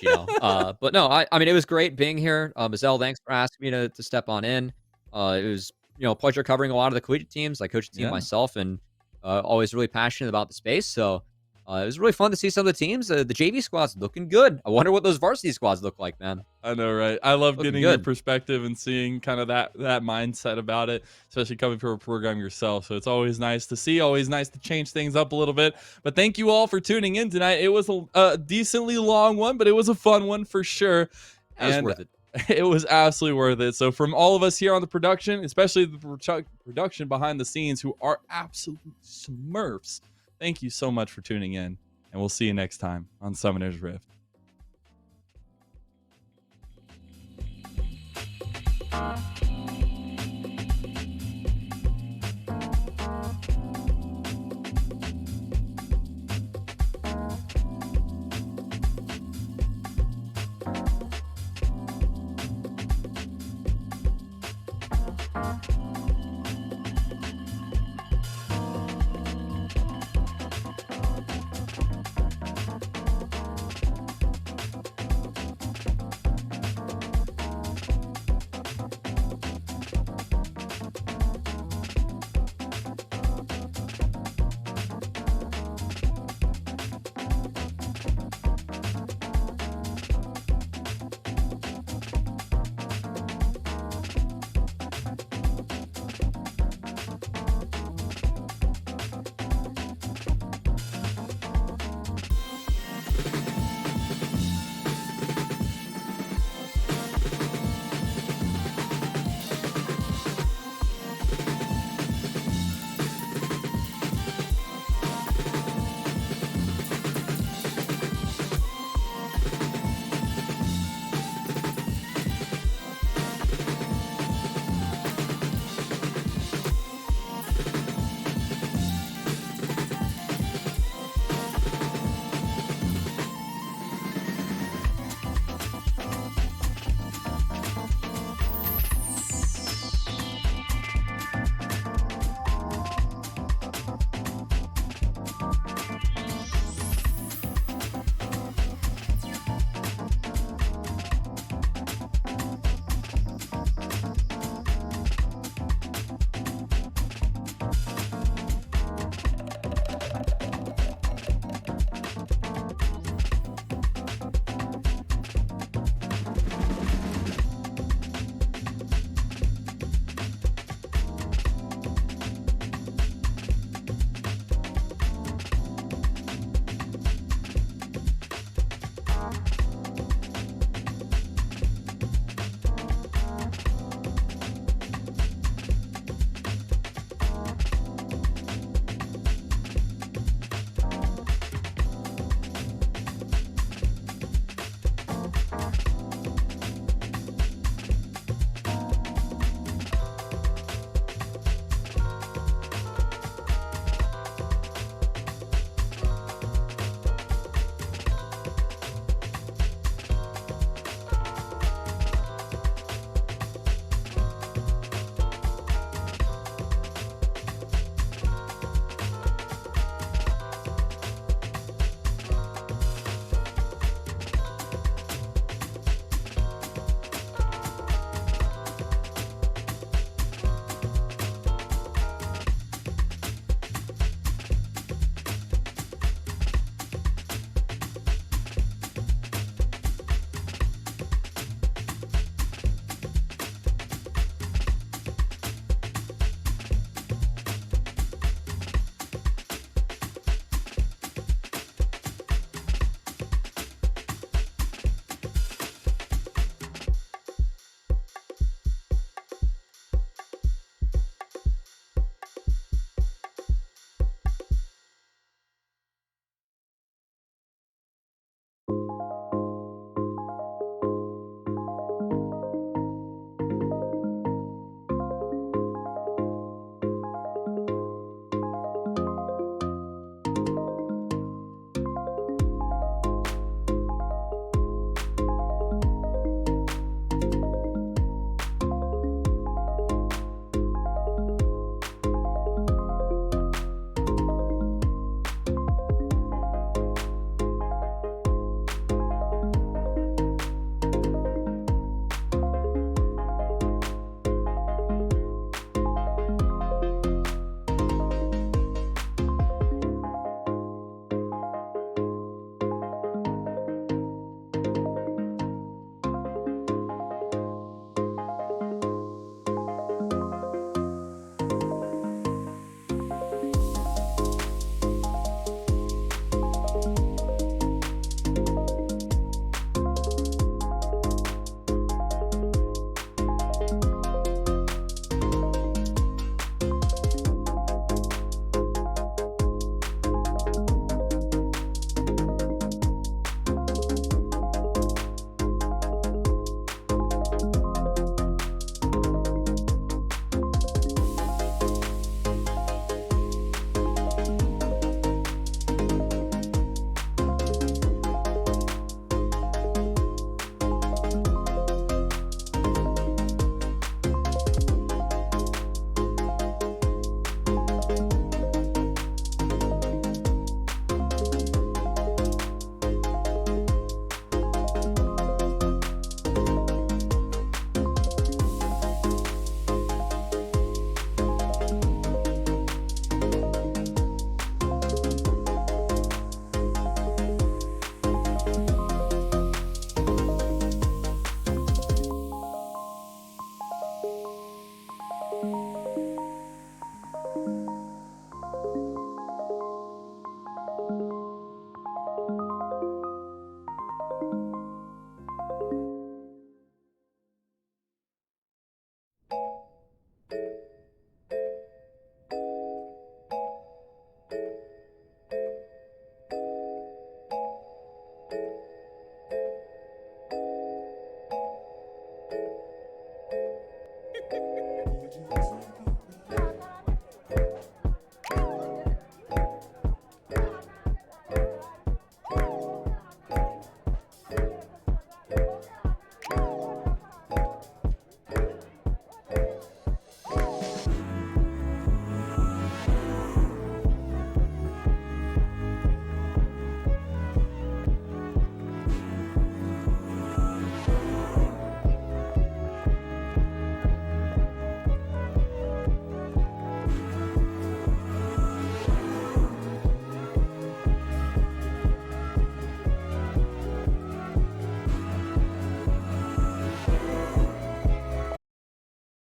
But no, I mean, it was great being here. Mazel, thanks for asking me to step on in. It was a pleasure covering a lot of the collegiate teams. I coach a team Yeah. myself, and always really passionate about the space. So it was really fun to see some of the teams. The JV squad's looking good. I wonder what those varsity squads look like, man. I know, right? I love Looking getting your good. perspective and seeing kind of that mindset about it, especially coming from a program yourself. So it's always nice to see, always nice to change things up a little bit. But thank you all for tuning in tonight. It was a decently long one, but it was a fun one for sure. That was And worth it. it was absolutely worth it. So from all of us here on the production, especially the production behind the scenes who are absolute smurfs, thank you so much for tuning in. And we'll see you next time on Summoner's Rift.